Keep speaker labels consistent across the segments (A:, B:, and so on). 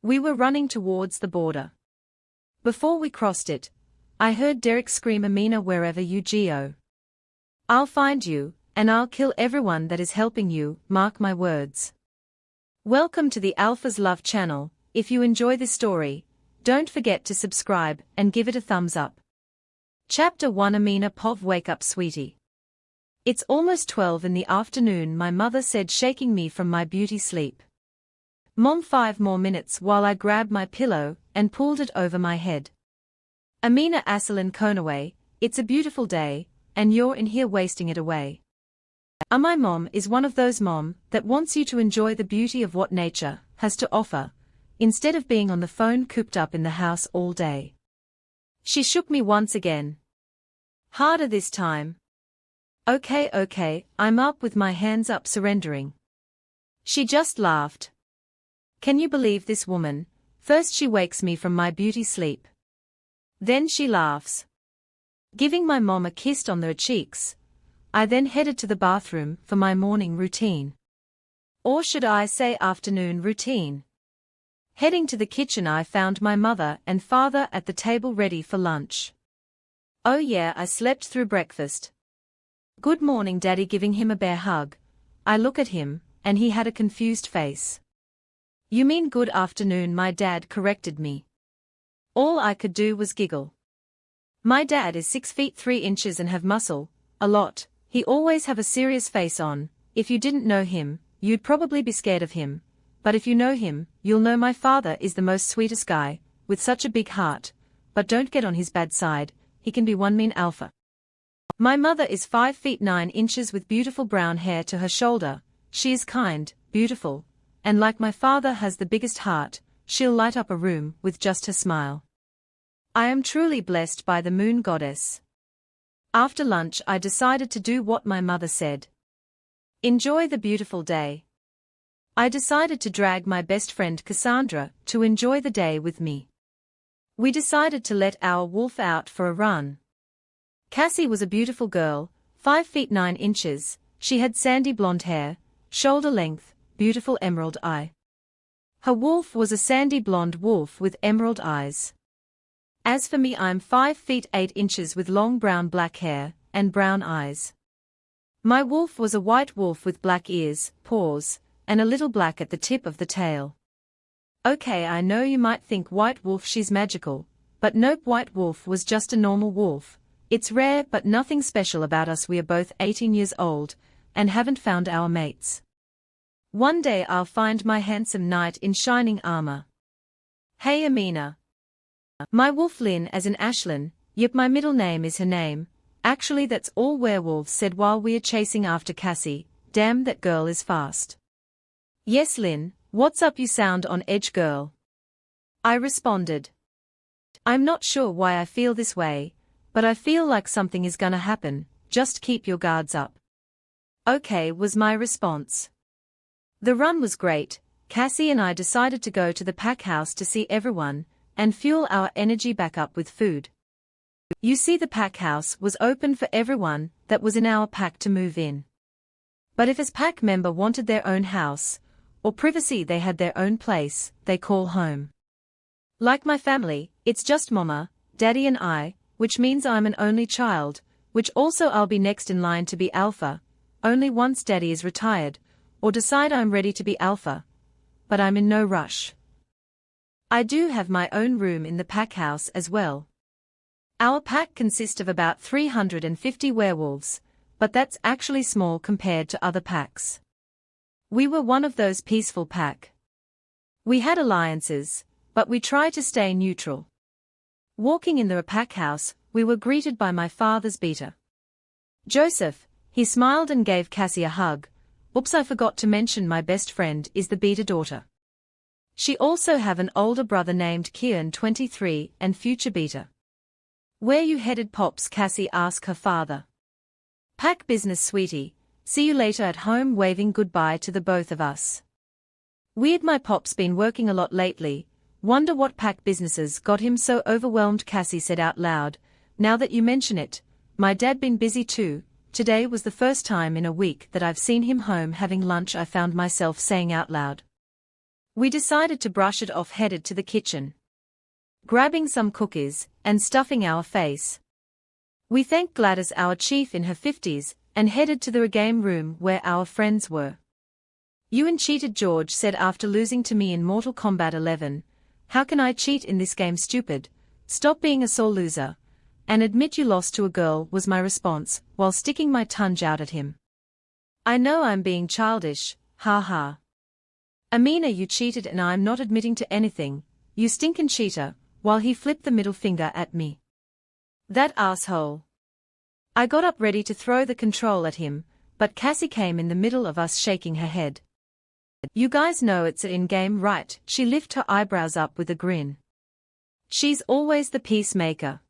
A: We were running towards the border. Before we crossed it, I heard Derek scream, "Amina, wherever you go. I'll find you, and I'll kill everyone that is helping you, mark my words." Welcome to the Alpha's Love channel. If you enjoy this story, don't forget to subscribe and give it a thumbs up. Chapter 1. Amina Pov, wake up sweetie. It's almost 12 in the afternoon, my mother said, shaking me from my beauty sleep. Mom, 5 more minutes while I grabbed my pillow and pulled it over my head. Amina Asalin Konaway, it's a beautiful day, and you're in here wasting it away. My mom is one of those mom that wants you to enjoy the beauty of what nature has to offer, instead of being on the phone cooped up in the house all day. She shook me once again. Harder this time. Okay, I'm up with my hands up, surrendering. She just laughed. Can you believe this woman? First she wakes me from my beauty sleep. Then she laughs. Giving my mom a kiss on the cheeks, I then headed to the bathroom for my morning routine. Or should I say afternoon routine? Heading to the kitchen, I found my mother and father at the table ready for lunch. Oh yeah, I slept through breakfast. Good morning, Daddy, giving him a bear hug. I look at him, and he had a confused face. You mean good afternoon, my dad corrected me. All I could do was giggle. My dad is 6 feet 3 inches and have muscle, a lot. He always have a serious face on. If you didn't know him, you'd probably be scared of him. But if you know him, you'll know my father is the most sweetest guy, with such a big heart. But don't get on his bad side, he can be one mean alpha. My mother is 5 feet 9 inches with beautiful brown hair to her shoulder. She is kind, beautiful, and like my father has the biggest heart. She'll light up a room with just her smile. I am truly blessed by the moon goddess. After lunch, I decided to do what my mother said. Enjoy the beautiful day. I decided to drag my best friend Cassandra to enjoy the day with me. We decided to let our wolf out for a run. Cassie was a beautiful girl, 5 feet 9 inches, she had sandy blonde hair, shoulder length, beautiful emerald eye. Her wolf was a sandy blonde wolf with emerald eyes. As for me, I'm 5 feet 8 inches with long brown black hair and brown eyes. My wolf was a white wolf with black ears, paws, and a little black at the tip of the tail. Okay, I know you might think white wolf she's magical, but nope, white wolf was just a normal wolf. It's rare but nothing special about us. We are both 18 years old and haven't found our mates. One day I'll find my handsome knight in shining armor. Hey Amina. My wolf Lynn as in Ashlyn, yep, my middle name is her name. Actually that's all, werewolves said while we are chasing after Cassie. Damn, that girl is fast. Yes Lynn, what's up, you sound on edge, girl? I responded. I'm not sure why I feel this way, but I feel like something is gonna happen. Just keep your guards up. Okay, was my response. The run was great. Cassie and I decided to go to the pack house to see everyone and fuel our energy back up with food. You see, the pack house was open for everyone that was in our pack to move in. But if a pack member wanted their own house or privacy, they had their own place they call home. Like my family, it's just mama, daddy and I, which means I'm an only child, which also I'll be next in line to be alpha, only once daddy is retired, or decide I'm ready to be alpha. But I'm in no rush. I do have my own room in the pack house as well. Our pack consists of about 350 werewolves, but that's actually small compared to other packs. We were one of those peaceful pack. We had alliances, but we tried to stay neutral. Walking in the pack house, we were greeted by my father's beater, Joseph. He smiled and gave Cassie a hug. Oops, I forgot to mention my best friend is the beater daughter. She also have an older brother named Kieran, 23, and future beater. Where you headed, Pops? Cassie asked her father. Pack business, sweetie. See you later at home, waving goodbye to the both of us. Weird, my Pop's been working a lot lately. Wonder what pack businesses got him so overwhelmed, Cassie said out loud. Now that you mention it, my dad been busy too. Today was the first time in a week that I've seen him home having lunch, I found myself saying out loud. We decided to brush it off, headed to the kitchen, grabbing some cookies, and stuffing our face. We thanked Gladys, our chief in her 50s, and headed to the game room where our friends were. "You cheated," George said after losing to me in Mortal Kombat 11. "How can I cheat in this game, stupid? Stop being a sore loser, and admit you lost to a girl," was my response, while sticking my tongue out at him. "I know I'm being childish, ha ha. Amina, you cheated and I'm not admitting to anything, you stinkin' cheater," while he flipped the middle finger at me. "That asshole." I got up ready to throw the control at him, but Cassie came in the middle of us, shaking her head. "You guys know it's an in-game, right?" She lifted her eyebrows up with a grin. She's always the peacemaker.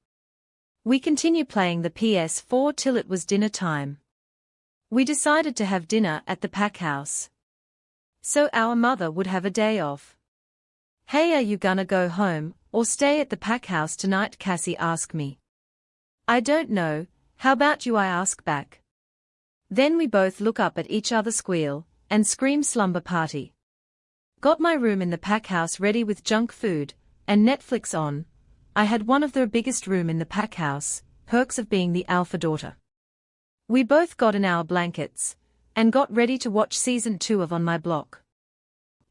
A: We continued playing the PS4 till it was dinner time. We decided to have dinner at the pack house, so our mother would have a day off. "Hey, are you gonna go home, or stay at the pack house tonight?" Cassie asked me. "I don't know, how about you?" I ask back. Then we both look up at each other, squeal, and scream slumber party. Got my room in the pack house ready with junk food, and Netflix on. I had one of the biggest room in the pack house, perks of being the alpha daughter. We both got in our blankets, and got ready to watch season 2 of On My Block.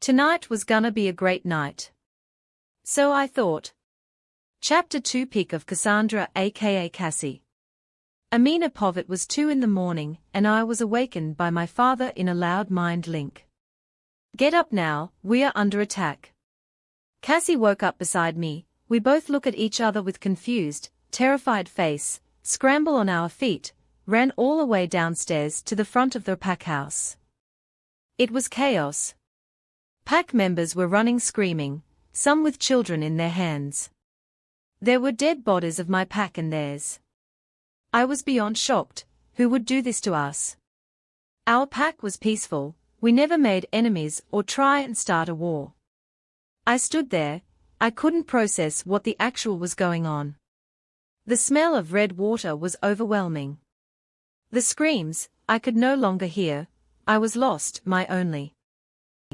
A: Tonight was gonna be a great night. So I thought. Chapter 2, Peak of Cassandra aka Cassie. Amina Pov. It was 2 in the morning, and I was awakened by my father in a loud mind link. "Get up now, we are under attack." Cassie woke up beside me. We both look at each other with confused, terrified face, scramble on our feet, ran all the way downstairs to the front of the pack house. It was chaos. Pack members were running screaming, some with children in their hands. There were dead bodies of my pack and theirs. I was beyond shocked. Who would do this to us? Our pack was peaceful, we never made enemies or try and start a war. I stood there, I couldn't process what the actual was going on. The smell of red water was overwhelming. The screams, I could no longer hear. I was lost, my only.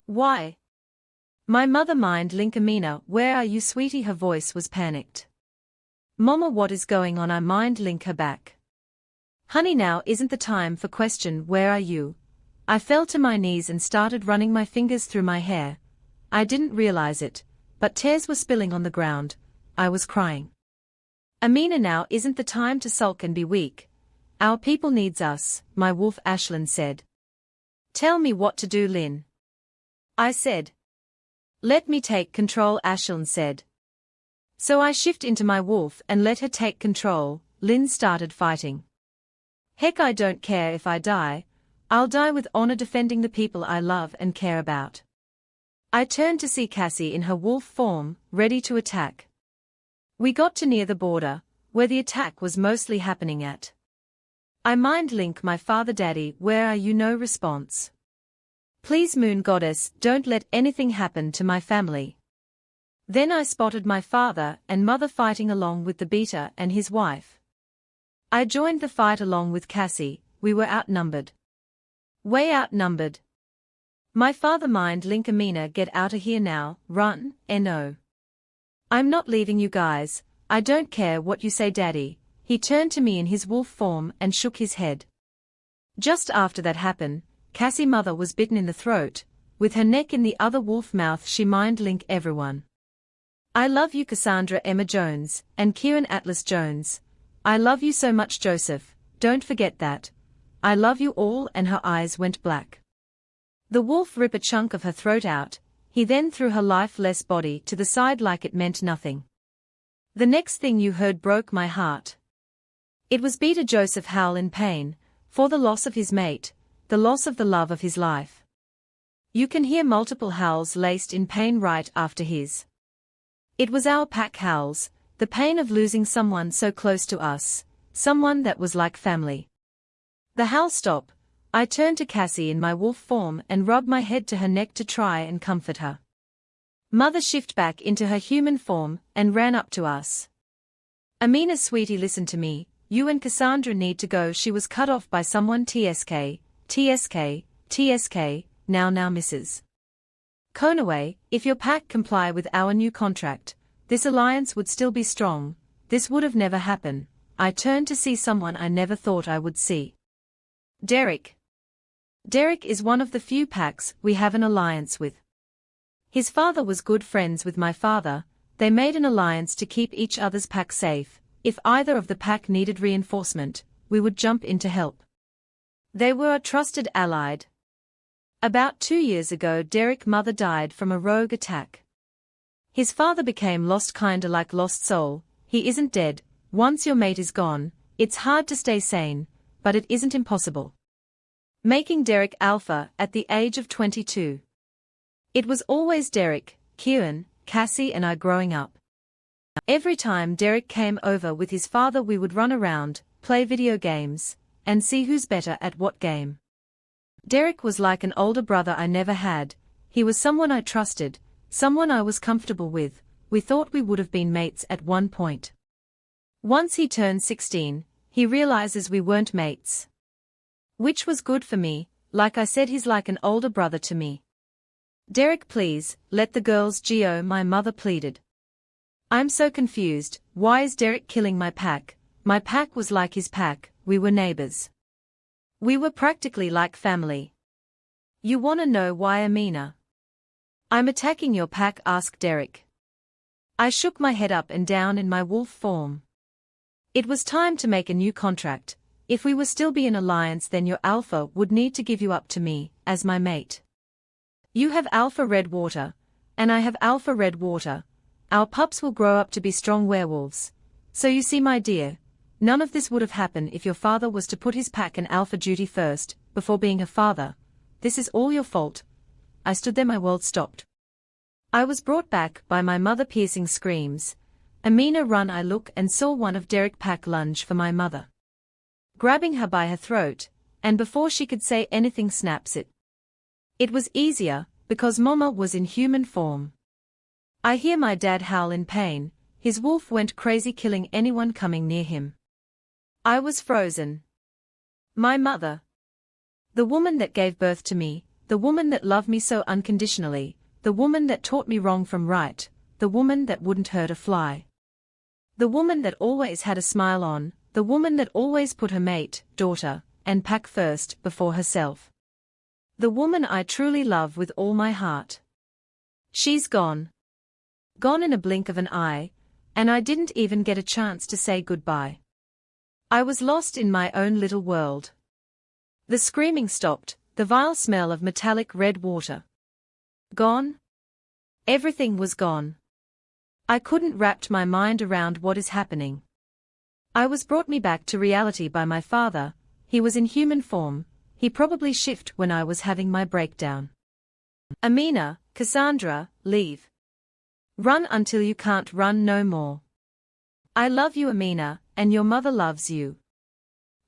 A: "Why? My mother mind link Amina, where are you, sweetie?" Her voice was panicked. "Mama, what is going on?" I mind link her back. "Honey, now isn't the time for question, where are you?" I fell to my knees and started running my fingers through my hair. I didn't realize it, but tears were spilling on the ground. I was crying. "Amina, now isn't the time to sulk and be weak. Our people needs us," my wolf Ashlyn said. "Tell me what to do, Lynn." I said. "Let me take control," Ashlyn said. So I shift into my wolf and let her take control. Lynn started fighting. "Heck, I don't care if I die. I'll die with honor defending the people I love and care about." I turned to see Cassie in her wolf form, ready to attack. We got to near the border, where the attack was mostly happening at. I mind link my father. "Daddy, where are you?" No response. "Please, Moon Goddess, don't let anything happen to my family." Then I spotted my father and mother fighting along with the beater and his wife. I joined the fight along with Cassie. We were outnumbered. Way outnumbered. My father mind link Amina, "Get out of here now, run, no. I'm not leaving you guys, I don't care what you say, Daddy." He turned to me in his wolf form and shook his head. Just after that happened, Cassie mother was bitten in the throat, with her neck in the other wolf mouth. She mind link everyone. "I love you, Cassandra Emma Jones, and Kieran Atlas Jones. I love you so much, Joseph, don't forget that. I love you all," and her eyes went black. The wolf ripped a chunk of her throat out. He then threw her lifeless body to the side like it meant nothing. The next thing you heard broke my heart. It was Beater Joseph howl in pain, for the loss of his mate, the loss of the love of his life. You can hear multiple howls laced in pain right after his. It was our pack howls, the pain of losing someone so close to us, someone that was like family. The howl stopped. I turned to Cassie in my wolf form and rubbed my head to her neck to try and comfort her. Mother shifted back into her human form and ran up to us. "Amina, sweetie, listen to me. You and Cassandra need to go." She was cut off by someone. TSK, TSK, TSK, now Mrs. Konaway, if your pack comply with our new contract, this alliance would still be strong. This would have never happened. I turned to see someone I never thought I would see. Derek. Derek is one of the few packs we have an alliance with. His father was good friends with my father. They made an alliance to keep each other's pack safe. If either of the pack needed reinforcement, we would jump in to help. They were a trusted ally. About 2 years ago Derek's mother died from a rogue attack. His father became lost, kinda like lost soul. He isn't dead. Once your mate is gone, it's hard to stay sane, but it isn't impossible. Making Derek alpha at the age of 22. It was always Derek, Kieran, Cassie and I growing up. Every time Derek came over with his father we would run around, play video games, and see who's better at what game. Derek was like an older brother I never had. He was someone I trusted, someone I was comfortable with. We thought we would have been mates at one point. Once he turned 16, he realizes we weren't mates. Which was good for me. Like I said, he's like an older brother to me. Derek, please, let the girls go, my mother pleaded. I'm so confused. Why is Derek killing my pack? My pack was like his pack, we were neighbors. We were practically like family. You wanna know why, Amina? I'm attacking your pack, asked Derek. I shook my head up and down in my wolf form. It was time to make a new contract. If we were still be in alliance, then your alpha would need to give you up to me, as my mate. You have alpha red water, and I have alpha red water. Our pups will grow up to be strong werewolves. So you see, my dear, none of this would have happened if your father was to put his pack in alpha duty first, before being a father. This is all your fault. I stood there, my world stopped. I was brought back by my mother piercing screams. Amina, run! I look and saw one of Derek's pack lunge for my mother, grabbing her by her throat, and before she could say anything snaps it. It was easier, because Mama was in human form. I hear my dad howl in pain. His wolf went crazy, killing anyone coming near him. I was frozen. My mother. The woman that gave birth to me, the woman that loved me so unconditionally, the woman that taught me wrong from right, the woman that wouldn't hurt a fly. The woman that always had a smile on, the woman that always put her mate, daughter, and pack first before herself. The woman I truly love with all my heart. She's gone. Gone in a blink of an eye, and I didn't even get a chance to say goodbye. I was lost in my own little world. The screaming stopped, the vile smell of metallic red water. Gone? Everything was gone. I couldn't wrap my mind around what is happening. I was brought me back to reality by my father. He was in human form. He probably shift when I was having my breakdown. Amina, Cassandra, leave. Run until you can't run no more. I love you, Amina, and your mother loves you.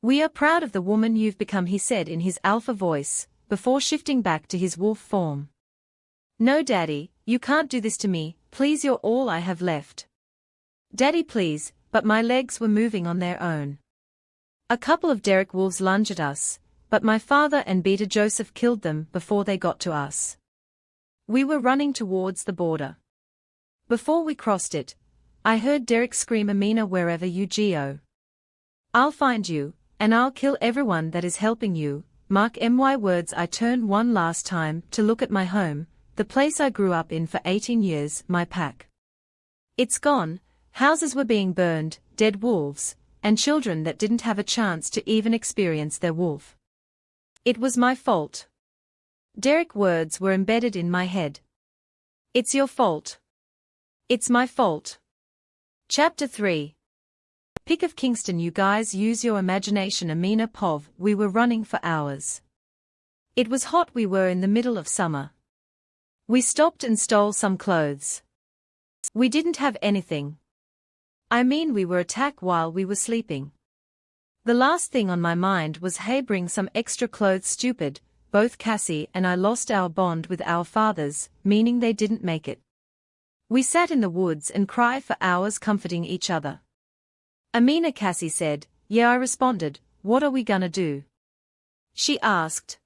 A: We are proud of the woman you've become, he said in his alpha voice, before shifting back to his wolf form. No, Daddy, you can't do this to me, please, you're all I have left. Daddy, please, but my legs were moving on their own. A couple of Derek wolves lunged at us, but my father and Beta Joseph killed them before they got to us. We were running towards the border. Before we crossed it, I heard Derek scream, Amina, wherever you go. I'll find you, and I'll kill everyone that is helping you. Mark my words. I turned one last time to look at my home, the place I grew up in for 18 years, my pack. It's gone. Houses were being burned, dead wolves, and children that didn't have a chance to even experience their wolf. It was my fault. Derek's words were embedded in my head. It's your fault. It's my fault. Chapter 3. Pick of Kingston. You guys use your imagination. Amina Pov. We were running for hours. It was hot. We were in the middle of summer. We stopped and stole some clothes. We didn't have anything. I mean, we were attacked while we were sleeping. The last thing on my mind was, hey, bring some extra clothes. Stupid. Both Cassie and I lost our bond with our fathers, meaning they didn't make it. We sat in the woods and cried for hours, comforting each other. Amina, Cassie said. Yeah, I responded. What are we gonna do? She asked.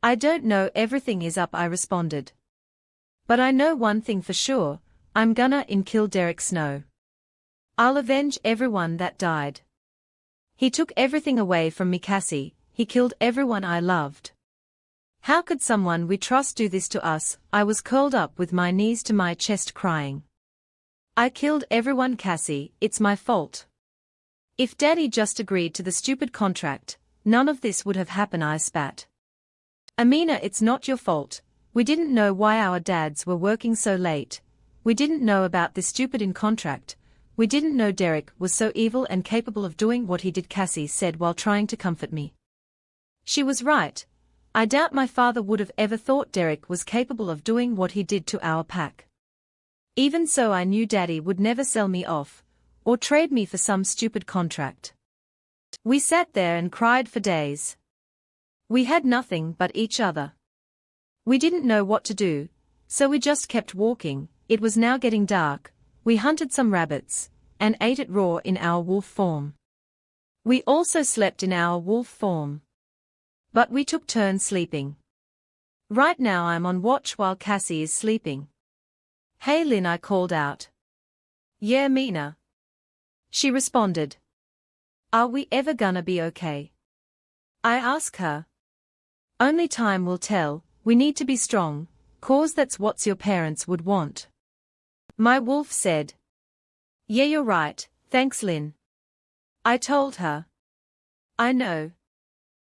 A: I don't know, everything is up, I responded. But I know one thing for sure, I'm gonna kill Derek Snow. I'll avenge everyone that died. He took everything away from me, Cassie, he killed everyone I loved. How could someone we trust do this to us? I was curled up with my knees to my chest crying. I killed everyone, Cassie, it's my fault. If Daddy just agreed to the stupid contract, none of this would have happened, I spat. Amina, it's not your fault. We didn't know why our dads were working so late. We didn't know about this stupid contract. We didn't know Derek was so evil and capable of doing what he did, Cassie said while trying to comfort me. She was right. I doubt my father would have ever thought Derek was capable of doing what he did to our pack. Even so, I knew Daddy would never sell me off, or trade me for some stupid contract. We sat there and cried for days. We had nothing but each other. We didn't know what to do, so we just kept walking. It was now getting dark. We hunted some rabbits, and ate it raw in our wolf form. We also slept in our wolf form. But we took turns sleeping. Right now I'm on watch while Cassie is sleeping. Hey Lynn, I called out. Yeah, Mina. She responded. Are we ever gonna be okay? I asked her. Only time will tell, we need to be strong, 'cause that's what your parents would want. My wolf said. Yeah, you're right, thanks Lynn. I told her. I know.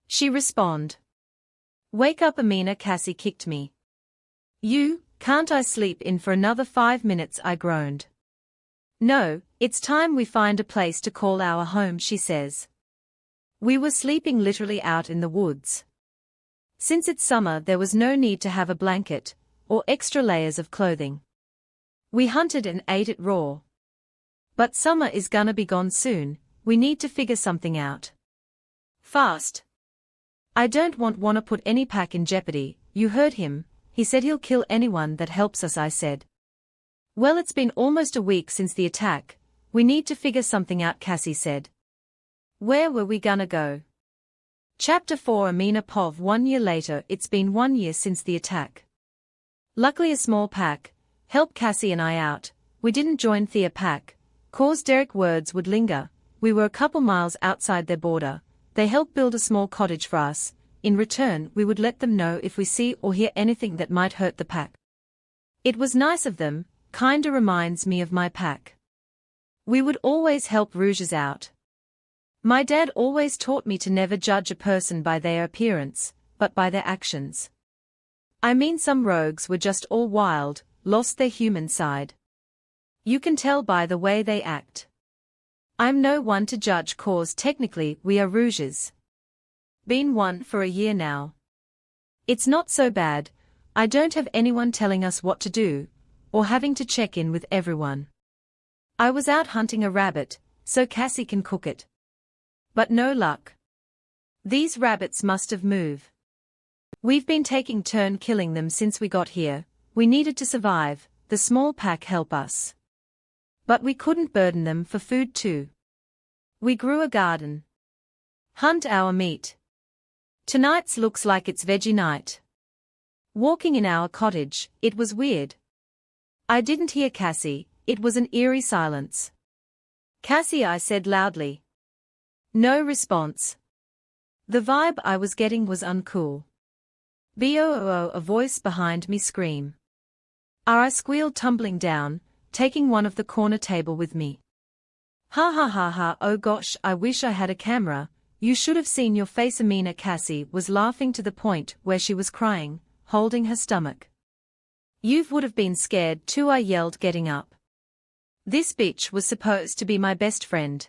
A: She responded. Wake up, Amina, Cassie kicked me. Can't I sleep in for another 5 minutes? I groaned. No, it's time we find a place to call our home, she says. We were sleeping literally out in the woods. Since it's summer, there was no need to have a blanket, or extra layers of clothing. We hunted and ate it raw. But summer is gonna be gone soon, we need to figure something out. Fast. I don't wanna put any pack in jeopardy. You heard him, he said he'll kill anyone that helps us, I said. Well, it's been almost a week since the attack, we need to figure something out, Cassie said. Where were we gonna go? Chapter 4 Amina Pov 1 year later. It's been 1 year since the attack. Luckily a small pack helped Cassie and I out. We didn't join their pack, 'cause Derek words would linger. We were a couple miles outside their border. They helped build a small cottage for us. In return, we would let them know if we see or hear anything that might hurt the pack. It was nice of them, kinda reminds me of my pack. We would always help rouges out. My dad always taught me to never judge a person by their appearance, but by their actions. I mean, some rogues were just all wild, lost their human side. You can tell by the way they act. I'm no one to judge, 'cause technically we are rouges. Been one for a year now. It's not so bad. I don't have anyone telling us what to do, or having to check in with everyone. I was out hunting a rabbit, so Cassie can cook it. But no luck. These rabbits must have moved. We've been taking turn killing them since we got here. We needed to survive, the small pack help us. But we couldn't burden them for food too. We grew a garden. Hunt our meat. Tonight's looks like it's veggie night. Walking in our cottage, it was weird. I didn't hear Cassie, it was an eerie silence. Cassie, I said loudly. No response. The vibe I was getting was uncool. Boo, a voice behind me screamed. I squealed, tumbling down, taking one of the corner table with me. Ha ha ha ha, oh gosh, I wish I had a camera. You should have seen your face, Amina. Cassie was laughing to the point where she was crying, holding her stomach. You would have been scared too, I yelled, getting up. This bitch was supposed to be my best friend.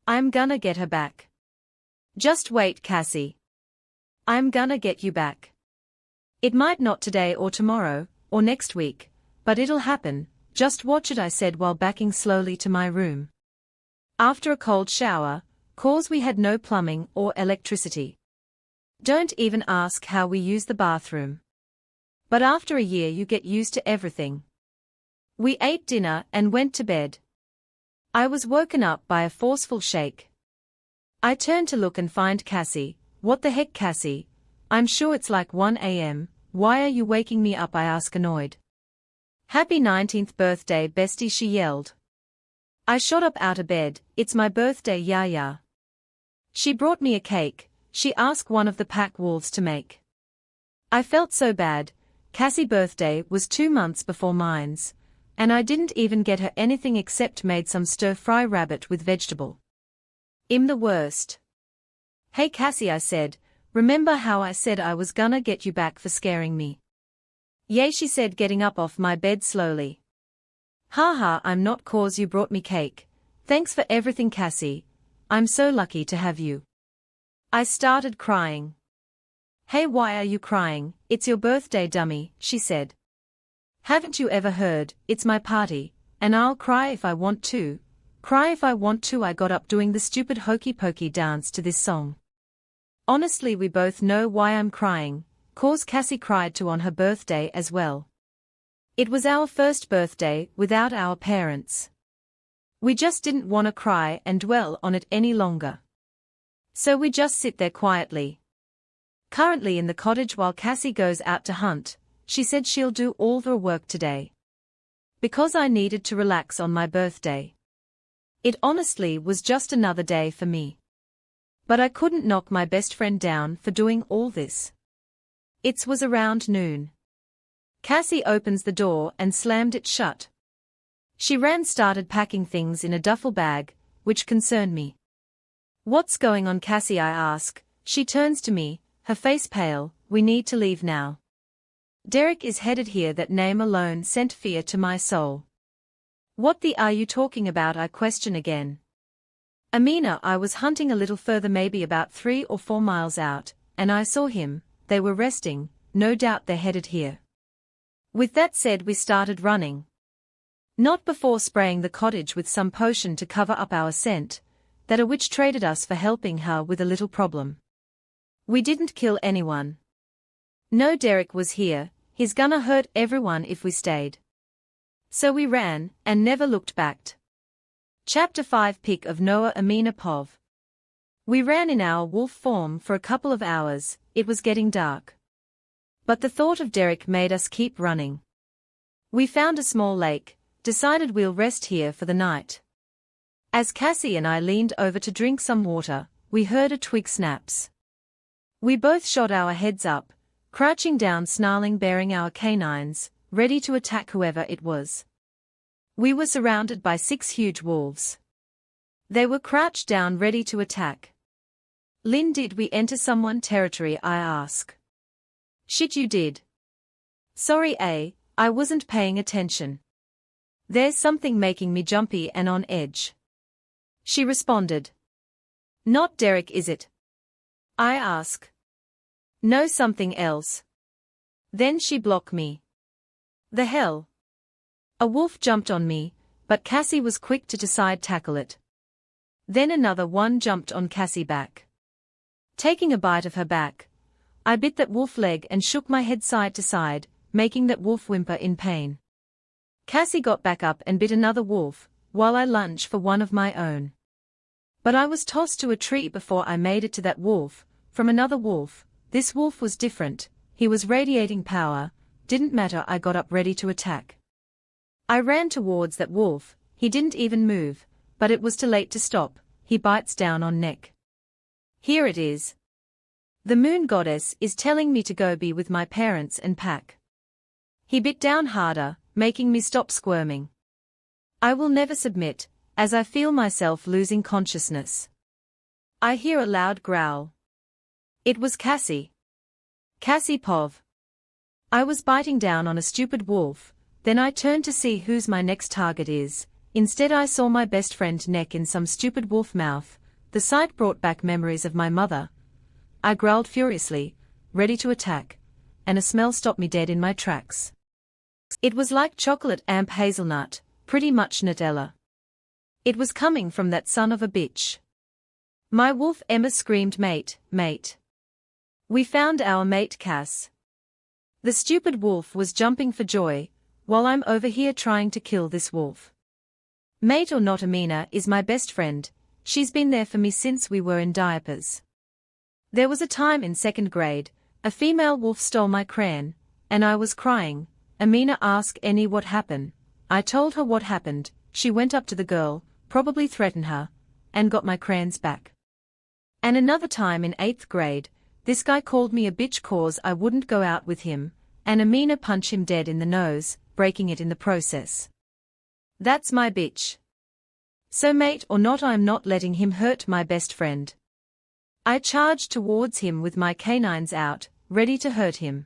A: I'm gonna get her back. Just wait, Cassie. I'm gonna get you back. It might not today or tomorrow, or next week, but it'll happen. Just watch it, I said while backing slowly to my room. After a cold shower, 'cause we had no plumbing or electricity. Don't even ask how we use the bathroom. But after a year you get used to everything. We ate dinner and went to bed. I was woken up by a forceful shake. I turned to look and find Cassie. What the heck, Cassie? I'm sure it's like 1 a.m. Why are you waking me up? I asked, annoyed. Happy 19th birthday, bestie, she yelled. I shot up out of bed. It's my birthday, yeah. She brought me a cake she asked one of the pack wolves to make. I felt so bad. Cassie's birthday was 2 months before mine's, and I didn't even get her anything except made some stir-fry rabbit with vegetable. I'm the worst. Hey Cassie, I said, remember how I said I was gonna get you back for scaring me? Yeah, she said, getting up off my bed slowly. Haha, I'm not, cause you brought me cake. Thanks for everything, Cassie. I'm so lucky to have you. I started crying. Hey, why are you crying? It's your birthday, dummy, she said. Haven't you ever heard, it's my party, and I'll cry if I want to. Cry if I want to. I got up doing the stupid hokey pokey dance to this song. Honestly, we both know why I'm crying, cause Cassie cried too on her birthday as well. It was our first birthday without our parents. We just didn't want to cry and dwell on it any longer. So we just sit there quietly. Currently in the cottage while Cassie goes out to hunt. She said she'll do all the work today. Because I needed to relax on my birthday. It honestly was just another day for me. But I couldn't knock my best friend down for doing all this. It was around noon. Cassie opens the door and slammed it shut. She started packing things in a duffel bag, which concerned me. What's going on, Cassie? I ask. She turns to me, her face pale. We need to leave now. Derek is headed here. That name alone sent fear to my soul. What the are you talking about? I question again. Amina, I was hunting a little further, maybe about 3 or 4 miles out, and I saw him. They were resting, no doubt they're headed here. With that said, we started running. Not before spraying the cottage with some potion to cover up our scent, that a witch traded us for helping her with a little problem. We didn't kill anyone. No, Derek was here. He's gonna hurt everyone if we stayed. So we ran, and never looked back. Chapter 5 Pick of Noah. Amina Pov. We ran in our wolf form for a couple of hours. It was getting dark. But the thought of Derek made us keep running. We found a small lake, decided we'll rest here for the night. As Cassie and I leaned over to drink some water, we heard a twig snaps. We both shot our heads up, crouching down, snarling, baring our canines, ready to attack whoever it was. We were surrounded by 6 huge wolves. They were crouched down, ready to attack. Lynn, did we enter someone territory? I ask. Shit, you did. Sorry, I wasn't paying attention. There's something making me jumpy and on edge. She responded. Not Derek, is it? I ask. No, something else. Then she blocked me. The hell? A wolf jumped on me, but Cassie was quick to decide tackle it. Then another one jumped on Cassie back. Taking a bite of her back, I bit that wolf leg and shook my head side to side, making that wolf whimper in pain. Cassie got back up and bit another wolf, while I lunged for one of my own. But I was tossed to a tree before I made it to that wolf. From another wolf. This wolf was different. He was radiating power. Didn't matter, I got up ready to attack. I ran towards that wolf. He didn't even move, but it was too late to stop. He bites down on neck. Here it is. The moon goddess is telling me to go be with my parents and pack. He bit down harder, making me stop squirming. I will never submit, as I feel myself losing consciousness. I hear a loud growl. It was Cassie. Cassie Pov. I was biting down on a stupid wolf, then I turned to see who's my next target is. Instead I saw my best friend neck in some stupid wolf mouth. The sight brought back memories of my mother. I growled furiously, ready to attack, and a smell stopped me dead in my tracks. It was like chocolate amp hazelnut, pretty much Nutella. It was coming from that son of a bitch. My wolf Emma screamed, mate, mate. We found our mate Cass. The stupid wolf was jumping for joy, while I'm over here trying to kill this wolf. Mate or not, Amina is my best friend. She's been there for me since we were in diapers. There was a time in 2nd grade, a female wolf stole my crayon, and I was crying, Amina asked Annie what happened. I told her what happened. She went up to the girl, probably threatened her, and got my crayons back. And another time in 8th grade, this guy called me a bitch cause I wouldn't go out with him, and Amina punched him dead in the nose, breaking it in the process. That's my bitch. So mate or not, I'm not letting him hurt my best friend. I charged towards him with my canines out, ready to hurt him.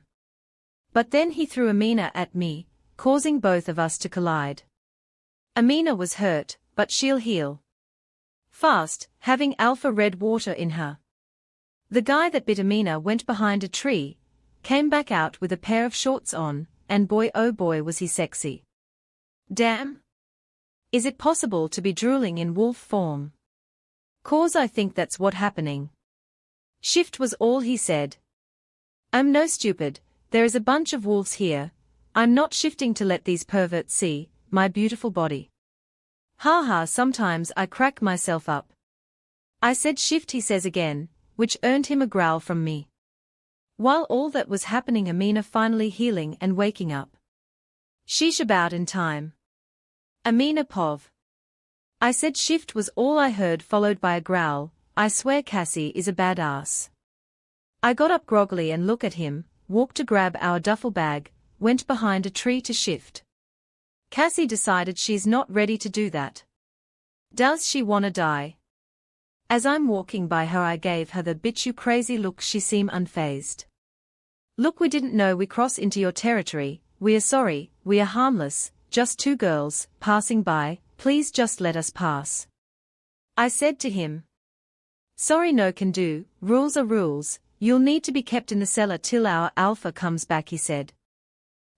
A: But then he threw Amina at me, causing both of us to collide. Amina was hurt, but she'll heal fast, having alpha red water in her. The guy that bit Amina went behind a tree, came back out with a pair of shorts on, and boy oh boy was he sexy. Damn. Is it possible to be drooling in wolf form? Cause I think that's what happening. Shift was all he said. I'm no stupid, there is a bunch of wolves here. I'm not shifting to let these perverts see my beautiful body. Haha, sometimes I crack myself up. I said shift, he says again, which earned him a growl from me. While all that was happening, Amina finally healing and waking up. Sheesh, about in time. Amina pov. I said shift was all I heard, followed by a growl. I swear Cassie is a badass. I got up groggily and looked at him, walked to grab our duffel bag, went behind a tree to shift. Cassie decided she's not ready to do that. Does she wanna die? As I'm walking by her, I gave her the bitch you crazy look. She seemed unfazed. Look, we didn't know we cross into your territory. We are sorry, we are harmless, just two girls passing by, please just let us pass. I said to him. Sorry, no can do, rules are rules, you'll need to be kept in the cellar till our alpha comes back, he said.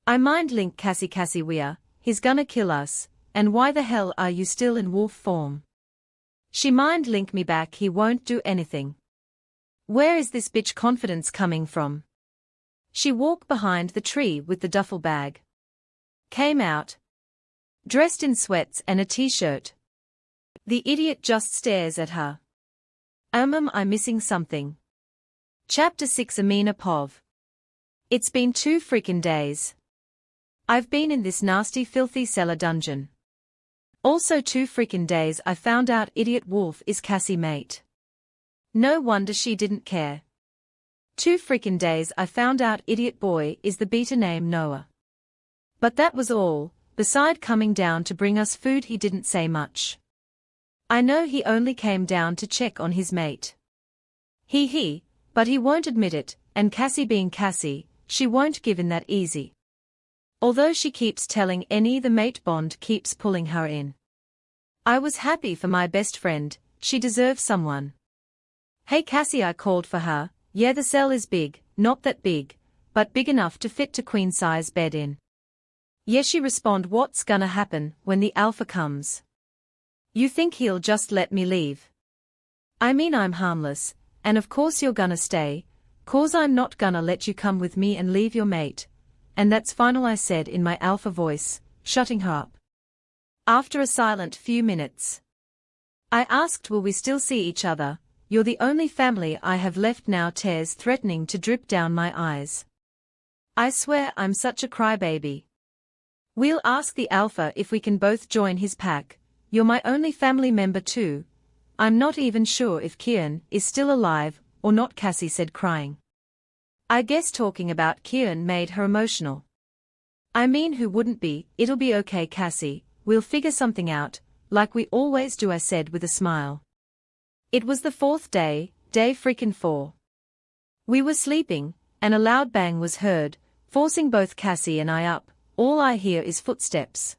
A: I mind link Cassie we are, he's gonna kill us, and why the hell are you still in wolf form? She mind link me back, he won't do anything. Where is this bitch confidence coming from? She walked behind the tree with the duffel bag. Came out. Dressed in sweats and a t-shirt. The idiot just stares at her. Am I missing something? Chapter 6, Amina pov. It's been 2 freaking days. I've been in this nasty filthy cellar dungeon. Also 2 freaking days I found out idiot wolf is Cassie mate. No wonder she didn't care. 2 freaking days I found out idiot boy is the beta named Noah. But that was all, beside coming down to bring us food he didn't say much. I know he only came down to check on his mate. But he won't admit it, and Cassie being Cassie, she won't give in that easy. Although she keeps telling Annie the mate bond keeps pulling her in. I was happy for my best friend, she deserves someone. Hey Cassie, I called for her. Yeah, the cell is big, not that big, but big enough to fit to queen size bed in. Yeah, she respond, what's gonna happen when the alpha comes? You think he'll just let me leave? I mean, I'm harmless, and of course you're gonna stay, cause I'm not gonna let you come with me and leave your mate. And that's final, I said in my alpha voice, shutting her up. After a silent few minutes, I asked, will we still see each other? You're the only family I have left now, tears threatening to drip down my eyes. I swear I'm such a crybaby. We'll ask the alpha if we can both join his pack. You're my only family member too. I'm not even sure if Kieran is still alive or not, Cassie said, crying. I guess talking about Kieran made her emotional. I mean, who wouldn't be? It'll be okay, Cassie, we'll figure something out, like we always do, I said with a smile. It was the 4th day, day freaking 4. We were sleeping, and a loud bang was heard, forcing both Cassie and I up. All I hear is footsteps.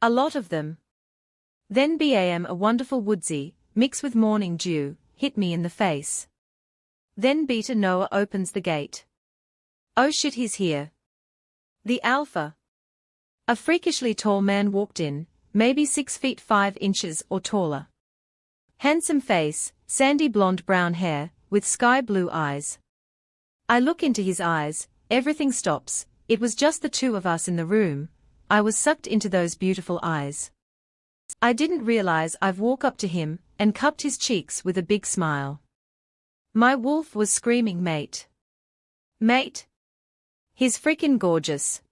A: A lot of them. Then bam, a wonderful woodsy, mixed with morning dew, hit me in the face. Then beta Noah opens the gate. Oh shit, he's here. The alpha. A freakishly tall man walked in, maybe 6 feet 5 inches or taller. Handsome face, sandy blonde brown hair, with sky blue eyes. I look into his eyes, everything stops, it was just the 2 of us in the room. I was sucked into those beautiful eyes. I didn't realize I've walked up to him, and cupped his cheeks with a big smile. My wolf was screaming, mate. Mate? He's freaking gorgeous.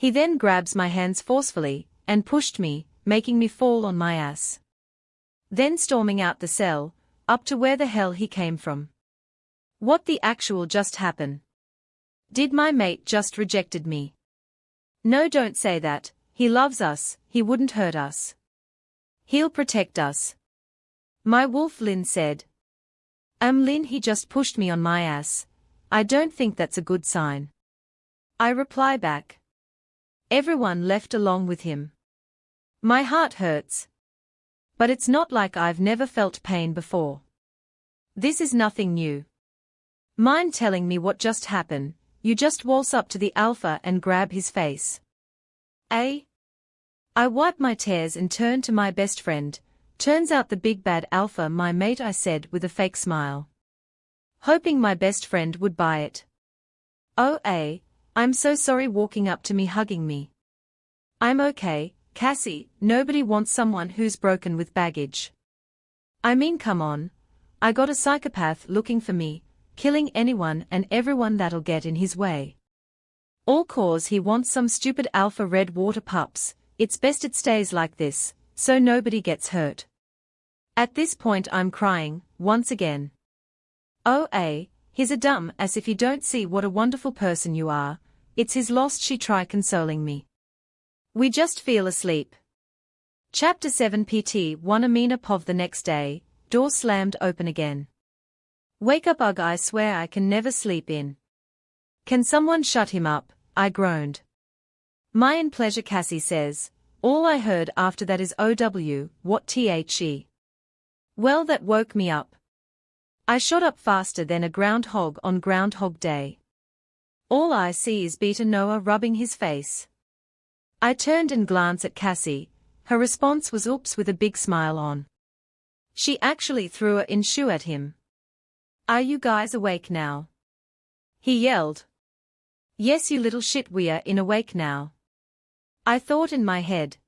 A: He then grabs my hands forcefully, and pushed me, making me fall on my ass. Then storming out the cell, up to where the hell he came from. What the actual just happened? Did my mate just rejected me? No, don't say that, he loves us, he wouldn't hurt us. He'll protect us. My wolf Lynn said. Lynn, he just pushed me on my ass. I don't think that's a good sign. I reply back. Everyone left along with him. My heart hurts. But it's not like I've never felt pain before. This is nothing new. Mind telling me what just happened? You just waltz up to the alpha and grab his face. I wipe my tears and turn to my best friend. Turns out the big bad alpha, my mate, I said with a fake smile. Hoping my best friend would buy it. Oh, I'm so sorry, walking up to me, hugging me. I'm okay, Cassie, nobody wants someone who's broken with baggage. I mean, come on. I got a psychopath looking for me, killing anyone and everyone that'll get in his way. All cause he wants some stupid alpha red water pups. It's best it stays like this, so nobody gets hurt. At this point I'm crying, once again. Oh, he's a dumb ass if you don't see what a wonderful person you are. It's his loss, she try consoling me. We just feel asleep. Chapter 7 PT 1 Amina Pov. The next day, door slammed open again. Wake up, ugh, I swear I can never sleep in. Can someone shut him up? I groaned. My in pleasure, Cassie says. All I heard after that is OW, what the? Well, that woke me up. I shot up faster than a groundhog on Groundhog Day. All I see is Beta Noah rubbing his face. I turned and glanced at Cassie. Her response was oops with a big smile on. She actually threw a in shoe at him. Are you guys awake now? He yelled. Yes, you little shit, we are in awake now. I thought in my head.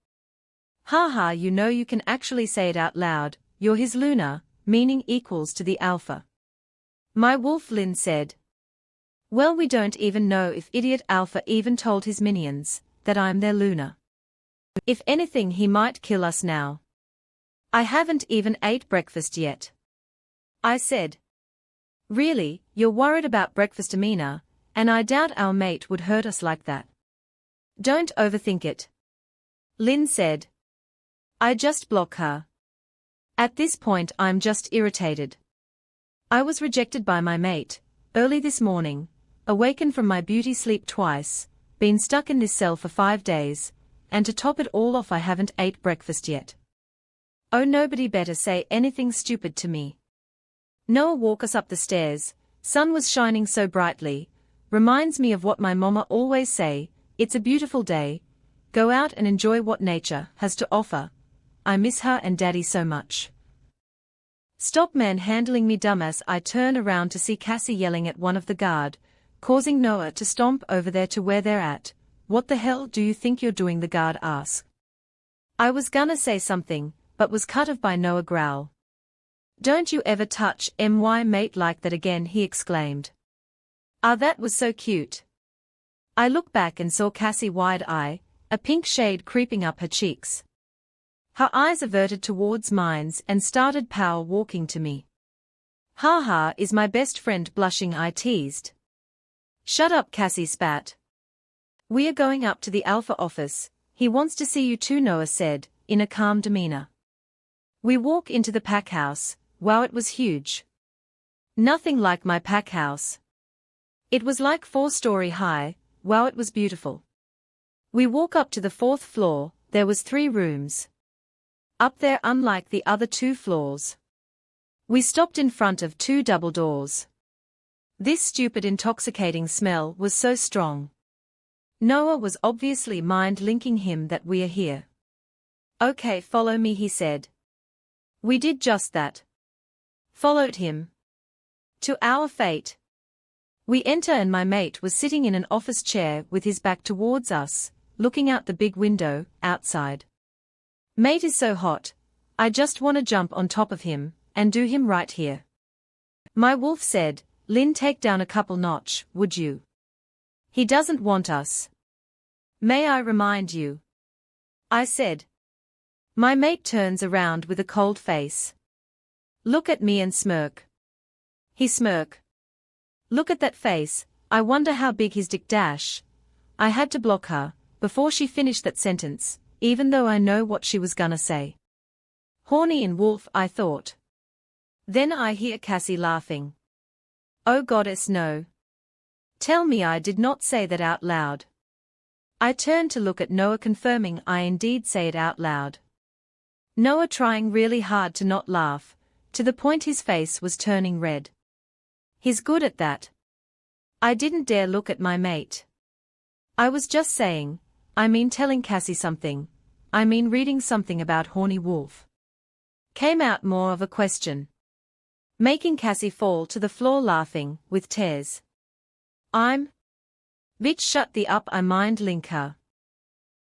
A: Haha, you know you can actually say it out loud, you're his Luna, meaning equals to the alpha. My wolf Lynn said. Well, we don't even know if idiot alpha even told his minions that I'm their Luna. If anything, he might kill us now. I haven't even ate breakfast yet. I said. Really, you're worried about breakfast, Amina, and I doubt our mate would hurt us like that. Don't overthink it. Lynn said. I just block her. At this point I'm just irritated. I was rejected by my mate, early this morning, awakened from my beauty sleep twice, been stuck in this cell for 5 days, and to top it all off I haven't ate breakfast yet. Oh, nobody better say anything stupid to me. Noah walk us up the stairs, sun was shining so brightly, reminds me of what my mama always say, it's a beautiful day, go out and enjoy what nature has to offer. I miss her and daddy so much. Stop manhandling me, dumbass. I turn around to see Cassie yelling at one of the guard, causing Noah to stomp over there to where they're at. What the hell do you think you're doing? The guard asked. I was gonna say something, but was cut off by Noah growl. Don't you ever touch my mate like that again, he exclaimed. Ah, that was so cute. I looked back and saw Cassie wide eye, a pink shade creeping up her cheeks. Her eyes averted towards mine and started power walking to me. Ha ha, is my best friend blushing? I teased. Shut up, Cassie spat. We are going up to the Alpha office, he wants to see you too, Noah said, in a calm demeanor. We walk into the pack house. Wow, it was huge. Nothing like my pack house. It was like 4-story high. Wow, it was beautiful. We walk up to the 4th floor, there was 3 rooms. Up there, unlike the other 2 floors. We stopped in front of 2 double doors. This stupid intoxicating smell was so strong. Noah was obviously mind-linking him that we are here. Okay, follow me, he said. We did just that. Followed him. To our fate. We enter and my mate was sitting in an office chair with his back towards us, looking out the big window, outside. Mate is so hot. I just want to jump on top of him, and do him right here. My wolf said, Lynn, take down a couple notch, would you? He doesn't want us. May I remind you? I said. My mate turns around with a cold face. Look at me and smirk. He smirk. Look at that face, I wonder how big his dick dash. I had to block her, before she finished that sentence, even though I know what she was gonna say. Horny and wolf, I thought. Then I hear Cassie laughing. Oh goddess no. Tell me I did not say that out loud. I turned to look at Noah, confirming I indeed say it out loud. Noah trying really hard to not laugh, to the point his face was turning red. He's good at that. I didn't dare look at my mate. I was just saying, I mean telling Cassie something, I mean reading something about horny wolf. Came out more of a question. Making Cassie fall to the floor laughing, with tears. Bitch shut the up, I mind link her.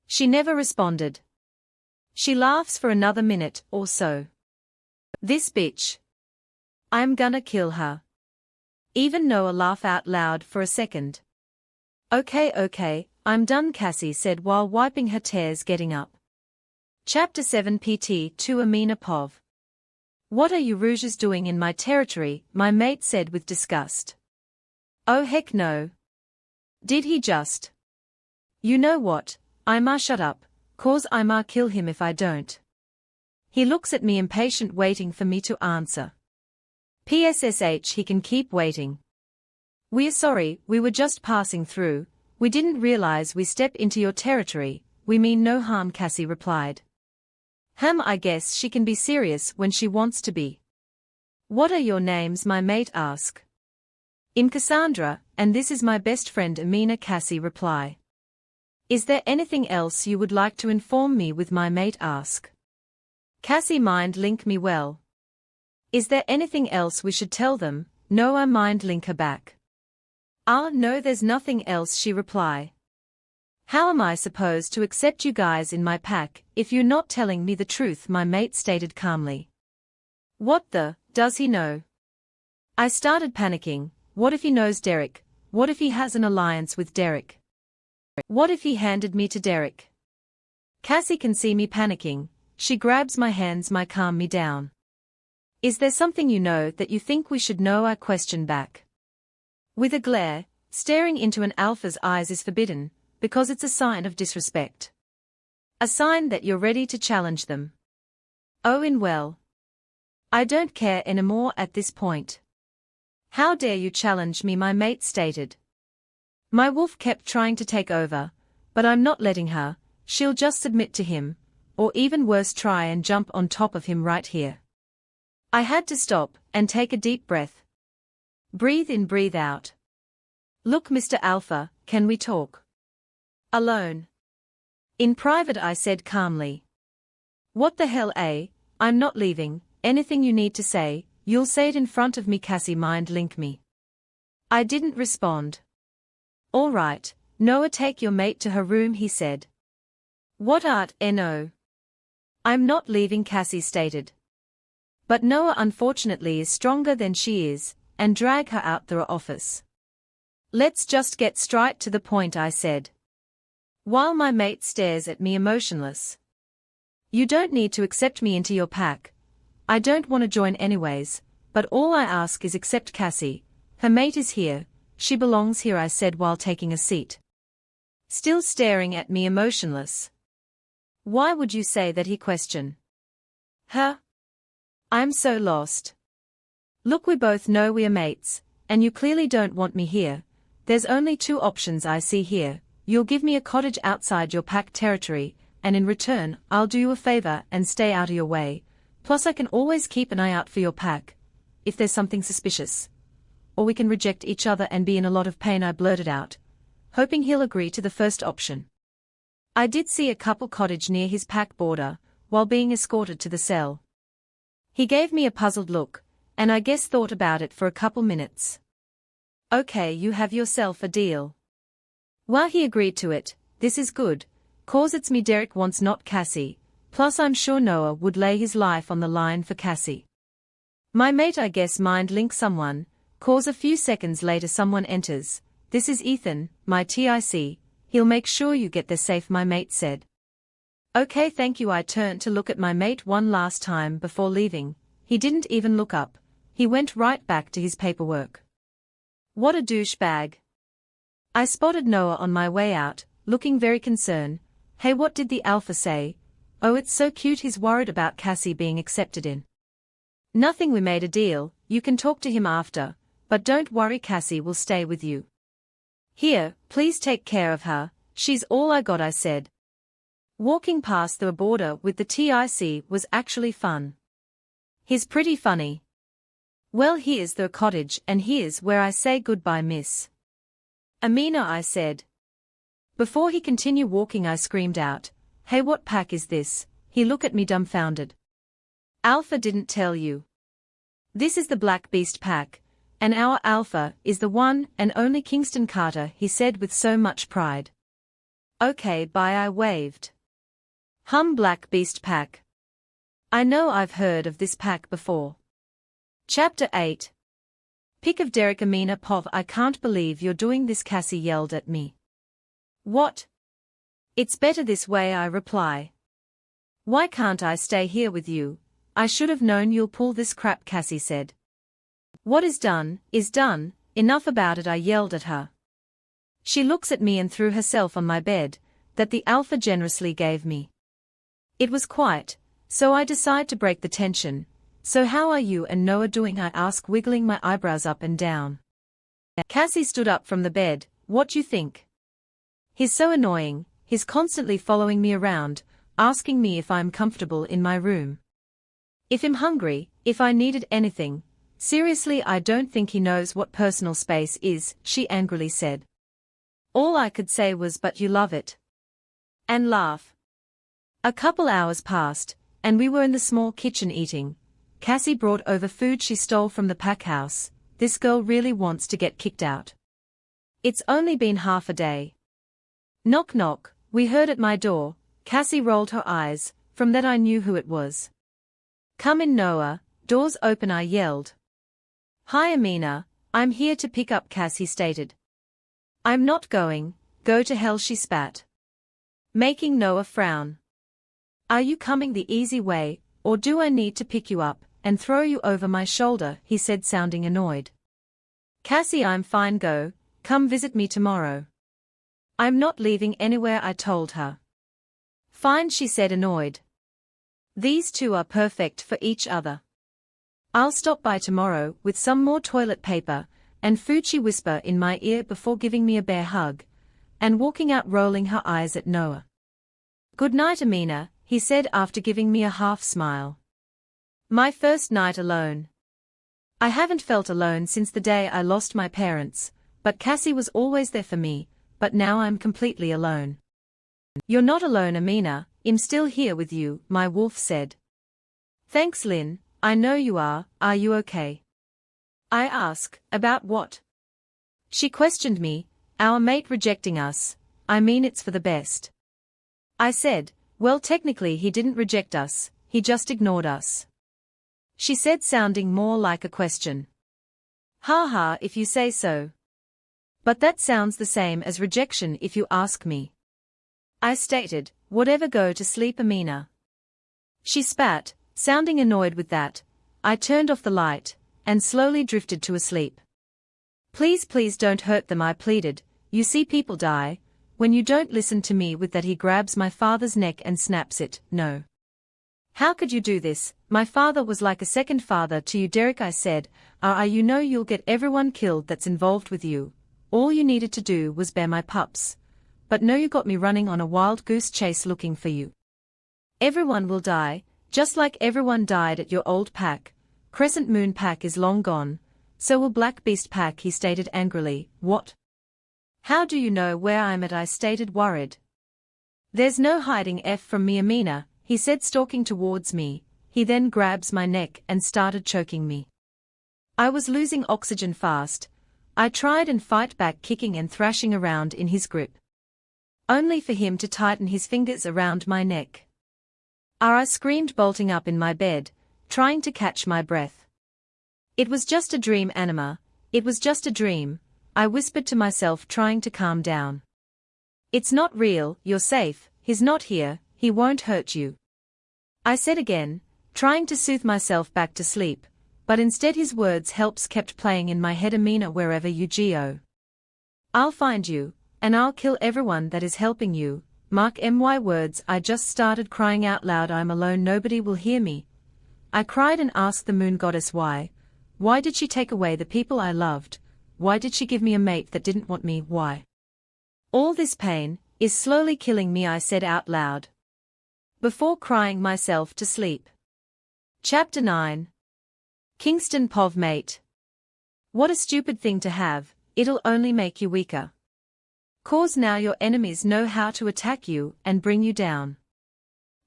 A: She never responded. She laughs for another minute or so. This bitch. I'm gonna kill her. Even Noah laugh out loud for a second. Okay, I'm done, Cassie said while wiping her tears, getting up. Chapter 7 PT to Amina Pov. What are you rouges doing in my territory? My mate said with disgust. Oh heck no. Did he just? You know what, I'ma shut up, cause I'ma kill him if I don't. He looks at me impatient, waiting for me to answer. PSSH, he can keep waiting. We're sorry, we were just passing through, we didn't realize we stepped into your territory, we mean no harm, Cassie replied. I guess she can be serious when she wants to be. What are your names? My mate asked. I'm Cassandra, and this is my best friend Amina, Cassie reply. Is there anything else you would like to inform me with? My mate asked. Cassie mind link me well. Is there anything else we should tell them? No, I mind link her back. No, there's nothing else, she reply. How am I supposed to accept you guys in my pack if you're not telling me the truth? My mate stated calmly. What the, does he know? I started panicking. What if he knows Derek? What if he has an alliance with Derek? What if he handed me to Derek? Cassie can see me panicking. She grabs my hands, calm me down. Is there something you know that you think we should know? I question back. With a glare, staring into an alpha's eyes is forbidden, because it's a sign of disrespect. A sign that you're ready to challenge them. Well. I don't care anymore at this point. How dare you challenge me? My mate stated. My wolf kept trying to take over, but I'm not letting her. She'll just submit to him, or even worse, try and jump on top of him right here. I had to stop and take a deep breath. Breathe in, breathe out. Look, Mr. Alpha, can we talk? Alone. In private, I said calmly. What the hell, I'm not leaving. Anything you need to say, you'll say it in front of me, Cassie mind link me. I didn't respond. All right, Noah, take your mate to her room, he said. What art, no. I'm not leaving, Cassie stated. But Noah unfortunately is stronger than she is, and drag her out the office. Let's just get straight to the point, I said. While my mate stares at me emotionless. You don't need to accept me into your pack. I don't want to join anyways, but all I ask is accept Cassie. Her mate is here, she belongs here, I said while taking a seat. Still staring at me emotionless. Why would you say that, he questioned. Her? I'm so lost. Look, we both know we are mates, and you clearly don't want me here. There's only two options I see here. You'll give me a cottage outside your pack territory, and in return, I'll do you a favor and stay out of your way. Plus I can always keep an eye out for your pack, if there's something suspicious. Or we can reject each other and be in a lot of pain, I blurted out, hoping he'll agree to the first option. I did see a couple cottage near his pack border, while being escorted to the cell. He gave me a puzzled look, and I guess thought about it for a couple minutes. Okay, you have yourself a deal. While he agreed to it, this is good, cause it's me Derek wants, not Cassie. Plus I'm sure Noah would lay his life on the line for Cassie. My mate I guess mind link someone, cause a few seconds later someone enters. This is Ethan, my TIC, he'll make sure you get there safe, my mate said. Okay, thank you. I turned to look at my mate one last time before leaving. He didn't even look up. He went right back to his paperwork. What a douchebag. I spotted Noah on my way out, looking very concerned. Hey, what did the alpha say? Oh, it's so cute, he's worried about Cassie being accepted in. Nothing, we made a deal, you can talk to him after, but don't worry, Cassie will stay with you. Here, please take care of her, she's all I got, I said. Walking past the border with the TIC was actually fun. He's pretty funny. Well, here's the cottage and here's where I say goodbye, miss Amina, I said. Before he continued walking, I screamed out, hey, what pack is this? He looked at me dumbfounded. Alpha didn't tell you. This is the Black Beast pack, and our alpha is the one and only Kingston Carter, he said with so much pride. Okay, bye, I waved. Black Beast pack. I know, I've heard of this pack before. Chapter 8. Pick of Derek. Amina, Pov, I can't believe you're doing this, Cassie yelled at me. What? It's better this way, I reply. Why can't I stay here with you? I should have known you'll pull this crap, Cassie said. What is done, enough about it, I yelled at her. She looks at me and threw herself on my bed, that the alpha generously gave me. It was quiet, so I decide to break the tension. So how are you and Noah doing, I ask, wiggling my eyebrows up and down. Cassie stood up from the bed. What you think? He's so annoying, he's constantly following me around, asking me if I'm comfortable in my room. If I'm hungry, if I needed anything. Seriously, I don't think he knows what personal space is, she angrily said. All I could say was, but you love it. And laugh. A couple hours passed, and we were in the small kitchen eating. Cassie brought over food she stole from the pack house. This girl really wants to get kicked out. It's only been half a day. Knock knock, we heard at my door. Cassie rolled her eyes, from that I knew who it was. Come in, Noah, doors open, I yelled. Hi Amina, I'm here to pick up Cassie stated. I'm not going, go to hell, she spat. Making Noah frown. Are you coming the easy way, or do I need to pick you up and throw you over my shoulder, he said, sounding annoyed. Cassie, I'm fine, go, come visit me tomorrow. I'm not leaving anywhere, I told her. Fine, she said, annoyed. These two are perfect for each other. I'll stop by tomorrow with some more toilet paper and food, she whispered in my ear before giving me a bear hug and walking out, rolling her eyes at Noah. Good night, Amina, he said after giving me a half smile. My first night alone. I haven't felt alone since the day I lost my parents, but Cassie was always there for me, but now I'm completely alone. You're not alone, Amina, I'm still here with you, my wolf said. Thanks, Lynn, I know you are you okay? I ask, about what? She questioned me, our mate rejecting us, I mean it's for the best. I said, well, technically he didn't reject us, he just ignored us. She said, sounding more like a question. Ha ha, if you say so. But that sounds the same as rejection if you ask me. I stated, whatever, go to sleep, Amina. She spat, sounding annoyed with that. I turned off the light and slowly drifted to a sleep. Please, please don't hurt them, I pleaded. You see people die when you don't listen to me. With that he grabs my father's neck and snaps it. No. How could you do this? My father was like a second father to you, Derek, I said. You know you'll get everyone killed that's involved with you. All you needed to do was bear my pups. But no, you got me running on a wild goose chase looking for you. Everyone will die, just like everyone died at your old pack. Crescent Moon pack is long gone. So will Black Beast pack, he stated angrily. What? How do you know where I'm at? I stated, worried. There's no hiding from me, Amina, he said, stalking towards me. He then grabs my neck and started choking me. I was losing oxygen fast. I tried and fight back, kicking and thrashing around in his grip, only for him to tighten his fingers around my neck. I screamed, bolting up in my bed, trying to catch my breath. It was just a dream, Anima, it was just a dream, I whispered to myself, trying to calm down. It's not real, you're safe, he's not here, he won't hurt you. I said again, trying to soothe myself back to sleep, but instead his words helps kept playing in my head. Amina, wherever you go, I'll find you, and I'll kill everyone that is helping you. Mark my words. I just started crying out loud. I'm alone, nobody will hear me. I cried and asked the moon goddess why. Why did she take away the people I loved? Why did she give me a mate that didn't want me? Why? All this pain is slowly killing me, I said out loud, before crying myself to sleep. Chapter 9. Kingston Pov mate. What a stupid thing to have, it'll only make you weaker. Cause now your enemies know how to attack you and bring you down.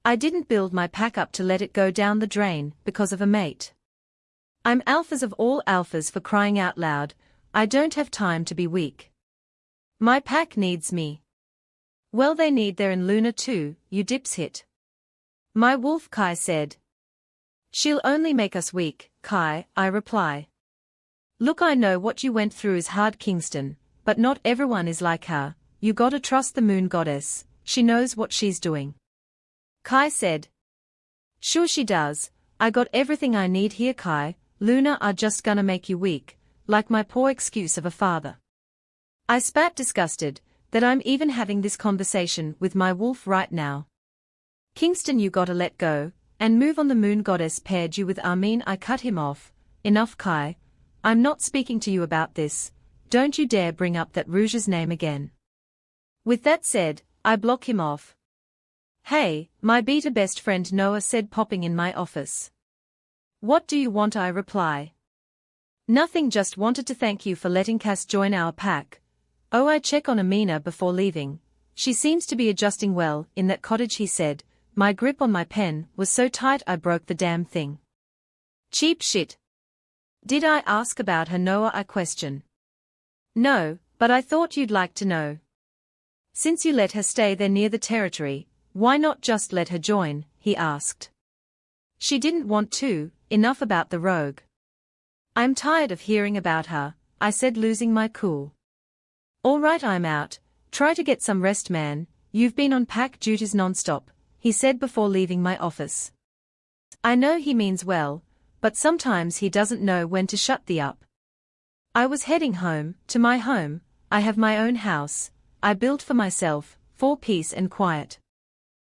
A: I didn't build my pack up to let it go down the drain because of a mate. I'm alphas of all alphas, for crying out loud, I don't have time to be weak. My pack needs me. Well, they need their in Luna too, you dipshit. My wolf Kai said. She'll only make us weak, Kai, I reply. Look, I know what you went through is hard, Kingston, but not everyone is like her. You gotta trust the moon goddess, she knows what she's doing. Kai said. Sure she does, I got everything I need here, Kai. Luna are just gonna make you weak, like my poor excuse of a father. I spat, disgusted that I'm even having this conversation with my wolf right now. Kingston, you gotta let go and move on. The moon goddess paired you with Armin. I cut him off. Enough, Kai. I'm not speaking to you about this. Don't you dare bring up that Rouge's name again. With that said, I block him off. Hey, my beta best friend Noah said, popping in my office. What do you want? I reply. Nothing, just wanted to thank you for letting Cass join our pack. Oh, I check on Amina before leaving. She seems to be adjusting well in that cottage, he said. My grip on my pen was so tight I broke the damn thing. Cheap shit. Did I ask about her, Noah? I question. No, but I thought you'd like to know. Since you let her stay there near the territory, why not just let her join? He asked. She didn't want to. Enough about the rogue. I'm tired of hearing about her, I said, losing my cool. All right, I'm out. Try to get some rest, man. You've been on pack duties non-stop, he said before leaving my office. I know he means well, but sometimes he doesn't know when to shut the up. I was heading home, to my home. I have my own house, I built for myself, for peace and quiet.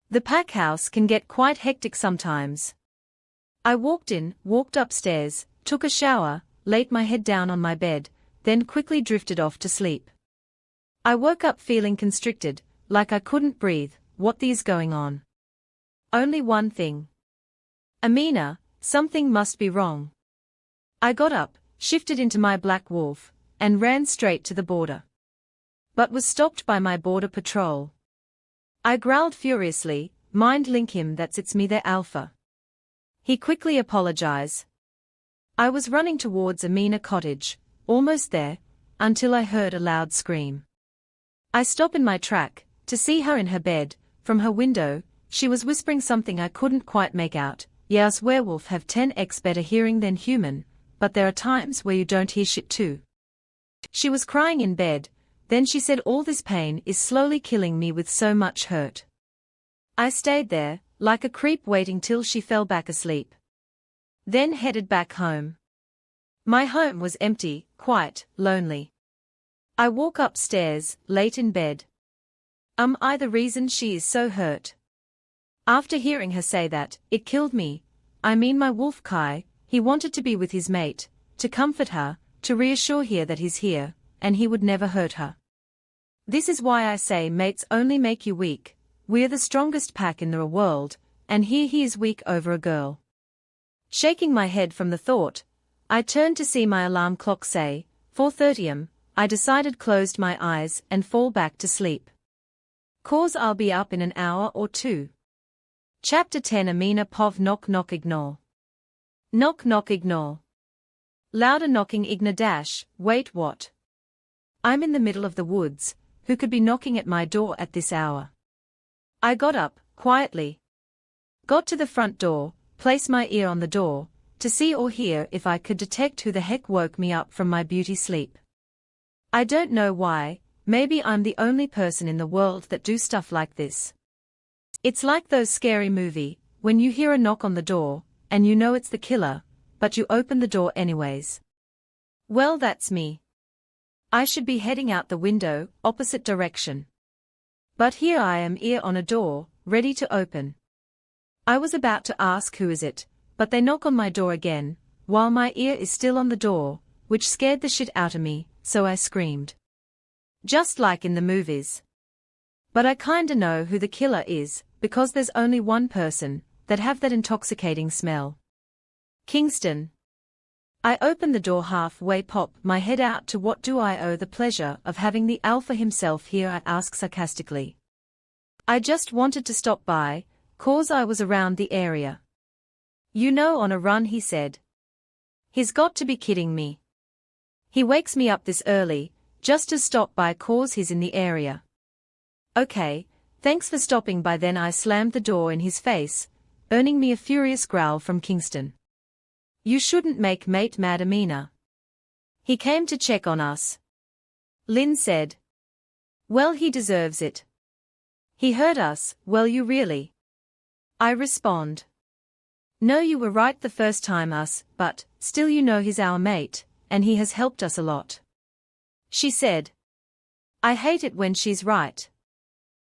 A: The pack house can get quite hectic sometimes. I walked upstairs, took a shower, laid my head down on my bed, then quickly drifted off to sleep. I woke up feeling constricted, like I couldn't breathe. What is going on? Only one thing. Amina, something must be wrong. I got up, shifted into my black wolf, and ran straight to the border. But was stopped by my border patrol. I growled furiously, mind link him, it's me there, Alpha. He quickly apologized. I was running towards Amina cottage, almost there, until I heard a loud scream. I stopped in my track, to see her in her bed. From her window, she was whispering something I couldn't quite make out. Yes, werewolf have 10x better hearing than human, but there are times where you don't hear shit too. She was crying in bed, then she said, all this pain is slowly killing me with so much hurt. I stayed there, like a creep, waiting till she fell back asleep. Then headed back home. My home was empty, quiet, lonely. I walk upstairs, late in bed. I the reason she is so hurt? After hearing her say that, it killed me. I mean my wolf Kai, he wanted to be with his mate, to comfort her, to reassure her that he's here, and he would never hurt her. This is why I say mates only make you weak. We're the strongest pack in the world, and here he is weak over a girl. Shaking my head from the thought, I turned to see my alarm clock say 4:30 am. I decided, closed my eyes and fall back to sleep. Cause I'll be up in an hour or two. Chapter 10. Amina Pov. Knock knock, ignore. Knock knock, ignore. Louder knocking, ignore dash. Wait, what? I'm in the middle of the woods. Who could be knocking at my door at this hour? I got up, quietly. Got to the front door, placed my ear on the door, to see or hear if I could detect who the heck woke me up from my beauty sleep. I don't know why, Maybe I'm the only person in the world that do stuff like this. It's like those scary movie, when you hear a knock on the door, and you know it's the killer, but you open the door anyways. Well, that's me. I should be heading out the window, opposite direction. But here I am, ear on a door, ready to open. I was about to ask who is it, but they knock on my door again, while my ear is still on the door, which scared the shit out of me, so I screamed. Just like in the movies. But I kinda know who the killer is, because there's only one person that have that intoxicating smell. Kingston. I open the door halfway, pop my head out to what do I owe the pleasure of having the alpha himself here, I ask sarcastically. I just wanted to stop by, cause I was around the area. You know, on a run, he said. He's got to be kidding me. He wakes me up this early, just to stop by cause he's in the area. Okay, thanks for stopping by then. I slammed the door in his face, earning me a furious growl from Kingston. You shouldn't make mate mad, Amina. He came to check on us. Lynn said. Well, he deserves it. He heard us, well, you really? I respond. No, you were right the first time but, still, you know, he's our mate, and he has helped us a lot. She said. I hate it when she's right.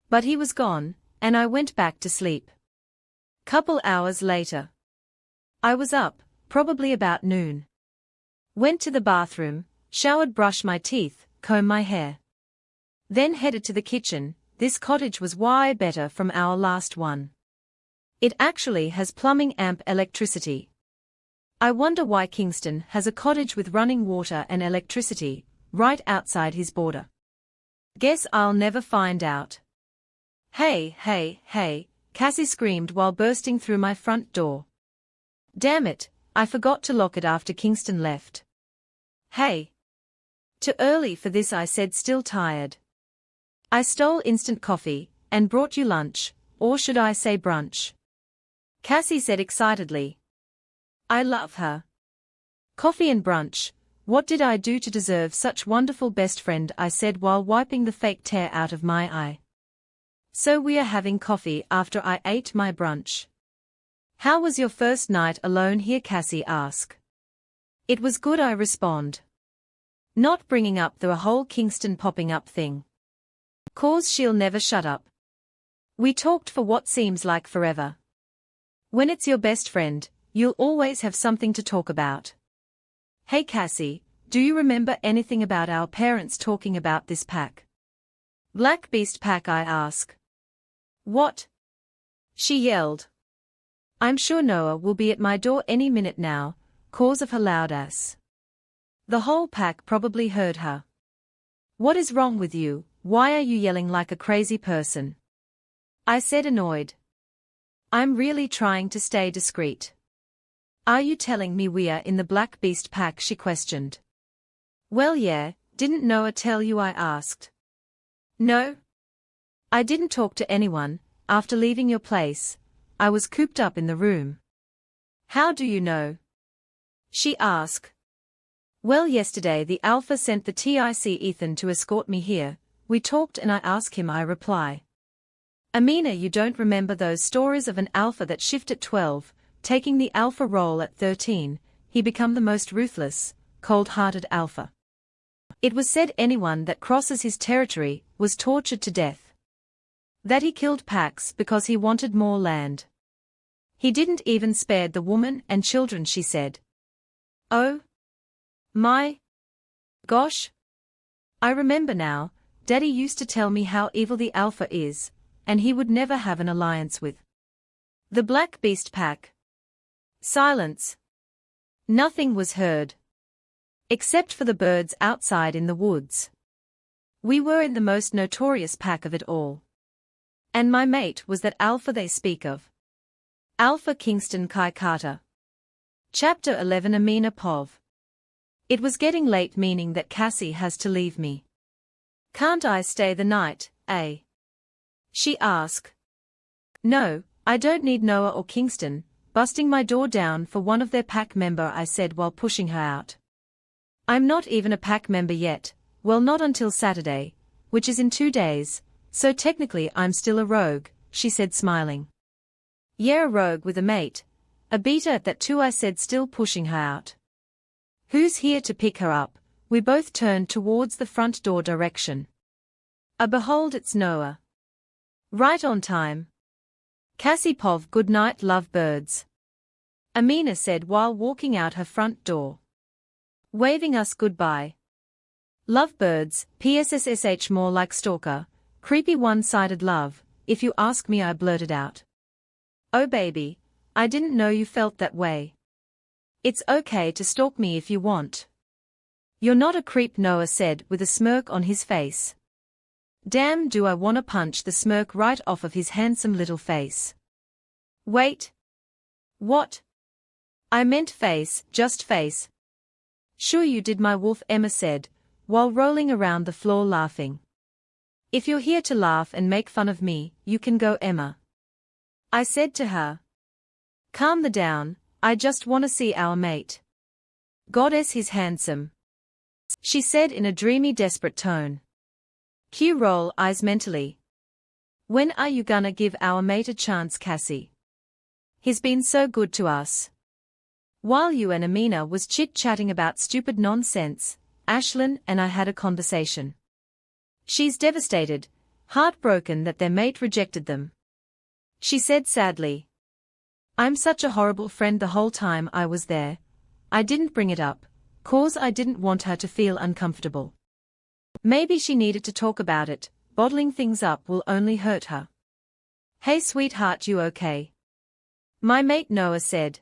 A: But he was gone, and I went back to sleep. Couple hours later. I was up, probably about noon. Went to the bathroom, showered, brushed my teeth, combed my hair. Then headed to the kitchen. This cottage was way better from our last one. It actually has plumbing and electricity. I wonder why Kingston has a cottage with running water and electricity, right outside his border. Guess I'll never find out. Hey, hey, hey, Cassie screamed while bursting through my front door. Damn it, I forgot to lock it after Kingston left. Hey. Too early for this, I said, still tired. I stole instant coffee, and brought you lunch, or should I say brunch? Cassie said excitedly. I love her. Coffee and brunch, what did I do to deserve such wonderful best friend? I said while wiping the fake tear out of my eye. So we are having coffee after I ate my brunch. How was your first night alone here? Cassie asked. It was good, I respond. Not bringing up the whole Kingston popping up thing. Cause she'll never shut up. We talked for what seems like forever. When it's your best friend, you'll always have something to talk about. Hey Cassie, do you remember anything about our parents talking about this pack? Black Beast pack, I ask. What? She yelled. I'm sure Noah will be at my door any minute now, cause of her loud ass. The whole pack probably heard her. What is wrong with you? Why are you yelling like a crazy person? I said, annoyed. I'm really trying to stay discreet. Are you telling me we are in the Black Beast pack? She questioned. Well, yeah, didn't Noah tell you? I asked. No. I didn't talk to anyone. After leaving your place, I was cooped up in the room. How do you know? She asked. Well, yesterday the Alpha sent the TIC Ethan to escort me here. We talked and I asked him, I reply. Amina, you don't remember those stories of an Alpha that shift at 12, taking the Alpha role at 13, he become the most ruthless, cold-hearted Alpha. It was said anyone that crosses his territory was tortured to death. That he killed packs because he wanted more land. He didn't even spare the woman and children, she said. Oh. My. Gosh. I remember now, Daddy used to tell me how evil the Alpha is, and he would never have an alliance with the Black Beast pack. Silence. Nothing was heard. Except for the birds outside in the woods. We were in the most notorious pack of it all. And my mate was that Alpha they speak of. Alpha Kingston Kai Carter. Chapter 11. Amina Pov. It was getting late, meaning that Cassie has to leave me. Can't I stay the night, eh? She asked. No, I don't need Noah or Kingston busting my door down for one of their pack member, I said while pushing her out. I'm not even a pack member yet, well, not until Saturday, which is in 2 days, so technically I'm still a rogue, she said smiling. Yeah, a rogue with a mate. A beater at that too, I said, still pushing her out. Who's here to pick her up? We both turned towards the front door direction. Behold, it's Noah. Right on time. Cassie Pov, good night, lovebirds. Amina said while walking out her front door, waving us goodbye. Lovebirds, PSSSH, more like stalker, creepy one-sided love, if you ask me, I blurted out. Oh baby, I didn't know you felt that way. It's okay to stalk me if you want. You're not a creep, Noah said with a smirk on his face. Damn, do I wanna punch the smirk right off of his handsome little face. Wait. What? I meant face, just face. Sure you did, my wolf, Emma said, while rolling around the floor laughing. If you're here to laugh and make fun of me, you can go, Emma. I said to her. Calm the down, I just wanna see our mate. Goddess, he's handsome. She said in a dreamy, desperate tone. Cue roll eyes mentally. When are you gonna give our mate a chance, Cassie? He's been so good to us. While you and Amina was chit-chatting about stupid nonsense, Ashlyn and I had a conversation. She's devastated, heartbroken that their mate rejected them. She said sadly. I'm such a horrible friend the whole time I was there. I didn't bring it up, 'cause I didn't want her to feel uncomfortable. Maybe she needed to talk about it, bottling things up will only hurt her. Hey sweetheart, you okay? My mate Noah said.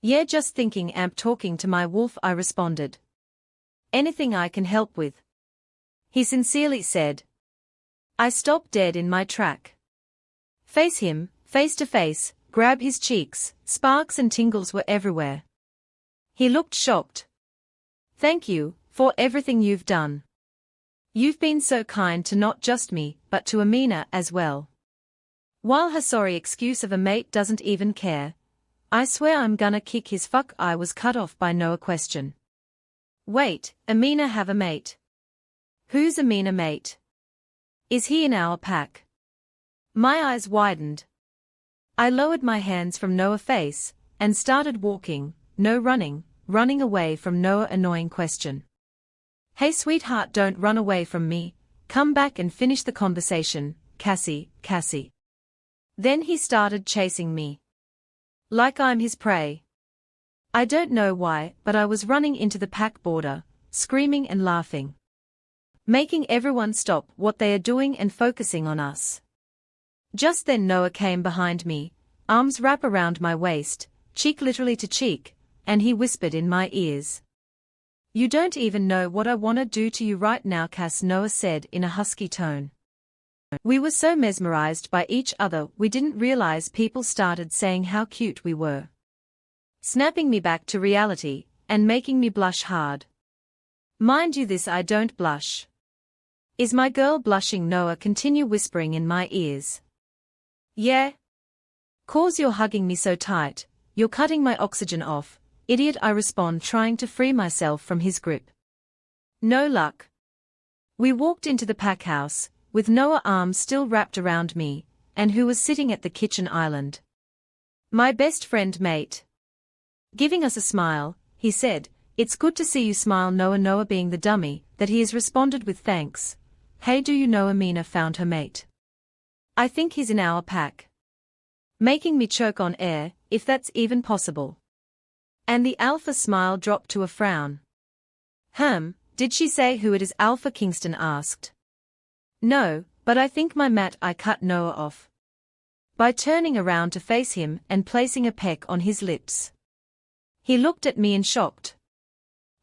A: Yeah, just thinking, talking to my wolf, I responded. Anything I can help with? He sincerely said. I stopped dead in my track. Face him, face to face, grab his cheeks, sparks and tingles were everywhere. He looked shocked. Thank you, for everything you've done. You've been so kind to not just me, but to Amina as well. While her sorry excuse of a mate doesn't even care, I swear I'm gonna kick his fuck. I was cut off by Noah question. Wait, Amina have a mate? Who's Amina mate? Is he in our pack? My eyes widened. I lowered my hands from Noah's face, and started walking, no running away from Noah's annoying question. Hey sweetheart, don't run away from me, come back and finish the conversation, Cassie. Then he started chasing me. Like I'm his prey. I don't know why, but I was running into the pack border, screaming and laughing. Making everyone stop what they are doing and focusing on us. Just then Noah came behind me, arms wrap around my waist, cheek literally to cheek, and he whispered in my ears. You don't even know what I wanna do to you right now, Cass, Noah said in a husky tone. We were so mesmerized by each other we didn't realize people started saying how cute we were. Snapping me back to reality, and making me blush hard. Mind you, this I don't blush. Is my girl blushing? Noah continue whispering in my ears. Yeah. 'Cause you're hugging me so tight, you're cutting my oxygen off, idiot, I respond, trying to free myself from his grip. No luck. We walked into the pack house, with Noah's arms still wrapped around me, and who was sitting at the kitchen island. My best friend mate. Giving us a smile, he said, It's good to see you smile, Noah. Noah being the dummy that he is responded with thanks. Hey, do you know Amina found her mate? I think he's in our pack. Making me choke on air, if that's even possible. And the alpha smile dropped to a frown. Did she say who it is? Alpha Kingston asked. No, but I think my mat. I cut Noah off. By turning around to face him and placing a peck on his lips. He looked at me in shocked.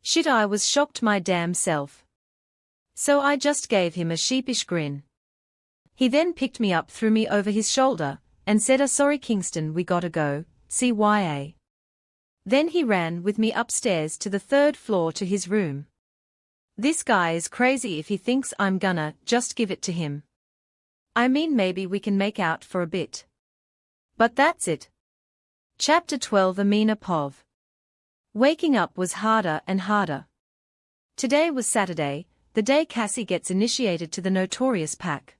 A: Shit, I was shocked my damn self. So I just gave him a sheepish grin. He then picked me up, threw me over his shoulder, and said, sorry Kingston, we gotta go, CYA. Then he ran with me upstairs to the 3rd floor to his room. This guy is crazy if he thinks I'm gonna just give it to him. I mean, maybe we can make out for a bit. But that's it. Chapter 12. Amina Pov. Waking up was harder and harder. Today was Saturday, the day Cassie gets initiated to the notorious pack.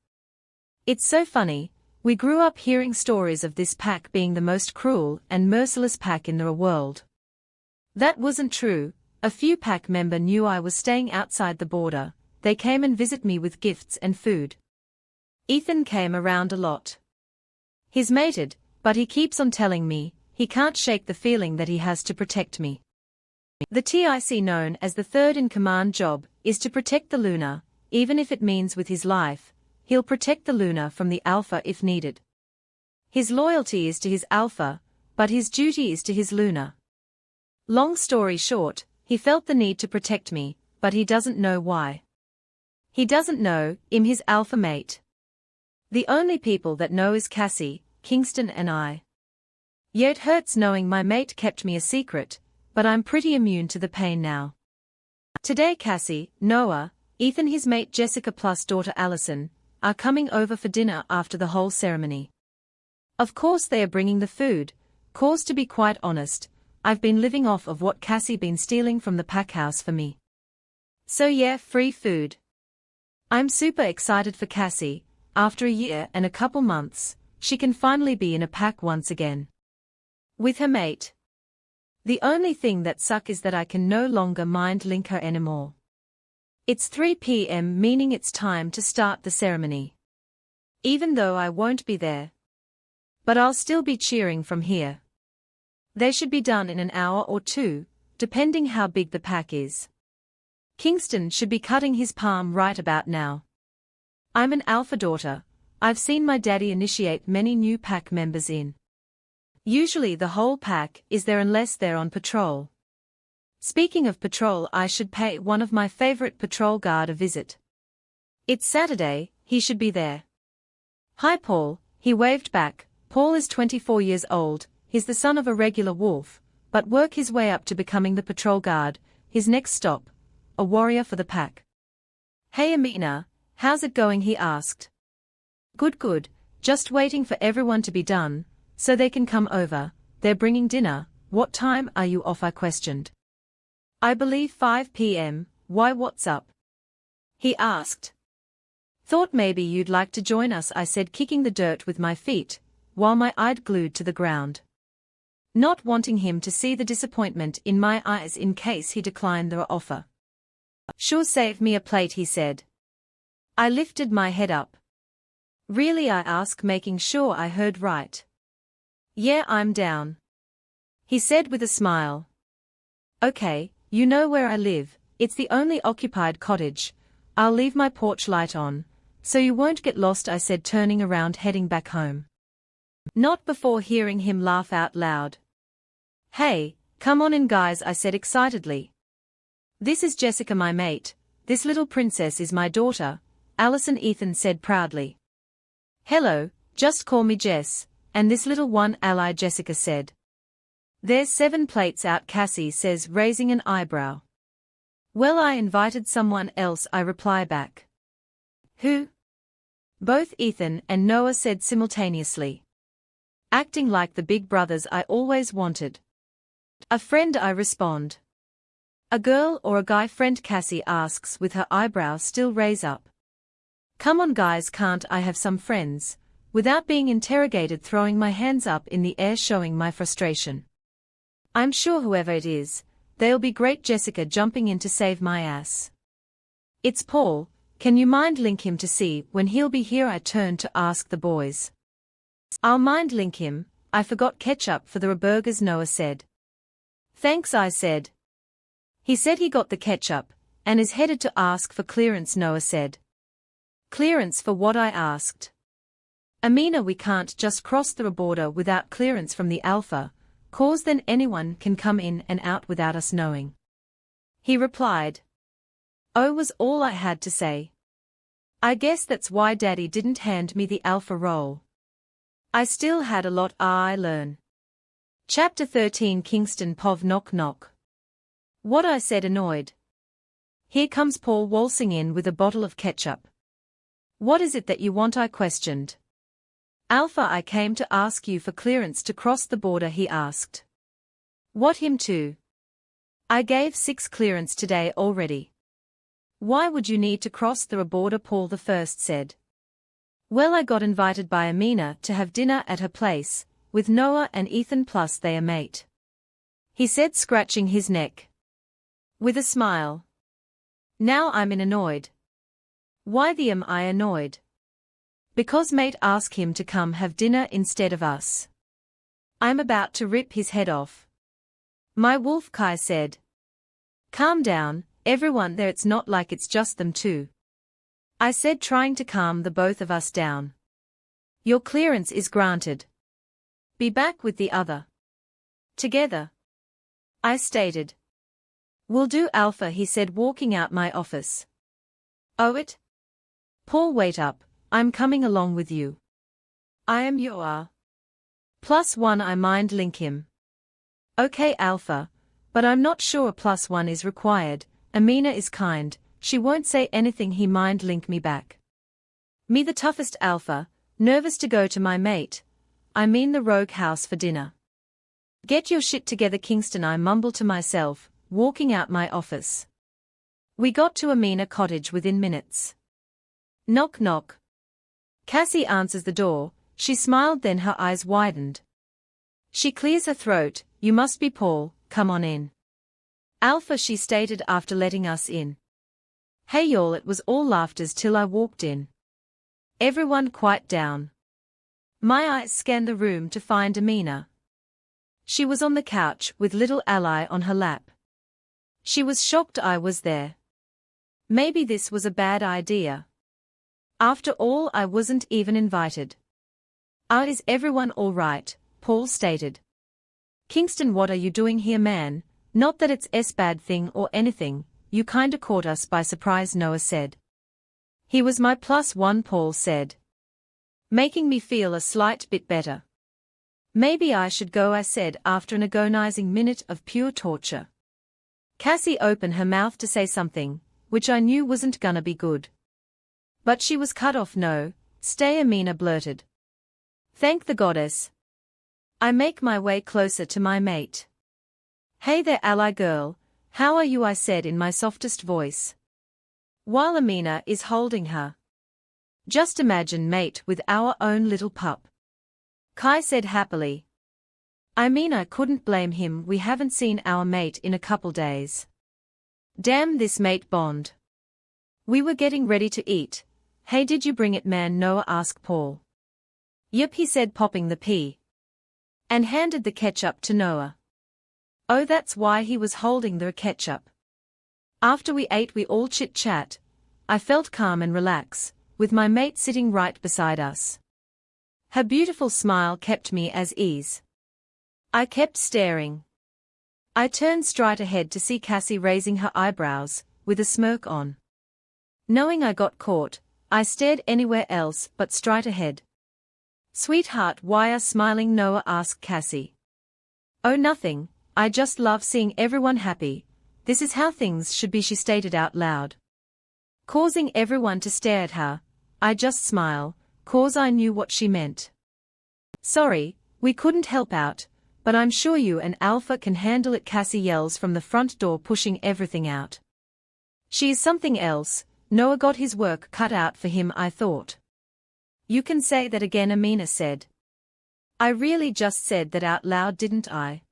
A: It's so funny, we grew up hearing stories of this pack being the most cruel and merciless pack in the world. That wasn't true. A few pack member knew I was staying outside the border. They came and visit me with gifts and food. Ethan came around a lot. He's mated, but he keeps on telling me, he can't shake the feeling that he has to protect me. The TIC, known as the third-in-command job, is to protect the Luna, even if it means with his life. He'll protect the Luna from the Alpha if needed. His loyalty is to his Alpha, but his duty is to his Luna. Long story short, he felt the need to protect me, but he doesn't know why. He doesn't know, I'm his Alpha mate. The only people that know is Cassie, Kingston and I. Yeah, it hurts knowing my mate kept me a secret, but I'm pretty immune to the pain now. Today Cassie, Noah, Ethan, his mate Jessica plus daughter Allison, are coming over for dinner after the whole ceremony. Of course they are bringing the food, cause to be quite honest, I've been living off of what Cassie been stealing from the pack house for me. So yeah, free food. I'm super excited for Cassie. After a year and a couple months, she can finally be in a pack once again. With her mate. The only thing that sucks is that I can no longer mind link her anymore. It's 3 p.m. meaning it's time to start the ceremony. Even though I won't be there. But I'll still be cheering from here. They should be done in an hour or two, depending how big the pack is. Kingston should be cutting his palm right about now. I'm an alpha daughter. I've seen my daddy initiate many new pack members in. Usually the whole pack is there unless they're on patrol. Speaking of patrol, I should pay one of my favorite patrol guard a visit. It's Saturday, he should be there. Hi Paul, he waved back. Paul is 24 years old, he's the son of a regular wolf, but work his way up to becoming the patrol guard, his next stop, a warrior for the pack. Hey Amina, how's it going? He asked. Good, just waiting for everyone to be done, so they can come over. They're bringing dinner. What time are you off? I questioned. I believe 5 p.m, why what's up? He asked. Thought maybe you'd like to join us, I said, kicking the dirt with my feet, while my eyes glued to the ground. Not wanting him to see the disappointment in my eyes in case he declined the offer. Sure, save me a plate, he said. I lifted my head up. Really? I asked, making sure I heard right. Yeah, I'm down. He said with a smile. Okay, you know where I live, it's the only occupied cottage. I'll leave my porch light on, so you won't get lost, I said, turning around heading back home. Not before hearing him laugh out loud. Hey, come on in guys, I said excitedly. This is Jessica, my mate. This little princess is my daughter, Allison, Ethan said proudly. Hello, just call me Jess, and this little one, ally, Jessica said. There's 7 plates out, Cassie says, raising an eyebrow. Well, I invited someone else, I reply back. Who? Both Ethan and Noah said simultaneously. Acting like the big brothers I always wanted. A friend, I respond. A girl or a guy friend, Cassie asks with her eyebrows still raised up. Come on guys, can't I have some friends? Without being interrogated, throwing my hands up in the air showing my frustration. I'm sure whoever it is, they'll be great, Jessica jumping in to save my ass. It's Paul, can you mind link him to see when he'll be here? I turned to ask the boys. I'll mind link him, I forgot ketchup for the burgers, Noah said. Thanks, I said. He said he got the ketchup, and is headed to ask for clearance, Noah said. Clearance for what? I asked. Amina, we can't just cross the border without clearance from the Alpha, cause then anyone can come in and out without us knowing. He replied. Oh, was all I had to say. I guess that's why Daddy didn't hand me the Alpha role. I still had a lot I learn. Chapter 13, Kingston Pov knock knock. What? I said, annoyed. Here comes Paul waltzing in with a bottle of ketchup. What is it that you want? I questioned. Alpha, I came to ask you for clearance to cross the border, he asked. What, him too? I gave 6 clearance today already. Why would you need to cross the border? Paul the First said. Well, I got invited by Amina to have dinner at her place, with Noah and Ethan plus they a mate. He said, scratching his neck. With a smile. Now I'm annoyed. Why am I annoyed? Because mate asked him to come have dinner instead of us. I'm about to rip his head off. My wolf, Kai said. Calm down, everyone there, it's not like it's just them two. I said, trying to calm the both of us down. Your clearance is granted. Be back with the other. Together. I stated. Will do, Alpha, he said, walking out my office. Oh it? Paul, wait up, I'm coming along with you. I am your +1, I mind link him. Okay, Alpha, but I'm not sure a +1 is required. Amina is kind, she won't say anything, he mind link me back. Me the toughest, Alpha, nervous to go to my mate, I mean the rogue house for dinner. Get your shit together, Kingston, I mumble to myself, walking out my office. We got to Amina cottage within minutes. Knock knock. Cassie answers the door, she smiled, then her eyes widened. She clears her throat, you must be Paul, come on in. Alpha, she stated after letting us in. Hey y'all, it was all laughters till I walked in. Everyone quiet down. My eyes scanned the room to find Amina. She was on the couch with little Ally on her lap. She was shocked I was there. Maybe this was a bad idea. After all, I wasn't even invited. Is everyone all right? Paul stated. Kingston, what are you doing here, man? Not that it's a bad thing or anything, you kinda caught us by surprise, Noah said. He was my +1, Paul said. Making me feel a slight bit better. Maybe I should go, I said after an agonizing minute of pure torture. Cassie opened her mouth to say something, which I knew wasn't gonna be good. But she was cut off. No, stay, Amina blurted. Thank the goddess. I make my way closer to my mate. Hey there, Ally girl, how are you? I said in my softest voice. While Amina is holding her. Just imagine, mate, with our own little pup. Kai said happily. I mean, I couldn't blame him, we haven't seen our mate in a couple days. Damn this mate bond. We were getting ready to eat. Hey, did you bring it, man? Noah asked Paul. Yep, he said, popping the pea. And handed the ketchup to Noah. Oh, that's why he was holding the ketchup. After we ate, we all chit-chat. I felt calm and relaxed, with my mate sitting right beside us. Her beautiful smile kept me at ease. I kept staring. I turned straight ahead to see Cassie raising her eyebrows, with a smirk on. Knowing I got caught, I stared anywhere else but straight ahead. Sweetheart, why are smiling? Noah asked Cassie. Oh, nothing, I just love seeing everyone happy. This is how things should be, she stated out loud. Causing everyone to stare at her, I just smile, cause I knew what she meant. Sorry, we couldn't help out, but I'm sure you and Alpha can handle it, Cassie yells from the front door, pushing everything out. She is something else. Noah got his work cut out for him, I thought. You can say that again, Amina said. I really just said that out loud, didn't I?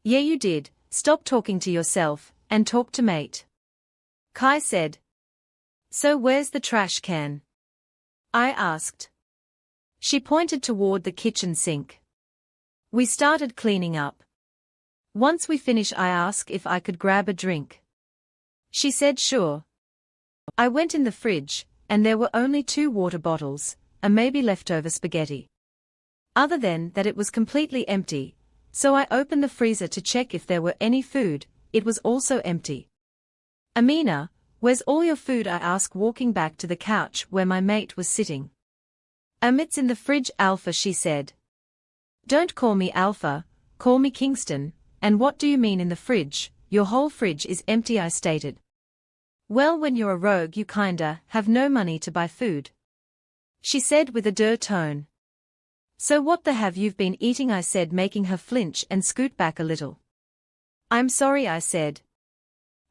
A: Yeah, you did. Stop talking to yourself, and talk to mate. Kai said. So where's the trash can? I asked. She pointed toward the kitchen sink. We started cleaning up. Once we finish, I asked if I could grab a drink. She said sure. I went in the fridge, and there were only 2 water bottles, and maybe leftover spaghetti. Other than that, it was completely empty, so I opened the freezer to check if there were any food. It was also empty. Amina, where's all your food? I asked, walking back to the couch where my mate was sitting. It's in the fridge, Alpha, she said. Don't call me Alpha, call me Kingston. And what do you mean in the fridge? Your whole fridge is empty, I stated. Well, when you're a rogue you kinda have no money to buy food, she said with a dour tone. So what the have you've been eating? I said, making her flinch and scoot back a little. I'm sorry, I said.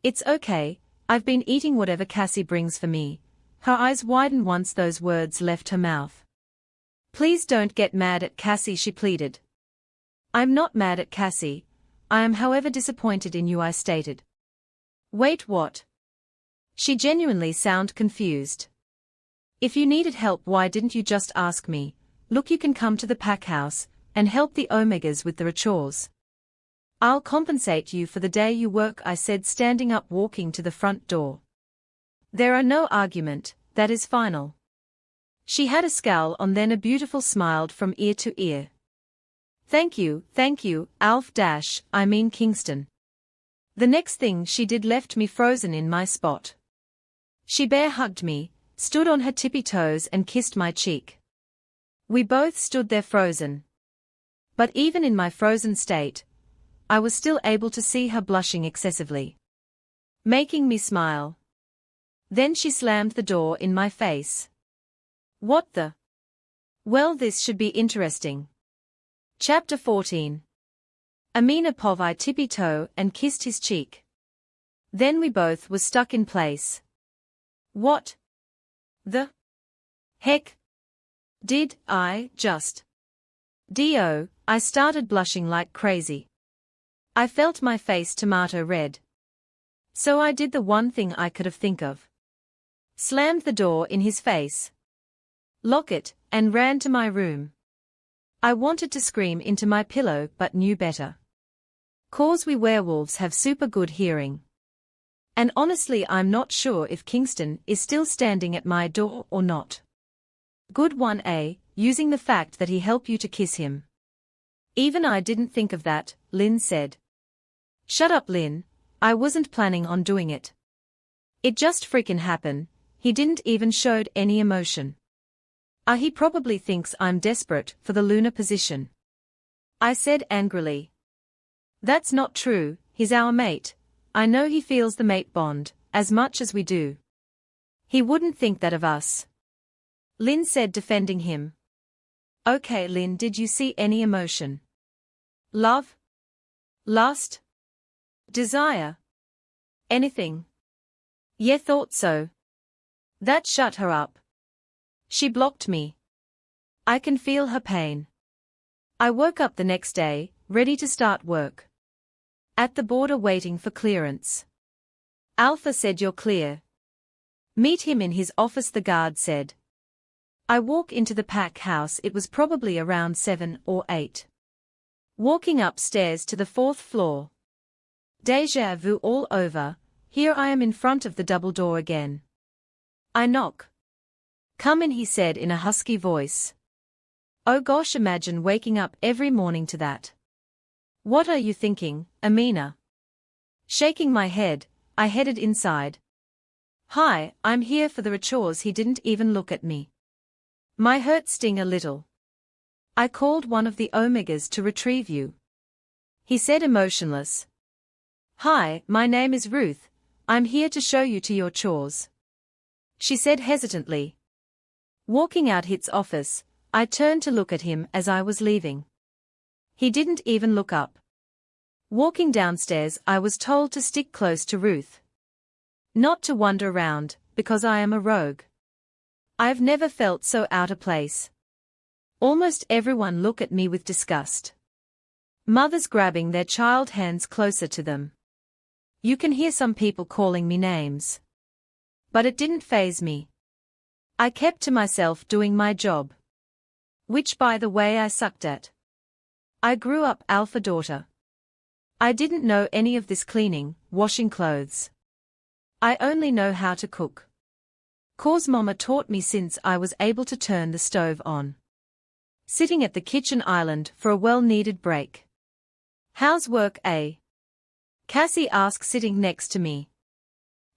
A: It's okay, I've been eating whatever Cassie brings for me. Her eyes widened once those words left her mouth. Please don't get mad at Cassie, she pleaded. I'm not mad at Cassie. I am however disappointed in you, I stated. Wait, what? She genuinely sounded confused. If you needed help, why didn't you just ask me? Look, you can come to the pack house and help the Omegas with the chores. I'll compensate you for the day you work, I said, standing up, walking to the front door. There are no argument, that is final. She had a scowl on, then a beautiful smile from ear to ear. Thank you, Kingston. The next thing she did left me frozen in my spot. She bear hugged me, stood on her tippy toes and kissed my cheek. We both stood there frozen. But even in my frozen state, I was still able to see her blushing excessively, making me smile. Then she slammed the door in my face. What the? Well, this should be interesting. Chapter 14. Amina I tippy toe and kissed his cheek. Then we both were stuck in place. What the heck did I just do? I started blushing like crazy. I felt my face tomato red. So I did the one thing I could have think of. Slammed the door in his face, locked it, and ran to my room. I wanted to scream into my pillow but knew better. 'Cause we werewolves have super good hearing. And honestly, I'm not sure if Kingston is still standing at my door or not. Good one, using the fact that he helped you to kiss him. Even I didn't think of that, Lynn said. Shut up, Lynn, I wasn't planning on doing it. It just freaking happened. He didn't even showed any emotion. He probably thinks I'm desperate for the Luna position. I said angrily. That's not true, he's our mate. I know he feels the mate bond, as much as we do. He wouldn't think that of us. Lynn said, defending him. Okay, Lynn, did you see any emotion? Love? Lust? Desire? Anything? Yeah, thought so. That shut her up. She blocked me. I can feel her pain. I woke up the next day, ready to start work. At the border waiting for clearance. Alpha said, you're clear. Meet him in his office, the guard said. I walk into the pack house. It was probably around 7 or 8. Walking upstairs to the 4th floor. Deja vu all over, here I am in front of the double door again. I knock. Come in, he said in a husky voice. Oh gosh, imagine waking up every morning to that. What are you thinking, Amina? Shaking my head, I headed inside. Hi, I'm here for the chores. He didn't even look at me. My hurt sting a little. I called one of the Omegas to retrieve you. He said, emotionless. Hi, my name is Ruth. I'm here to show you to your chores. She said hesitantly. Walking out his office, I turned to look at him as I was leaving. He didn't even look up. Walking downstairs, I was told to stick close to Ruth. Not to wander around, because I am a rogue. I've never felt so out of place. Almost everyone look at me with disgust. Mothers grabbing their child hands closer to them. You can hear some people calling me names. But it didn't faze me. I kept to myself doing my job. Which, by the way, I sucked at. I grew up alpha daughter. I didn't know any of this cleaning, washing clothes. I only know how to cook. 'Cause mama taught me since I was able to turn the stove on. Sitting at the kitchen island for a well-needed break. How's work, Cassie asked, sitting next to me.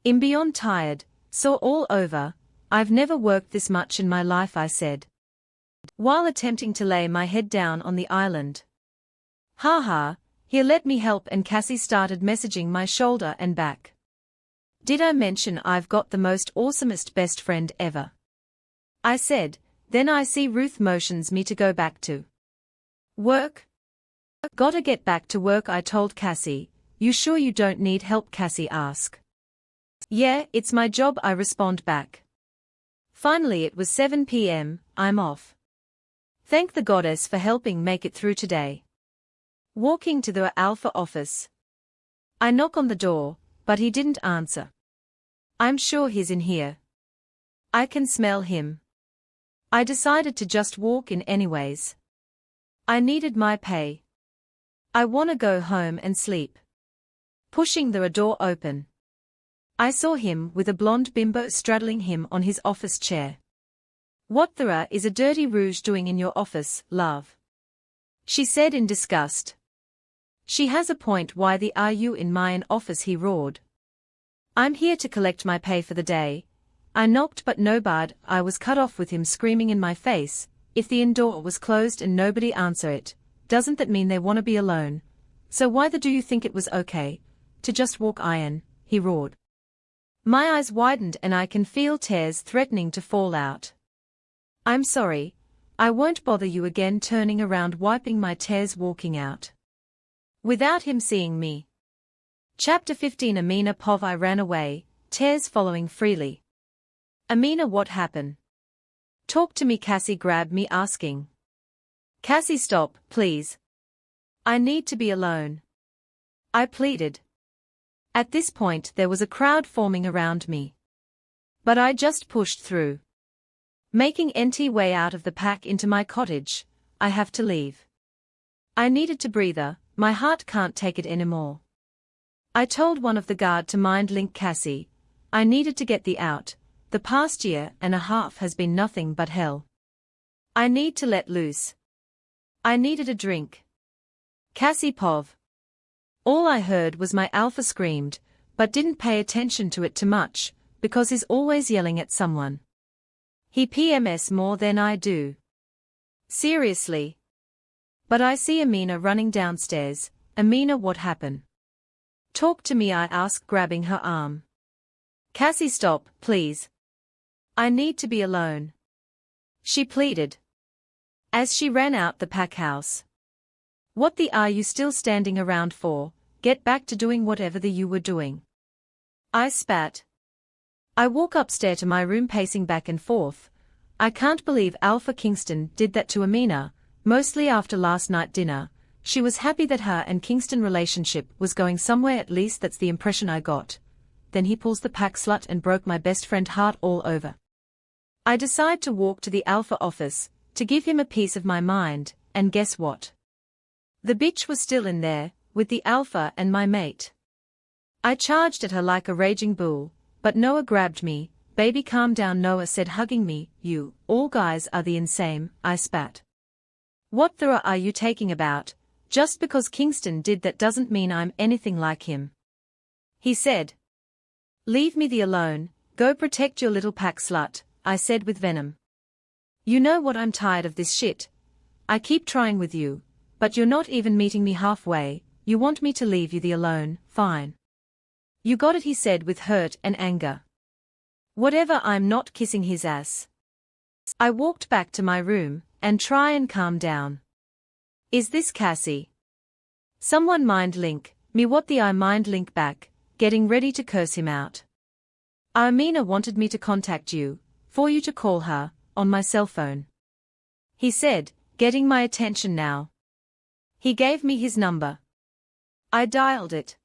A: I'm beyond tired, so all over. I've never worked this much in my life, I said, while attempting to lay my head down on the island. Haha, here, let me help, and Cassie started massaging my shoulder and back. Did I mention I've got the most awesomest best friend ever? I said, then I see Ruth motions me to go back to work. Gotta get back to work, I told Cassie. You sure you don't need help? Cassie asked. Yeah, it's my job, I respond back. Finally it was 7 p.m, I'm off. Thank the goddess for helping make it through today. Walking to the Alpha office. I knock on the door, but he didn't answer. I'm sure he's in here. I can smell him. I decided to just walk in anyways. I needed my pay. I wanna go home and sleep. Pushing the door open. I saw him with a blonde bimbo straddling him on his office chair. What the is a dirty rouge doing in your office, love? She said in disgust. She has a point, why the are you in my office, he roared. I'm here to collect my pay for the day. I knocked but no bud, I was cut off with him screaming in my face, if the door was closed and nobody answer it, doesn't that mean they wanna be alone? So why do you think it was okay to just walk in, he roared. My eyes widened and I can feel tears threatening to fall out. I'm sorry, I won't bother you again, turning around wiping my tears walking out. Without him seeing me. Chapter 15 Amina Pov I ran away, tears following freely. Amina, what happened? Talk to me, Cassie grabbed me asking. Cassie, stop, please. I need to be alone. I pleaded. At this point there was a crowd forming around me. But I just pushed through. Making NT way out of the pack into my cottage, I have to leave. I needed to breathe, my heart can't take it anymore. I told one of the guard to mind link Cassie, I needed to get the out, the past year and a half has been nothing but hell. I need to let loose. I needed a drink. Cassie Pov. All I heard was my alpha screamed, but didn't pay attention to it too much, because he's always yelling at someone. He PMS more than I do. Seriously. But I see Amina running downstairs. Amina, what happened? Talk to me, I asked, grabbing her arm. Cassie, stop, please. I need to be alone. She pleaded. As she ran out the pack house. What the are you still standing around for? Get back to doing whatever you were doing. I spat. I walk upstairs to my room pacing back and forth. I can't believe Alpha Kingston did that to Amina, mostly after last night dinner. She was happy that her and Kingston relationship was going somewhere, at least that's the impression I got. Then he pulls the pack slut and broke my best friend heart all over. I decide to walk to the Alpha office, to give him a piece of my mind, and guess what? The bitch was still in there, with the Alpha and my mate. I charged at her like a raging bull, but Noah grabbed me. Baby, calm down, Noah said, hugging me. You, all guys are the insane, I spat. What the are you taking about? Just because Kingston did that doesn't mean I'm anything like him. He said. Leave me the alone, go protect your little pack slut, I said with venom. You know what, I'm tired of this shit. I keep trying with you, but you're not even meeting me halfway. You want me to leave you the alone, fine. You got it, he said with hurt and anger. Whatever, I'm not kissing his ass. I walked back to my room, and try and calm down. Is this Cassie? Someone mind link me, what the I mind link back, getting ready to curse him out. Amina wanted me to contact you, for you to call her, on my cell phone. He said, getting my attention now. He gave me his number. I dialed it.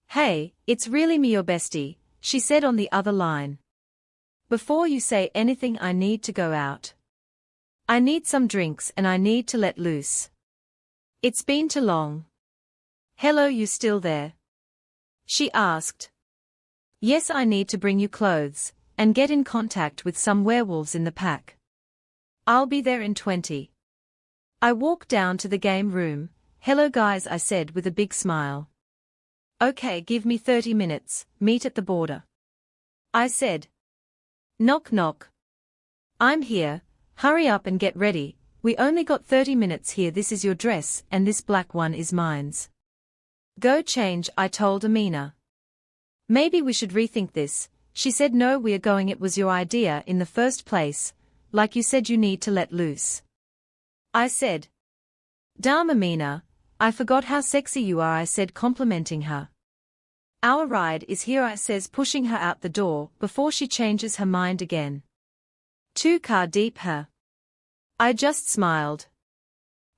A: Hey, it's really me, your bestie, she said on the other line. Before you say anything, I need to go out. I need some drinks and I need to let loose. It's been too long. Hello, you still there? She asked. Yes, I need to bring you clothes, and get in contact with some werewolves in the pack. I'll be there in 20. I walked down to the game room. Hello guys, I said with a big smile. Okay, give me 30 minutes, meet at the border. I said. Knock knock. I'm here, hurry up and get ready, we only got 30 minutes here. This is your dress and this black one is mine's. Go change, I told Amina. Maybe we should rethink this, she said. No, we are going, it was your idea in the first place, like you said you need to let loose. I said. Damn Amina, I forgot how sexy you are, I said, complimenting her. Our ride is here, I says, pushing her out the door before she changes her mind again. 2 car deep her. I just smiled.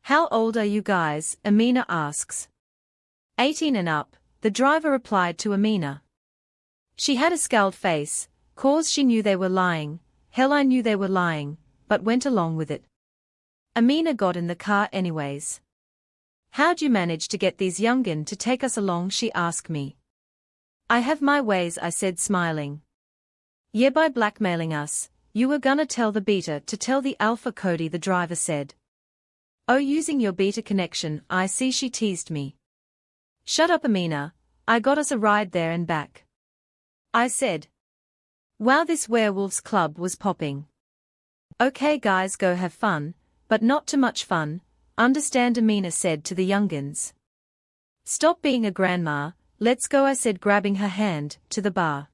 A: How old are you guys? Amina asks. 18 and up, the driver replied to Amina. She had a scowled face, cause she knew they were lying. Hell, I knew they were lying, but went along with it. Amina got in the car anyways. How'd you manage to get these young'un to take us along? She asked me. I have my ways, I said, smiling. Yeah, by blackmailing us. You were gonna tell the beta to tell the alpha, Cody, the driver said. Oh, using your beta connection, I see, she teased me. Shut up, Amina, I got us a ride there and back. I said. Wow, this werewolves club was popping. Okay guys, go have fun, but not too much fun, understand, Amina said to the young'uns. Stop being a grandma, let's go, I said, grabbing her hand, to the bar.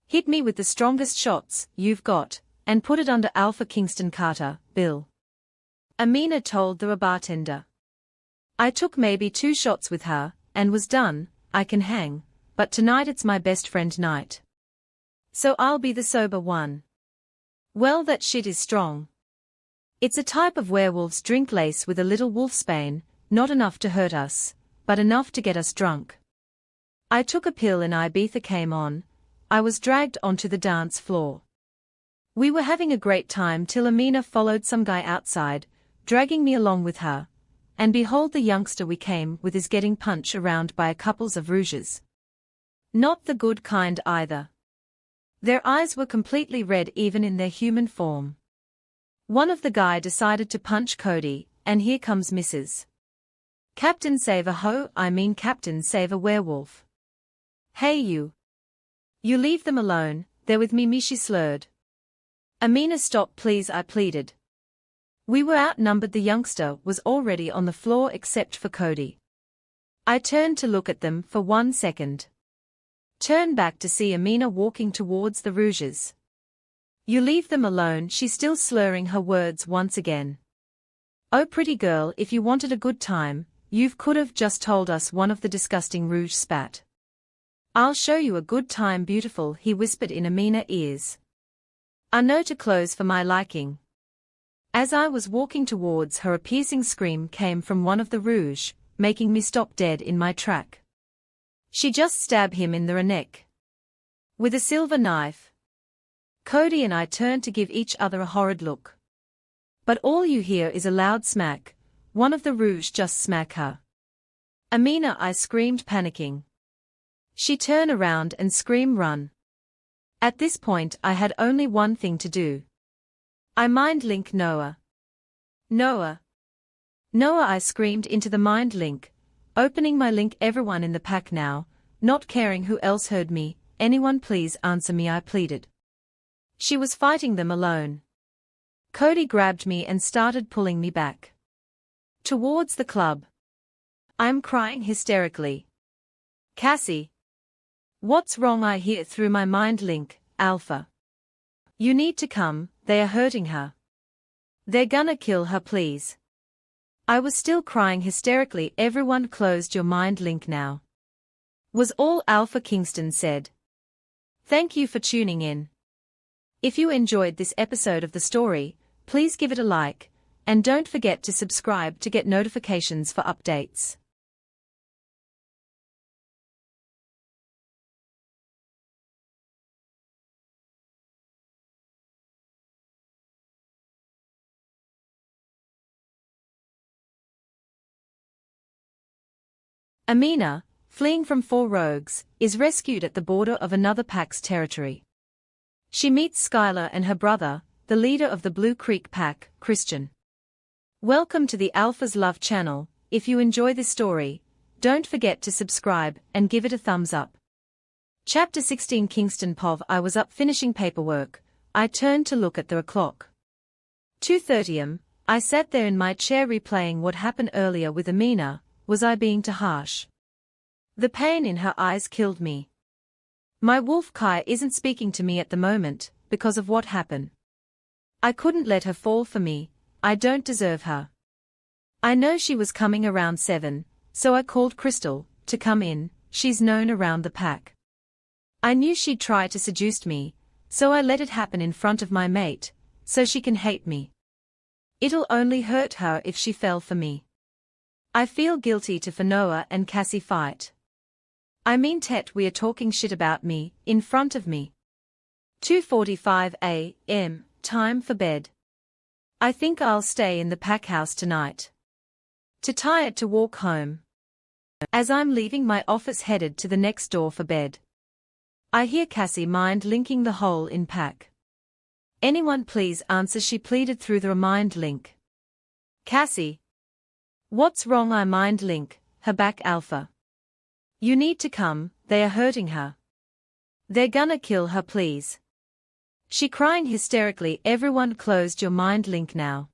A: Hit me with the strongest shots you've got, and put it under Alpha Kingston Carter, Bill. Amina told the bartender. I took maybe 2 shots with her, and was done. I can hang, but tonight it's my best friend night. So I'll be the sober one. Well, that shit is strong. It's a type of werewolves drink lace with a little wolfsbane, not enough to hurt us, but enough to get us drunk. I took a pill and Ibiza came on. I was dragged onto the dance floor. We were having a great time till Amina followed some guy outside, dragging me along with her, and behold, the youngster we came with is getting punched around by a couples of rouges. Not the good kind either. Their eyes were completely red even in their human form. One of the guy decided to punch Cody, and here comes Mrs. Captain Save a Ho, I mean Captain Save a Werewolf. Hey you. You leave them alone, they're with me, she slurred. Amina, stop please, I pleaded. We were outnumbered, the youngster was already on the floor except for Cody. I turned to look at them for 1 second. Turned back to see Amina walking towards the rouges. You leave them alone, she's still slurring her words once again. Oh pretty girl, if you wanted a good time, you could have just told us, one of the disgusting rouge spat. I'll show you a good time, beautiful, he whispered in Amina's ears. I know to close for my liking. As I was walking towards her, a piercing scream came from one of the rouge, making me stop dead in my track. She just stabbed him in the neck with a silver knife. Cody and I turned to give each other a horrid look. But all you hear is a loud smack. One of the rouge just smack her. Amina, I screamed, panicking. She turned around and screamed, run. At this point I had only one thing to do. I mind link Noah. Noah. Noah, I screamed into the mind link, opening my link. Everyone in the pack now, not caring who else heard me, anyone please answer me, I pleaded. She was fighting them alone. Cody grabbed me and started pulling me back towards the club. I'm crying hysterically. Cassie. What's wrong? I hear through my mind link, Alpha. You need to come, they are hurting her. They're gonna kill her, please. I was still crying hysterically. Everyone closed your mind link now, was all Alpha Kingston said. Thank you for tuning in. If you enjoyed this episode of the story, please give it a like, and don't forget to subscribe to get notifications for updates. Amina, fleeing from 4 rogues, is rescued at the border of another pack's territory. She meets Skylar and her brother, the leader of the Blue Creek pack, Christian. Welcome to the Alpha's Love channel. If you enjoy this story, don't forget to subscribe and give it a thumbs up. Chapter 16, Kingston Pov. I was up finishing paperwork. I turned to look at the clock. 2:30 am. I sat there in my chair replaying what happened earlier with Amina. Was I being too harsh? The pain in her eyes killed me. My wolf Kai isn't speaking to me at the moment, because of what happened. I couldn't let her fall for me. I don't deserve her. I know she was coming around 7, so I called Crystal to come in. she's known around the pack. I knew she'd try to seduce me, so I let it happen in front of my mate, so she can hate me. It'll only hurt her if she fell for me. I feel guilty to Noah and Cassie fight. I mean Tet, we are talking shit about me, in front of me. 2:45 a.m, time for bed. I think I'll stay in the pack house tonight. Too tired to walk home. As I'm leaving my office headed to the next door for bed, I hear Cassie mind linking the hole in pack. Anyone please answer, she pleaded through the remind link. Cassie. What's wrong? I mind link her back. Alpha. You need to come, they are hurting her. They're gonna kill her, please. She crying hysterically. Everyone closed your mind link now.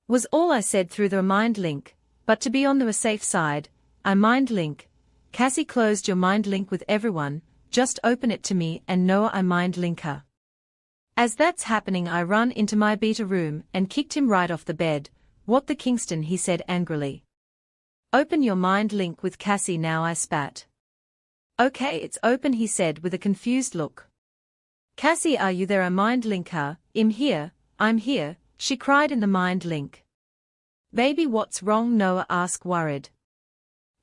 A: Was all I said through the remind link, but to be on the safe side, I mind link. Cassie closed your mind link with everyone, just open it to me and Noah. I mind link her. As that's happening I run into my beta room and kicked him right off the bed. What the Kingston, he said angrily. Open your mind link with Cassie now, I spat. Okay, it's open, he said with a confused look. Cassie, are you there? I mind link her. I'm here, she cried in the mind link. Baby, what's wrong? Noah asked worried.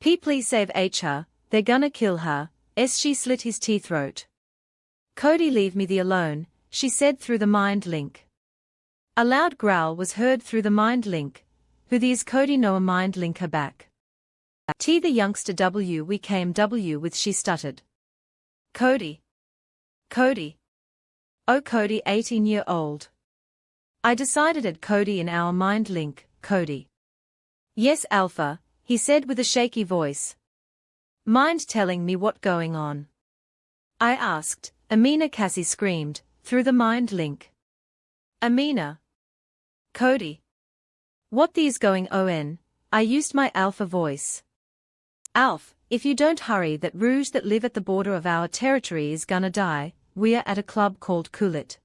A: Please save her, they're gonna kill her, she slit his throat. Cody, leave me alone, she said through the mind link. A loud growl was heard through the mind link. Who is Cody? Noah mind link her back. The youngster we came with, she stuttered. Cody. Oh, Cody, 18-year-old. I decided at Cody in our mind link, Cody. Yes, Alpha, he said with a shaky voice. Mind telling me what going on? I asked. Amina, Cassie screamed, through the mind link. Amina. Cody. What is going on? I used my Alpha voice. Alf, if you don't hurry, that rouge that live at the border of our territory is gonna die. We're at a club called Cool It.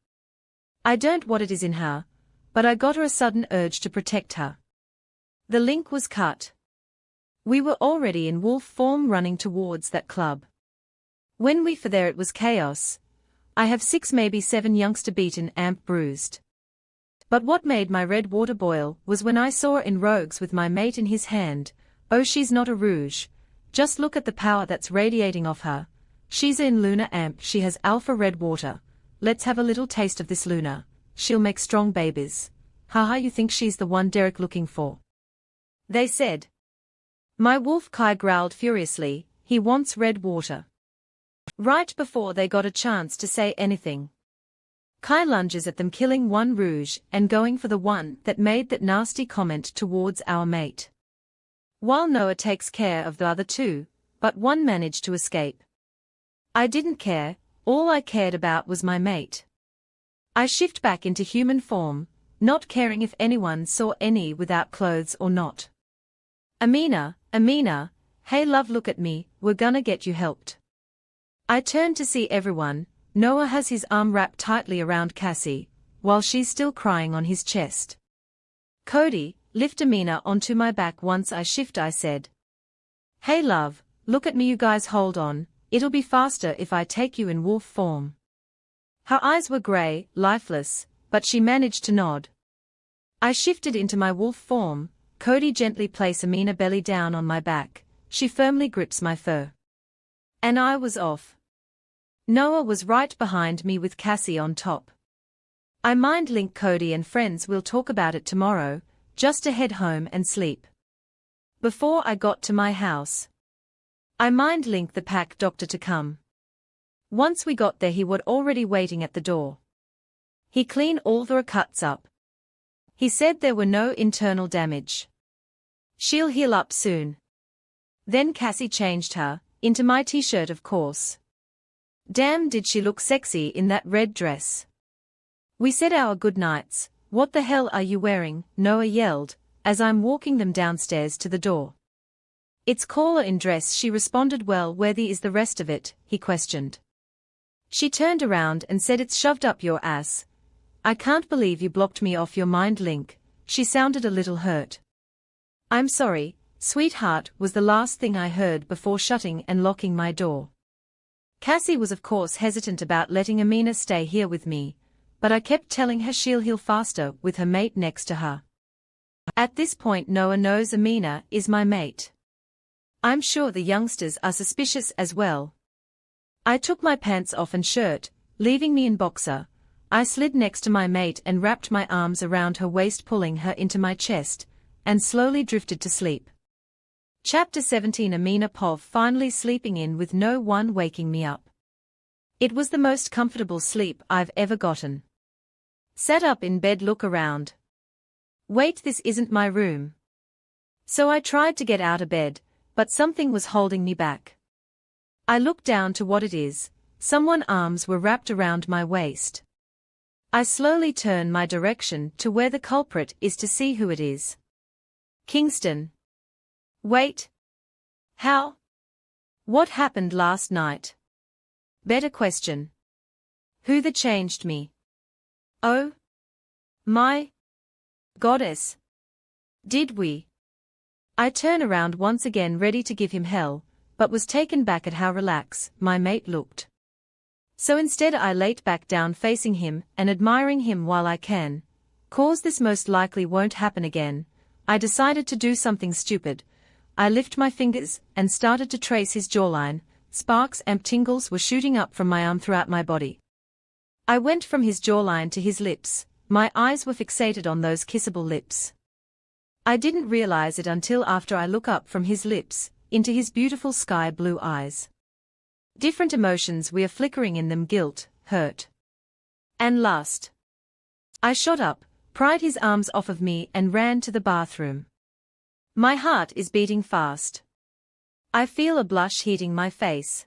A: I don't what it is in her, but I got a sudden urge to protect her. The link was cut. We were already in wolf form running towards that club. When we for there it was chaos. I have 6 maybe 7 youngster beaten amp bruised. But what made my red water boil was when I saw her in rogues with my mate in his hand. Oh, she's not a rouge. Just look at the power that's radiating off her. She's in Luna amp, she has alpha red water. Let's have a little taste of this Luna. She'll make strong babies. Haha, you think she's the one Derek looking for? They said. My wolf Kai growled furiously, he wants red water. Right before they got a chance to say anything, Kai lunges at them, killing one rouge and going for the one that made that nasty comment towards our mate. While Noah takes care of the other 2, but one managed to escape. I didn't care, all I cared about was my mate. I shift back into human form, not caring if anyone saw any without clothes or not. Amina, hey love, look at me, we're gonna get you helped. I turn to see everyone. Noah has his arm wrapped tightly around Cassie, while she's still crying on his chest. Cody, lift Amina onto my back. Once I shift, I said. Hey love, look at me, you guys hold on, it'll be faster if I take you in wolf form. Her eyes were grey, lifeless, but she managed to nod. I shifted into my wolf form. Cody, gently place Amina belly down on my back, she firmly grips my fur. And I was off. Noah was right behind me with Cassie on top. I mind link Cody and friends, we'll talk about it tomorrow, just to head home and sleep. Before I got to my house, I mind link the pack doctor to come. Once we got there, he was already waiting at the door. He cleaned all the cuts up. He said there were no internal damage. She'll heal up soon. Then Cassie changed her, into my t-shirt of course. Damn, did she look sexy in that red dress. We said our goodnights. What the hell are you wearing? Noah yelled, as I'm walking them downstairs to the door. It's caller in dress, she responded. Well, where is the rest of it? He questioned. She turned around and said, it's shoved up your ass. I can't believe you blocked me off your mind link. She sounded a little hurt. I'm sorry, sweetheart was the last thing I heard before shutting and locking my door. Cassie was of course hesitant about letting Amina stay here with me, but I kept telling her she'll heal faster with her mate next to her. At this point Noah knows Amina is my mate. I'm sure the youngsters are suspicious as well. I took my pants off and shirt, leaving me in boxer. I slid next to my mate and wrapped my arms around her waist, pulling her into my chest, and slowly drifted to sleep. Chapter 17. Amina Pov finally sleeping in with no one waking me up. It was the most comfortable sleep I've ever gotten. Sat up in bed, look around. Wait, this isn't my room. So I tried to get out of bed, but something was holding me back. I looked down to what it is. Someone's arms were wrapped around my waist. I slowly turn my direction to where the culprit is to see who it is. Kingston. Wait. How? What happened last night? Better question. Who that changed me? Oh. My. Goddess. Did we? I turn around once again, ready to give him hell, but was taken back at how relaxed my mate looked. So instead I laid back down facing him and admiring him while I can. Cause this most likely won't happen again. I decided to do something stupid. I lift my fingers and started to trace his jawline. Sparks and tingles were shooting up from my arm throughout my body. I went from his jawline to his lips. My eyes were fixated on those kissable lips. I didn't realize it until after I look up from his lips into his beautiful sky blue eyes. Different emotions were flickering in them: guilt, hurt, and lust. I shot up, pried his arms off of me and ran to the bathroom. My heart is beating fast. I feel a blush heating my face.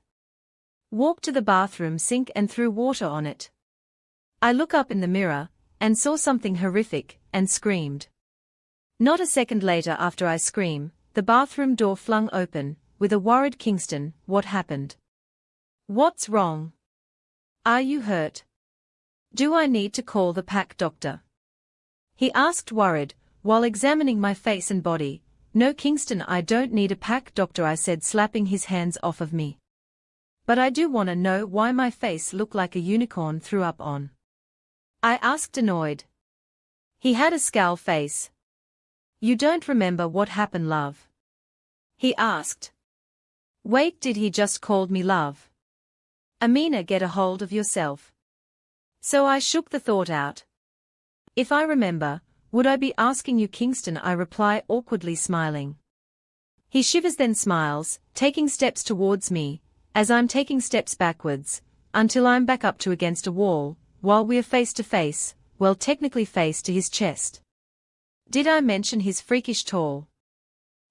A: Walked to the bathroom sink and threw water on it. I look up in the mirror and saw something horrific and screamed. Not a second later after I scream, the bathroom door flung open, with a worried Kingston. What happened? What's wrong? Are you hurt? Do I need to call the pack doctor? He asked, worried, while examining my face and body. No, Kingston, I don't need a pack doctor, I said, slapping his hands off of me. But I do want to know why my face looked like a unicorn threw up on. I asked, annoyed. He had a scowl face. You don't remember what happened, love? He asked. Wait, did he just call me love? Amina, get a hold of yourself. So I shook the thought out. If I remember, would I be asking you, Kingston? I reply, awkwardly smiling. He shivers, then smiles, taking steps towards me, as I'm taking steps backwards, until I'm back up to against a wall, while we're face to face, well, technically face to his chest. Did I mention he's freakish tall?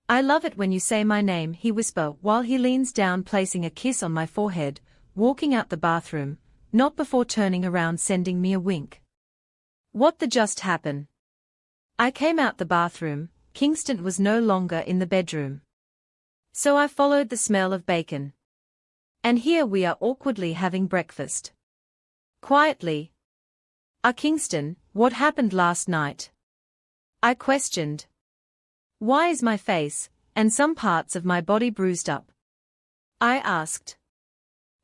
A: I love it when you say my name, he whisper while he leans down, placing a kiss on my forehead, walking out the bathroom, not before turning around, sending me a wink. What the just happened? I came out the bathroom. Kingston was no longer in the bedroom. So I followed the smell of bacon. And here we are awkwardly having breakfast. Quietly. Kingston, what happened last night? I questioned. Why is my face, and some parts of my body bruised up? I asked.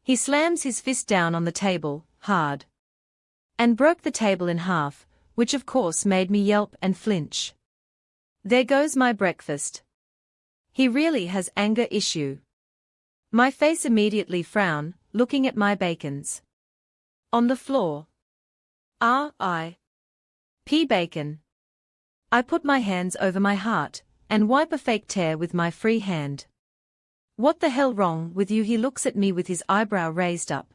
A: He slams his fist down on the table, hard. And broke the table in half, which of course made me yelp and flinch. There goes my breakfast. He really has anger issue. My face immediately frown, looking at my bacons. On the floor. I.P. bacon. I put my hands over my heart, and wipe a fake tear with my free hand. What the hell wrong with you? He looks at me with his eyebrow raised up.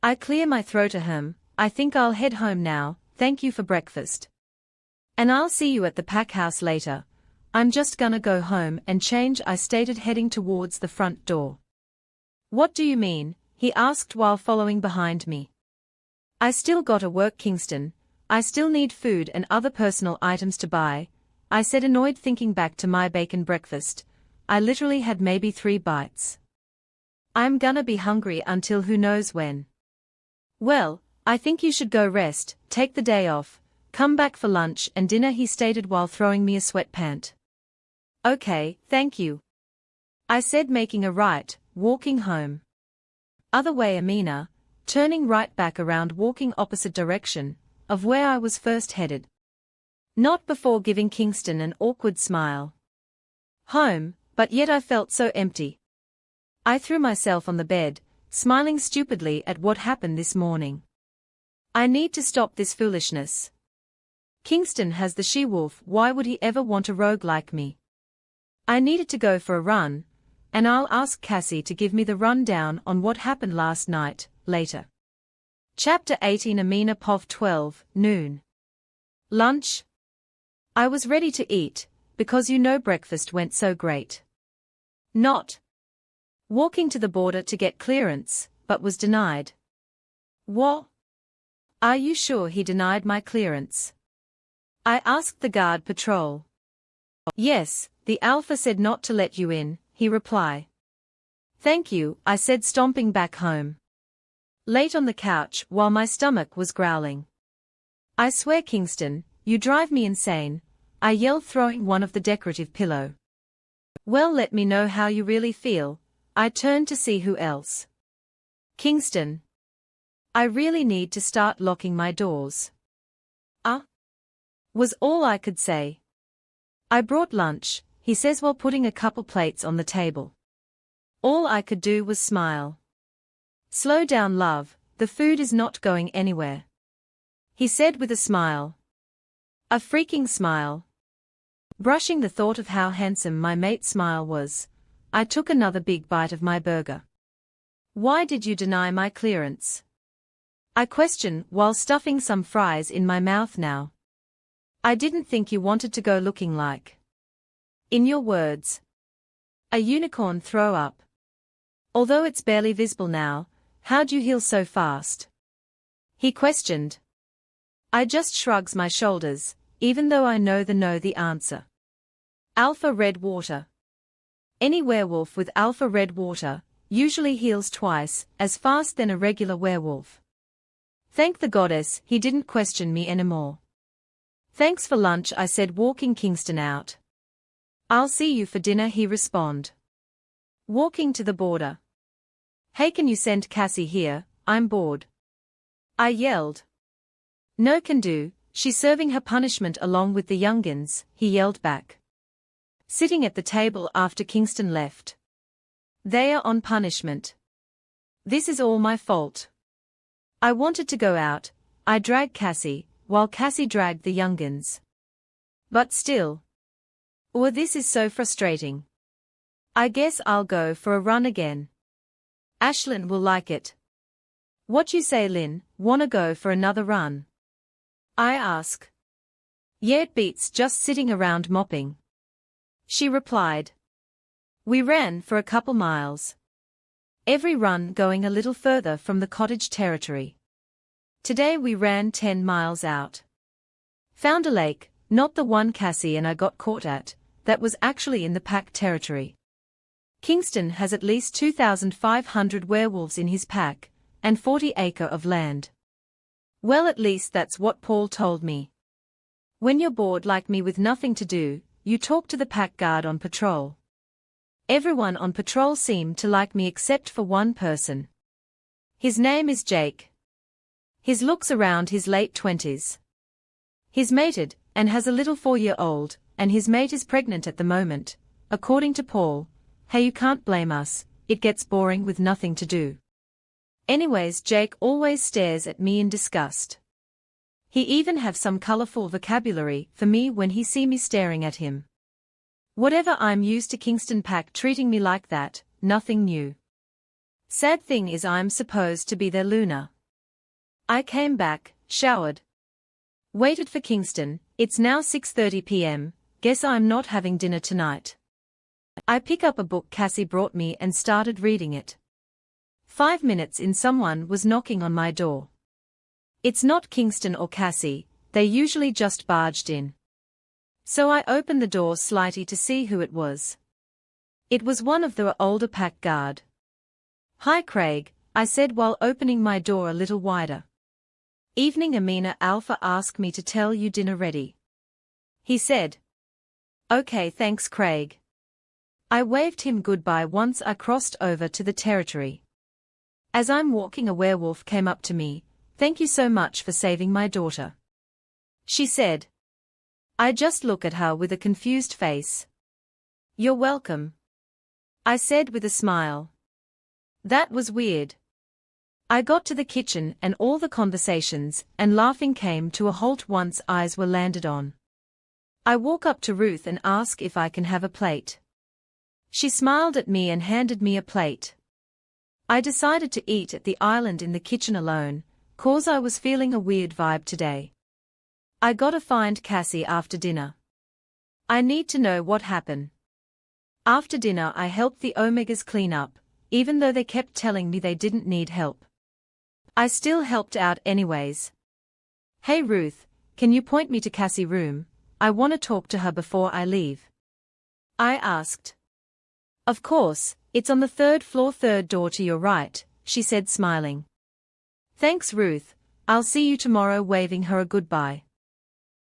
A: I clear my throat to him. I think I'll head home now, thank you for breakfast. And I'll see you at the pack house later. I'm just gonna go home and change, I stated, heading towards the front door. What do you mean? He asked while following behind me. I still gotta work, Kingston. I still need food and other personal items to buy, I said, annoyed, thinking back to my bacon breakfast. I literally had maybe 3 bites. I'm gonna be hungry until who knows when. Well, I think you should go rest, take the day off, come back for lunch and dinner, he stated while throwing me a sweatpant. Okay, thank you. I said, making a right, walking home. Other way, Amina, turning right back around, walking opposite direction of where I was first headed. Not before giving Kingston an awkward smile. Home, but yet I felt so empty. I threw myself on the bed, smiling stupidly at what happened this morning. I need to stop this foolishness. Kingston has the She-Wolf, why would he ever want a rogue like me? I needed to go for a run, and I'll ask Cassie to give me the rundown on what happened last night, later. Chapter 18 Amina Pov 12, noon. Lunch? I was ready to eat, because breakfast went so great. Not. Walking to the border to get clearance, but was denied. What? Are you sure he denied my clearance? I asked the guard patrol. Yes, the Alpha said not to let you in, he replied. Thank you, I said, stomping back home. Late on the couch while my stomach was growling. I swear, Kingston, you drive me insane, I yelled, throwing one of the decorative pillow. Well, let me know how you really feel. I turned to see who else. Kingston. I really need to start locking my doors. Was all I could say. I brought lunch, he says while putting a couple plates on the table. All I could do was smile. Slow down, love, the food is not going anywhere. He said with a smile. A freaking smile. Brushing the thought of how handsome my mate's smile was, I took another big bite of my burger. Why did you deny my clearance? I questioned while stuffing some fries in my mouth now. I didn't think you wanted to go looking like, in your words, a unicorn throw up. Although it's barely visible now, how'd you heal so fast? He questioned. I just shrugs my shoulders, even though I know the answer. Alpha red water. Any werewolf with alpha red water usually heals twice as fast than a regular werewolf. Thank the goddess he didn't question me anymore. Thanks for lunch, I said, walking Kingston out. I'll see you for dinner, he responded. Walking to the border. Hey, can you send Cassie here, I'm bored. I yelled. No can do, she's serving her punishment along with the youngins, he yelled back. Sitting at the table after Kingston left. They are on punishment. This is all my fault. I wanted to go out, I dragged Cassie, while Cassie dragged the youngins. But still. This is so frustrating. I guess I'll go for a run again. Ashlyn will like it. What you say, Lynn, wanna go for another run? I ask. Yeah, it beats just sitting around mopping. She replied. We ran for a couple miles. Every run going a little further from the cottage territory. Today we ran 10 miles out. Found a lake, not the one Cassie and I got caught at, that was actually in the pack territory. Kingston has at least 2,500 werewolves in his pack, and 40 acres of land. Well, at least that's what Paul told me. When you're bored like me with nothing to do, you talk to the pack guard on patrol. Everyone on patrol seemed to like me except for one person. His name is Jake. His looks around his late 20s. He's mated, and has a little 4-year-old, and his mate is pregnant at the moment, according to Paul. Hey, you can't blame us, it gets boring with nothing to do. Anyways, Jake always stares at me in disgust. He even have some colorful vocabulary for me when he see me staring at him. Whatever, I'm used to Kingston Pack treating me like that, nothing new. Sad thing is I'm supposed to be their Luna. I came back, showered. Waited for Kingston, it's now 6:30 p.m, guess I'm not having dinner tonight. I pick up a book Cassie brought me and started reading it. 5 minutes in, someone was knocking on my door. It's not Kingston or Cassie, they usually just barged in. So I opened the door slightly to see who it was. It was one of the older pack guard. Hi Craig, I said while opening my door a little wider. Evening, Amina. Alpha asked me to tell you dinner ready. He said. Okay, thanks, Craig. I waved him goodbye once I crossed over to the territory. As I'm walking, a werewolf came up to me. Thank you so much for saving my daughter, she said. I just looked at her with a confused face. You're welcome, I said with a smile. That was weird. I got to the kitchen and all the conversations and laughing came to a halt once eyes were landed on. I walk up to Ruth and ask if I can have a plate. She smiled at me and handed me a plate. I decided to eat at the island in the kitchen alone, 'cause I was feeling a weird vibe today. I gotta find Cassie after dinner. I need to know what happened. After dinner I helped the Omegas clean up, even though they kept telling me they didn't need help. I still helped out anyways. Hey Ruth, can you point me to Cassie's room? I want to talk to her before I leave, I asked. Of course, it's on the 3rd floor, 3rd door to your right, she said smiling. Thanks Ruth, I'll see you tomorrow, waving her a goodbye.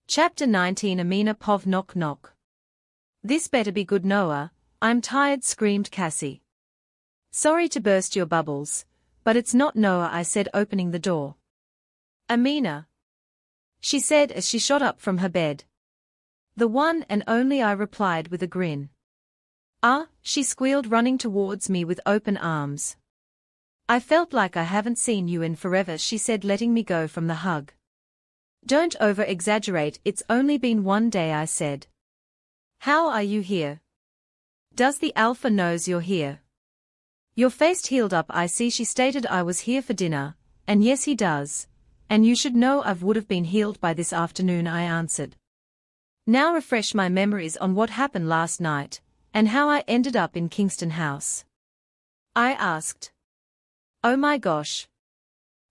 A: Chapter 19. Amina Pov knock knock. This better be good, Noah, I'm tired, screamed Cassie. Sorry to burst your bubbles, but it's not Noah, I said, opening the door. Amina, she said as she shot up from her bed. The one and only, I replied with a grin. Ah, she squealed, running towards me with open arms. I felt like I haven't seen you in forever, she said, letting me go from the hug. Don't over-exaggerate, it's only been one day, I said. How are you here? Does the alpha knows you're here? Your face healed up, I see, she stated. I was here for dinner, and yes he does, and you should know I would have been healed by this afternoon, I answered. Now refresh my memories on what happened last night, and how I ended up in Kingston House, I asked. Oh my gosh.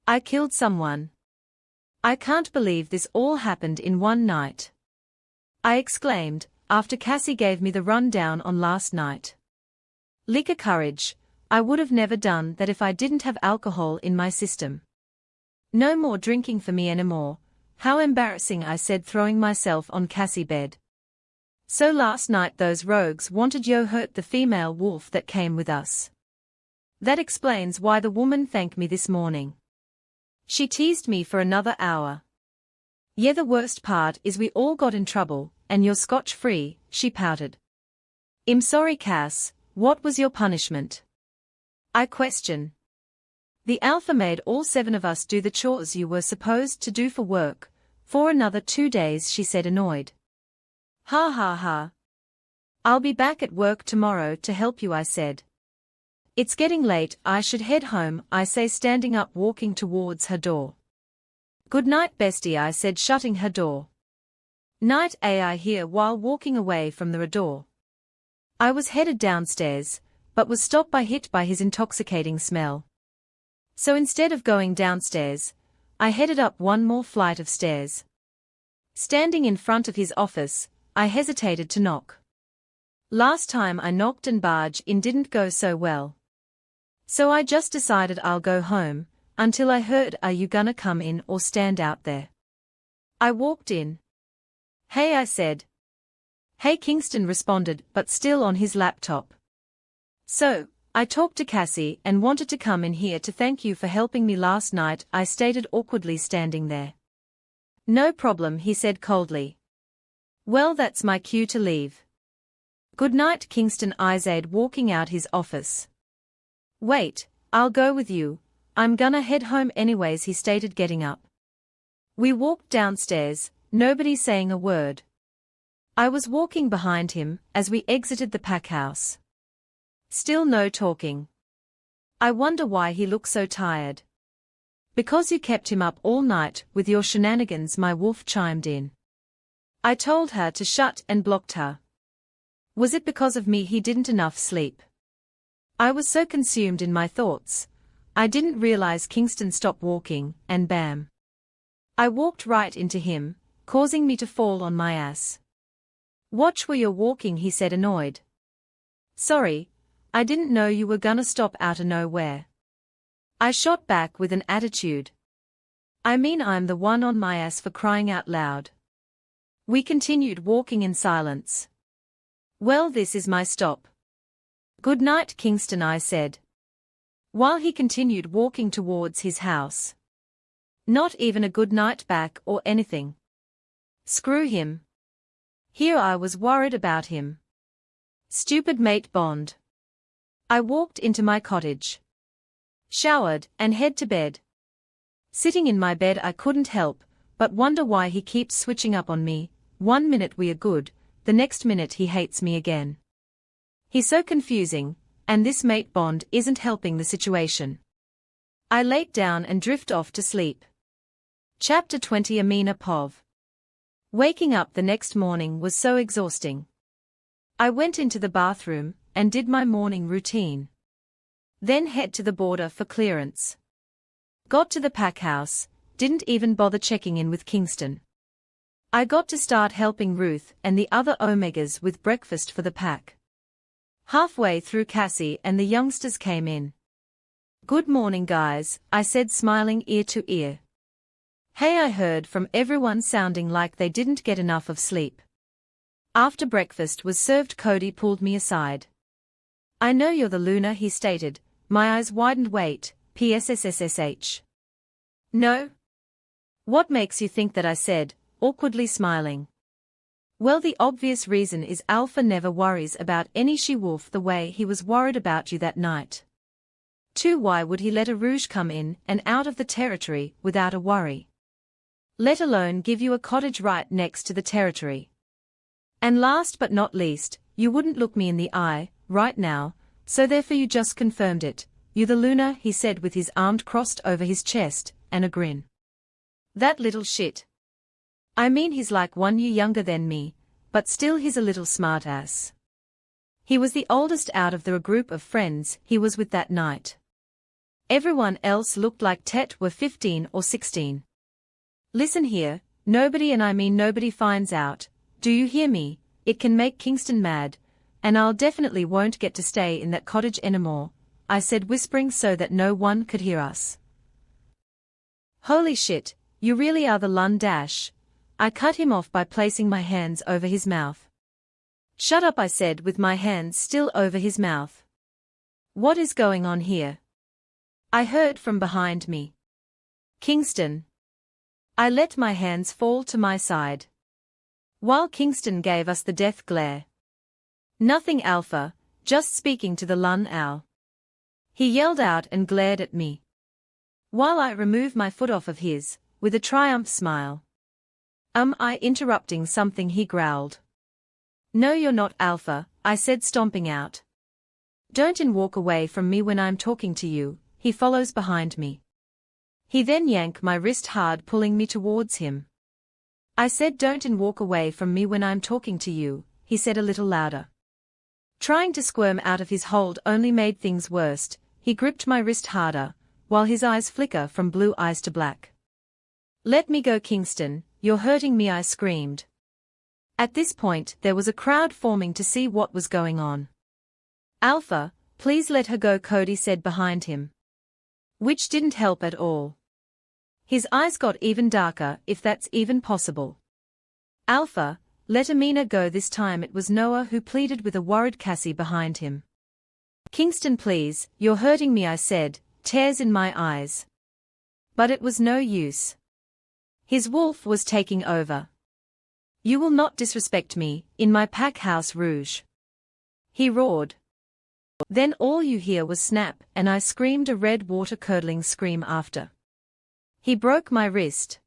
A: I killed someone. I can't believe this all happened in one night, I exclaimed, after Cassie gave me the rundown on last night. Liquor courage, I would have never done that if I didn't have alcohol in my system. No more drinking for me anymore. How embarrassing, I said, throwing myself on Cassie's bed. So last night those rogues wanted you hurt the female wolf that came with us. That explains why the woman thanked me this morning. She teased me for another hour. Yeah, the worst part is we all got in trouble, and you're scotch-free, she pouted. I'm sorry, Cass, what was your punishment? I questioned. The alpha made all 7 of us do the chores you were supposed to do for work, for another 2 days, she said, annoyed. Ha ha ha. I'll be back at work tomorrow to help you, I said. It's getting late, I should head home, I say, standing up, walking towards her door. Good night, bestie, I said, shutting her door. Night, I hear while walking away from the door. I was headed downstairs, but was stopped by his intoxicating smell. So instead of going downstairs, I headed up one more flight of stairs. Standing in front of his office, I hesitated to knock. Last time I knocked and barged in didn't go so well. So I just decided I'll go home, until I heard, are you gonna come in or stand out there? I walked in. Hey, I said. Hey, Kingston responded, but still on his laptop. So, I talked to Cassie and wanted to come in here to thank you for helping me last night, I stated, awkwardly standing there. No problem, he said coldly. Well, that's my cue to leave. Good night, Kingston, I said, walking out his office. Wait, I'll go with you, I'm gonna head home anyways, he stated, getting up. We walked downstairs, nobody saying a word. I was walking behind him as we exited the pack house. Still no talking. I wonder why he looks so tired. Because you kept him up all night with your shenanigans, my wolf chimed in. I told her to shut and blocked her. Was it because of me he didn't enough sleep? I was so consumed in my thoughts, I didn't realize Kingston stopped walking, and bam. I walked right into him, causing me to fall on my ass. Watch where you're walking, he said, annoyed. Sorry, I didn't know you were gonna stop out of nowhere. I shot back with an attitude. I mean, I'm the one on my ass, for crying out loud. We continued walking in silence. Well, this is my stop. Good night, Kingston, I said, while he continued walking towards his house. Not even a good night back or anything. Screw him. Here I was worried about him. Stupid mate Bond. I walked into my cottage, showered, and head to bed. Sitting in my bed I couldn't help but wonder why he keeps switching up on me. 1 minute we are good, the next minute he hates me again. He's so confusing, and this mate Bond isn't helping the situation. I laid down and drift off to sleep. Chapter 20 Amina Pov. Waking up the next morning was so exhausting. I went into the bathroom and did my morning routine. Then head to the border for clearance. Got to the pack house, didn't even bother checking in with Kingston. I got to start helping Ruth and the other Omegas with breakfast for the pack. Halfway through, Cassie and the youngsters came in. Good morning, guys, I said, smiling ear to ear. Hey, I heard from everyone sounding like they didn't get enough of sleep. After breakfast was served, Cody pulled me aside. I know you're the Luna, he stated, my eyes widened. Wait, PSSSSH. No? What makes you think that, I said, awkwardly smiling. Well, the obvious reason is Alpha never worries about any She-Wolf the way he was worried about you that night. 2. Why would he let a Rouge come in and out of the territory without a worry? Let alone give you a cottage right next to the territory. And last but not least, you wouldn't look me in the eye, right now, so therefore you just confirmed it. You the Luna, he said with his arms crossed over his chest, and a grin. That little shit. I mean, he's like 1 year younger than me, but still he's a little smartass. He was the oldest out of the group of friends he was with that night. Everyone else looked like Tet were 15 or 16. Listen here, nobody, and I mean nobody, finds out, do you hear me? It can make Kingston mad, and I'll definitely won't get to stay in that cottage anymore, I said, whispering so that no one could hear us. Holy shit, you really are the Lun dash. I cut him off by placing my hands over his mouth. Shut up, I said with my hands still over his mouth. What is going on here? I heard from behind me. Kingston. I let my hands fall to my side, while Kingston gave us the death glare. Nothing, Alpha, just speaking to the Lun owl. He yelled out and glared at me, while I removed my foot off of his, with a triumph smile. I interrupting something, he growled. No, you're not, Alpha, I said, stomping out. Don't walk away from me when I'm talking to you, he follows behind me. He then yanked my wrist hard, pulling me towards him. I said, don't walk away from me when I'm talking to you, he said a little louder. Trying to squirm out of his hold only made things worse. He gripped my wrist harder, while his eyes flicker from blue eyes to black. Let me go, Kingston, you're hurting me, I screamed. At this point there was a crowd forming to see what was going on. Alpha, please let her go, Cody said behind him. Which didn't help at all. His eyes got even darker, if that's even possible. Alpha, let Amina go. This time it was Noah who pleaded with a worried Cassie behind him. Kingston, please, you're hurting me, I said, tears in my eyes. But it was no use. His wolf was taking over. You will not disrespect me, in my pack house, Rouge. He roared. Then all you hear was snap, and I screamed a red water-curdling scream after. He broke my wrist.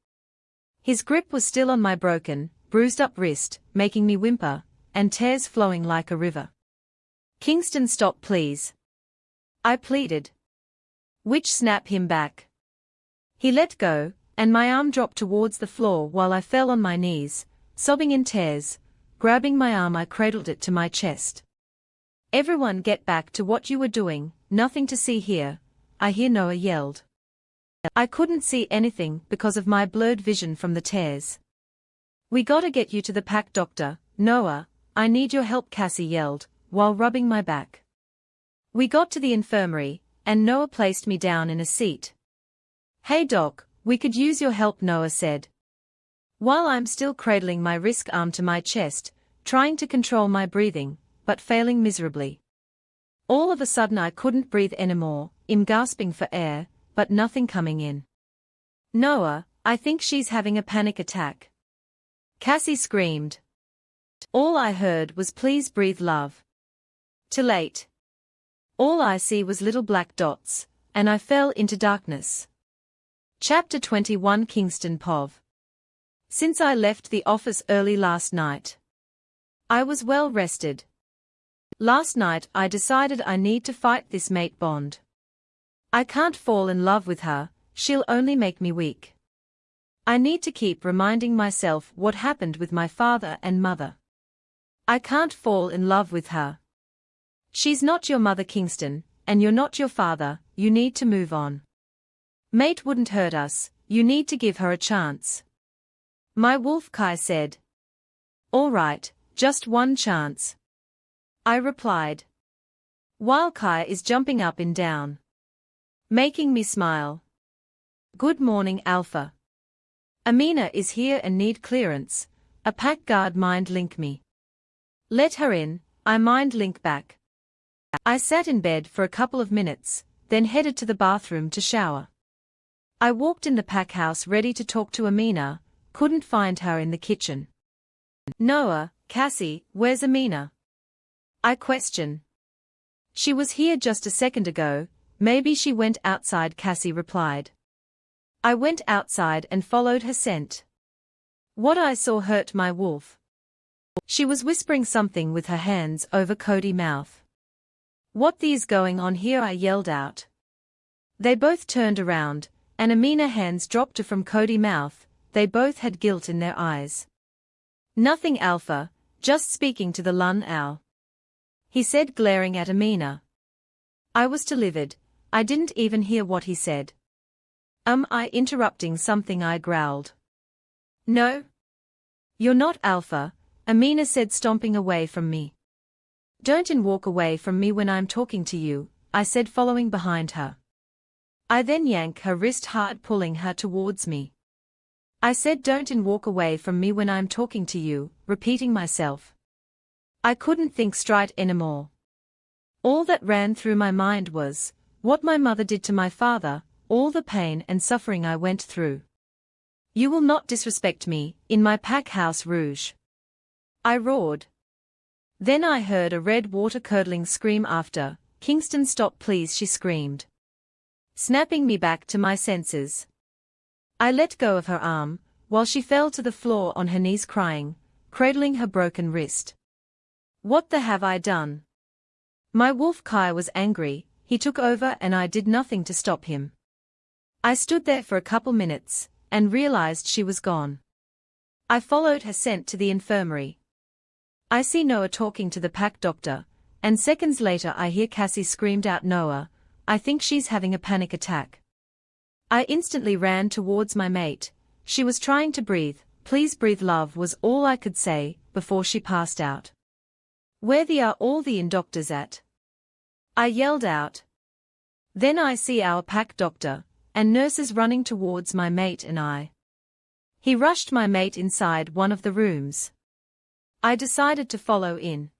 A: His grip was still on my broken, bruised-up wrist, making me whimper, and tears flowing like a river. Kingston, stop please, I pleaded. Which snap him back. He let go, and my arm dropped towards the floor while I fell on my knees, sobbing in tears. Grabbing my arm, I cradled it to my chest. Everyone get back to what you were doing, nothing to see here, I hear Noah yelled. I couldn't see anything because of my blurred vision from the tears. We gotta get you to the pack doctor, Noah, I need your help, Cassie yelled, while rubbing my back. We got to the infirmary, and Noah placed me down in a seat. Hey doc, we could use your help, Noah said. While I'm still cradling my wrist arm to my chest, trying to control my breathing, but failing miserably. All of a sudden I couldn't breathe anymore, I'm gasping for air, but nothing coming in. Noah, I think she's having a panic attack. Cassie screamed. All I heard was please breathe love. Too late. All I see was little black dots, and I fell into darkness. Chapter 21 Kingston POV. Since I left the office early last night, I was well rested. Last night I decided I need to fight this mate bond. I can't fall in love with her, she'll only make me weak. I need to keep reminding myself what happened with my father and mother. I can't fall in love with her. She's not your mother, Kingston, and you're not your father, you need to move on. Mate wouldn't hurt us, you need to give her a chance. My wolf Kai said. All right, just one chance. I replied. While Kai is jumping up and down, making me smile. Good morning, Alpha. Amina is here and need clearance. A pack guard mind link me. Let her in, I mind link back. I sat in bed for a couple of minutes, then headed to the bathroom to shower. I walked in the pack house ready to talk to Amina, couldn't find her in the kitchen. Noah, Cassie, where's Amina? I question. She was here just a second ago, maybe she went outside, Cassie replied. I went outside and followed her scent. What I saw hurt my wolf. She was whispering something with her hands over Cody's mouth. What the is going on here? I yelled out. They both turned around, and Amina's hands dropped from Cody's mouth, they both had guilt in their eyes. Nothing, Alpha, just speaking to the lun owl. He said, glaring at Amina. I was livid, I didn't even hear what he said. I interrupting something? I growled. No. You're not, Alpha, Amina said, stomping away from me. Don't walk away from me when I'm talking to you, I said, following behind her. I then yanked her wrist hard, pulling her towards me. I said, don't walk away from me when I'm talking to you, repeating myself. I couldn't think straight anymore. All that ran through my mind was what my mother did to my father, all the pain and suffering I went through. You will not disrespect me, in my pack house rouge. I roared. Then I heard a red water-curdling scream after. Kingston, stop please, she screamed, snapping me back to my senses. I let go of her arm, while she fell to the floor on her knees crying, cradling her broken wrist. What the have I done? My wolf Kai was angry, he took over and I did nothing to stop him. I stood there for a couple minutes, and realized she was gone. I followed her scent to the infirmary. I see Noah talking to the pack doctor, and seconds later I hear Cassie screamed out, Noah, I think she's having a panic attack. I instantly ran towards my mate, she was trying to breathe, please breathe love was all I could say, before she passed out. Where are all the doctors at? I yelled out. Then I see our pack doctor, and nurses running towards my mate and I. He rushed my mate inside one of the rooms. I decided to follow in.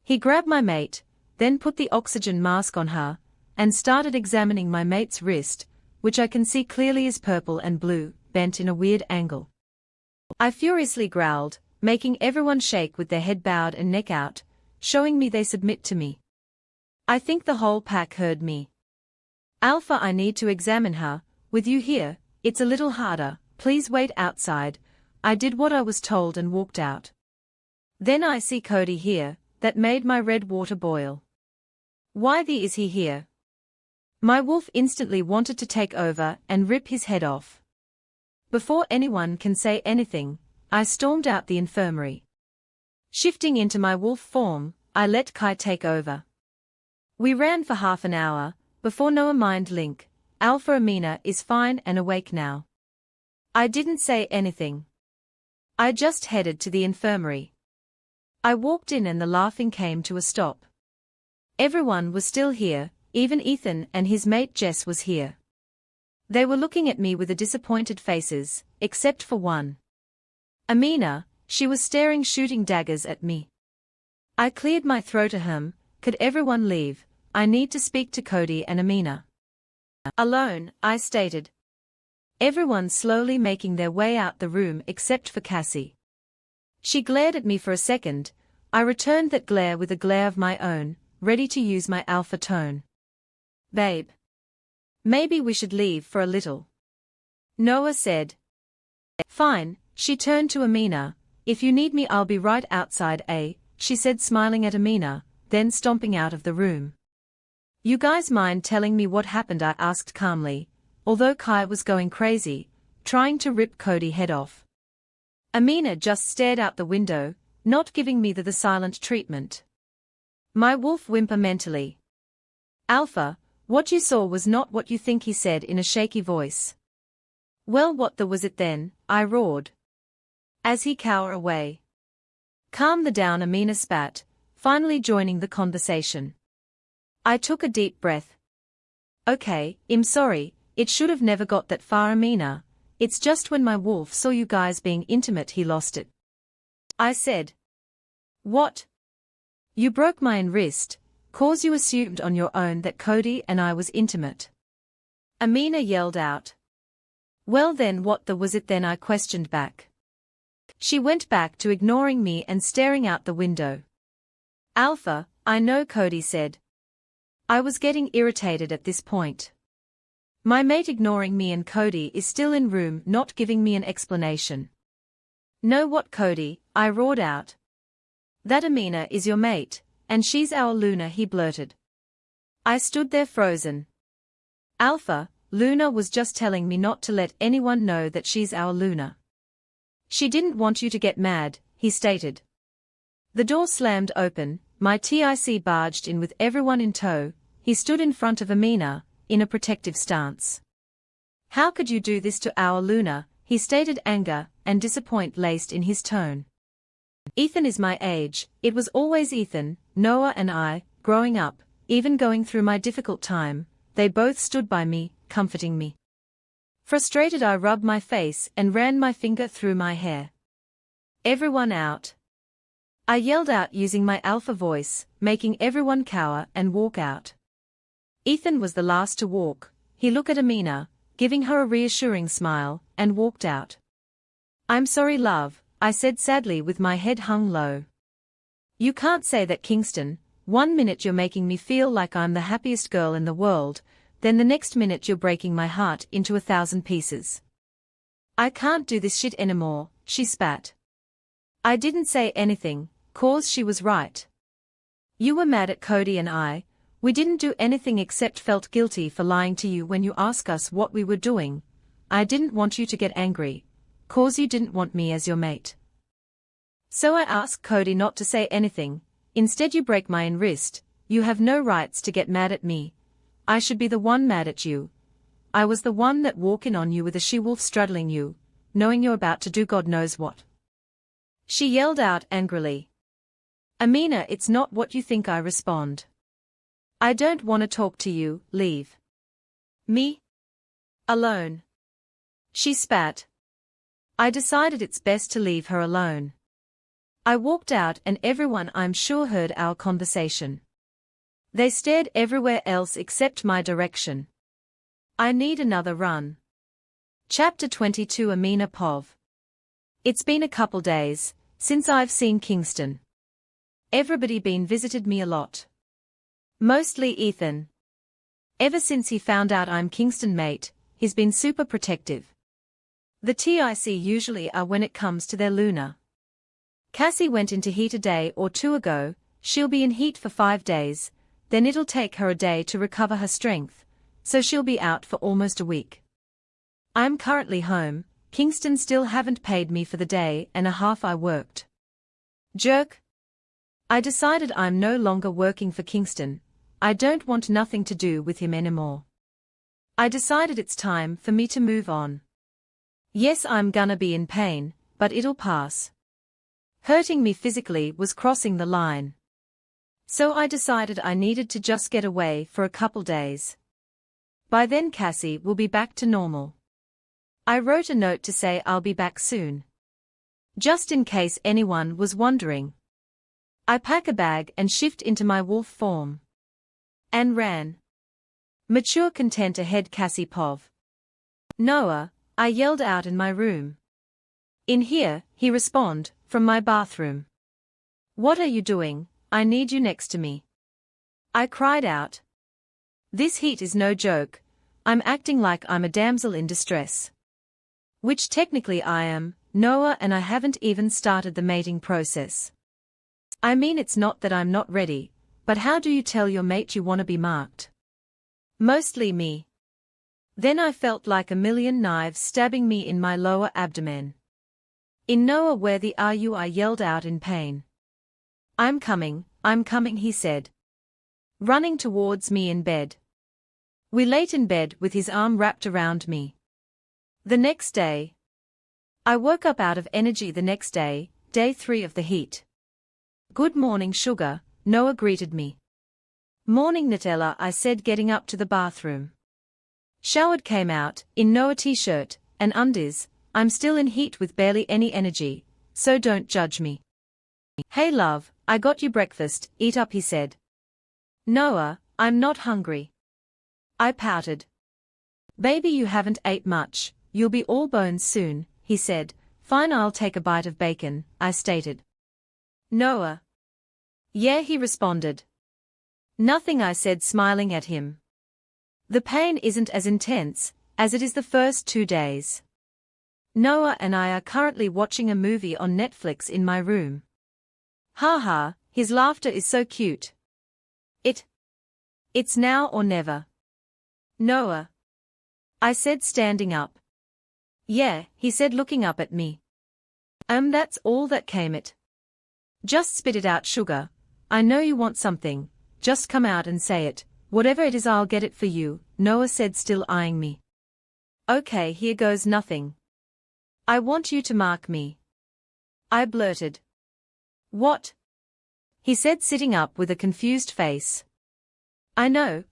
A: He grabbed my mate, then put the oxygen mask on her, and started examining my mate's wrist, which I can see clearly is purple and blue, bent in a weird angle. I furiously growled, making everyone shake with their head bowed and neck out, showing me they submit to me. I think the whole pack heard me. Alpha, I need to examine her, with you here, it's a little harder, please wait outside. I did what I was told and walked out. Then I see Cody here, that made my red water boil. Why is he here? My wolf instantly wanted to take over and rip his head off. Before anyone can say anything, I stormed out the infirmary. Shifting into my wolf form, I let Kai take over. We ran for half an hour, before Noah mind link, Alpha Amina is fine and awake now. I didn't say anything. I just headed to the infirmary. I walked in and the laughing came to a stop. Everyone was still here, even Ethan and his mate Jess was here. They were looking at me with disappointed faces, except for one. Amina, She was staring shooting daggers at me. I cleared my throat. Could everyone leave? I need to speak to Cody and Amina. Alone, I stated. Everyone slowly making their way out the room except for Cassie. She glared at me for a second. I returned that glare with a glare of my own, ready to use my alpha tone. Babe. Maybe we should leave for a little. Noah said. Fine, she turned to Amina. If you need me I'll be right outside, she said, smiling at Amina, then stomping out of the room. You guys mind telling me what happened? I asked calmly, although Kai was going crazy, trying to rip Cody head off. Amina just stared out the window, not giving me the silent treatment. My wolf whimper mentally. Alpha, what you saw was not what you think, he said in a shaky voice. Well, what was it then? I roared. As he cowered away. Calm the down, Amina spat, finally joining the conversation. I took a deep breath. Okay, I'm sorry, it should have never got that far, Amina. It's just when my wolf saw you guys being intimate he lost it. I said. What? You broke my wrist, cause you assumed on your own that Cody and I was intimate. Amina yelled out. Well then what was it then? I questioned back. She went back to ignoring me and staring out the window. Alpha, I know, Cody said. I was getting irritated at this point. My mate ignoring me and Cody is still in room not giving me an explanation. Know what, Cody? I roared out. That Amina is your mate, and she's our Luna, he blurted. I stood there frozen. Alpha, Luna was just telling me not to let anyone know that she's our Luna. She didn't want you to get mad, he stated. The door slammed open, my TIC barged in with everyone in tow. He stood in front of Amina, in a protective stance. How could you do this to our Luna? He stated, anger and disappointment laced in his tone. Ethan is my age, it was always Ethan, Noah and I, growing up, even going through my difficult time, they both stood by me, comforting me. Frustrated, I rubbed my face and ran my finger through my hair. Everyone out. I yelled out using my alpha voice, making everyone cower and walk out. Ethan was the last to walk. He looked at Amina, giving her a reassuring smile, and walked out. I'm sorry, love, I said sadly with my head hung low. You can't say that, Kingston. 1 minute you're making me feel like I'm the happiest girl in the world, then the next minute you're breaking my heart into 1,000 pieces. I can't do this shit anymore, she spat. I didn't say anything, cause she was right. You were mad at Cody and I. We didn't do anything except felt guilty for lying to you when you asked us what we were doing. I didn't want you to get angry, cause you didn't want me as your mate. So I asked Cody not to say anything. Instead you break my wrist. You have no rights to get mad at me. I should be the one mad at you. I was the one that walked in on you with a she-wolf straddling you, knowing you're about to do God knows what. She yelled out angrily. Amina, it's not what you think, I respond. I don't want to talk to you, leave. Me? Alone. She spat. I decided it's best to leave her alone. I walked out and everyone I'm sure heard our conversation. They stared everywhere else except my direction. I need another run. Chapter 22, Amina Pov. It's been a couple days since I've seen Kingston. Everybody been visited me a lot. Mostly Ethan. Ever since he found out I'm Kingston mate, he's been super protective. The TIC usually are when it comes to their Luna. Cassie went into heat a day or two ago. She'll be in heat for 5 days, then it'll take her a day to recover her strength, so she'll be out for almost a week. I'm currently home. Kingston still haven't paid me for the day and a half I worked. Jerk. I decided I'm no longer working for Kingston. I don't want nothing to do with him anymore. I decided it's time for me to move on. Yes, I'm gonna be in pain, but it'll pass. Hurting me physically was crossing the line. So I decided I needed to just get away for a couple days. By then Cassie will be back to normal. I wrote a note to say I'll be back soon. Just in case anyone was wondering. I pack a bag and shift into my wolf form. And ran. Mature content ahead Cassie-Pov. Noah, I yelled out in my room. In here, he responded, from my bathroom. What are you doing? I need you next to me. I cried out. This heat is no joke, I'm acting like I'm a damsel in distress. Which technically I am, Noah, and I haven't even started the mating process. I mean, it's not that I'm not ready, but how do you tell your mate you want to be marked? Mostly me. Then I felt like a million knives stabbing me in my lower abdomen. In Noah, where the are you? I yelled out in pain. I'm coming, he said. Running towards me in bed. We laid in bed with his arm wrapped around me. The next day. I woke up out of energy the next day, day 3 of the heat. Good morning, sugar, Noah greeted me. Morning, Nutella, I said, getting up to the bathroom. Showered, came out, in Noah t-shirt and undies. I'm still in heat with barely any energy, so don't judge me. Hey love, I got you breakfast, eat up, he said. Noah, I'm not hungry. I pouted. Baby, you haven't ate much, you'll be all bones soon, he said. Fine, I'll take a bite of bacon, I stated. Noah. Yeah, he responded. Nothing, I said, smiling at him. The pain isn't as intense as it is the first 2 days. Noah and I are currently watching a movie on Netflix in my room. Haha, his laughter is so cute. It's now or never. Noah. I said, standing up. Yeah, he said, looking up at me. That's all that came it. Just spit it out, sugar. I know you want something, just come out and say it. Whatever it is, I'll get it for you, Noah said, still eyeing me. Okay, here goes nothing. I want you to mark me. I blurted. What? He said, sitting up with a confused face. I know,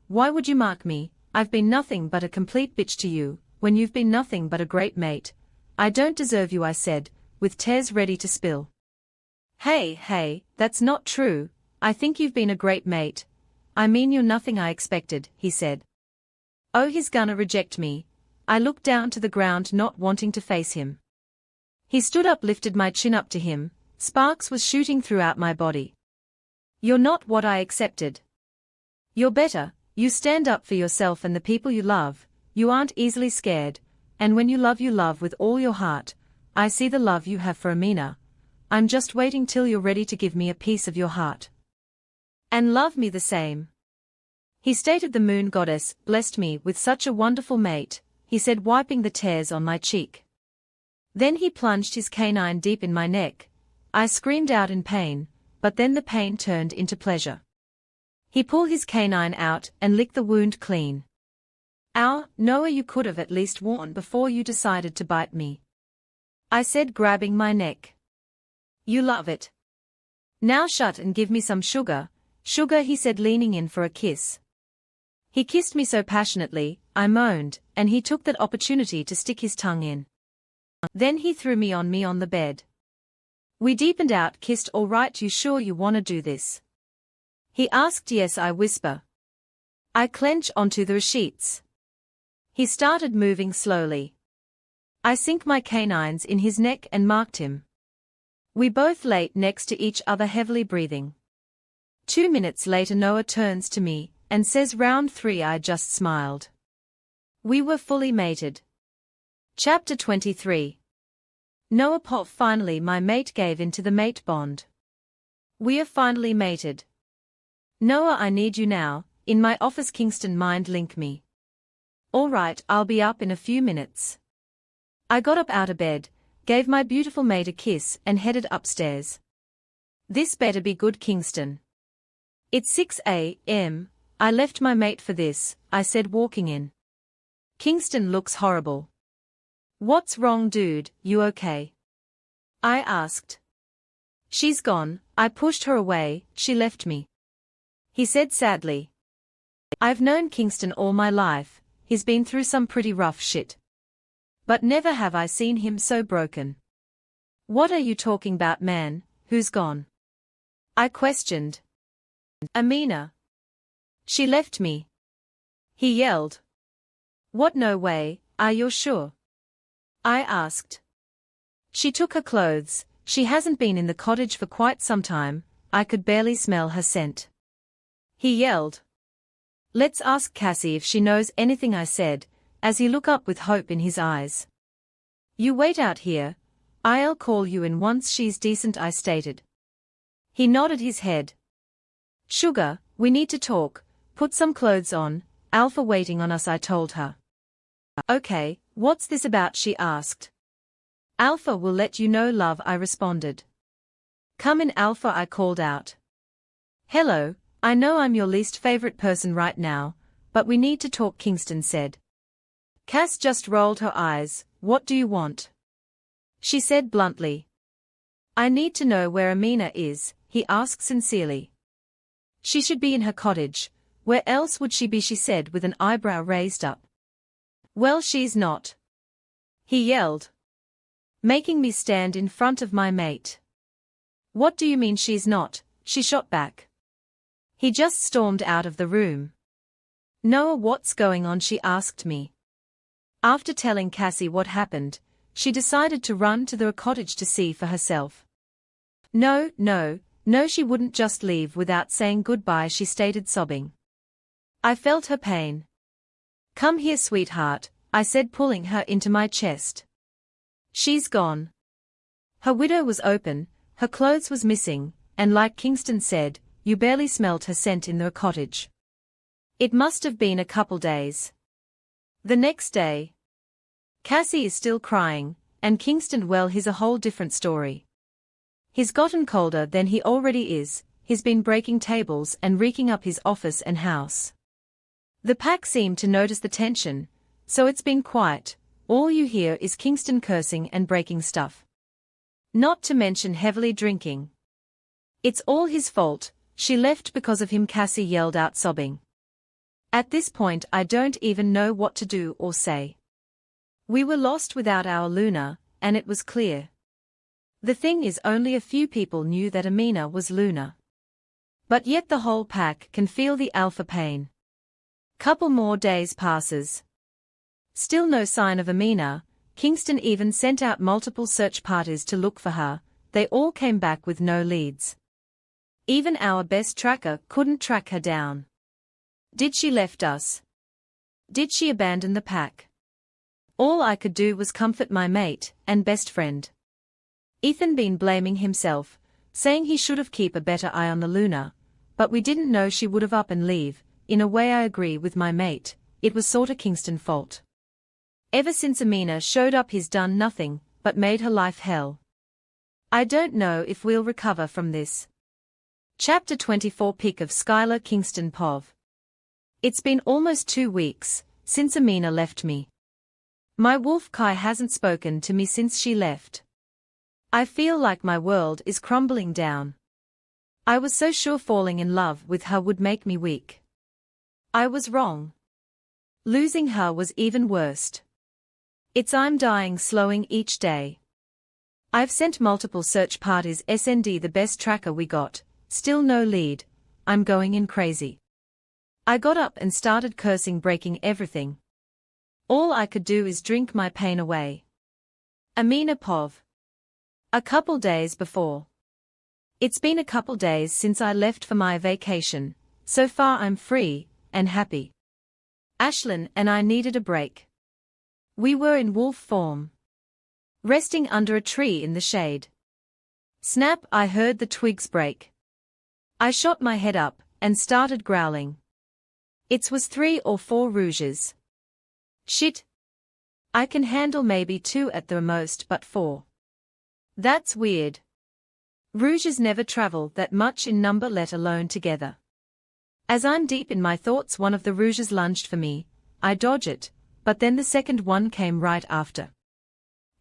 A: why would you mark me? I've been nothing but a complete bitch to you, when you've been nothing but a great mate. I don't deserve you, I said, with tears ready to spill. Hey, that's not true, I think you've been a great mate. I mean, you're nothing I expected, he said. Oh, he's gonna reject me. I looked down to the ground, not wanting to face him. He stood up, lifted my chin up to him, sparks was shooting throughout my body. You're not what I accepted. You're better, you stand up for yourself and the people you love, you aren't easily scared, and when you love with all your heart. I see the love you have for Amina. I'm just waiting till you're ready to give me a piece of your heart. And love me the same. He stated, the moon goddess blessed me with such a wonderful mate, he said, wiping the tears on my cheek. Then he plunged his canine deep in my neck. I screamed out in pain, but then the pain turned into pleasure. He pulled his canine out and licked the wound clean. Ow, Noah, you could have at least warned before you decided to bite me. I said, grabbing my neck. You love it. Now shut and give me some sugar, he said, leaning in for a kiss. He kissed me so passionately, I moaned, and he took that opportunity to stick his tongue in. Then he threw me on the bed. We deepened out, kissed. All right, you sure you wanna do this? He asked. Yes, I whisper. I clench onto the sheets. He started moving slowly. I sink my canines in his neck and marked him. We both lay next to each other, heavily breathing. 2 minutes later, Noah turns to me and says, round 3. I just smiled. We were fully mated. Chapter 23. Noah Pop. Finally my mate gave in to the mate bond. We are finally mated. Noah, I need you now, in my office. Kingston, mind link me. All right, I'll be up in a few minutes. I got up out of bed, gave my beautiful mate a kiss and headed upstairs. This better be good, Kingston. It's 6 a.m. I left my mate for this, I said, walking in. Kingston looks horrible. What's wrong, dude, you okay? I asked. She's gone, I pushed her away, she left me. He said sadly. I've known Kingston all my life, he's been through some pretty rough shit. But never have I seen him so broken. What are you talking about, man? Who's gone? I questioned. Amina. She left me. He yelled. What, no way, are you sure? I asked. She took her clothes, she hasn't been in the cottage for quite some time, I could barely smell her scent. He yelled. Let's ask Cassie if she knows anything, I said, as he looked up with hope in his eyes. You wait out here, I'll call you in once she's decent, I stated. He nodded his head. Sugar, we need to talk, put some clothes on, Alpha waiting on us, I told her. Okay, what's this about, she asked. Alpha will let you know, love, I responded. Come in, Alpha, I called out. Hello, I know I'm your least favorite person right now, but we need to talk, Kingston said. Cass just rolled her eyes. What do you want? She said bluntly. I need to know where Amina is, he asked sincerely. She should be in her cottage. Where else would she be, she said with an eyebrow raised up. Well, she's not. He yelled. Making me stand in front of my mate. What do you mean she's not? She shot back. He just stormed out of the room. Noah, what's going on? She asked me. After telling Cassie what happened, she decided to run to the cottage to see for herself. No, she wouldn't just leave without saying goodbye, she stated, sobbing. I felt her pain. Come here, sweetheart, I said, pulling her into my chest. She's gone. Her window was open, her clothes was missing, and like Kingston said, you barely smelled her scent in the cottage. It must have been a couple days. The next day. Cassie is still crying, and Kingston, well, he's a whole different story. He's gotten colder than he already is, he's been breaking tables and reeking up his office and house. The pack seemed to notice the tension, so it's been quiet, all you hear is Kingston cursing and breaking stuff. Not to mention heavily drinking. It's all his fault, she left because of him, Cassie yelled out, sobbing. At this point I don't even know what to do or say. We were lost without our Luna, and it was clear. The thing is, only a few people knew that Amina was Luna. But yet the whole pack can feel the Alpha pain. Couple more days passes. Still no sign of Amina. Kingston even sent out multiple search parties to look for her, they all came back with no leads. Even our best tracker couldn't track her down. Did she left us? Did she abandon the pack? All I could do was comfort my mate and best friend. Ethan been blaming himself, saying he should have keep a better eye on the Luna, but we didn't know she would have up and leave. In a way I agree with my mate, it was sorta Kingston's fault. Ever since Amina showed up he's done nothing but made her life hell. I don't know if we'll recover from this. Chapter 24, Pick of Skylar, Kingston Pov. It's been almost 2 weeks since Amina left me. My wolf Kai hasn't spoken to me since she left. I feel like my world is crumbling down. I was so sure falling in love with her would make me weak. I was wrong. Losing her was even worse. I'm dying slowing each day. I've sent multiple search parties, SND the best tracker we got, still no lead, I'm going in crazy. I got up and started cursing, breaking everything. All I could do is drink my pain away. Amina Pov. A couple days before. It's been a couple days since I left for my vacation, so far I'm free and happy. Ashlyn and I needed a break. We were in wolf form. Resting under a tree in the shade. Snap, I heard the twigs break. I shot my head up and started growling. It was 3 or 4 rouges. Shit. I can handle maybe 2 at the most, but 4. That's weird. Rouges never travel that much in number, let alone together. As I'm deep in my thoughts, one of the rouges lunged for me. I dodge it, but then the second one came right after.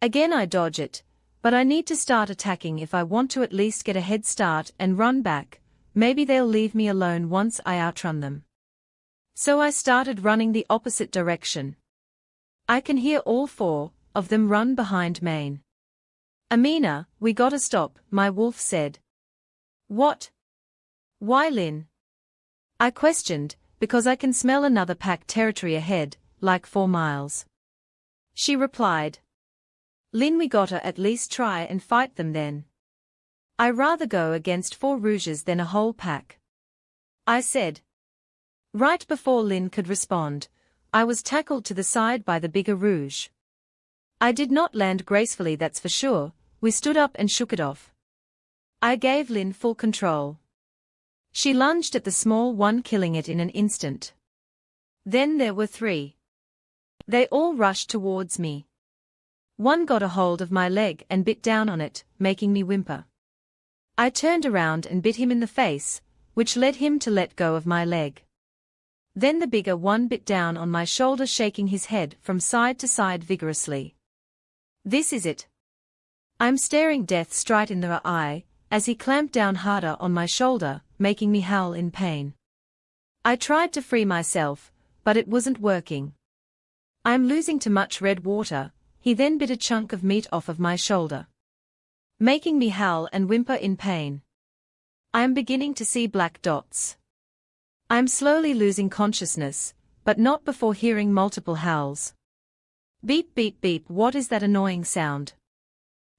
A: Again I dodge it, but I need to start attacking if I want to at least get a head start and run back. Maybe they'll leave me alone once I outrun them. So I started running the opposite direction. I can hear all 4 of them run behind Maine. Amina, we gotta stop, my wolf said. What? Why, Lin? I questioned, because I can smell another pack territory ahead, like 4 miles. She replied. Lin, we gotta at least try and fight them then. I rather go against 4 rouges than a whole pack. I said. Right before Lin could respond, I was tackled to the side by the bigger rouge. I did not land gracefully, that's for sure. We stood up and shook it off. I gave Lin full control. She lunged at the small one, killing it in an instant. Then there were 3. They all rushed towards me. One got a hold of my leg and bit down on it, making me whimper. I turned around and bit him in the face, which led him to let go of my leg. Then the bigger one bit down on my shoulder, shaking his head from side to side vigorously. This is it. I'm staring death straight in the eye, as he clamped down harder on my shoulder, making me howl in pain. I tried to free myself, but it wasn't working. I'm losing too much red water. He then bit a chunk of meat off of my shoulder, making me howl and whimper in pain. I am beginning to see black dots. I am slowly losing consciousness, but not before hearing multiple howls. Beep beep beep, what is that annoying sound?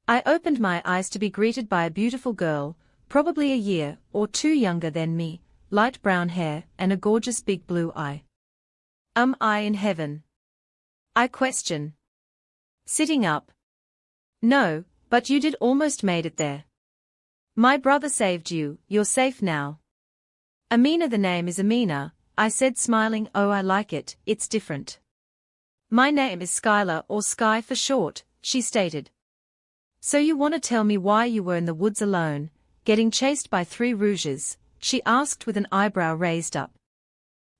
A: I opened my eyes to be greeted by a beautiful girl, probably a year or 2 younger than me, light brown hair and a gorgeous big blue eye. Am I in heaven? I question. Sitting up. No, but you did almost made it there. My brother saved you, you're safe now. Amina, the name is Amina, I said smiling. Oh, I like it, it's different. My name is Skylar, or Sky for short, she stated. So you want to tell me why you were in the woods alone, getting chased by 3 rouges, she asked with an eyebrow raised up.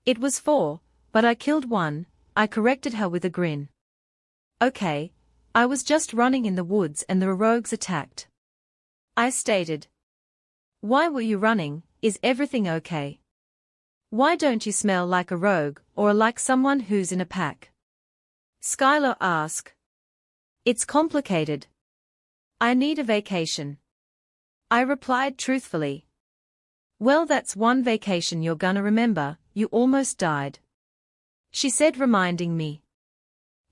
A: It was 4, but I killed 1, I corrected her with a grin. Okay, I was just running in the woods and the rogues attacked. I stated. Why were you running? Is everything okay? Why don't you smell like a rogue, or like someone who's in a pack? Skylar asked. It's complicated. I need a vacation. I replied truthfully. Well, that's one vacation you're gonna remember, you almost died. She said, reminding me.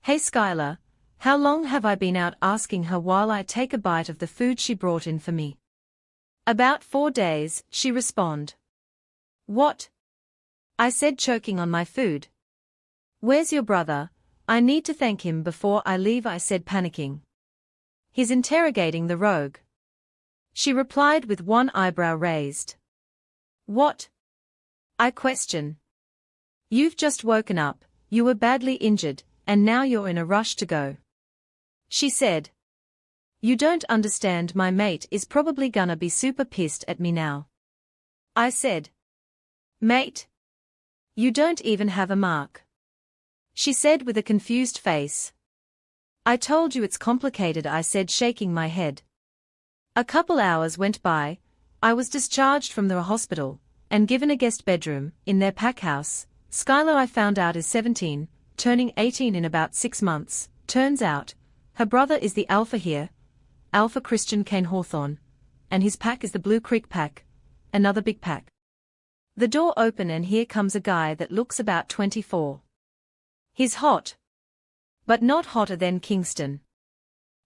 A: Hey Skylar, how long have I been out? Asking her while I take a bite of the food she brought in for me. About 4 days, she responded. What? I said, choking on my food. Where's your brother? I need to thank him before I leave, I said, panicking. He's interrogating the rogue. She replied with one eyebrow raised. What? I question. You've just woken up, you were badly injured, and now you're in a rush to go. She said. You don't understand, my mate is probably gonna be super pissed at me now. I said. Mate? You don't even have a mark. She said with a confused face. I told you it's complicated, I said, shaking my head. A couple hours went by, I was discharged from the hospital, and given a guest bedroom, in their pack house. Skylar, I found out, is 17, turning 18 in about 6 months. Turns out, her brother is the Alpha here, Alpha Christian Kane Hawthorne, and his pack is the Blue Creek pack, another big pack. The door open and here comes a guy that looks about 24. He's hot. But not hotter than Kingston.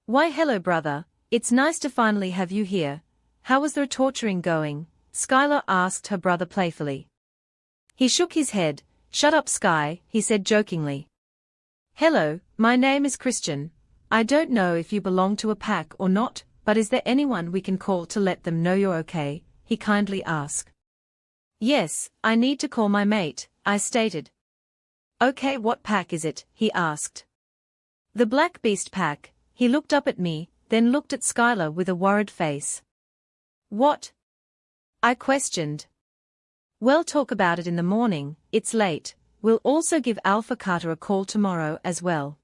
A: Why, hello brother, it's nice to finally have you here. How was the torturing going? Skylar asked her brother playfully. He shook his head. Shut up, Sky, he said jokingly. Hello, my name is Christian. I don't know if you belong to a pack or not, but is there anyone we can call to let them know you're okay? He kindly asked. Yes, I need to call my mate, I stated. Okay, what pack is it? He asked. The Black Beast pack. He looked up at me, then looked at Skylar with a worried face. What? I questioned. We'll talk about it in the morning, it's late. We'll also give Alpha Carter a call tomorrow as well.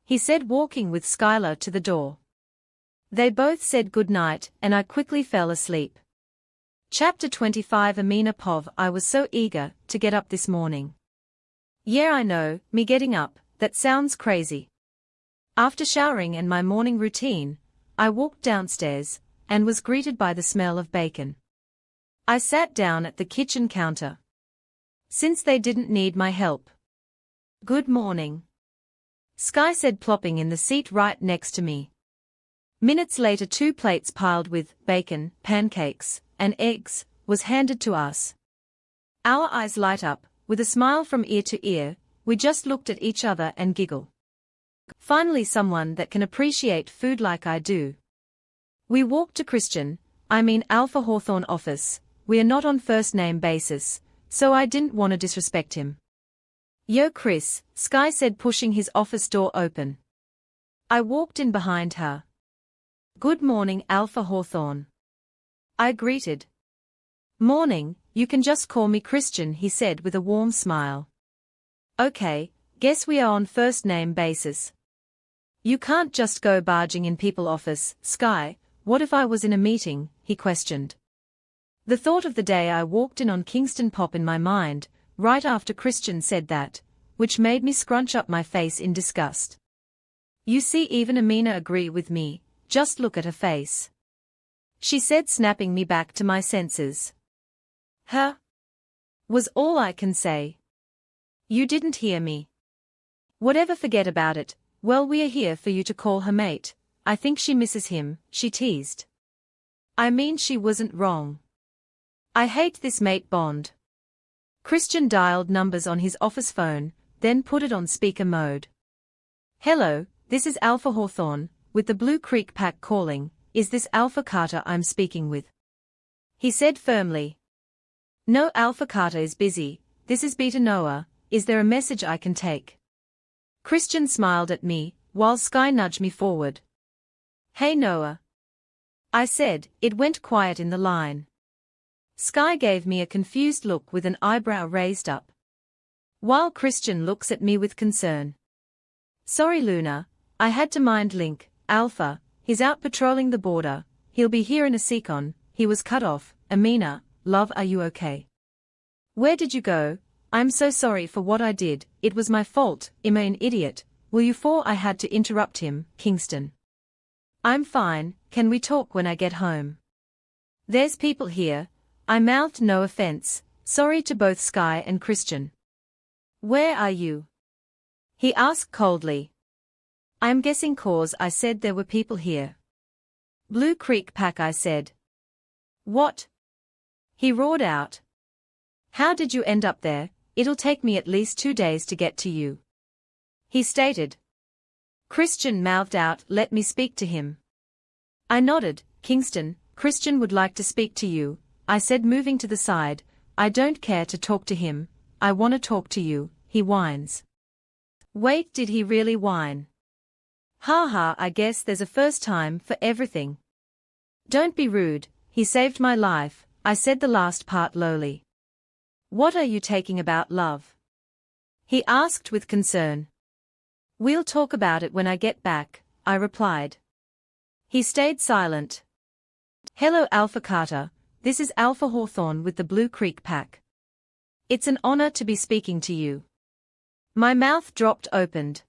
A: He said, walking with Skylar to the door. They both said good night, and I quickly fell asleep. Chapter 25. Amina Pov. I was so eager to get up this morning. Yeah, I know, me getting up, that sounds crazy. After showering and my morning routine, I walked downstairs, and was greeted by the smell of bacon. I sat down at the kitchen counter. Since they didn't need my help. "Good morning," Skye said, plopping in the seat right next to me. Minutes later, 2 plates piled with bacon, pancakes, and eggs was handed to us. Our eyes light up, with a smile from ear to ear. We just looked at each other and giggle. Finally, someone that can appreciate food like I do. We walked to Alpha Hawthorne office. We are not on first name basis, so I didn't want to disrespect him. "Yo, Chris," Skye said, pushing his office door open. I walked in behind her. "Good morning, Alpha Hawthorne," I greeted. "Morning, you can just call me Christian," he said with a warm smile. "Okay, guess we are on first name basis. You can't just go barging in people's office, Skye. What if I was in a meeting?" he questioned. The thought of the day I walked in on Kingston popped in my mind, right after Christian said that, which made me scrunch up my face in disgust. "You see, even Amina agree with me, just look at her face," she said, snapping me back to my senses. "Huh?" was all I can say. "You didn't hear me." "Whatever, forget about it. Well, we are here for you to call her mate. I think she misses him," she teased. "I mean, she wasn't wrong. I hate this mate bond." Christian dialed numbers on his office phone, then put it on speaker mode. "Hello, this is Alpha Hawthorne, with the Blue Creek Pack calling. Is this Alpha Carter I'm speaking with?" he said firmly. "No, Alpha Carter is busy. This is Beta Noah. Is there a message I can take?" Christian smiled at me, while Skye nudged me forward. "Hey Noah," I said. It went quiet in the line. Skye gave me a confused look with an eyebrow raised up, while Christian looks at me with concern. "Sorry Luna, I had to mind Link. Alpha, he's out patrolling the border. He'll be here in a second." He was cut off. "Amina, love, are you okay? Where did you go? I'm so sorry for what I did. It was my fault. Am I an idiot? Will you?" I had to interrupt him. "Kingston, I'm fine. Can we talk when I get home? There's people here," I mouthed. "No offense." Sorry to both Skye and Christian. "Where are you?" he asked coldly. "I'm guessing cause I said there were people here." "Blue Creek Pack," I said. "What?" he roared out. "How did you end up there? It'll take me at least 2 days to get to you," he stated. Christian mouthed out, "Let me speak to him." I nodded. "Kingston, Christian would like to speak to you," I said, moving to the side. "I don't care to talk to him. I want to talk to you," he whines. Wait, did he really whine? Ha, I guess there's a first time for everything. "Don't be rude, he saved my life," I said the last part lowly. "What are you taking about love?" he asked with concern. "We'll talk about it when I get back," I replied. He stayed silent. "Hello Alpha Carter, this is Alpha Hawthorne with the Blue Creek Pack. It's an honor to be speaking to you." My mouth dropped opened.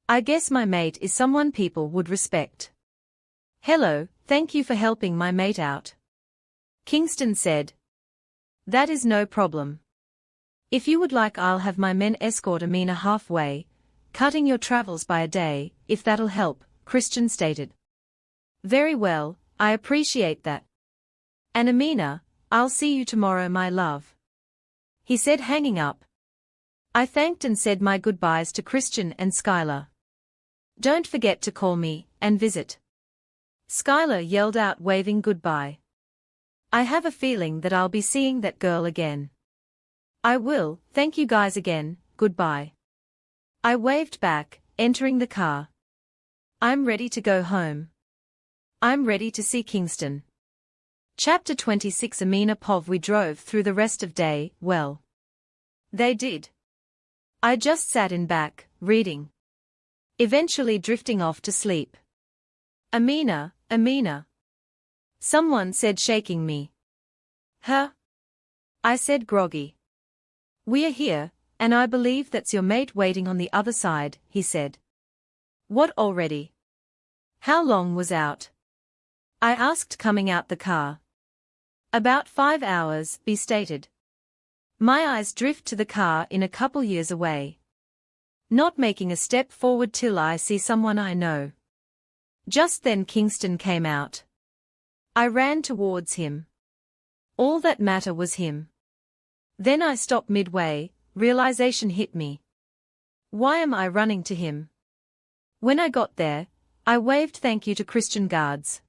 A: I guess my mate is someone people would respect. "Hello, thank you for helping my mate out," Kingston said. "That is no problem. If you would like, I'll have my men escort Amina halfway, cutting your travels by a day, if that'll help," Christian stated. "Very well, I appreciate that. And Amina, I'll see you tomorrow, my love," he said, hanging up. I thanked and said my goodbyes to Christian and Skylar. "Don't forget to call me and visit," Skylar yelled out, waving goodbye. "I have a feeling that I'll be seeing that girl again." "I will, thank you guys again, goodbye." I waved back, entering the car. I'm ready to go home. I'm ready to see Kingston. Chapter 26. Amina Pov. We drove through the rest of day, well. They did. I just sat in back, reading. Eventually drifting off to sleep. Amina. Someone said, shaking me. Huh? I said, groggy. We are here, and I believe that's your mate waiting on the other side, he said. What, already? How long was out? I asked, coming out the car. About 5 hours, B stated. My eyes drift to the car in a couple years away. Not making a step forward till I see someone I know. Just then Kingston came out. I ran towards him. All that mattered was him. Then I stopped midway, realization hit me. Why am I running to him? When I got there, I waved thank you to Christian guards.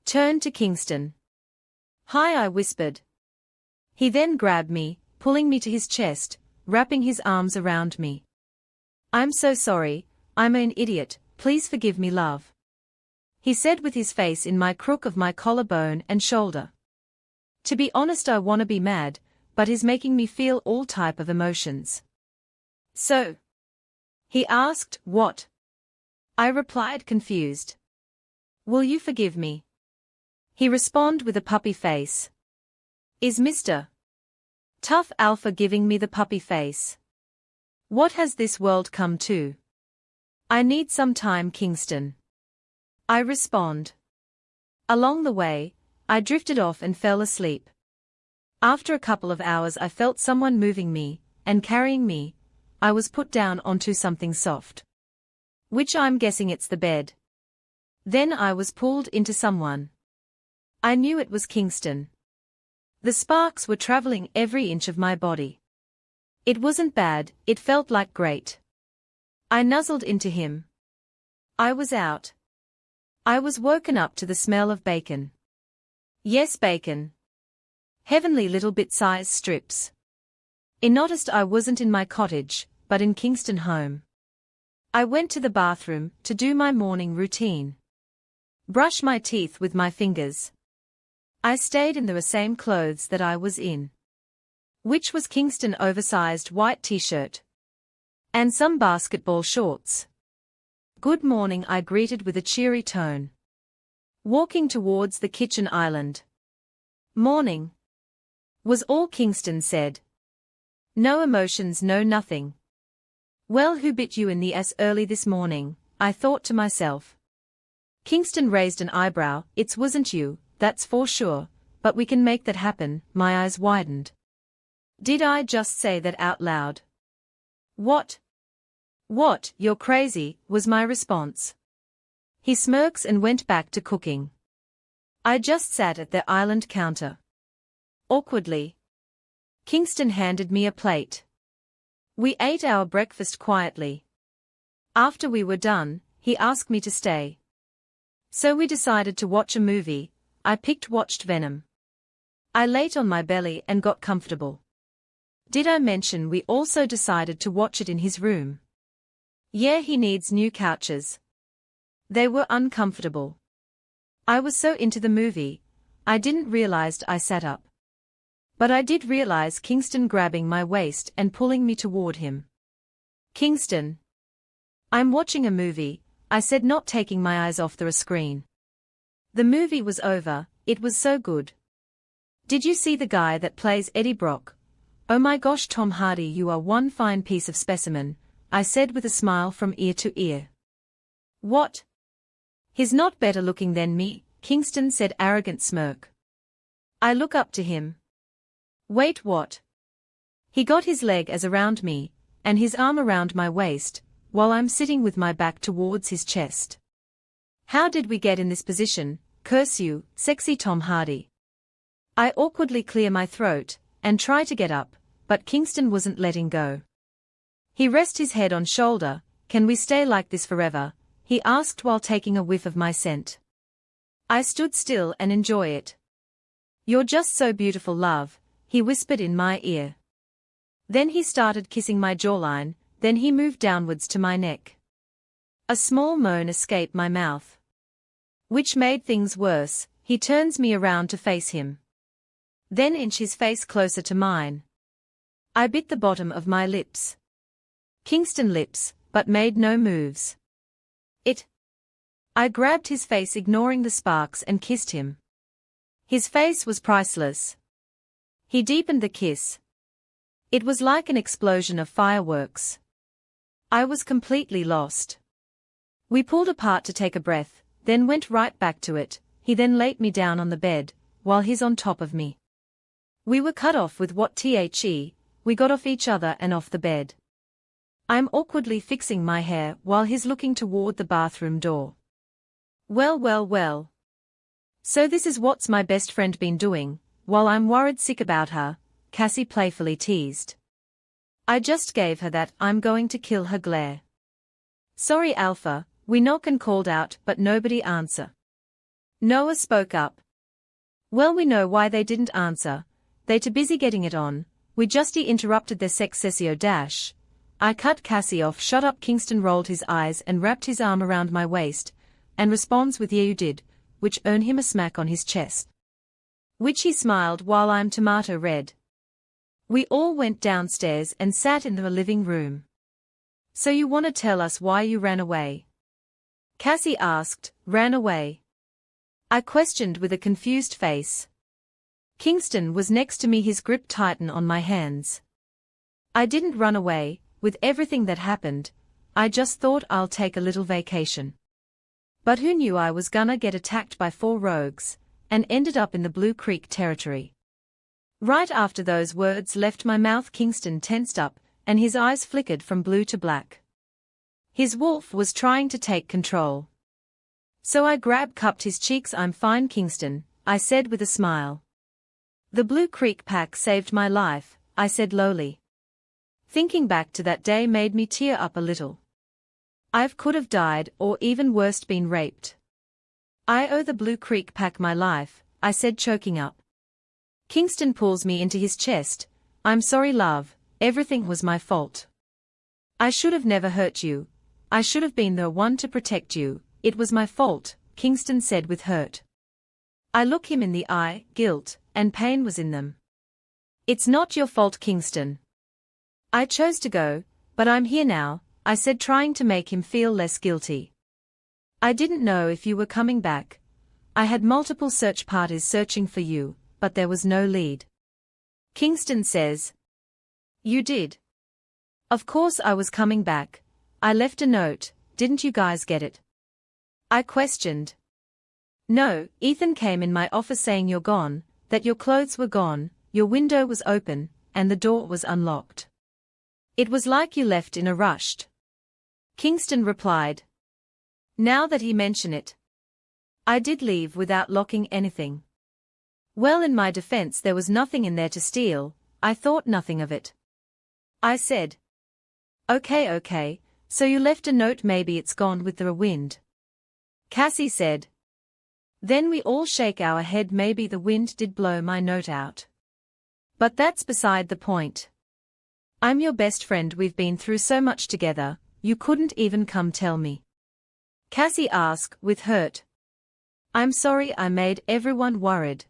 A: Turned to Kingston. Hi, I whispered. He then grabbed me, pulling me to his chest, wrapping his arms around me. I'm so sorry, I'm an idiot, please forgive me, love. He said with his face in my crook of my collarbone and shoulder. To be honest, I wanna be mad, but he's making me feel all type of emotions. So? He asked, what? I replied, confused. Will you forgive me? He responded with a puppy face. Is Mr. Tough Alpha giving me the puppy face? What has this world come to? I need some time, Kingston. I respond. Along the way, I drifted off and fell asleep. After a couple of hours I felt someone moving me, and carrying me. I was put down onto something soft. Which I'm guessing it's the bed. Then I was pulled into someone. I knew it was Kingston. The sparks were traveling every inch of my body. It wasn't bad, it felt like great. I nuzzled into him. I was out. I was woken up to the smell of bacon. Yes, bacon. Heavenly little bit-sized strips. I noticed I wasn't in my cottage, but in Kingston home. I went to the bathroom to do my morning routine. Brush my teeth with my fingers. I stayed in the same clothes that I was in. Which was Kingston oversized white t-shirt. And some basketball shorts. Good morning, I greeted with a cheery tone. Walking towards the kitchen island. Morning. Was all Kingston said. No emotions, no nothing. Well, who bit you in the ass early this morning, I thought to myself. Kingston raised an eyebrow. It wasn't you, that's for sure, but we can make that happen. My eyes widened. Did I just say that out loud? What? What, you're crazy, was my response. He smirks and went back to cooking. I just sat at the island counter. Awkwardly. Kingston handed me a plate. We ate our breakfast quietly. After we were done, he asked me to stay. So we decided to watch a movie. I watched Venom. I laid on my belly and got comfortable. Did I mention we also decided to watch it in his room? Yeah, he needs new couches. They were uncomfortable. I was so into the movie, I didn't realize I sat up. But I did realize Kingston grabbing my waist and pulling me toward him. Kingston. I'm watching a movie, I said, not taking my eyes off the screen. The movie was over, it was so good. Did you see the guy that plays Eddie Brock? Oh my gosh, Tom Hardy, you are one fine piece of specimen, I said with a smile from ear to ear. What? He's not better looking than me, Kingston said, arrogant smirk. I look up to him. Wait, what? He got his leg as around me, and his arm around my waist, while I'm sitting with my back towards his chest. How did we get in this position, curse you, sexy Tom Hardy? I awkwardly clear my throat, and try to get up, but Kingston wasn't letting go. He rested his head on shoulder. Can we stay like this forever? He asked while taking a whiff of my scent. I stood still and enjoy it. You're just so beautiful, love, he whispered in my ear. Then he started kissing my jawline, then he moved downwards to my neck. A small moan escaped my mouth. Which made things worse, he turns me around to face him. Then inched his face closer to mine. I bit the bottom of my lips. Kingston lips, but made no moves. I grabbed his face, ignoring the sparks, and kissed him. His face was priceless. He deepened the kiss. It was like an explosion of fireworks. I was completely lost. We pulled apart to take a breath, then went right back to it. He then laid me down on the bed, while he's on top of me. We were cut off with what we got off each other and off the bed. I'm awkwardly fixing my hair while he's looking toward the bathroom door. Well, well, well. So this is what's my best friend been doing, while I'm worried sick about her, Cassie playfully teased. I just gave her that I'm going to kill her glare. Sorry Alpha, we knock and called out but nobody answer. Noah spoke up. Well, we know why they didn't answer, they too busy getting it on, we just interrupted their sex sessio dash. I cut Cassie off. Shut up. Kingston rolled his eyes and wrapped his arm around my waist, and responds with yeah you did, which earned him a smack on his chest. Which he smiled while I'm tomato red. We all went downstairs and sat in the living room. So you want to tell us why you ran away? Cassie asked. Ran away? I questioned with a confused face. Kingston was next to me, his grip tightened on my hands. I didn't run away. With everything that happened, I just thought I'll take a little vacation. But who knew I was gonna get attacked by 4 rogues, and ended up in the Blue Creek territory. Right after those words left my mouth, Kingston tensed up, and his eyes flickered from blue to black. His wolf was trying to take control. So I cupped his cheeks. I'm fine, Kingston, I said with a smile. The Blue Creek pack saved my life, I said lowly. Thinking back to that day made me tear up a little. I could have died or even worse been raped. I owe the Blue Creek pack my life, I said, choking up. Kingston pulls me into his chest. I'm sorry love, everything was my fault. I should have never hurt you. I should have been the one to protect you. It was my fault, Kingston said with hurt. I look him in the eye. Guilt and pain was in them. It's not your fault, Kingston. I chose to go, but I'm here now, I said, trying to make him feel less guilty. I didn't know if you were coming back. I had multiple search parties searching for you, but there was no lead. Kingston says. You did. Of course I was coming back. I left a note, didn't you guys get it? I questioned. No, Ethan came in my office saying you're gone, that your clothes were gone, your window was open, and the door was unlocked. It was like you left in a rush. Kingston replied. Now that he mentioned it. I did leave without locking anything. Well, in my defense, there was nothing in there to steal. I thought nothing of it. I said. Okay, so you left a note, maybe it's gone with the wind. Cassie said. Then we all shake our head. Maybe the wind did blow my note out. But that's beside the point. I'm your best friend, we've been through so much together, you couldn't even come tell me. Cassie asked, with hurt. I'm sorry I made everyone worried.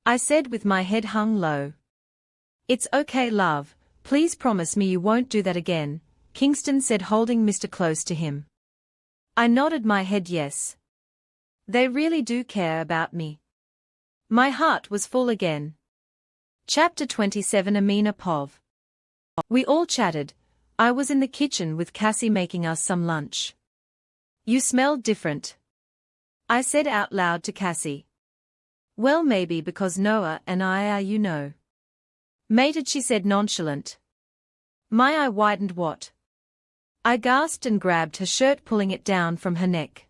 A: I said with my head hung low. It's okay love, please promise me you won't do that again, Kingston said, holding Mr. close to him. I nodded my head yes. They really do care about me. My heart was full again. Chapter 27. Amina Pov. We all chatted. I was in the kitchen with Cassie making us some lunch. You smelled different. I said out loud to Cassie. Well, maybe because Noah and I are, you know. Mated, she said nonchalant. My eye widened. What? I gasped and grabbed her shirt, pulling it down from her neck.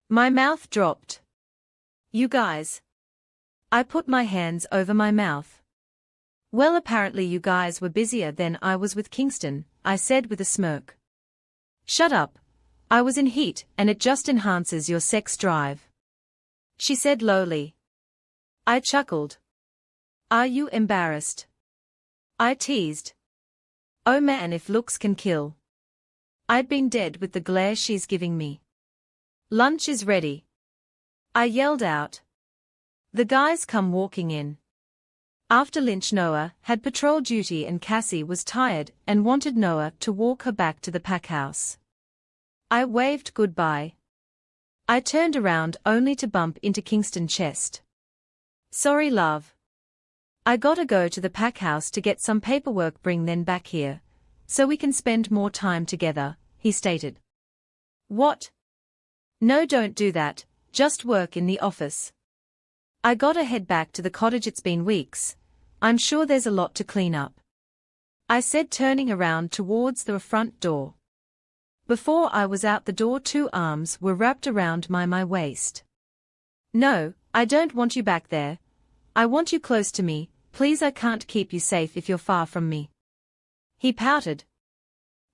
A: My mouth dropped. You guys. I put my hands over my mouth. Well, apparently you guys were busier than I was with Kingston, I said with a smirk. Shut up. I was in heat, and it just enhances your sex drive. She said lowly. I chuckled. Are you embarrassed? I teased. Oh man, if looks can kill. I'd been dead with the glare she's giving me. Lunch is ready. I yelled out. The guys come walking in. After lunch, Noah had patrol duty and Cassie was tired and wanted Noah to walk her back to the pack house. I waved goodbye. I turned around only to bump into Kingston's chest. Sorry love. I gotta go to the pack house to get some paperwork, bring then back here, so we can spend more time together, he stated. What? No, don't do that, just work in the office. I gotta head back to the cottage, it's been weeks. I'm sure there's a lot to clean up. I said, turning around towards the front door. Before I was out the door, 2 arms were wrapped around my waist. No, I don't want you back there. I want you close to me, please. I can't keep you safe if you're far from me. He pouted.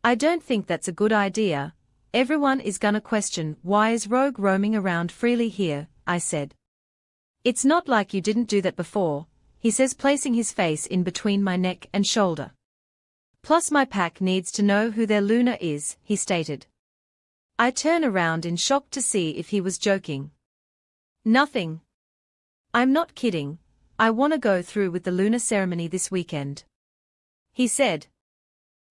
A: I don't think that's a good idea. Everyone is gonna question, why is Rogue roaming around freely here, I said. It's not like you didn't do that before, he says, placing his face in between my neck and shoulder. Plus my pack needs to know who their Luna is, he stated. I turn around in shock to see if he was joking. Nothing. I'm not kidding, I wanna go through with the Luna ceremony this weekend, he said.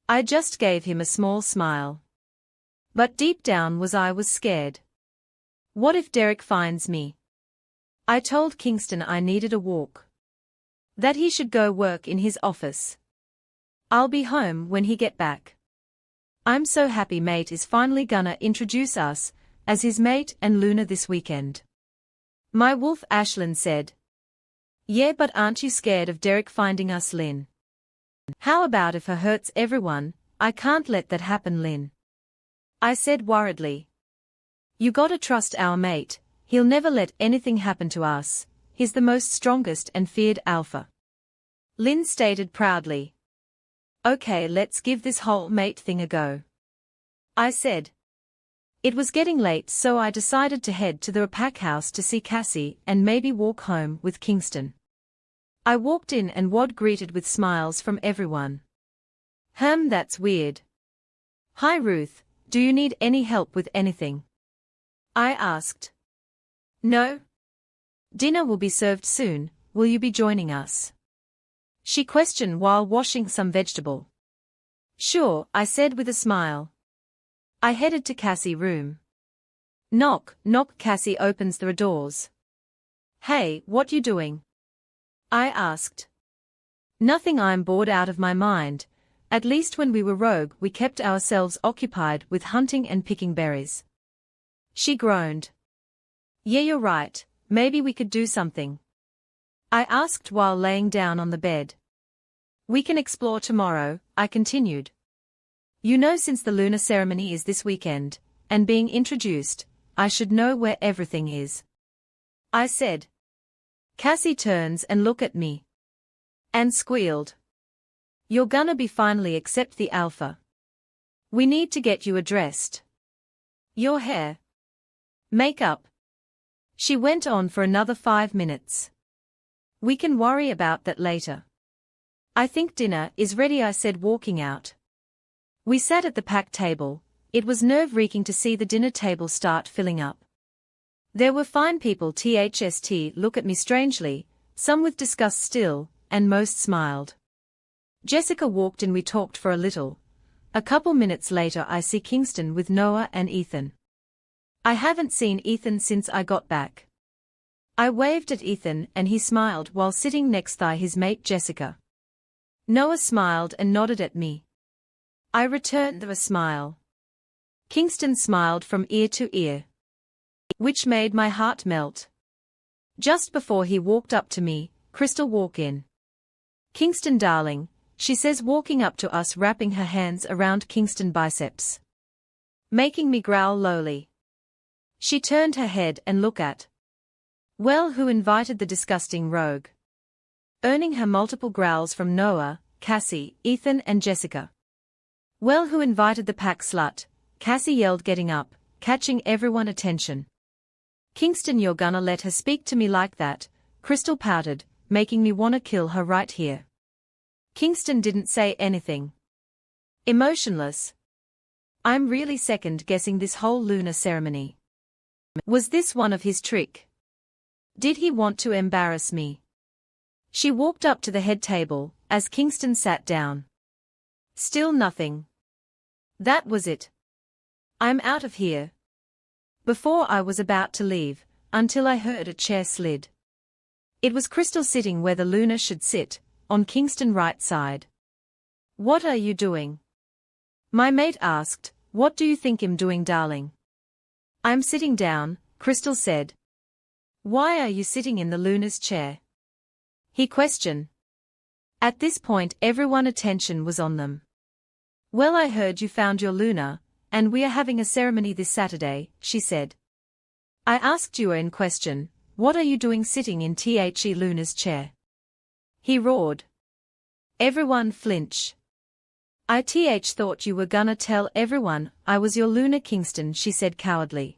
A: I just gave him a small smile. But deep down I was scared. What if Derek finds me? I told Kingston I needed a walk. That he should go work in his office. I'll be home when he get back. I'm so happy mate is finally gonna introduce us as his mate and Luna this weekend. My wolf Ashlyn said. Yeah, but aren't you scared of Derek finding us, Lynn? How about if he hurts everyone? I can't let that happen, Lynn. I said worriedly. You gotta trust our mate, he'll never let anything happen to us, he's the most strongest and feared alpha. Lynn stated proudly. Okay, let's give this whole mate thing a go, I said. It was getting late, so I decided to head to the pack house to see Cassie and maybe walk home with Kingston. I walked in and was greeted with smiles from everyone. That's weird. Hi Ruth, do you need any help with anything? I asked. No. Dinner will be served soon, will you be joining us? She questioned while washing some vegetable. Sure, I said with a smile. I headed to Cassie's room. Knock, knock. Cassie opens the doors. Hey, what you doing? I asked. Nothing, I'm bored out of my mind. At least when we were rogue we kept ourselves occupied with hunting and picking berries. She groaned. Yeah, you're right, maybe we could do something. I asked while laying down on the bed. We can explore tomorrow, I continued. You know, since the Luna ceremony is this weekend, and being introduced, I should know where everything is. I said. Cassie turns and looked at me. And squealed. You're gonna be finally accept the alpha. We need to get you addressed. Your hair. Makeup. She went on for another 5 minutes. We can worry about that later. I think dinner is ready, I said, walking out. We sat at the packed table. It was nerve-wreaking to see the dinner table start filling up. There were fine people tht look at me strangely, some with disgust still, and most smiled. Jessica walked in, we talked for a little. A couple minutes later I see Kingston with Noah and Ethan. I haven't seen Ethan since I got back. I waved at Ethan and he smiled while sitting next to his mate Jessica. Noah smiled and nodded at me. I returned the smile. Kingston smiled from ear to ear, which made my heart melt. Just before he walked up to me, Crystal walked in. Kingston darling, she says, walking up to us, wrapping her hands around Kingston's biceps, making me growl lowly. She turned her head and looked at. Well, who invited the disgusting rogue? Earning her multiple growls from Noah, Cassie, Ethan and Jessica. Well, who invited the pack slut? Cassie yelled, getting up, catching everyone's attention. Kingston, you're gonna let her speak to me like that? Crystal pouted, making me wanna kill her right here. Kingston didn't say anything. Emotionless. I'm really second-guessing this whole Luna ceremony. Was this one of his trick? Did he want to embarrass me? She walked up to the head table, as Kingston sat down. Still nothing. That was it. I'm out of here. Before I was about to leave, until I heard a chair slid. It was Crystal sitting where the Luna should sit, on Kingston's right side. What are you doing? My mate asked. What do you think I'm doing, darling? I'm sitting down, Crystal said. Why are you sitting in the Luna's chair? He questioned. At this point everyone's attention was on them. Well, I heard you found your Luna, and we are having a ceremony this Saturday, she said. I asked you in question, what are you doing sitting in THE Luna's chair? He roared. Everyone flinch. I thought you were gonna tell everyone I was your Luna, Kingston, she said cowardly.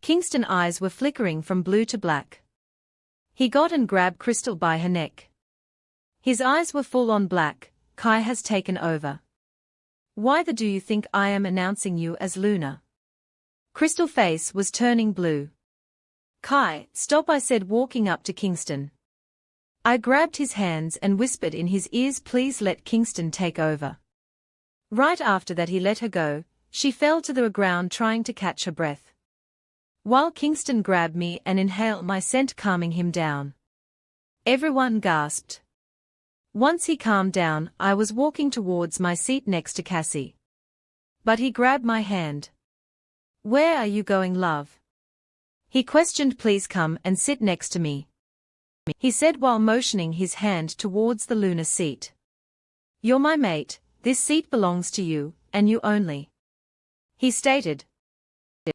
A: Kingston's eyes were flickering from blue to black. He got and grabbed Crystal by her neck. His eyes were full on black. Kai has taken over. Why do you think I am announcing you as Luna? Crystal's face was turning blue. Kai, stop, I said, walking up to Kingston. I grabbed his hands and whispered in his ears, please let Kingston take over. Right after that he let her go. She fell to the ground trying to catch her breath. While Kingston grabbed me and inhaled my scent, calming him down. Everyone gasped. Once he calmed down, I was walking towards my seat next to Cassie. But he grabbed my hand. Where are you going, love? He questioned. Please come and sit next to me, he said while motioning his hand towards the Luna seat. You're my mate, this seat belongs to you, and you only, he stated.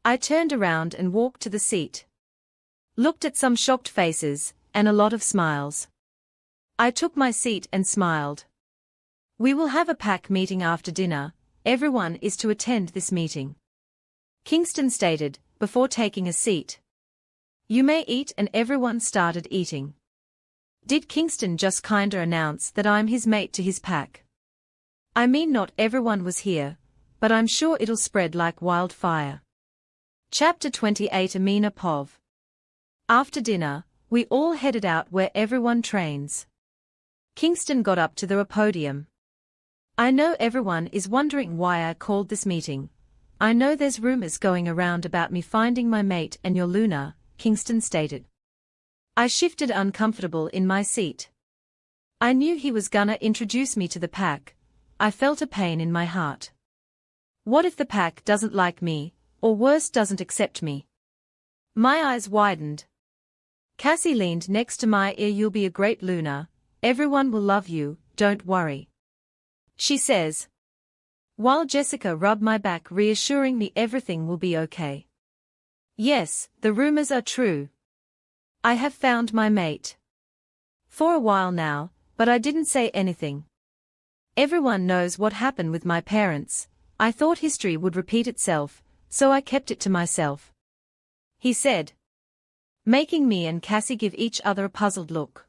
A: I turned around and walked to the seat. Looked at some shocked faces, and a lot of smiles. I took my seat and smiled. We will have a pack meeting after dinner, everyone is to attend this meeting, Kingston stated, before taking a seat. You may eat, and everyone started eating. Did Kingston just kinda announce that I'm his mate to his pack? I mean, not everyone was here, but I'm sure it'll spread like wildfire. Chapter 28 Amina Pov. After dinner, we all headed out where everyone trains. Kingston got up to the podium. I know everyone is wondering why I called this meeting. I know there's rumors going around about me finding my mate and your Luna, Kingston stated. I shifted uncomfortable in my seat. I knew he was gonna introduce me to the pack. I felt a pain in my heart. What if the pack doesn't like me, or worse, doesn't accept me? My eyes widened. Cassie leaned next to my ear. You'll be a great Luna. Everyone will love you, don't worry, she says. While Jessica rubbed my back, reassuring me everything will be okay. Yes, the rumors are true. I have found my mate. For a while now, but I didn't say anything. Everyone knows what happened with my parents. I thought history would repeat itself, so I kept it to myself, he said, making me and Cassie give each other a puzzled look.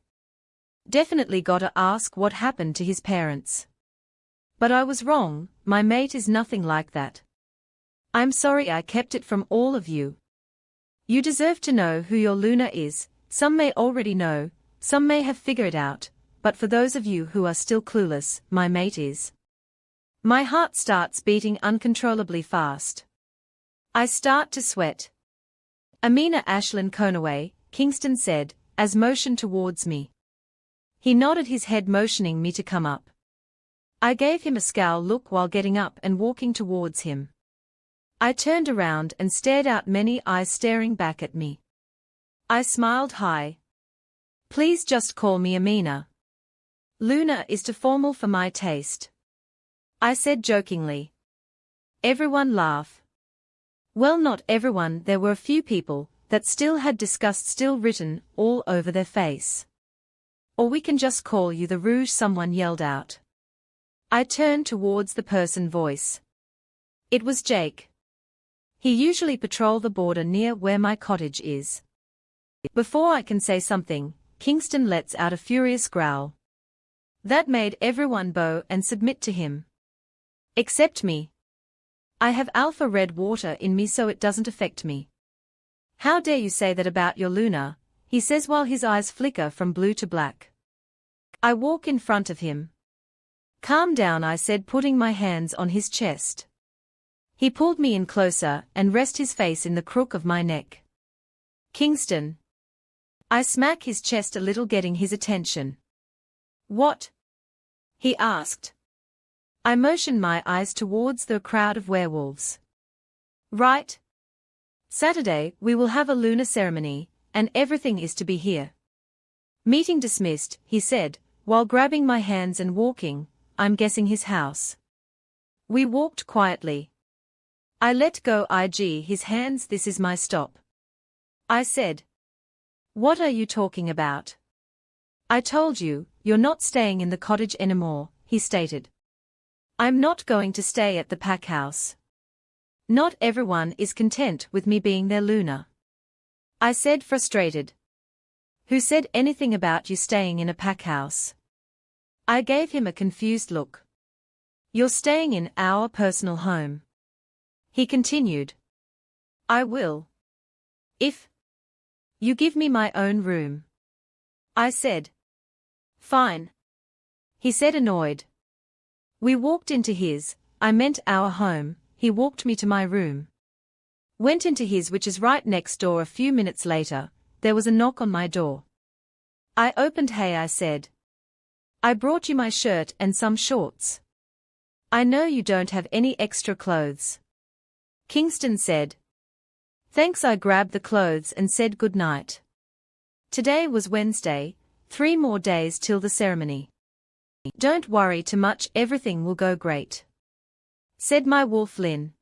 A: Definitely gotta ask what happened to his parents. But I was wrong, my mate is nothing like that. I'm sorry I kept it from all of you. You deserve to know who your Luna is. Some may already know, some may have figured it out, but for those of you who are still clueless, my mate is. My heart starts beating uncontrollably fast. I start to sweat. Amina Ashlyn Conaway, Kingston said, as motion towards me. He nodded his head, motioning me to come up. I gave him a scowl look while getting up and walking towards him. I turned around and stared out, many eyes staring back at me. I smiled. Hi. Please just call me Amina. Luna is too formal for my taste, I said jokingly. Everyone laughed. Well, not everyone, there were a few people that still had disgust still written all over their face. Or we can just call you the Rouge, someone yelled out. I turned towards the person voice. It was Jake. He usually patrols the border near where my cottage is. Before I can say something, Kingston lets out a furious growl. That made everyone bow and submit to him. Except me. I have alpha red water in me, so it doesn't affect me. How dare you say that about your Luna, he says while his eyes flicker from blue to black. I walk in front of him. Calm down, I said, putting my hands on his chest. He pulled me in closer and rested his face in the crook of my neck. Kingston. I smack his chest a little, getting his attention. What? He asked. I motioned my eyes towards the crowd of werewolves. Right? Saturday, we will have a lunar ceremony, and everything is to be here. Meeting dismissed, he said, while grabbing my hands and walking. I'm guessing his house. We walked quietly. I let go his hands. This is my stop. I said. What are you talking about? I told you, you're not staying in the cottage anymore, he stated. I'm not going to stay at the pack house. Not everyone is content with me being their Luna. I said, frustrated. Who said anything about you staying in a pack house? I gave him a confused look. You're staying in our personal home. He continued. I will. If you give me my own room. I said. Fine. He said, annoyed. We walked into his, I meant our home. He walked me to my room. Went into his, which is right next door. A few minutes later, there was a knock on my door. I opened. Hey, I said. I brought you my shirt and some shorts. I know you don't have any extra clothes. Kingston said. Thanks. I grabbed the clothes and said good night. Today was Wednesday, 3 more days till the ceremony. Don't worry too much, everything will go great, said my wolf Lynn.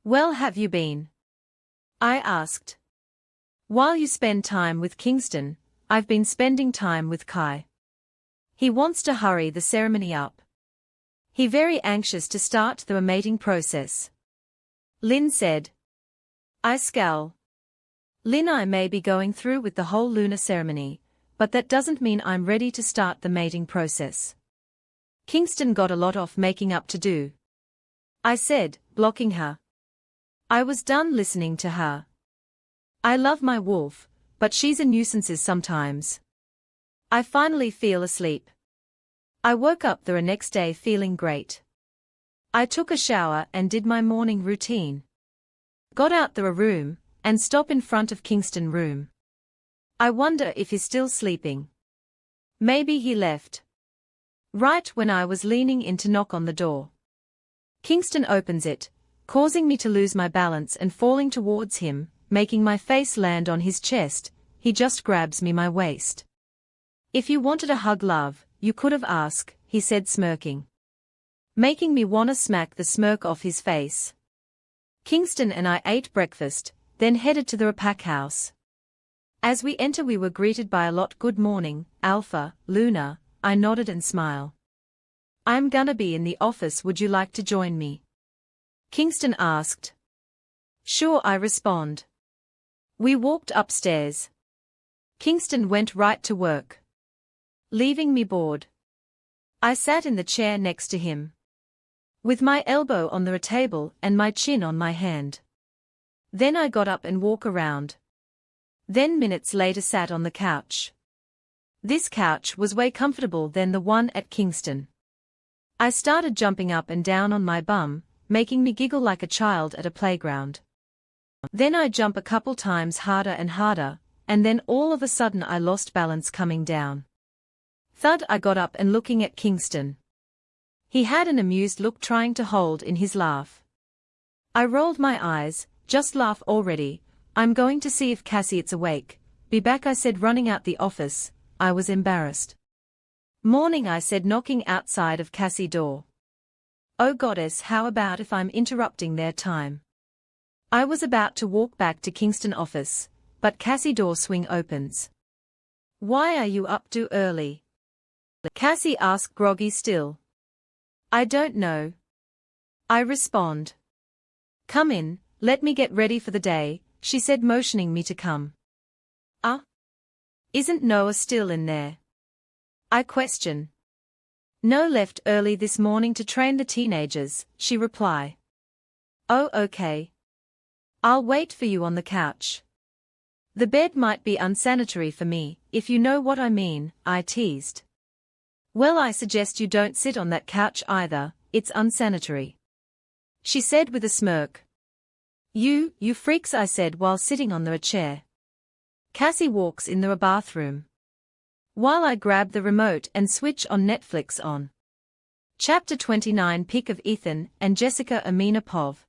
A: Well, have you been? I asked. While you spend time with Kingston, I've been spending time with Kai. He wants to hurry the ceremony up. He very anxious to start the mating process. Lynn said. I scowl. Lynn, I may be going through with the whole lunar ceremony, but that doesn't mean I'm ready to start the mating process. Kingston got a lot of making up to do. I said, blocking her. I was done listening to her. I love my wolf, but she's a nuisance sometimes. I finally feel asleep. I woke up the next day feeling great. I took a shower and did my morning routine. Got out the room, and stop in front of Kingston room. I wonder if he's still sleeping. Maybe he left. Right when I was leaning in to knock on the door. Kingston opens it, causing me to lose my balance and falling towards him, making my face land on his chest. He just grabs me my waist. If you wanted a hug, love, you could have asked, he said, smirking. Making me wanna smack the smirk off his face. Kingston and I ate breakfast, then headed to the pack house. As we enter, we were greeted by a lot. Good morning, Alpha, Luna. I nodded and smiled. I'm gonna be in the office, would you like to join me? Kingston asked. Sure, I respond. We walked upstairs. Kingston went right to work, leaving me bored. I sat in the chair next to him, with my elbow on the table and my chin on my hand. Then I got up and walked around. Then minutes later sat on the couch. This couch was way comfortable than the one at Kingston. I started jumping up and down on my bum, making me giggle like a child at a playground. Then I jump a couple times harder and harder, and then all of a sudden I lost balance coming down. Thud, I got up and looking at Kingston. He had an amused look trying to hold in his laugh. I rolled my eyes, just laugh already, I'm going to see if Cassie's awake. Be back, I said, running out the office. I was embarrassed. Morning, I said, knocking outside of Cassie's door. Oh goddess, how about if I'm interrupting their time? I was about to walk back to Kingston office, but Cassie's door swing opens. Why are you up too early? Cassie asked, groggy still. I don't know. I respond. Come in, let me get ready for the day, she said, motioning me to come. Isn't Noah still in there? I question. No, left early this morning to train the teenagers, she replied. Oh, okay. I'll wait for you on the couch. The bed might be unsanitary for me, if you know what I mean, I teased. Well, I suggest you don't sit on that couch either, it's unsanitary, she said with a smirk. You freaks, I said while sitting on the chair. Cassie walks in the bathroom, while I grab the remote and switch on Netflix on. Chapter 29, Pick of Ethan and Jessica Amina Pov.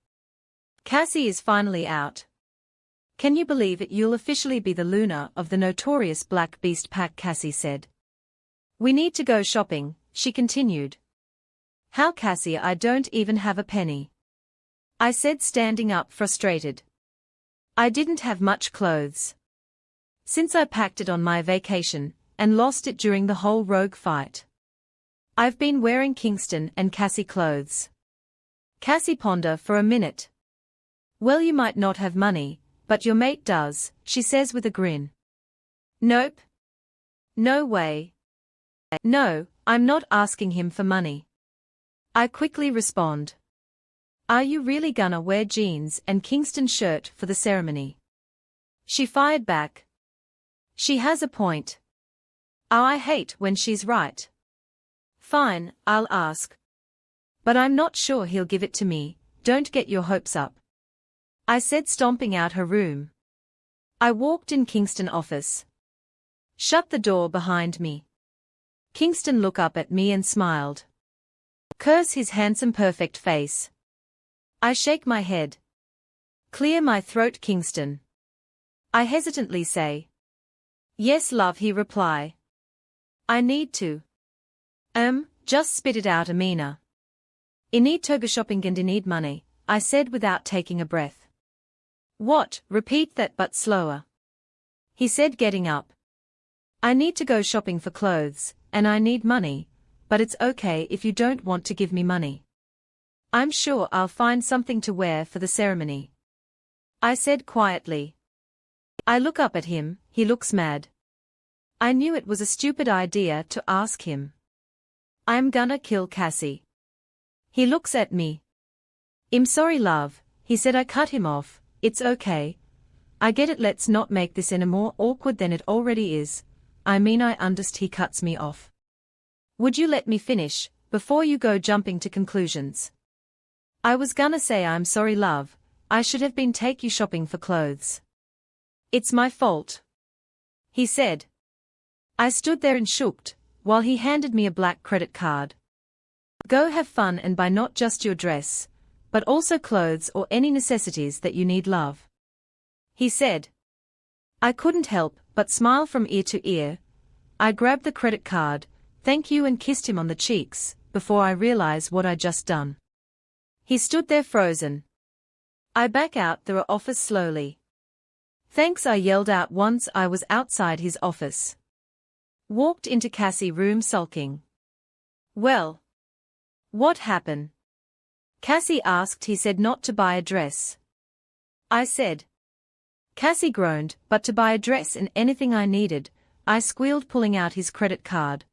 A: Cassie is finally out. Can you believe it? You'll officially be the Luna of the notorious Black Beast Pack, Cassie said. We need to go shopping, she continued. How, Cassie? I don't even have a penny. I said, standing up frustrated. I didn't have much clothes. Since I packed it on my vacation, and lost it during the whole rogue fight. I've been wearing Kingston and Cassie clothes. Cassie pondered for a minute. Well, you might not have money, but your mate does, she says with a grin. Nope. No way. No, I'm not asking him for money. I quickly respond. Are you really gonna wear jeans and Kingston shirt for the ceremony? She fired back. She has a point. Oh, I hate when she's right. Fine, I'll ask. But I'm not sure he'll give it to me, don't get your hopes up. I said, stomping out her room. I walked in Kingston office. Shut the door behind me. Kingston looked up at me and smiled. Curse his handsome perfect face. I shake my head. Clear my throat, Kingston. I hesitantly say. Yes, love, he reply. I need to. Just spit it out, Amina. I need to go shopping and I need money, I said without taking a breath. What? Repeat that but slower. He said, getting up. I need to go shopping for clothes, and I need money, but it's okay if you don't want to give me money. I'm sure I'll find something to wear for the ceremony. I said quietly. I look up at him, he looks mad. I knew it was a stupid idea to ask him. I'm gonna kill Cassie. He looks at me. I'm sorry, love, he said. I cut him off. It's okay. I get it, let's not make this any more awkward than it already is. I mean, I understand. He cuts me off. Would you let me finish, before you go jumping to conclusions? I was gonna say, I'm sorry, love, I should have been take you shopping for clothes. It's my fault. He said. I stood there and shooked, while he handed me a black credit card. Go have fun and buy not just your dress, but also clothes or any necessities that you need, love. He said. I couldn't help but smile from ear to ear. I grabbed the credit card, thank you, and kissed him on the cheeks, before I realized what I'd just done. He stood there frozen. I back out the office slowly. Thanks, I yelled out once I was outside his office. Walked into Cassie's room sulking. Well, what happened? Cassie asked. He said not to buy a dress. I said. Cassie groaned, but to buy a dress and anything I needed, I squealed, pulling out his credit card.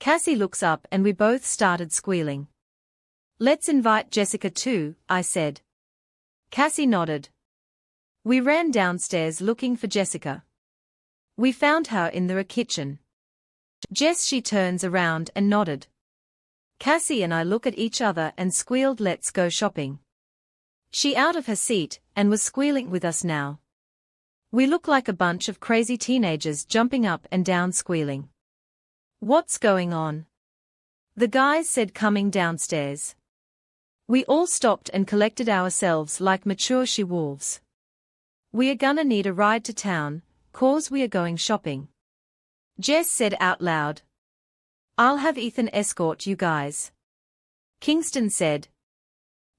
A: Cassie looks up and we both started squealing. Let's invite Jessica too, I said. Cassie nodded. We ran downstairs looking for Jessica. We found her in the kitchen. Jess, she turns around and nodded. Cassie and I look at each other and squealed, let's go shopping. She out of her seat and was squealing with us now. We look like a bunch of crazy teenagers jumping up and down squealing. What's going on? The guys said, coming downstairs. We all stopped and collected ourselves like mature she-wolves. We are gonna need a ride to town, cause we are going shopping. Jess said out loud. I'll have Ethan escort you guys. Kingston said.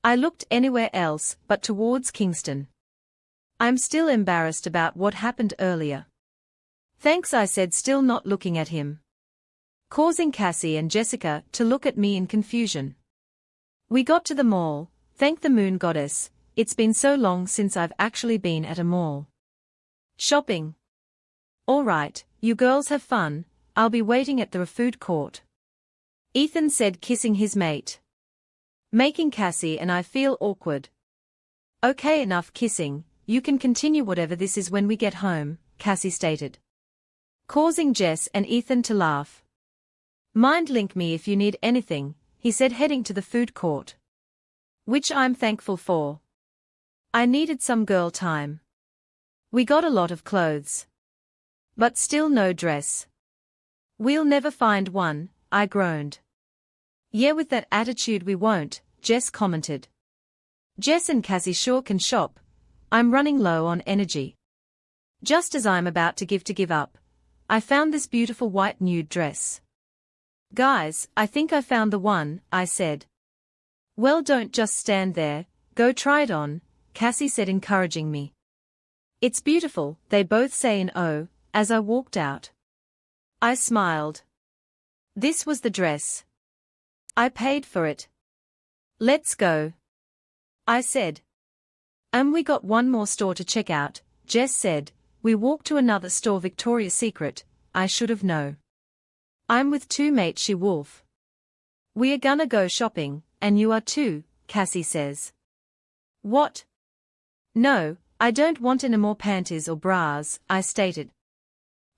A: I looked anywhere else but towards Kingston. I'm still embarrassed about what happened earlier. Thanks, I said, still not looking at him. Causing Cassie and Jessica to look at me in confusion. We got to the mall, thank the moon goddess, it's been so long since I've actually been at a mall. Shopping. All right, you girls have fun, I'll be waiting at the food court. Ethan said, kissing his mate. Making Cassie and I feel awkward. Okay, enough kissing, you can continue whatever this is when we get home, Cassie stated. Causing Jess and Ethan to laugh. Mind link me if you need anything, he said, heading to the food court. Which I'm thankful for. I needed some girl time. We got a lot of clothes. But still no dress. We'll never find one, I groaned. Yeah, with that attitude we won't, Jess commented. Jess and Cassie sure can shop, I'm running low on energy. Just as I'm about to give up, I found this beautiful white nude dress. Guys, I think I found the one, I said. Well, don't just stand there, go try it on, Cassie said, encouraging me. It's beautiful, they both say in O, as I walked out. I smiled. This was the dress. I paid for it. Let's go, I said. We got one more store to check out, Jess said. We walked to another store, Victoria's Secret, I should have known. I'm with丨She-Wolf. We are gonna go shopping, and you are too, Cassie says. What? No, I don't want any more panties or bras, I stated.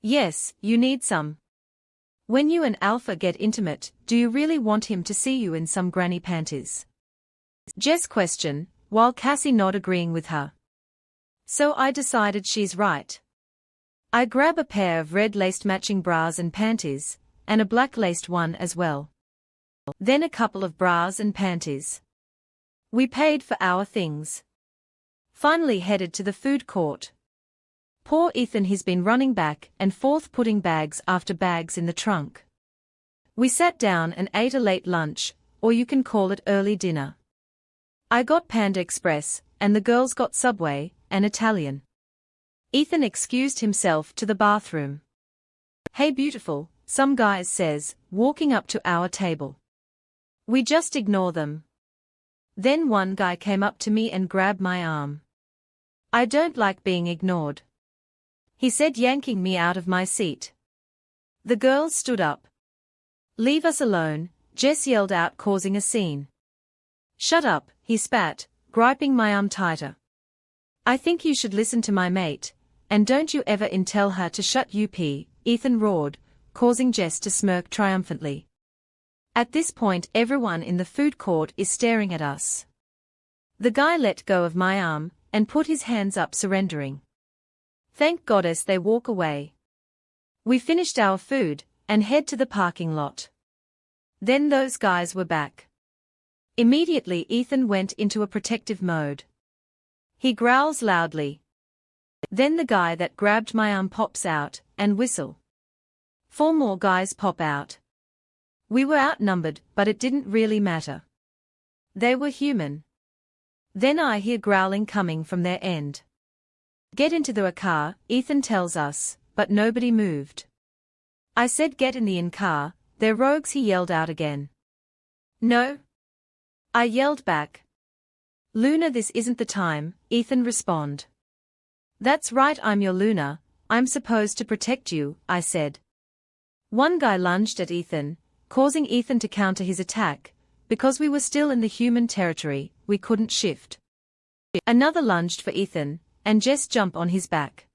A: Yes, you need some. When you and Alpha get intimate, do you really want him to see you in some granny panties? Jess questioned, while Cassie nodded, agreeing with her. So I decided she's right. I grab a pair of red laced matching bras and panties, and a black laced one as well. Then a couple of bras and panties. We paid for our things. Finally headed to the food court. Poor Ethan, he's been running back and forth putting bags after bags in the trunk. We sat down and ate a late lunch, or you can call it early dinner. I got Panda Express, and the girls got Subway, and Italian. Ethan excused himself to the bathroom. Hey beautiful, some guys says, walking up to our table. We just ignore them. Then one guy came up to me and grabbed my arm. I don't like being ignored, he said, yanking me out of my seat. The girls stood up. Leave us alone, Jess yelled out, causing a scene. Shut up, he spat, griping my arm tighter. I think you should listen to my mate, and don't you ever tell her to shut up, Ethan roared, causing Jess to smirk triumphantly. At this point everyone in the food court is staring at us. The guy let go of my arm, and put his hands up, surrendering. Thank goddess they walk away. We finished our food, and head to the parking lot. Then those guys were back. Immediately Ethan went into a protective mode. He growls loudly. Then the guy that grabbed my arm pops out, and whistle. 4 more guys pop out. We were outnumbered, but it didn't really matter. They were human. Then I hear growling coming from their end. Get into the car, Ethan tells us, but nobody moved. I said get in the car, they're rogues, he yelled out again. No. I yelled back. Luna, this isn't the time, Ethan responded. That's right, I'm your Luna, I'm supposed to protect you, I said. One guy lunged at Ethan, causing Ethan to counter his attack. Because we were still in the human territory, we couldn't shift. Another lunged for Ethan, and Jess jumped on his back.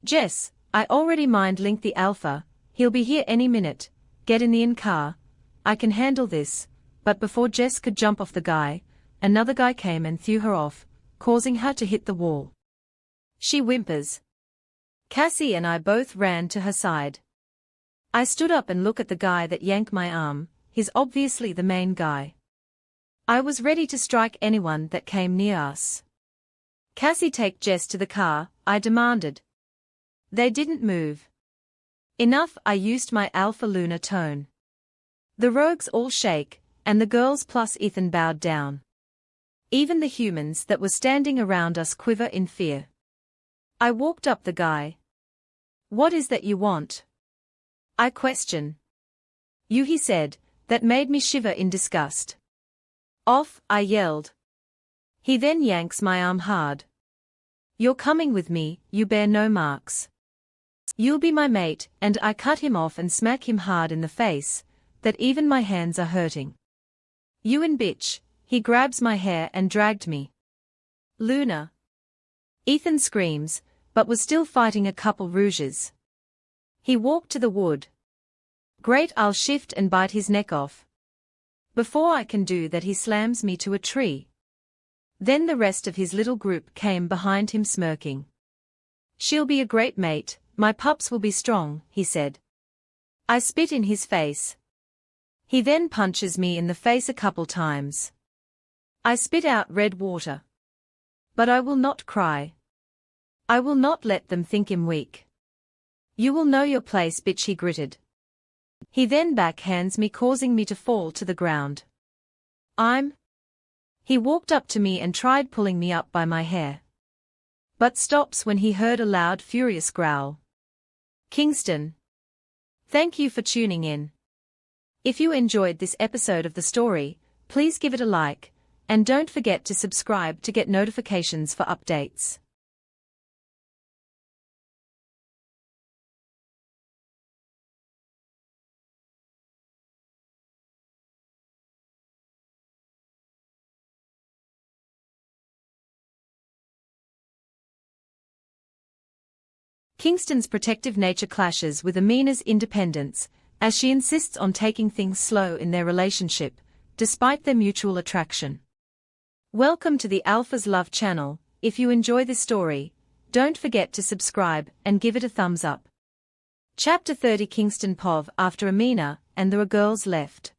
A: Jess, I already mind-linked the Alpha, he'll be here any minute, get in the car, I can handle this, but before Jess could jump off the guy, another guy came and threw her off, causing her to hit the wall. She whimpers. Cassie and I both ran to her side. I stood up and looked at the guy that yanked my arm. He's obviously the main guy. I was ready to strike anyone that came near us. Cassie, take Jess to the car, I demanded. They didn't move. Enough, I used my Alpha Luna tone. The rogues all shake, and the girls plus Ethan bowed down. Even the humans that were standing around us quiver in fear. I walked up the guy. What is that you want? I questioned. You, he said. That made me shiver in disgust. Off, I yelled. He then yanks my arm hard. You're coming with me, you bear no marks. You'll be my mate, and I cut him off and smack him hard in the face, that even my hands are hurting. You and bitch, he grabs my hair and dragged me. Luna. Ethan screams, but was still fighting a couple rouges. He walked to the wood. Great, I'll shift and bite his neck off. Before I can do that, he slams me to a tree. Then the rest of his little group came behind him smirking. She'll be a great mate, my pups will be strong, he said. I spit in his face. He then punches me in the face a couple times. I spit out red water. But I will not cry. I will not let them think him weak. You will know your place, bitch, he gritted. He then backhands me, causing me to fall to the ground. He walked up to me and tried pulling me up by my hair. But stops when he heard a loud, furious growl. Kingston. Thank you for tuning in. If you enjoyed this episode of the story, please give it a like, and don't forget to subscribe to get notifications for updates. Kingston's protective nature clashes with Amina's independence, as she insists on taking things slow in their relationship, despite their mutual attraction. Welcome to the Alpha's Love channel. If you enjoy this story, don't forget to subscribe and give it a thumbs up. Chapter 30. Kingston Pov. After Amina and the girls left,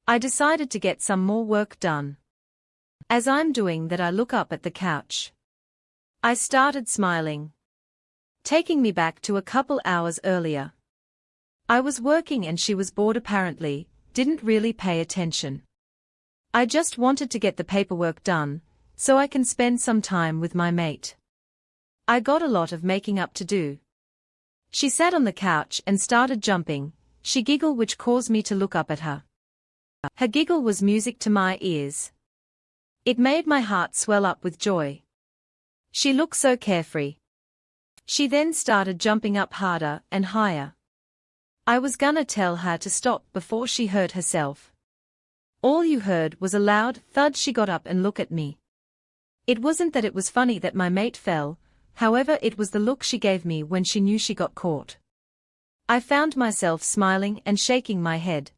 A: I decided to get some more work done. As I'm doing that, I look up at the couch. I started smiling, taking me back to a couple hours earlier. I was working and she was bored apparently, didn't really pay attention. I just wanted to get the paperwork done, so I can spend some time with my mate. I got a lot of making up to do. She sat on the couch and started jumping. She giggled, which caused me to look up at her. Her giggle was music to my ears. It made my heart swell up with joy. She looked so carefree. She then started jumping up harder and higher. I was gonna tell her to stop before she hurt herself. All you heard was a loud thud. She got up and looked at me. It wasn't that it was funny that my mate fell, however, it was the look she gave me when she knew she got caught. I found myself smiling and shaking my head.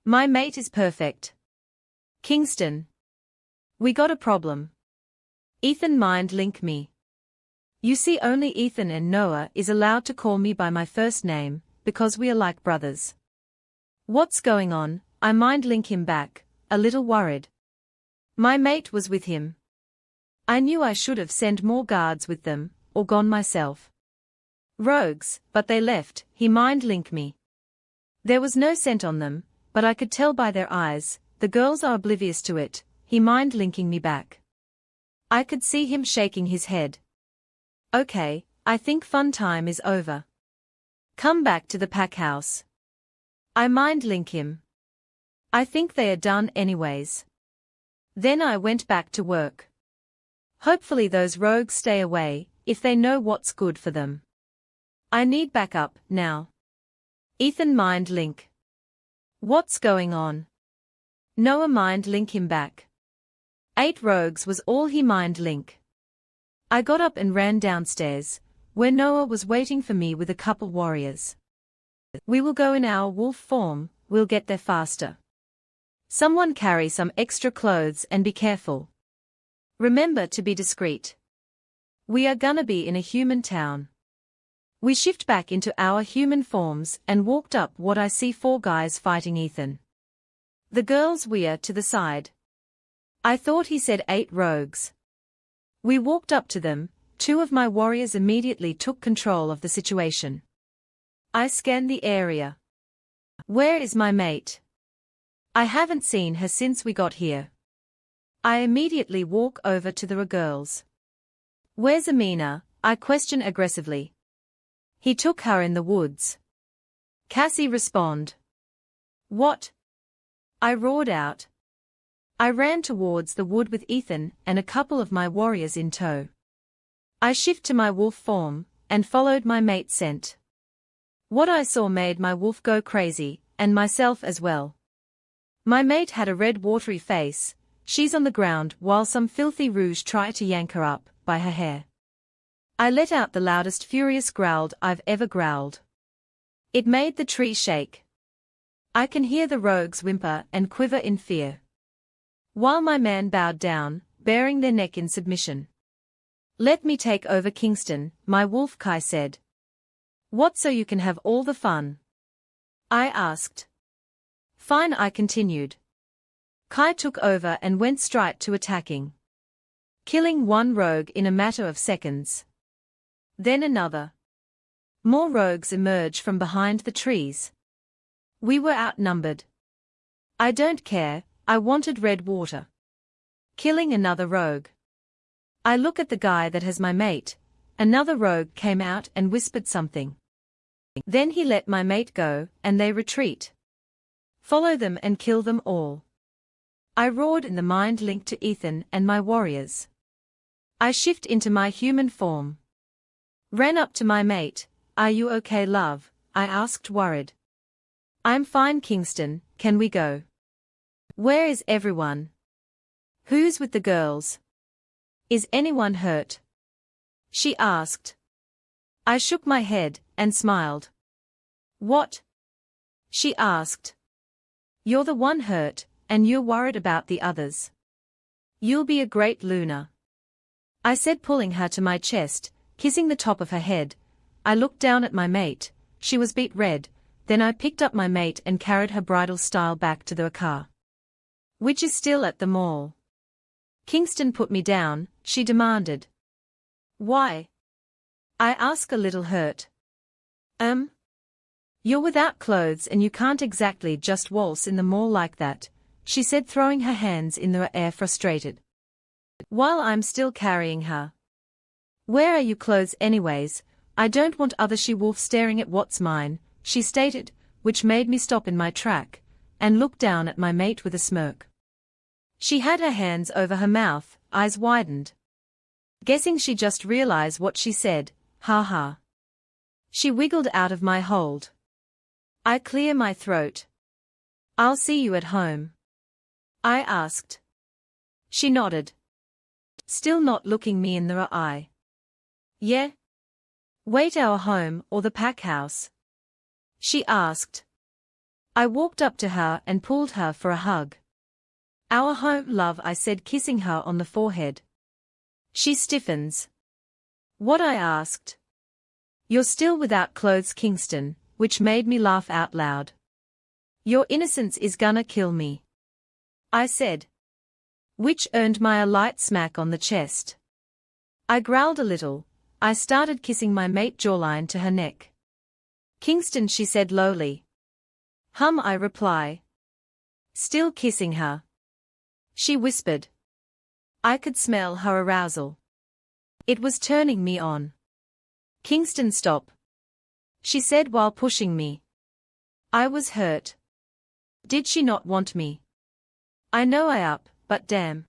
A: My mate is perfect. Kingston. We got a problem. Ethan mind link me. You see, only Ethan and Noah is allowed to call me by my first name, because we are like brothers. What's going on? I mind link him back, a little worried. My mate was with him. I knew I should have sent more guards with them, or gone myself. Rogues, but they left. He mind link me. There was no scent on them, but I could tell by their eyes. The girls are oblivious to it. He mind linking me back. I could see him shaking his head. Okay, I think fun time is over. Come back to the pack house. I mind link him. I think they are done anyways. Then I went back to work. Hopefully those rogues stay away, if they know what's good for them. I need backup now. Ethan mind link. What's going on? Noah mind link him back. 8 rogues was all he mind link. I got up and ran downstairs, where Noah was waiting for me with a couple warriors. We will go in our wolf form, we'll get there faster. Someone carry some extra clothes and be careful. Remember to be discreet. We are gonna be in a human town. We shift back into our human forms and walked up what I see 4 guys fighting Ethan. The girls we're to the side. I thought he said 8 rogues. We walked up to them. 2 of my warriors immediately took control of the situation. I scanned the area. Where is my mate? I haven't seen her since we got here. I immediately walk over to the girls. Where's Amina? I question aggressively. He took her in the woods. Cassie respond. What? I roared out. I ran towards the wood with Ethan and a couple of my warriors in tow. I shift to my wolf form, and followed my mate's scent. What I saw made my wolf go crazy, and myself as well. My mate had a red watery face. She's on the ground while some filthy rouge try to yank her up by her hair. I let out the loudest furious growl I've ever growled. It made the tree shake. I can hear the rogues whimper and quiver in fear, while my man bowed down, baring their neck in submission. Let me take over Kingston, my wolf, Kai said. What, so you can have all the fun? I asked. Fine, I continued. Kai took over and went straight to attacking. killing one rogue in a matter of seconds. Then another. More rogues emerge from behind the trees. We were outnumbered. I don't care, I wanted red water. Killing another rogue. I look at the guy that has my mate. Another rogue came out and whispered something. Then he let my mate go, and they retreat. Follow them and kill them all. I roared in the mind linked to Ethan and my warriors. I shift into my human form. Ran up to my mate. Are you okay, love? I asked, worried. I'm fine, Kingston, can we go? Where is everyone? Who's with the girls? Is anyone hurt? She asked. I shook my head and smiled. What? She asked. You're the one hurt, and you're worried about the others. You'll be a great Luna. I said, pulling her to my chest, kissing the top of her head. I looked down at my mate. She was beet red. Then I picked up my mate and carried her bridal style back to the car, which is still at the mall. Kingston put me down, she demanded. Why? I asked, a little hurt. You're without clothes and you can't exactly just waltz in the mall like that, she said, throwing her hands in the air, frustrated. While I'm still carrying her. Where are your clothes anyways? I don't want other She-Wolf staring at what's mine, she stated, which made me stop in my track, and look down at my mate with a smirk. She had her hands over her mouth, eyes widened. Guessing she just realized what she said, ha ha. She wiggled out of my hold. I clear my throat. I'll see you at home. I asked. She nodded. Still not looking me in the eye. Yeah? Wait, our home or the pack house? She asked. I walked up to her and pulled her for a hug. Our home, love, I said, kissing her on the forehead. She stiffens. What? I asked. You're still without clothes, Kingston, which made me laugh out loud. Your innocence is gonna kill me, I said. Which earned me a light smack on the chest. I growled a little. I started kissing my mate jawline to her neck. Kingston, she said lowly. I reply. Still kissing her. She whispered. I could smell her arousal. It was turning me on. Kingston, stop, she said while pushing me. I was hurt. Did she not want me? I know I up, but damn.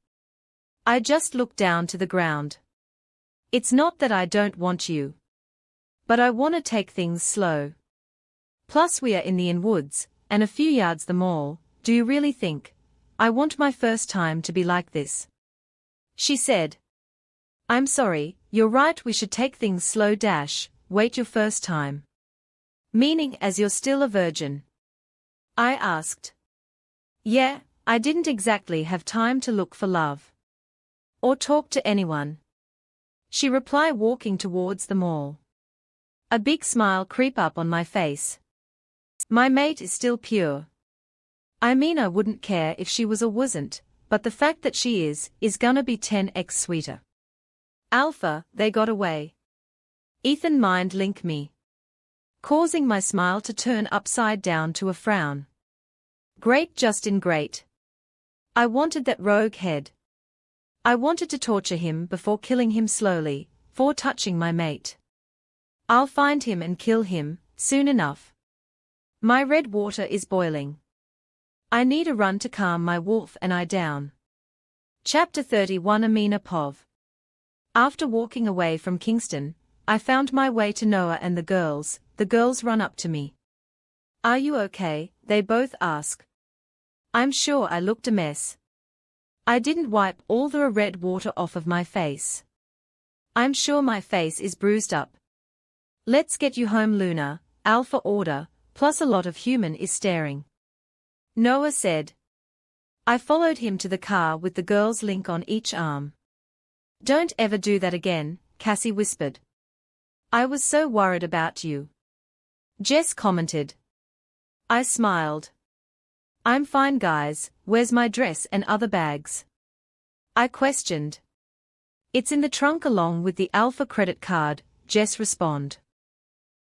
A: I just looked down to the ground. It's not that I don't want you. But I want to take things slow. Plus we are in the woods, and a few yards the mall. Do you really think I want my first time to be like this? She said. I'm sorry, you're right, we should take things slow dash, wait your first time. Meaning as you're still a virgin? I asked. Yeah, I didn't exactly have time to look for love. Or talk to anyone. She replied, walking towards the mall. A big smile creep up on my face. My mate is still pure. I mean, I wouldn't care if she was or wasn't, but the fact that she is gonna be 10x sweeter. Alpha, they got away. Ethan mind link me. Causing my smile to turn upside down to a frown. Great, Justin, great. I wanted that rogue head. I wanted to torture him before killing him slowly, for touching my mate. I'll find him and kill him, soon enough. My red water is boiling. I need a run to calm my wolf and I down. Chapter 31. Amina Pov. After walking away from Kingston, I found my way to Noah and the girls. The girls run up to me. Are you okay? They both ask. I'm sure I looked a mess. I didn't wipe all the red water off of my face. I'm sure my face is bruised up. Let's get you home, Luna, Alpha order, plus a lot of human is staring. Noah said. I followed him to the car with the girls link on each arm. Don't ever do that again, Cassie whispered. I was so worried about you. Jess commented. I smiled. I'm fine, guys, where's my dress and other bags? I questioned. It's in the trunk along with the Alpha credit card, Jess responded.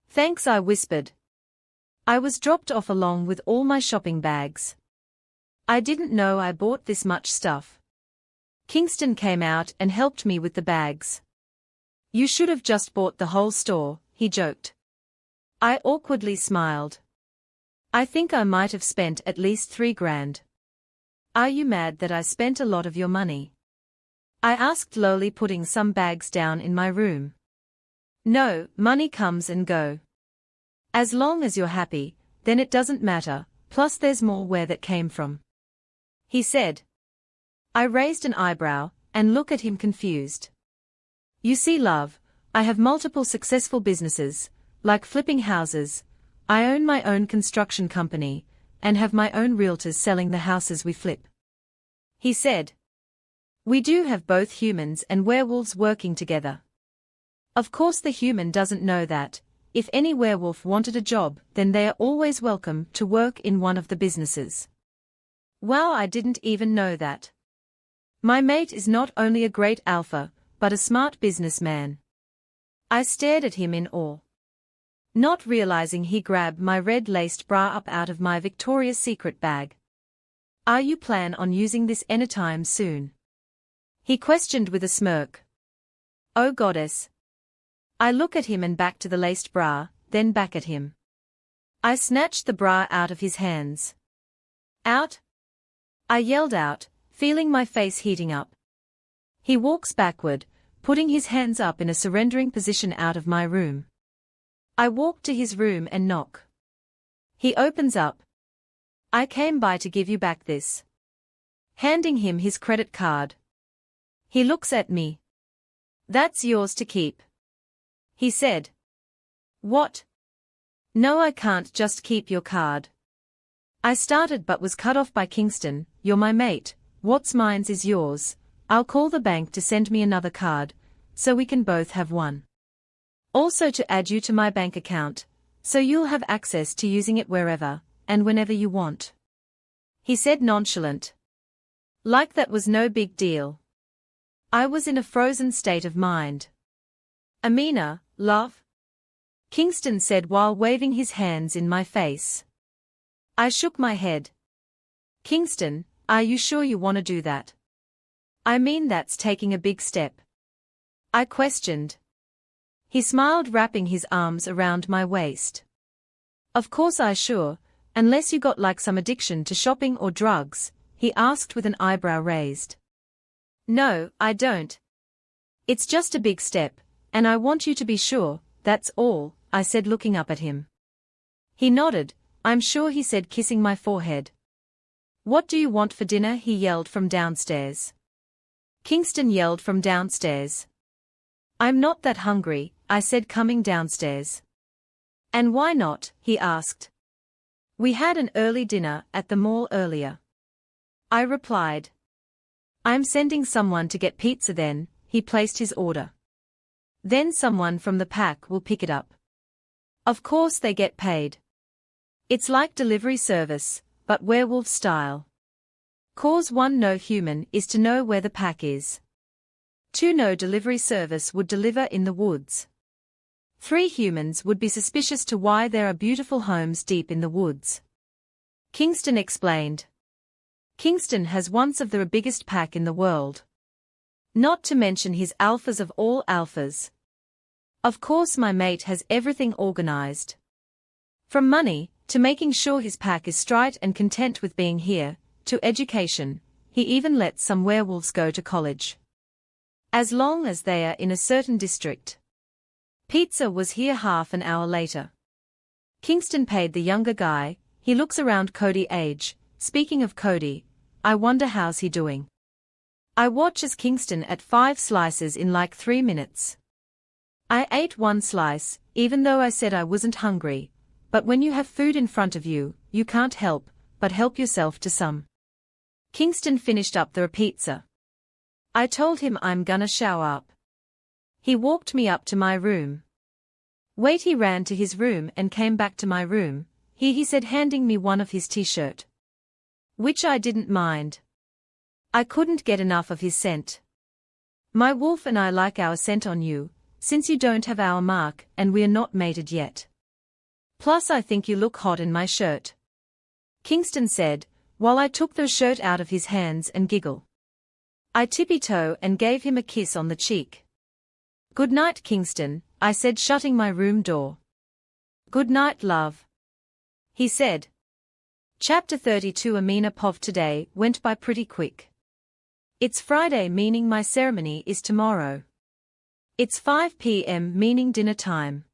A: Thanks, I whispered. I was dropped off along with all my shopping bags. I didn't know I bought this much stuff. Kingston came out and helped me with the bags. You should have just bought the whole store, he joked. I awkwardly smiled. I think I might have spent at least $3,000. Are you mad that I spent a lot of your money? I asked lowly, putting some bags down in my room. No, money comes and go. As long as you're happy, then it doesn't matter, plus there's more where that came from. He said. I raised an eyebrow, and looked at him confused. You see, love, I have multiple successful businesses, like flipping houses. I own my own construction company, and have my own realtors selling the houses we flip. He said. We do have both humans and werewolves working together. Of course the human doesn't know that. If any werewolf wanted a job, then they are always welcome to work in one of the businesses. Wow, I didn't even know that. My mate is not only a great alpha, but a smart businessman. I stared at him in awe. Not realizing he grabbed my red-laced bra up out of my Victoria's Secret bag. Are you plan on using this anytime soon? He questioned with a smirk. Oh goddess. I look at him and back to the laced bra, then back at him. I snatched the bra out of his hands. Out! I yelled out, feeling my face heating up. He walks backward, putting his hands up in a surrendering position out of my room. I walk to his room and knock. He opens up. I came by to give you back this. Handing him his credit card. He looks at me. That's yours to keep. He said. What? No, I can't just keep your card. I started but was cut off by Kingston. You're my mate, what's mine's is yours. I'll call the bank to send me another card, so we can both have one. Also to add you to my bank account, so you'll have access to using it wherever, and whenever you want. He said nonchalant. Like that was no big deal. I was in a frozen state of mind. Amina, love? Kingston said while waving his hands in my face. I shook my head. Kingston, are you sure you want to do that? I mean, that's taking a big step. I questioned. He smiled, wrapping his arms around my waist. Of course I sure, unless you got like some addiction to shopping or drugs, he asked with an eyebrow raised. No, I don't. It's just a big step, and I want you to be sure, that's all, I said looking up at him. He nodded, I'm sure, he said, kissing my forehead. What do you want for dinner? He yelled from downstairs. Kingston yelled from downstairs. I'm not that hungry, I said, coming downstairs. And why not? He asked. We had an early dinner at the mall earlier. I replied. I'm sending someone to get pizza then. He placed his order. Then someone from the pack will pick it up. Of course they get paid. It's like delivery service, but werewolf style. Cause 1, no human is to know where the pack is. 2, no delivery service would deliver in the woods. 3, humans would be suspicious to why there are beautiful homes deep in the woods. Kingston explained. Kingston has one of the biggest pack in the world. Not to mention his alphas of all alphas. Of course my mate has everything organized. From money, to making sure his pack is straight and content with being here, to education, he even lets some werewolves go to college. As long as they are in a certain district. Pizza was here half an hour later. Kingston paid the younger guy. He looks around Cody age. Speaking of Cody, I wonder how's he doing. I watch as Kingston ate 5 slices in like 3 minutes. I ate 1 slice, even though I said I wasn't hungry, but when you have food in front of you, you can't help but help yourself to some. Kingston finished up the pizza. I told him I'm gonna shower up. He walked me up to my room. Wait, he ran to his room and came back to my room. He said, handing me one of his t-shirt. Which I didn't mind. I couldn't get enough of his scent. My wolf and I like our scent on you, since you don't have our mark and we're not mated yet. Plus I think you look hot in my shirt. Kingston said, while I took the shirt out of his hands and giggled. I tippy-toe and gave him a kiss on the cheek. Good night, Kingston, I said, shutting my room door. Good night, love, he said. Chapter 32. Amina Pov. Today went by pretty quick. It's Friday, meaning my ceremony is tomorrow. It's 5 p.m. meaning dinner time.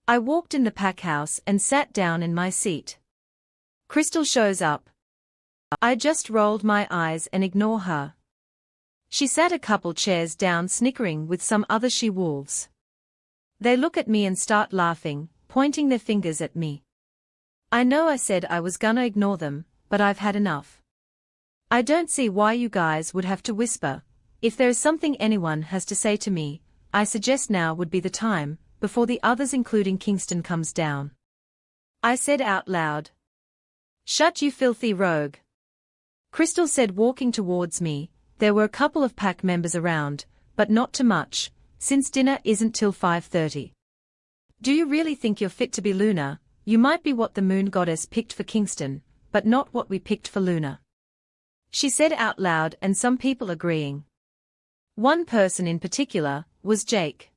A: I walked in the pack house and sat down in my seat. Crystal shows up. I just rolled my eyes and ignore her. She sat a couple chairs down snickering with some other she-wolves. They look at me and start laughing, pointing their fingers at me. I know I said I was gonna ignore them, but I've had enough. I don't see why you guys would have to whisper. If there is something anyone has to say to me, I suggest now would be the time, before the others including Kingston comes down. I said out loud. Shut, you filthy rogue, Crystal said, walking towards me. There were a couple of pack members around, but not too much, since dinner isn't till 5:30. Do you really think you're fit to be Luna? You might be what the moon goddess picked for Kingston, but not what we picked for Luna, she said out loud, and some people agreeing. One person in particular was Jake.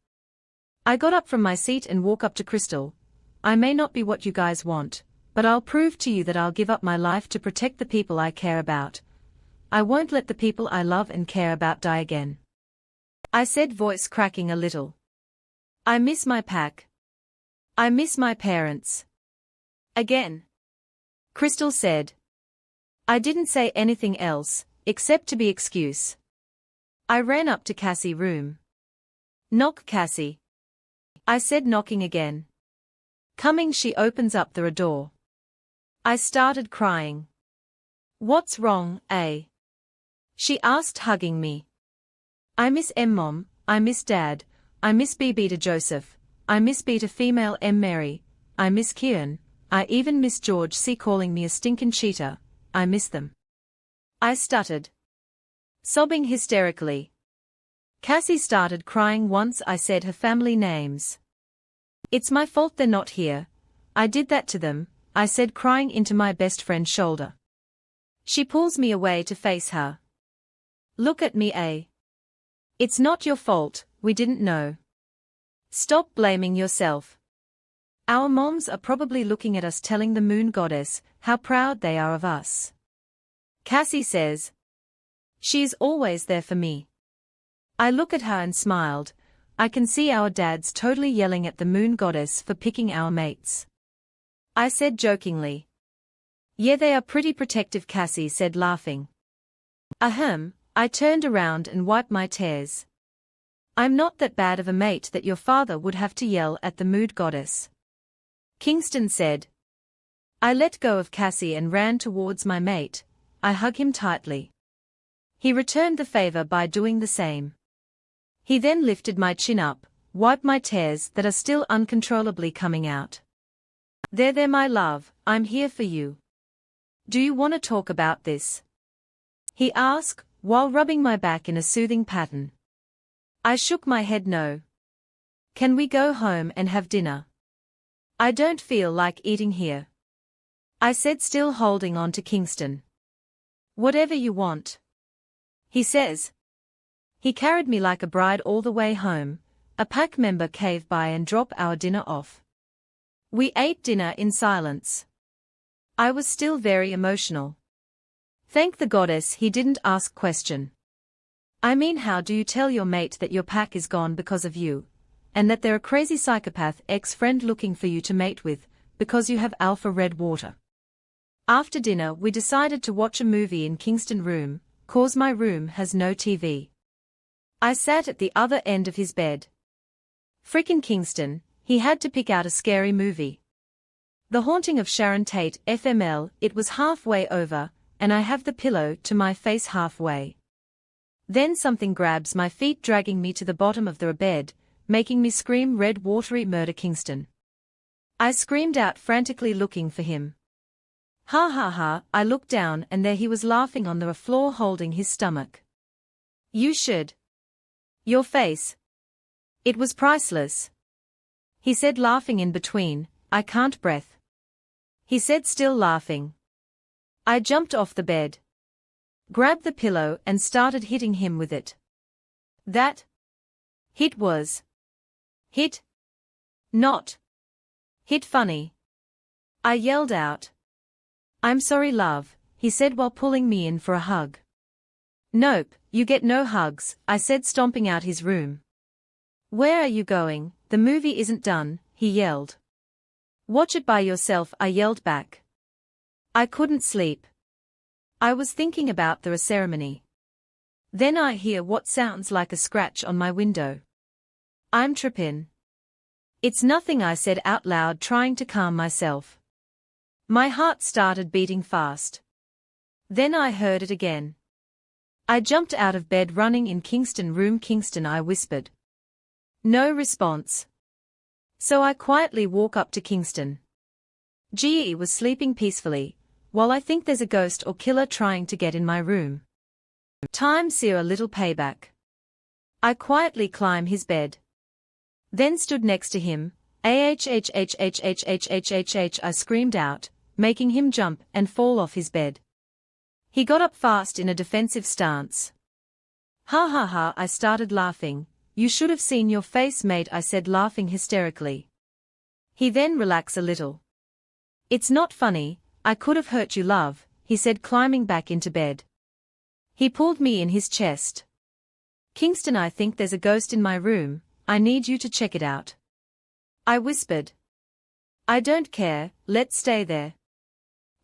A: I got up from my seat and walked up to Crystal. I may not be what you guys want, but I'll prove to you that I'll give up my life to protect the people I care about. I won't let the people I love and care about die again, I said, voice cracking a little. I miss my pack. I miss my parents. Again, Crystal said. I didn't say anything else, except to be excuse. I ran up to Cassie's room. Knock, Cassie, I said, knocking again. Coming, she opens up the door. I started crying. What's wrong, eh? She asked, hugging me. I miss Mom, I miss Dad, I miss Beta Joseph, I miss Beta female Mary, I miss Kieran, I even miss George C calling me a stinkin' cheater, I miss them. I stuttered, sobbing hysterically. Cassie started crying once I said her family names. It's my fault they're not here. I did that to them, I said, crying into my best friend's shoulder. She pulls me away to face her. Look at me, eh? It's not your fault, we didn't know. Stop blaming yourself. Our moms are probably looking at us, telling the moon goddess how proud they are of us. Cassie says. She is always there for me. I look at her and smiled. I can see our dads totally yelling at the moon goddess for picking our mates, I said jokingly. Yeah, they are pretty protective, Cassie said, laughing. Ahem, I turned around and wiped my tears. I'm not that bad of a mate that your father would have to yell at the moon goddess, Kingston said. I let go of Cassie and ran towards my mate. I hugged him tightly. He returned the favor by doing the same. He then lifted my chin up, wiped my tears that are still uncontrollably coming out. There, my love, I'm here for you. Do you want to talk about this? He asked, while rubbing my back in a soothing pattern. I shook my head no. Can we go home and have dinner? I don't feel like eating here, I said, still holding on to Kingston. Whatever you want, he says. He carried me like a bride all the way home. A pack member came by and dropped our dinner off. We ate dinner in silence. I was still very emotional. Thank the goddess he didn't ask question. I mean, how do you tell your mate that your pack is gone because of you, and that they're a crazy psychopath ex-friend looking for you to mate with, because you have alpha red water? After dinner we decided to watch a movie in Kingston room, cause my room has no TV. I sat at the other end of his bed. Frickin' Kingston, he had to pick out a scary movie. The Haunting of Sharon Tate FML, it was halfway over, and I have the pillow to my face halfway. Then something grabs my feet, dragging me to the bottom of the bed, making me scream, red watery murder, Kingston. I screamed out frantically looking for him. Ha ha ha, I looked down and there he was laughing on the floor holding his stomach. You should Your face. It was priceless. He said, laughing in between. I can't breathe. He said, still laughing. I jumped off the bed, grabbed the pillow and started hitting him with it. That hit was hit, not hit funny. I yelled out. I'm sorry, love, he said while pulling me in for a hug. Nope, you get no hugs, I said, stomping out his room. Where are you going? The movie isn't done, he yelled. Watch it by yourself, I yelled back. I couldn't sleep. I was thinking about the ceremony. Then I hear what sounds like a scratch on my window. I'm trippin'. It's nothing, I said out loud, trying to calm myself. My heart started beating fast. Then I heard it again. I jumped out of bed, running in Kingston room. Kingston, I whispered. No response. So I quietly walk up to Kingston. Ge was sleeping peacefully, while I think there's a ghost or killer trying to get in my room. Time see a little payback. I quietly climb his bed. Then stood next to him. I screamed out, making him jump and fall off his bed. He got up fast in a defensive stance. Ha ha ha, I started laughing. You should have seen your face, mate, I said, laughing hysterically. He then relaxed a little. It's not funny, I could have hurt you, love, he said, climbing back into bed. He pulled me in his chest. Kingston, I think there's a ghost in my room, I need you to check it out. I whispered. I don't care, let's stay there.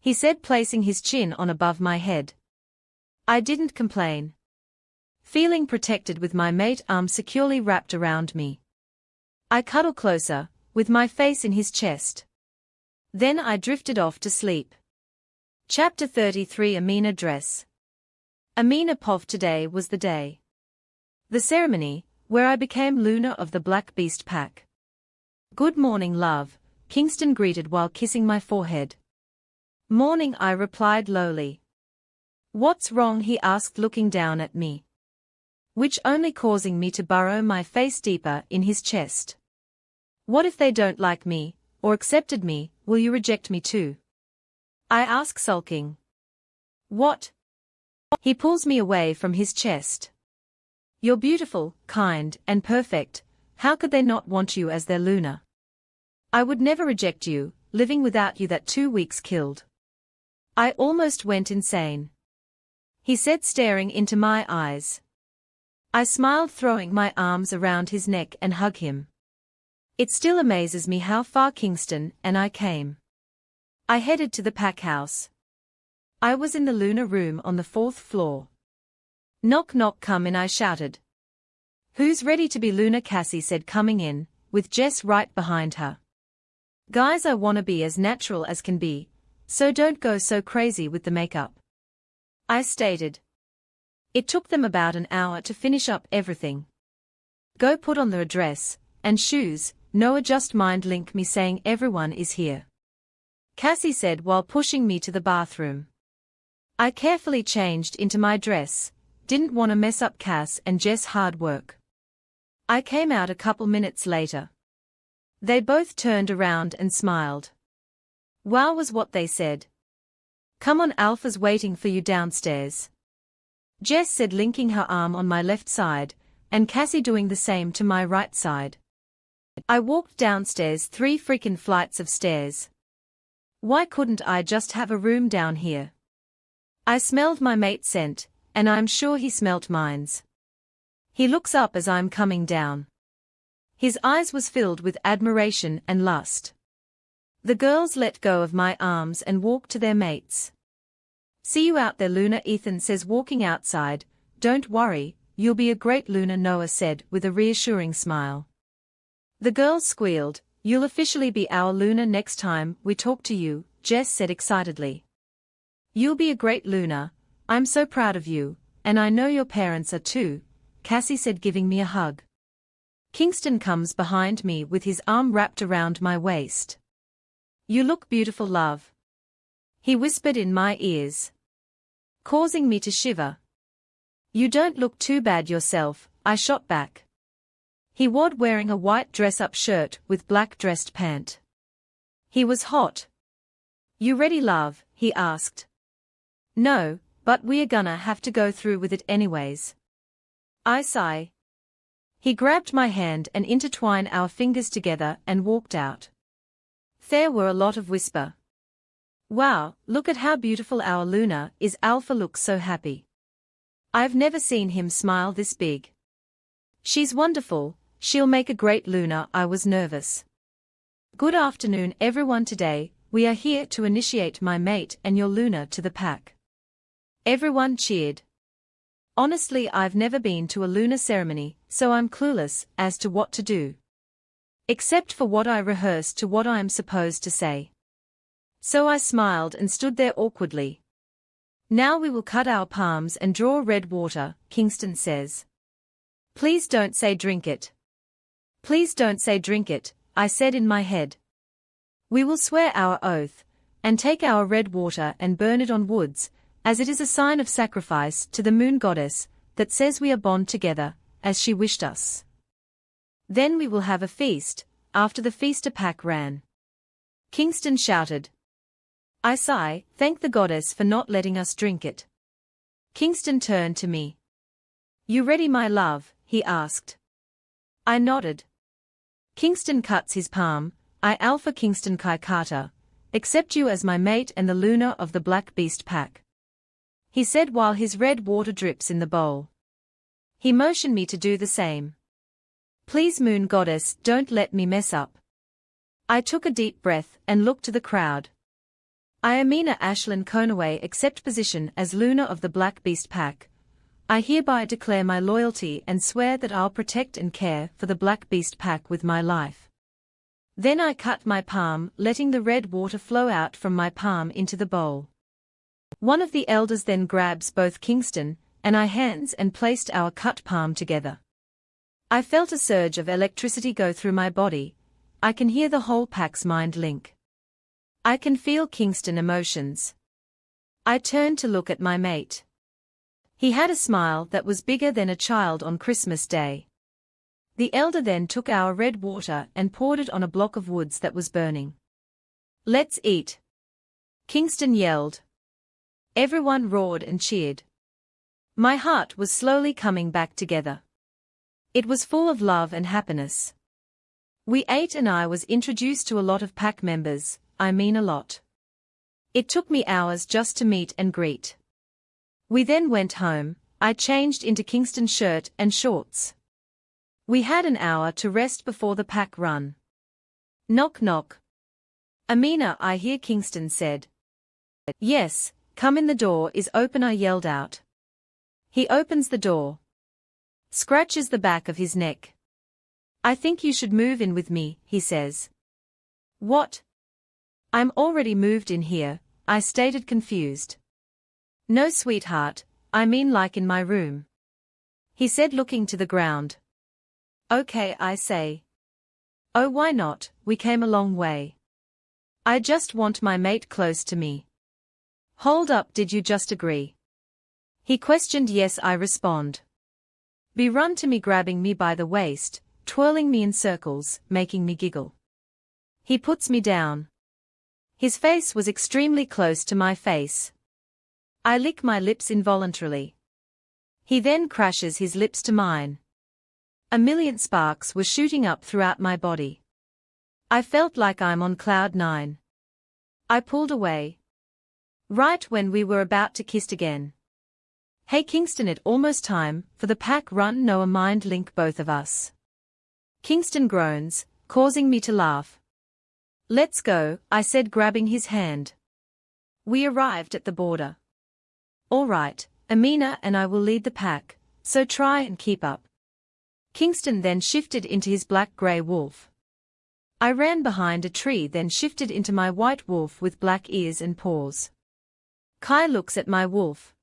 A: He said, placing his chin on above my head. I didn't complain. Feeling protected with my mate's arm securely wrapped around me. I cuddled closer, with my face in his chest. Then I drifted off to sleep. Chapter 33. Amina dress. Amina Pov. Today was the day. The ceremony, where I became Luna of the Black Beast Pack. Good morning, love, Kingston greeted while kissing my forehead. Morning, I replied lowly. What's wrong, he asked, looking down at me. Which only causing me to burrow my face deeper in his chest. What if they don't like me, or accepted me, will you reject me too? I ask, sulking. What? He pulls me away from his chest. You're beautiful, kind, and perfect, how could they not want you as their Luna? I would never reject you, living without you that 2 weeks killed. I almost went insane. He said, staring into my eyes. I smiled, throwing my arms around his neck and hug him. It still amazes me how far Kingston and I came. I headed to the pack house. I was in the Luna room on the 4th floor. Knock knock, come in, I shouted. Who's ready to be Luna? Cassie said, coming in, with Jess right behind her. Guys, I wanna be as natural as can be, so don't go so crazy with the makeup. I stated. It took them about an hour to finish up everything. Go put on the dress and shoes, Noah just mind link me saying everyone is here. Cassie said while pushing me to the bathroom. I carefully changed into my dress, didn't want to mess up Cass and Jess' hard work. I came out a couple minutes later. They both turned around and smiled. Wow was what they said. Come on, Alpha's waiting for you downstairs. Jess said, linking her arm on my left side, and Cassie doing the same to my right side. I walked downstairs 3 freaking flights of stairs. Why couldn't I just have a room down here? I smelled my mate's scent, and I'm sure he smelt mine's. He looks up as I'm coming down. His eyes was filled with admiration and lust. The girls let go of my arms and walked to their mates. See you out there, Luna, Ethan says, walking outside. Don't worry, you'll be a great Luna, Noah said with a reassuring smile. The girls squealed. You'll officially be our Luna next time we talk to you, Jess said excitedly. You'll be a great Luna, I'm so proud of you, and I know your parents are too, Cassie said, giving me a hug. Kingston comes behind me with his arm wrapped around my waist. You look beautiful, love, he whispered in my ears, causing me to shiver. You don't look too bad yourself, I shot back. He was wearing a white dress-up shirt with black dressed pant. He was hot. You ready, love? He asked. No, but we're gonna have to go through with it anyways. I sigh. He grabbed my hand and intertwined our fingers together and walked out. There were a lot of whisper. Wow, look at how beautiful our Luna is. Alpha looks so happy. I've never seen him smile this big. She's wonderful, she'll make a great Luna. I was nervous. Good afternoon everyone, today, we are here to initiate my mate and your Luna to the pack. Everyone cheered. Honestly, I've never been to a Luna ceremony, so I'm clueless as to what to do. Except for what I rehearsed to what I am supposed to say. So I smiled and stood there awkwardly. Now we will cut our palms and draw red water, Kingston says. Please don't say drink it. Please don't say drink it, I said in my head. We will swear our oath, and take our red water and burn it on woods, as it is a sign of sacrifice to the moon goddess, that says we are bond together, as she wished us. Then we will have a feast. After the feast a pack ran. Kingston shouted. I sigh, thank the goddess for not letting us drink it. Kingston turned to me. You ready, my love? He asked. I nodded. Kingston cuts his palm. I Alpha Kingston Kai Carter, accept you as my mate and the Luna of the Black Beast pack. He said while his red water drips in the bowl. He motioned me to do the same. Please, moon goddess, don't let me mess up. I took a deep breath and looked to the crowd. I, Amina Ashlyn Conaway, accept position as Luna of the Black Beast pack. I hereby declare my loyalty and swear that I'll protect and care for the Black Beast pack with my life. Then I cut my palm, letting the red water flow out from my palm into the bowl. One of the elders then grabs both Kingston and I hands and placed our cut palm together. I felt a surge of electricity go through my body. I can hear the whole pack's mind link. I can feel Kingston emotions. I turned to look at my mate. He had a smile that was bigger than a child on Christmas Day. The elder then took our red water and poured it on a block of woods that was burning. Let's eat! Kingston yelled. Everyone roared and cheered. My heart was slowly coming back together. It was full of love and happiness. We ate and I was introduced to a lot of pack members, I mean a lot. It took me hours just to meet and greet. We then went home. I changed into Kingston's shirt and shorts. We had an hour to rest before the pack run. Knock knock. Amina, I hear, Kingston said. Yes, come in, the door is open, I yelled out. He opens the door. Scratches the back of his neck. I think you should move in with me, he says. What? I'm already moved in here, I stated, confused. No, sweetheart, I mean like in my room. He said, looking to the ground. Okay, I say. Oh, why not? We came a long way. I just want my mate close to me. Hold up, did you just agree? He questioned. Yes, I respond. Be run to me, grabbing me by the waist, twirling me in circles, making me giggle. He puts me down. His face was extremely close to my face. I lick my lips involuntarily. He then crashes his lips to mine. A million sparks were shooting up throughout my body. I felt like I'm on cloud 9. I pulled away. Right when we were about to kiss again. Hey Kingston, it almost time for the pack run, no a mind link both of us. Kingston groans, causing me to laugh. Let's go, I said, grabbing his hand. We arrived at the border. All right, Amina and I will lead the pack, so try and keep up. Kingston then shifted into his black-grey wolf. I ran behind a tree, then shifted into my white wolf with black ears and paws. Kai looks at my wolf.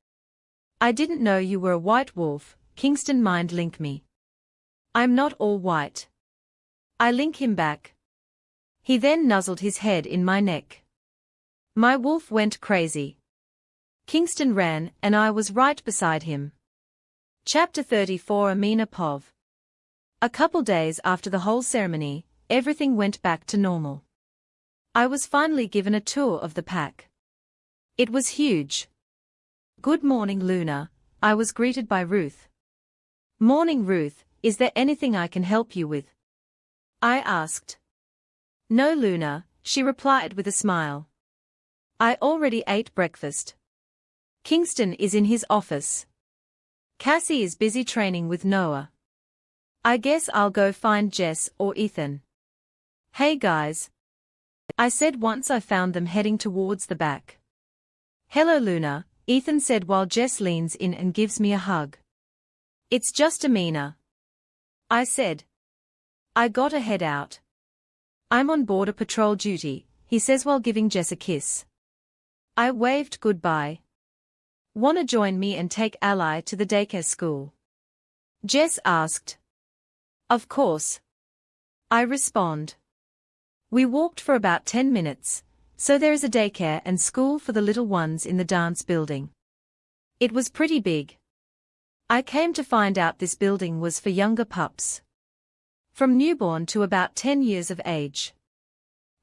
A: I didn't know you were a white wolf, Kingston mind link me. I'm not all white. I link him back. He then nuzzled his head in my neck. My wolf went crazy. Kingston ran and I was right beside him. Chapter 34 Amina Pov. A couple days after the whole ceremony, everything went back to normal. I was finally given a tour of the pack. It was huge. "Good morning, Luna," I was greeted by Ruth. "Morning, Ruth, is there anything I can help you with?" I asked. "No, Luna," she replied with a smile. "I already ate breakfast. Kingston is in his office. Cassie is busy training with Noah. I guess I'll go find Jess or Ethan." "Hey guys," I said once I found them heading towards the back. "Hello, Luna," Ethan said while Jess leans in and gives me a hug. "It's just Amina," I said. "I gotta head out. I'm on border patrol duty," he says while giving Jess a kiss. I waved goodbye. "Wanna join me and take Ally to the daycare school?" Jess asked. "Of course," I respond. We walked for about 10 minutes, so there is a daycare and school for the little ones in the dance building. It was pretty big. I came to find out this building was for younger pups. From newborn to about 10 years of age.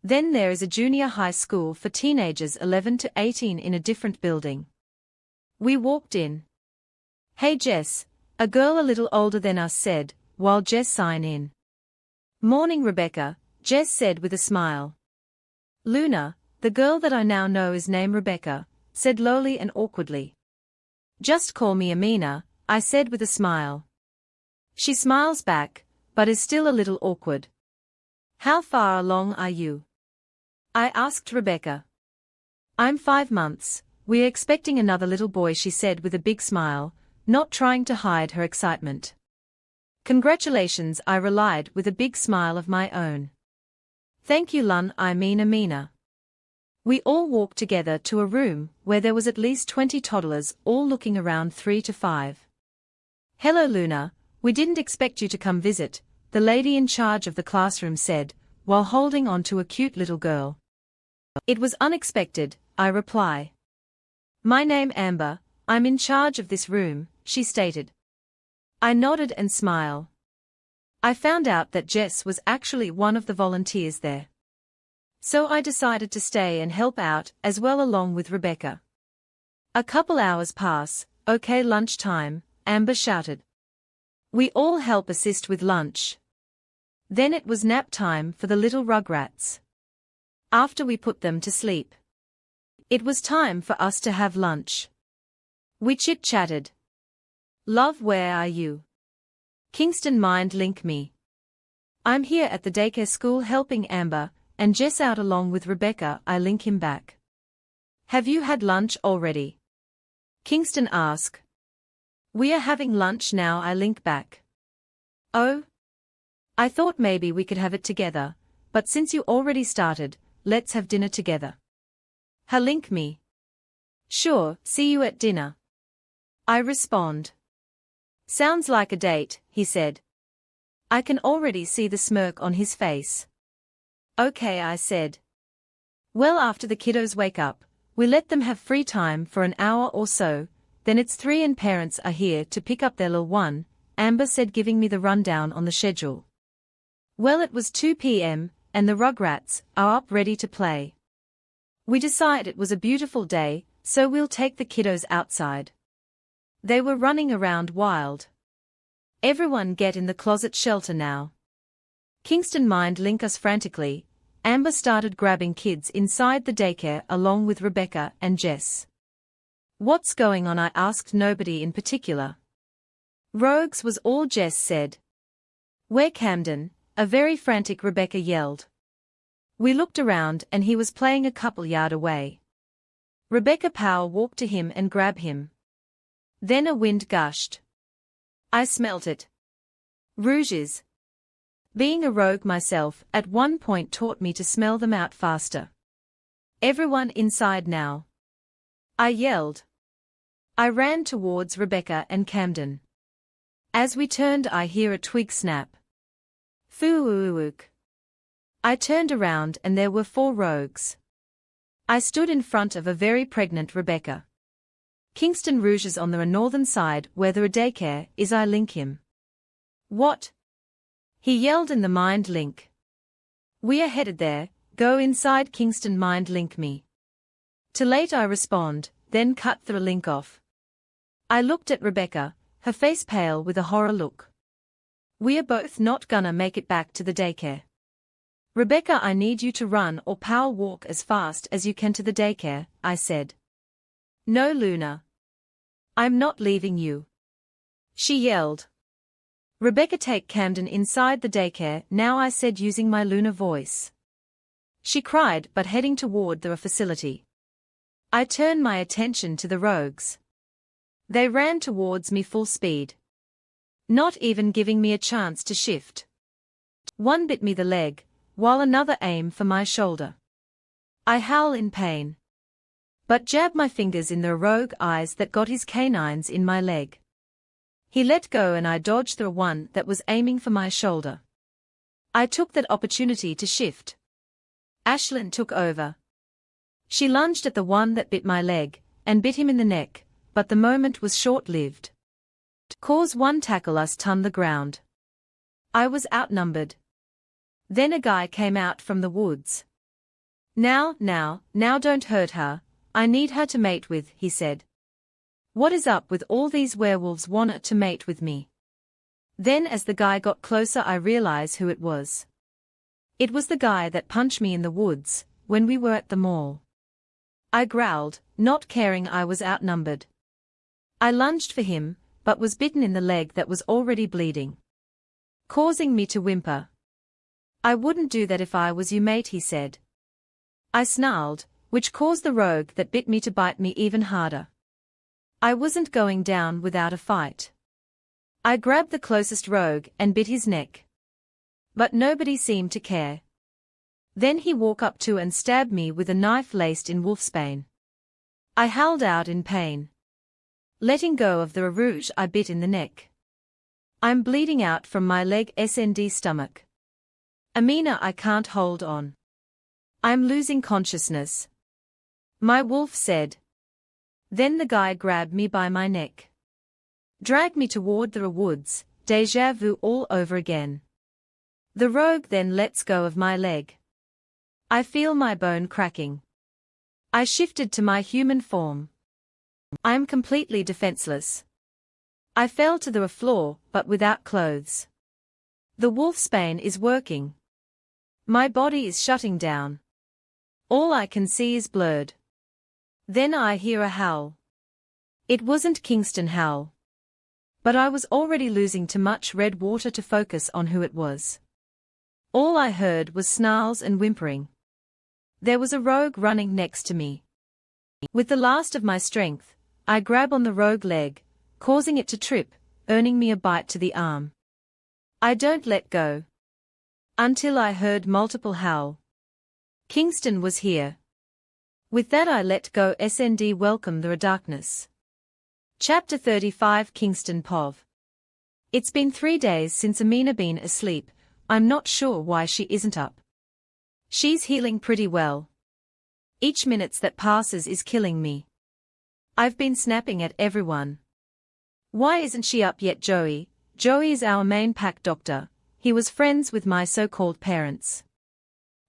A: Then there is a junior high school for teenagers 11 to 18 in a different building. We walked in. "Hey Jess," a girl a little older than us said, while Jess signed in. "Morning, Rebecca," Jess said with a smile. "Luna, the girl that I now know is named Rebecca," said lowly and awkwardly. "Just call me Amina," I said with a smile. She smiles back, but is still a little awkward. "How far along are you?" I asked Rebecca. "I'm 5 months. We're expecting another little boy," she said with a big smile, not trying to hide her excitement. "Congratulations," I replied with a big smile of my own. "Thank you, Lun, I mean Amina." We all walked together to a room where there was at least 20 toddlers all looking around 3 to 5. "Hello, Luna, we didn't expect you to come visit," the lady in charge of the classroom said, while holding on to a cute little girl. "It was unexpected," I reply. "My name Amber, I'm in charge of this room," she stated. I nodded and smiled. I found out that Jess was actually one of the volunteers there. So I decided to stay and help out as well along with Rebecca. A couple hours pass. "Okay, lunchtime," Amber shouted. We all help assist with lunch. Then it was nap time for the little rugrats. After we put them to sleep, it was time for us to have lunch. We chit-chatted. "Love, where are you?" "Kingston, mind link me." "I'm here at the daycare school helping Amber and Jess out along with Rebecca," I link him back. "Have you had lunch already?" Kingston asked. "We are having lunch now," I link back. "Oh? I thought maybe we could have it together, but since you already started, let's have dinner together." Ha link me. "Sure, see you at dinner." I respond. "Sounds like a date," he said. I can already see the smirk on his face. "Okay," I said. Well, after the kiddos wake up, we let them have free time for an hour or so, then it's 3 and parents are here to pick up their little one, Amber said, giving me the rundown on the schedule. Well, it was 2 p.m., and the rugrats are up ready to play. We decided it was a beautiful day, so we'll take the kiddos outside. They were running around wild. "Everyone get in the closet shelter now." Kingston mind link us frantically. Amber started grabbing kids inside the daycare along with Rebecca and Jess. "What's going on?" I asked. "Nobody in particular." "Rogues," was all Jess said. "Where Camden?" a very frantic Rebecca yelled. We looked around and he was playing a couple yard away. Rebecca Power walked to him and grabbed him. Then a wind gushed. I smelt it. Rouges. Being a rogue myself at one point taught me to smell them out faster. "Everyone inside now," I yelled. I ran towards Rebecca and Camden. As we turned, I hear a twig snap. Foo-ook. I turned around and there were 4 rogues. I stood in front of a very pregnant Rebecca. Kingston Rouge is on the northern side where the daycare is. I link him. What? He yelled in the mind link. We are headed there, go inside. Kingston mind link me. Too late, I respond, then cut the link off. I looked at Rebecca, her face pale with a horror look. We are both not gonna make it back to the daycare. Rebecca, I need you to run or power walk as fast as you can to the daycare, I said. No, Luna. I'm not leaving you. She yelled. Rebecca, take Camden inside the daycare now, I said using my Luna voice. She cried, but heading toward the facility. I turned my attention to the rogues. They ran towards me full speed. Not even giving me a chance to shift. One bit me the leg, while another aimed for my shoulder. I howl in pain, but jab my fingers in the rogue eyes that got his canines in my leg. He let go and I dodged the one that was aiming for my shoulder. I took that opportunity to shift. Ashlyn took over. She lunged at the one that bit my leg, and bit him in the neck, but the moment was short-lived. Cause one tackle us ton the ground. I was outnumbered. Then a guy came out from the woods. Now don't hurt her, I need her to mate with, he said. What is up with all these werewolves wanting to mate with me? Then as the guy got closer I realized who it was. It was the guy that punched me in the woods, when we were at the mall. I growled, not caring I was outnumbered. I lunged for him, but was bitten in the leg that was already bleeding, causing me to whimper. I wouldn't do that if I was you, mate, he said. I snarled, which caused the rogue that bit me to bite me even harder. I wasn't going down without a fight. I grabbed the closest rogue and bit his neck. But nobody seemed to care. Then he walked up to and stabbed me with a knife laced in wolfsbane. I howled out in pain. Letting go of the rouge I bit in the neck. I'm bleeding out from my leg and stomach. Amina, I can't hold on. I'm losing consciousness. My wolf said. Then the guy grabbed me by my neck. Dragged me toward the woods, déjà vu all over again. The rogue then lets go of my leg. I feel my bone cracking. I shifted to my human form. I am completely defenseless. I fell to the floor, but without clothes. The wolfsbane is working. My body is shutting down. All I can see is blurred. Then I hear a howl. It wasn't Kingston howl. But I was already losing too much red water to focus on who it was. All I heard was snarls and whimpering. There was a rogue running next to me. With the last of my strength, I grab on the rogue leg, causing it to trip, earning me a bite to the arm. I don't let go. Until I heard multiple howl. Kingston was here. With that I let go and welcome the darkness. Chapter 35 Kingston Pov. It's been 3 days since Amina been asleep, I'm not sure why she isn't up. She's healing pretty well. Each minute that passes is killing me. I've been snapping at everyone. Why isn't she up yet? Joey is our main pack doctor, he was friends with my so-called parents.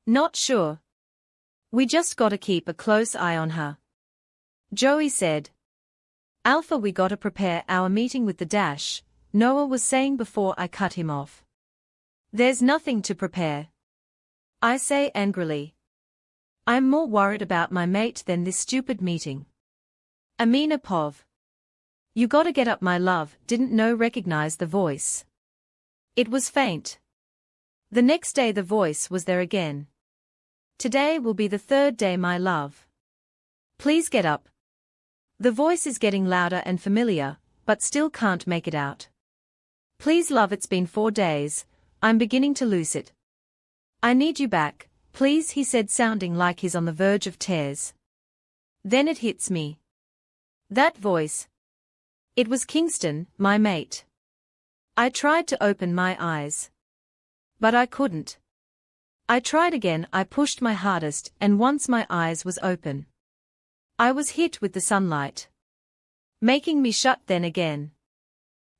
A: Not sure. We just gotta keep a close eye on her. Joey said. Alpha, we gotta prepare our meeting with the Dash, Noah was saying before I cut him off. There's nothing to prepare. I say angrily. I'm more worried about my mate than this stupid meeting. Amina Pov. You gotta get up, my love, didn't know recognize the voice. It was faint. The next day the voice was there again. Today will be the 3rd day, my love. Please get up. The voice is getting louder and familiar, but still can't make it out. Please love, it's been 4 days, I'm beginning to lose it. I need you back, please, he said, sounding like he's on the verge of tears. Then it hits me. That voice. It was Kingston, my mate. I tried to open my eyes. But I couldn't. I tried again, I pushed my hardest, and once my eyes was open. I was hit with the sunlight. making me shut then again.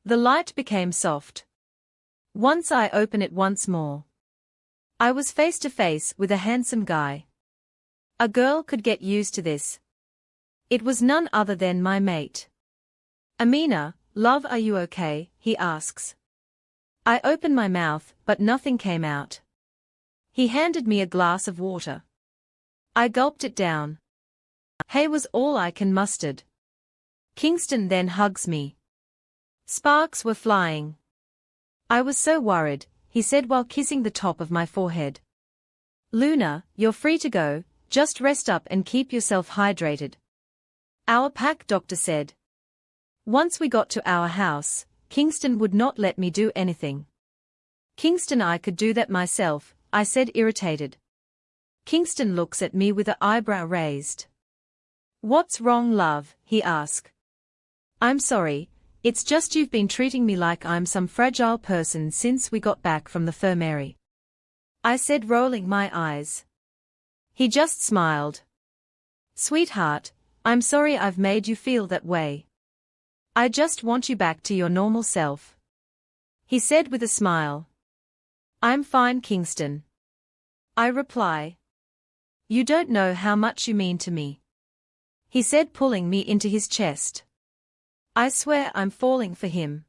A: The light became soft. Once I open it once more. I was face to face with a handsome guy. A girl could get used to this. It was none other than my mate. Amina, love, are you okay? He asks. I open my mouth, but nothing came out. He handed me a glass of water. I gulped it down. Hey was all I can mustered. Kingston then hugs me. Sparks were flying. I was so worried, he said while kissing the top of my forehead. Luna, you're free to go, just rest up and keep yourself hydrated. Our pack doctor said. Once we got to our house, Kingston would not let me do anything. Kingston, I could do that myself, I said irritated. Kingston looks at me with an eyebrow raised. What's wrong, love? He asked. I'm sorry, it's just you've been treating me like I'm some fragile person since we got back from the infirmary. I said, rolling my eyes. He just smiled. Sweetheart, I'm sorry I've made you feel that way. I just want you back to your normal self. He said with a smile. I'm fine, Kingston. I reply. You don't know how much you mean to me. He said, pulling me into his chest. I swear I'm falling for him.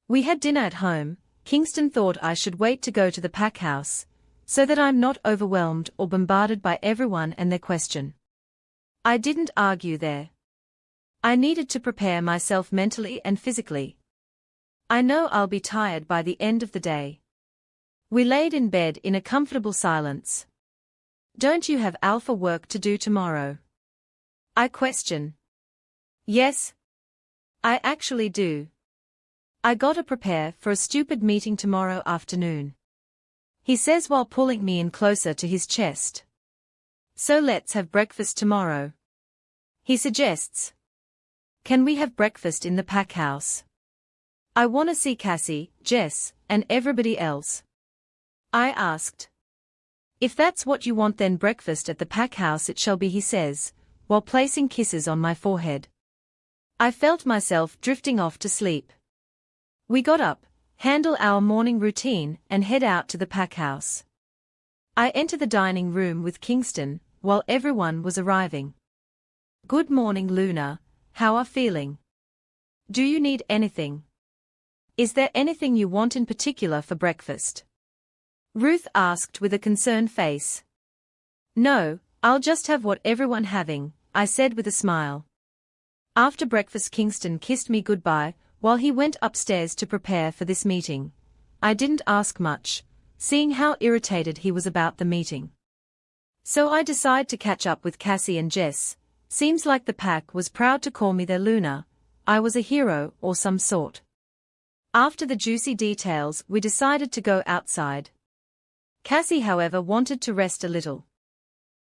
A: We had dinner at home. Kingston thought I should wait to go to the pack house, so that I'm not overwhelmed or bombarded by everyone and their question. I didn't argue there. I needed to prepare myself mentally and physically. I know I'll be tired by the end of the day. We laid in bed in a comfortable silence. Don't you have alpha work to do tomorrow? I question. Yes. I actually do. I gotta prepare for a stupid meeting tomorrow afternoon. He says while pulling me in closer to his chest. So let's have breakfast tomorrow. He suggests. Can we have breakfast in the pack house? I wanna see Cassie, Jess, and everybody else. I asked. If that's what you want, then breakfast at the pack house it shall be, he says, while placing kisses on my forehead. I felt myself drifting off to sleep. We got up, handle our morning routine, and head out to the pack house. I enter the dining room with Kingston, while everyone was arriving. Good morning, Luna, how are feeling? Do you need anything? Is there anything you want in particular for breakfast? Ruth asked with a concerned face. No, I'll just have what everyone having, I said with a smile. After breakfast, Kingston kissed me goodbye, while he went upstairs to prepare for this meeting. I didn't ask much, seeing how irritated he was about the meeting. So I decided to catch up with Cassie and Jess. Seems like the pack was proud to call me their Luna. I was a hero or some sort. After the juicy details, we decided to go outside. Cassie, however, wanted to rest a little.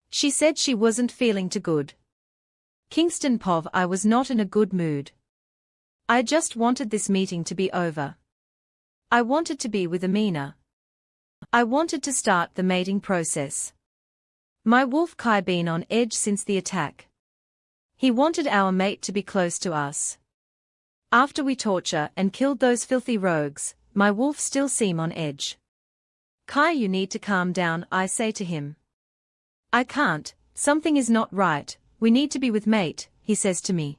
A: She said she wasn't feeling too good. Kingston Pov, I was not in a good mood. I just wanted this meeting to be over. I wanted to be with Amina. I wanted to start the mating process. My wolf Kai been on edge since the attack. He wanted our mate to be close to us. After we torture and killed those filthy rogues, my wolf still seem on edge. Kai, you need to calm down, I say to him. I can't, something is not right, we need to be with mate, he says to me.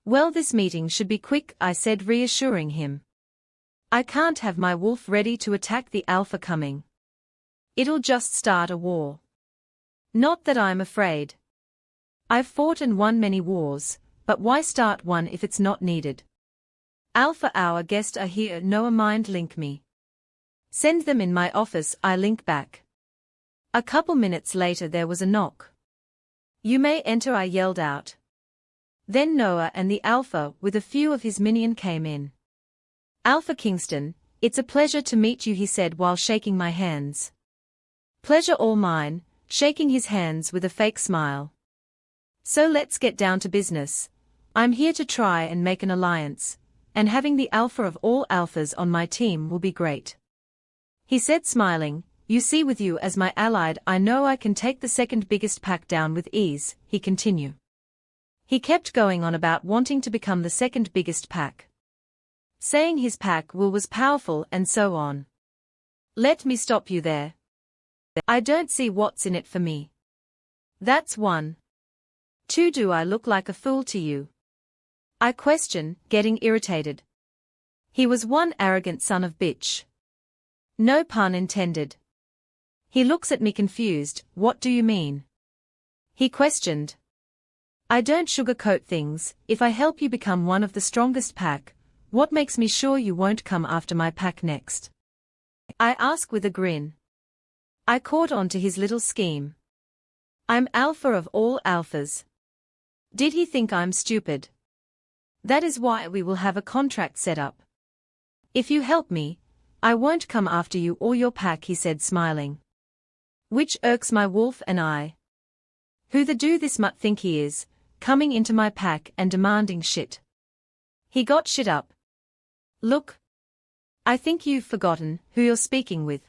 A: Well, this meeting should be quick, I said, reassuring him. I can't have my wolf ready to attack the alpha coming. It'll just start a war. Not that I'm afraid. I've fought and won many wars, but why start one if it's not needed? Alpha, our guests are here, no mind link me. Send them in my office, I link back. A couple minutes later there was a knock. You may enter, I yelled out. Then Noah and the Alpha with a few of his minion came in. Alpha Kingston, it's a pleasure to meet you, he said while shaking my hands. Pleasure all mine, shaking his hands with a fake smile. So let's get down to business. I'm here to try and make an alliance, and having the alpha of all alphas on my team will be great. He said smiling, you see, with you as my allied I know I can take the second biggest pack down with ease, he continued. He kept going on about wanting to become the second biggest pack, saying his pack was powerful and so on. Let me stop you there. I don't see what's in it for me. That's 1. 2. Do I look like a fool to you? I question, getting irritated. He was one arrogant son of bitch. No pun intended. He looks at me confused. What do you mean? He questioned. I don't sugarcoat things. If I help you become one of the strongest pack, what makes me sure you won't come after my pack next? I ask with a grin. I caught on to his little scheme. I'm alpha of all alphas. Did he think I'm stupid? That is why we will have a contract set up. If you help me, I won't come after you or your pack, he said, smiling. Which irks my wolf and I. Who the do this mutt think he is, coming into my pack and demanding shit? He got shit up. Look. I think you've forgotten who you're speaking with.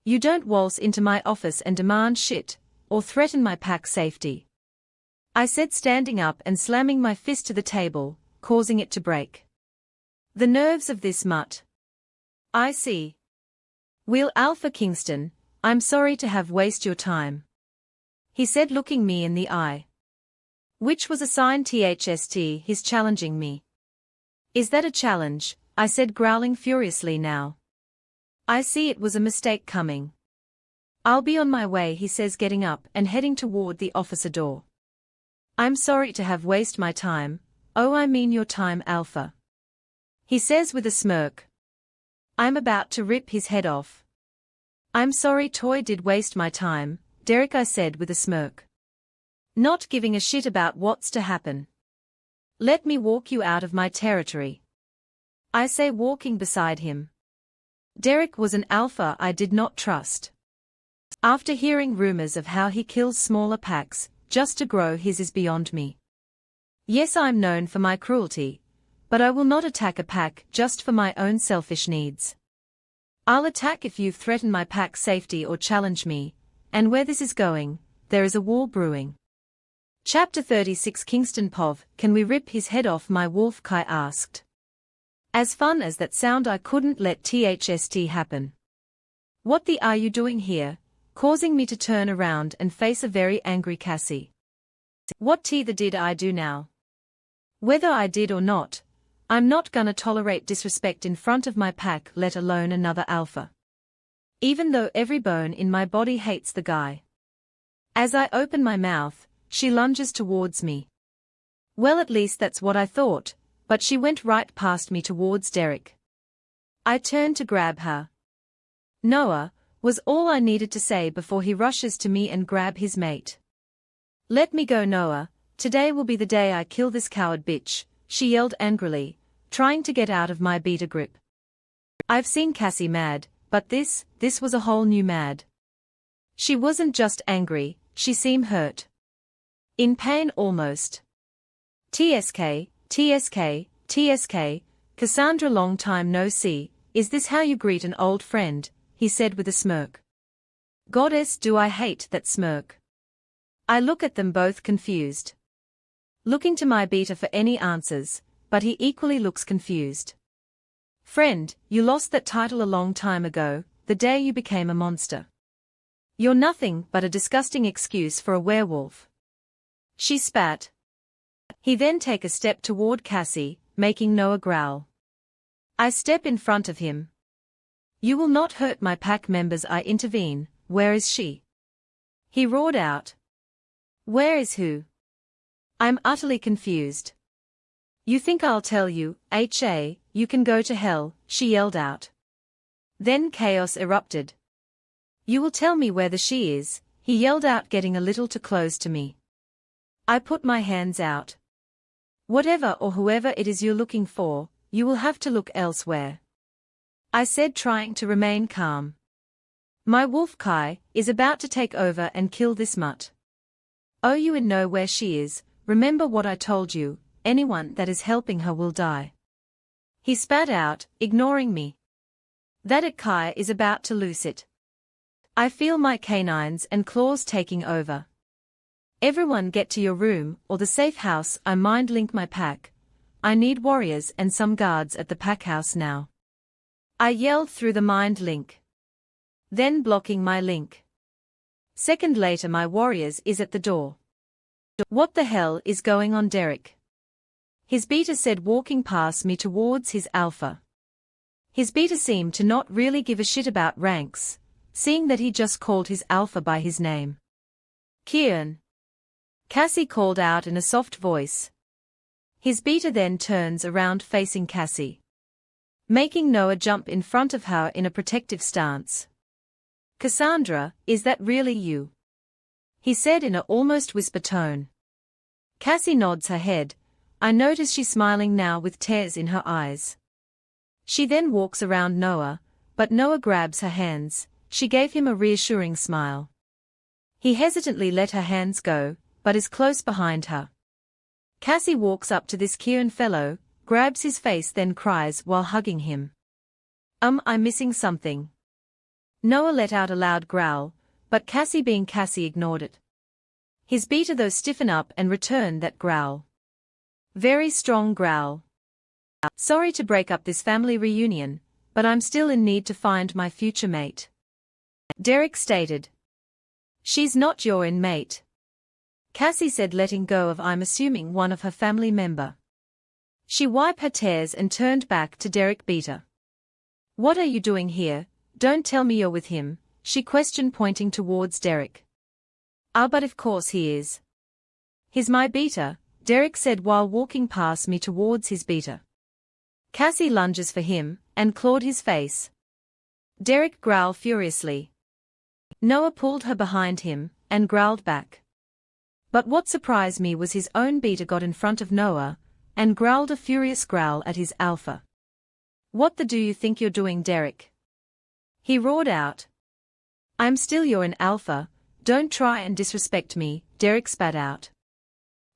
A: You don't waltz into my office and demand shit, or threaten my pack's safety. I said, standing up and slamming my fist to the table, causing it to break. The nerves of this mutt. I see. Wheel Alpha Kingston, I'm sorry to have wasted your time. He said, looking me in the eye. Which was a sign THST he's challenging me. Is that a challenge? I said, growling furiously now. I see it was a mistake coming. I'll be on my way, he says, getting up and heading toward the officer door. I'm sorry to have wasted my time. Oh, I mean your time, Alpha. He says with a smirk. I'm about to rip his head off. I'm sorry Toy did waste my time, Derek, I said with a smirk. Not giving a shit about what's to happen. Let me walk you out of my territory. I say, walking beside him. Derek was an alpha I did not trust. After hearing rumors of how he kills smaller packs, just to grow his is beyond me. Yes, I'm known for my cruelty, but I will not attack a pack just for my own selfish needs. I'll attack if you threaten my pack's safety or challenge me, and where this is going, there is a war brewing. Chapter 36 Kingston Pov, can we rip his head off, my wolf Kai asked. As fun as that sound, I couldn't let THST happen. What the are you doing here, causing me to turn around and face a very angry Cassie. What the did I do now? Whether I did or not, I'm not gonna tolerate disrespect in front of my pack, let alone another alpha. Even though every bone in my body hates the guy. As I open my mouth, she lunges towards me. Well, at least that's what I thought, but she went right past me towards Derek. I turned to grab her. Noah, was all I needed to say before he rushes to me and grab his mate. Let me go, Noah, today will be the day I kill this coward bitch, she yelled angrily, trying to get out of my beta grip. I've seen Cassie mad, but this was a whole new mad. She wasn't just angry, she seemed hurt. In pain almost. TSK, Cassandra, long time no see, is this how you greet an old friend, he said with a smirk. Goddess, do I hate that smirk. I look at them both confused. Looking to my beta for any answers, but he equally looks confused. Friend, you lost that title a long time ago, the day you became a monster. You're nothing but a disgusting excuse for a werewolf. She spat. He then take a step toward Cassie, making Noah growl. I step in front of him. You will not hurt my pack members, I intervene. Where is she? He roared out. Where is who? I'm utterly confused. You think I'll tell you, you can go to hell, she yelled out. Then chaos erupted. You will tell me where the she is, he yelled out, getting a little too close to me. I put my hands out. Whatever or whoever it is you're looking for, you will have to look elsewhere. I said, trying to remain calm. My wolf Kai is about to take over and kill this mutt. Oh, you know where she is, remember what I told you, anyone that is helping her will die. He spat out, ignoring me. That it Kai is about to lose it. I feel my canines and claws taking over. Everyone get to your room or the safe house. I mind link my pack. I need warriors and some guards at the pack house now. I yelled through the mind link. Then blocking my link. Second later my warriors is at the door. What the hell is going on, Derek? His beta said, walking past me towards his alpha. His beta seemed to not really give a shit about ranks, seeing that he just called his alpha by his name. Kieran. Cassie called out in a soft voice. His beta then turns around facing Cassie, making Noah jump in front of her in a protective stance. Cassandra, is that really you? He said in an almost whisper tone. Cassie nods her head. I notice she's smiling now with tears in her eyes. She then walks around Noah, but Noah grabs her hands. She gave him a reassuring smile. He hesitantly let her hands go, but is close behind her. Cassie walks up to this Kieran fellow, grabs his face, then cries while hugging him. I'm missing something. Noah let out a loud growl, but Cassie being Cassie ignored it. His beta though stiffen up and return that growl. Very strong growl. Sorry to break up this family reunion, but I'm still in need to find my future mate. Derek stated. She's not your inmate. Cassie said, letting go of I'm assuming one of her family member. She wiped her tears and turned back to Derek beta. What are you doing here? Don't tell me you're with him, she questioned, pointing towards Derek. But of course he is. He's my beta, Derek said while walking past me towards his beta. Cassie lunges for him and clawed his face. Derek growled furiously. Noah pulled her behind him and growled back. But what surprised me was his own beta got in front of Noah and growled a furious growl at his alpha. What the do you think you're doing, Derek? He roared out. I'm still your alpha, don't try and disrespect me, Derek spat out.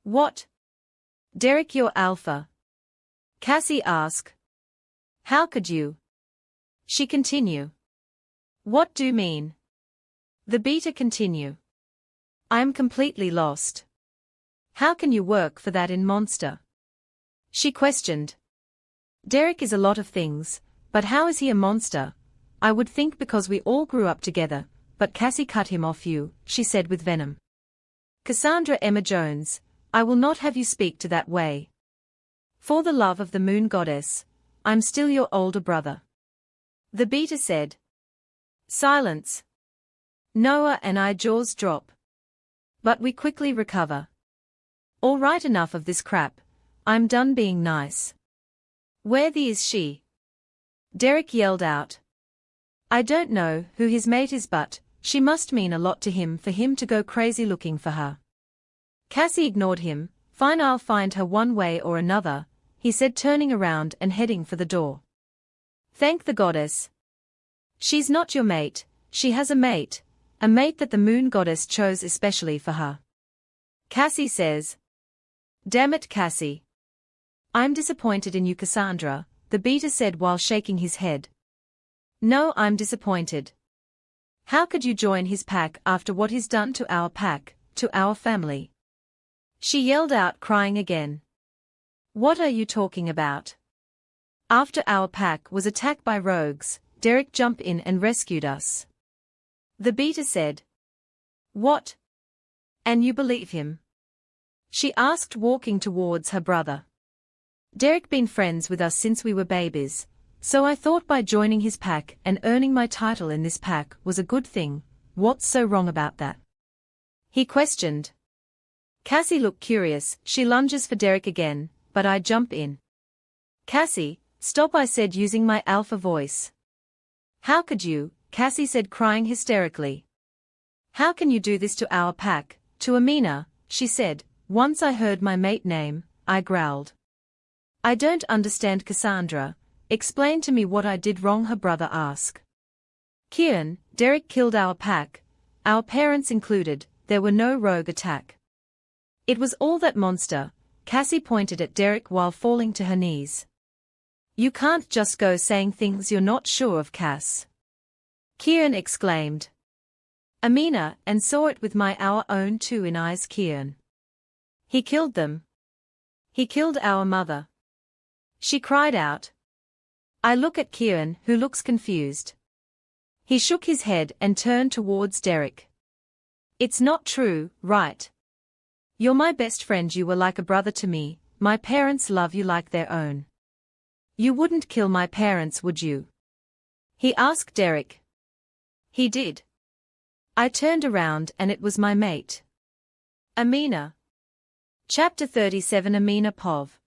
A: What? Derek, your alpha? Cassie asked. How could you? She continue. What do you mean? The beta continue. I'm completely lost. How can you work for that in monster? She questioned. Derek is a lot of things, but how is he a monster? I would think because we all grew up together, but Cassie cut him off you, she said with venom. Cassandra Emma Jones, I will not have you speak to that way. For the love of the moon goddess, I'm still your older brother. The beta said. Silence. Noah and I jaws drop. But we quickly recover. All right, enough of this crap. I'm done being nice. Where the is she? Derek yelled out. I don't know who his mate is, but she must mean a lot to him for him to go crazy looking for her. Cassie ignored him. Fine, I'll find her one way or another, he said, turning around and heading for the door. Thank the goddess. She's not your mate, she has a mate that the moon goddess chose especially for her. Cassie says. Damn it, Cassie. I'm disappointed in you, Cassandra, the beta said while shaking his head. No, I'm disappointed. How could you join his pack after what he's done to our pack, to our family? She yelled out, crying again. What are you talking about? After our pack was attacked by rogues, Derek jumped in and rescued us. The beta said. What? And you believe him? She asked, walking towards her brother. Derek been friends with us since we were babies, so I thought by joining his pack and earning my title in this pack was a good thing. What's so wrong about that? He questioned. Cassie looked curious. She lunges for Derek again, but I jump in. Cassie, stop, I said using my alpha voice. How could you? Cassie said, crying hysterically. How can you do this to our pack, to Amina? She said. Once I heard my mate name, I growled. I don't understand, Cassandra. Explain to me what I did wrong, her brother asked. Kieran, Derek killed our pack, our parents included. There were no rogue attack. It was all that monster. Cassie pointed at Derek while falling to her knees. You can't just go saying things you're not sure of, Cass. Kieran exclaimed. Amina, and saw it with my our own two eyes. Kian. He killed them. He killed our mother. She cried out. I look at Kian, who looks confused. He shook his head and turned towards Derek. It's not true, right? You're my best friend. You were like a brother to me. My parents love you like their own. You wouldn't kill my parents, would you? He asked Derek. He did. I turned around and it was my mate. Amina. Chapter 37. Amina Pov.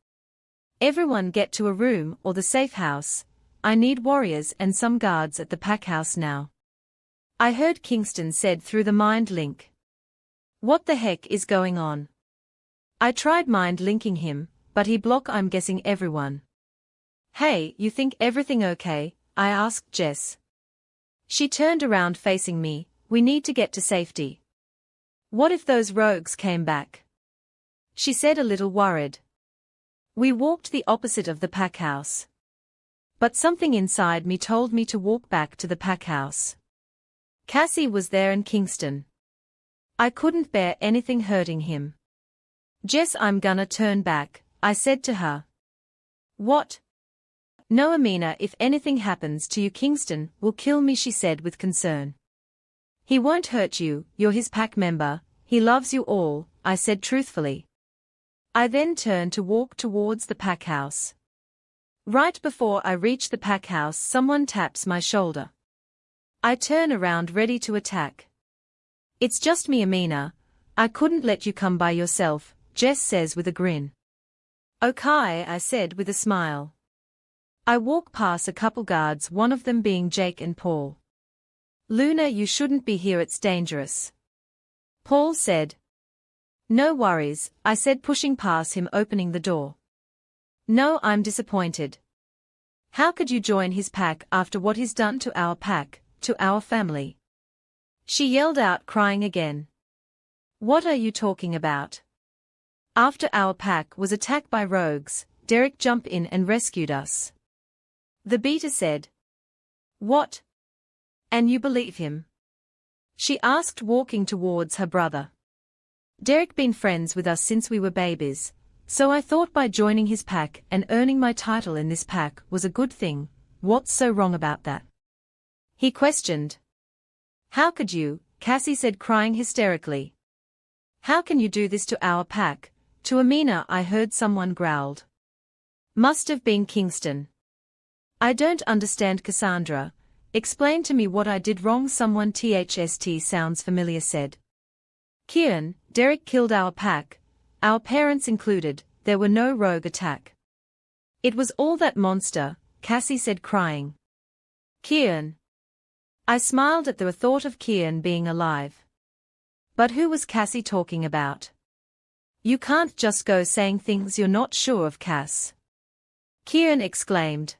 A: Everyone get to a room or the safe house. I need warriors and some guards at the pack house now. I heard Kingston said through the mind link. What the heck is going on? I tried mind linking him, but he blocked. I'm guessing everyone. Hey, you think everything okay? I asked Jess. She turned around facing me. We need to get to safety. What if those rogues came back? She said a little worried. We walked the opposite of the pack house. But something inside me told me to walk back to the pack house. Cassie was there and Kingston. I couldn't bear anything hurting him. Jess, I'm gonna turn back, I said to her. What? No, Amina, if anything happens to you, Kingston will kill me, she said with concern. He won't hurt you, you're his pack member, he loves you all, I said truthfully. I then turned to walk towards the pack house. Right before I reach the pack house, someone taps my shoulder. I turn around ready to attack. It's just me, Amina. I couldn't let you come by yourself, Jess says with a grin. Okay, I said with a smile. I walk past a couple guards, one of them being Jake and Paul. Luna, you shouldn't be here, it's dangerous. Paul said. No worries, I said, pushing past him, opening the door. No, I'm disappointed. How could you join his pack after what he's done to our pack, to our family? She yelled out, crying again. What are you talking about? After our pack was attacked by rogues, Derek jumped in and rescued us. The beater said. What? And you believe him? She asked, walking towards her brother. Derek been friends with us since we were babies, so I thought by joining his pack and earning my title in this pack was a good thing. What's so wrong about that? He questioned. How could you, Cassie said, crying hysterically. How can you do this to our pack? To Amina, I heard someone growled. Must have been Kingston. I don't understand, Cassandra. Explain to me what I did wrong. Someone THST sounds familiar said. Kian, Derek killed our pack, our parents included, there were no rogue attack. It was all that monster, Cassie said, crying. Kian. I smiled at the thought of Kian being alive. But who was Cassie talking about? You can't just go saying things you're not sure of, Cass. Kian exclaimed.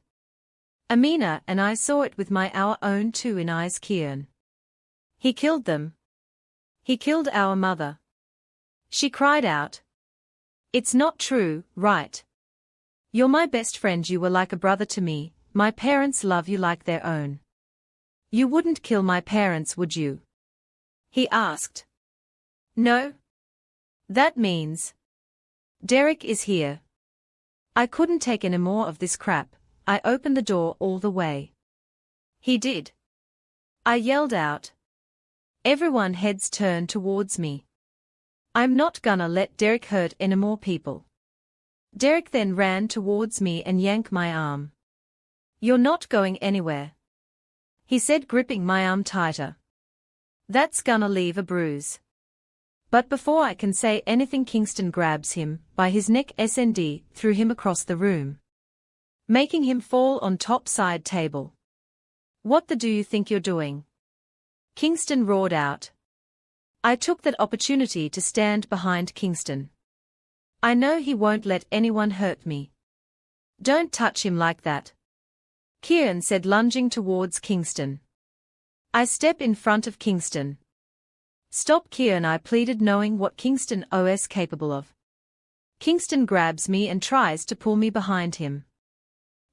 A: Amina, and I saw it with my our own two eyes. Kian. He killed them. He killed our mother. She cried out. It's not true, right? You're my best friend. You were like a brother to me. My parents love you like their own. You wouldn't kill my parents, would you? He asked. No. That means. Derek is here. I couldn't take any more of this crap. I opened the door all the way. He did. I yelled out. Everyone heads turned towards me. I'm not gonna let Derek hurt any more people. Derek then ran towards me and yanked my arm. You're not going anywhere, he said, gripping my arm tighter. That's gonna leave a bruise. But before I can say anything, Kingston grabs him by his neck and threw him across the room, making him fall on top side table. What the do you think you're doing? Kingston roared out. I took that opportunity to stand behind Kingston. I know he won't let anyone hurt me. Don't touch him like that, Kian said, lunging towards Kingston. I step in front of Kingston. Stop, Kian, I pleaded, knowing what Kingston was capable of. Kingston grabs me and tries to pull me behind him.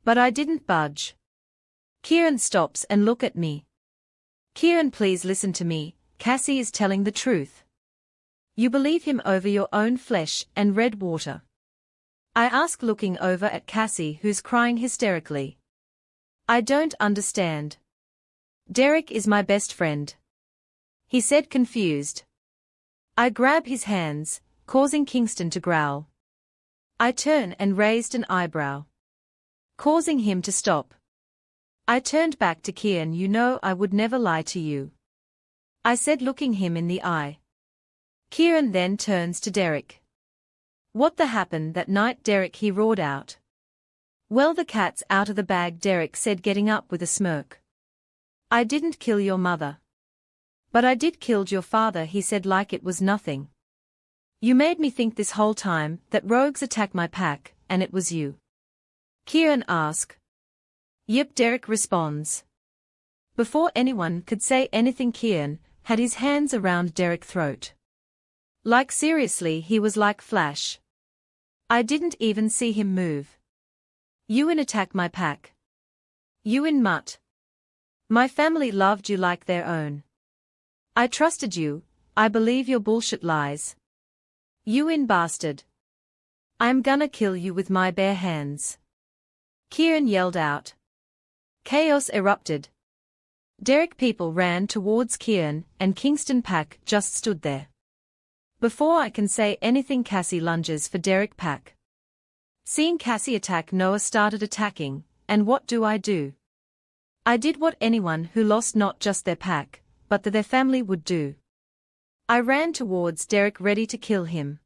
A: But I didn't budge. Kian stops and look at me. Kian, please listen to me, Cassie is telling the truth. You believe him over your own flesh and red water? I ask, looking over at Cassie, who's crying hysterically. I don't understand. Derek is my best friend, he said, confused. I grab his hands, causing Kingston to growl. I turn and raised an eyebrow, causing him to stop. I turned back to Kian. You know I would never lie to you, I said, looking him in the eye. Kieran then turns to Derek. What the happened that night, Derek, he roared out. Well, the cat's out of the bag, Derek said, getting up with a smirk. I didn't kill your mother. But I did kill your father, he said, like it was nothing. You made me think this whole time that rogues attack my pack, and it was you. Kieran asks. Yep, Derek responds. Before anyone could say anything, Kieran had his hands around Derek's throat. Like seriously, he was like Flash. I didn't even see him move. You in attack my pack. You in mutt. My family loved you like their own. I trusted you, I believe your bullshit lies. You in bastard. I'm gonna kill you with my bare hands. Kieran yelled out. Chaos erupted. Derek people ran towards Kieran, and Kingston pack just stood there. Before I can say anything, Cassie lunges for Derek pack. Seeing Cassie attack, Noah started attacking, and what do? I did what anyone who lost not just their pack, but their family would do. I ran towards Derek, ready to kill him.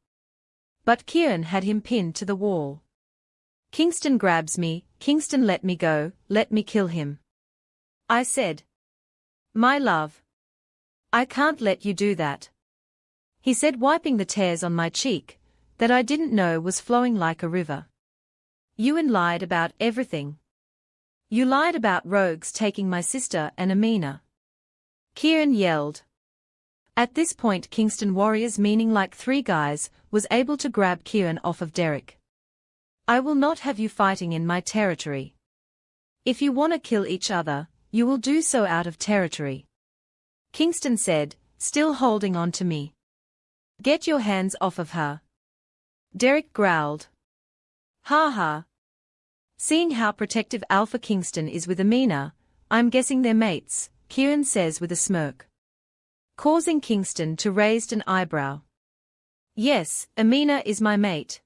A: But Kieran had him pinned to the wall. Kingston grabs me. Kingston, let me go, let me kill him, I said. My love. I can't let you do that, he said, wiping the tears on my cheek that I didn't know was flowing like a river. You lied about everything. You lied about rogues taking my sister and Amina, Kieran yelled. At this point, Kingston warriors, meaning like 3 guys, was able to grab Kieran off of Derek. I will not have you fighting in my territory. If you want to kill each other, you will do so out of territory, Kingston said, still holding on to me. Get your hands off of her, Derek growled. Ha ha. Seeing how protective Alpha Kingston is with Amina, I'm guessing they're mates, Kieran says with a smirk, causing Kingston to raise an eyebrow. Yes, Amina is my mate,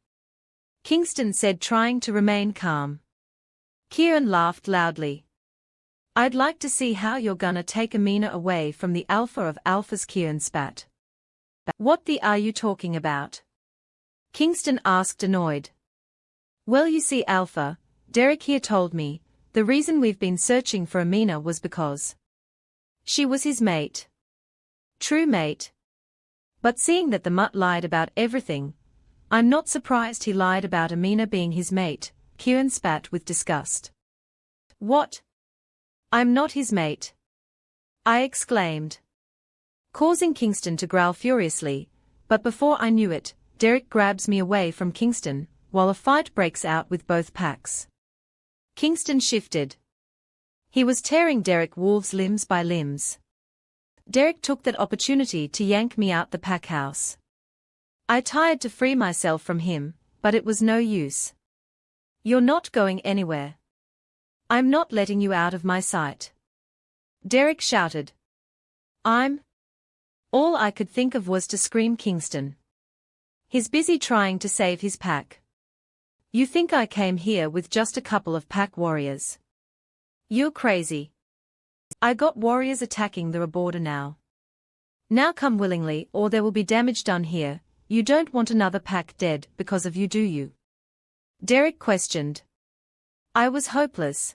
A: Kingston said, trying to remain calm. Kieran laughed loudly. I'd like to see how you're gonna take Amina away from the alpha of alphas, Kieran spat. What the are you talking about? Kingston asked, annoyed. Well, you see, Alpha, Derek here told me, the reason we've been searching for Amina was because she was his mate. True mate. But seeing that the mutt lied about everything, I'm not surprised he lied about Amina being his mate, Kieran spat with disgust. What? I'm not his mate, I exclaimed, causing Kingston to growl furiously, but before I knew it, Derek grabs me away from Kingston, while a fight breaks out with both packs. Kingston shifted. He was tearing Derek Wolf's limbs by limbs. Derek took that opportunity to yank me out the pack house. I tried to free myself from him, but it was no use. You're not going anywhere. I'm not letting you out of my sight, Derek shouted. All I could think of was to scream Kingston. He's busy trying to save his pack. You think I came here with just a couple of pack warriors? You're crazy. I got warriors attacking the border now. Now come willingly or there will be damage done here. You don't want another pack dead because of you, do you? Derek questioned. I was hopeless.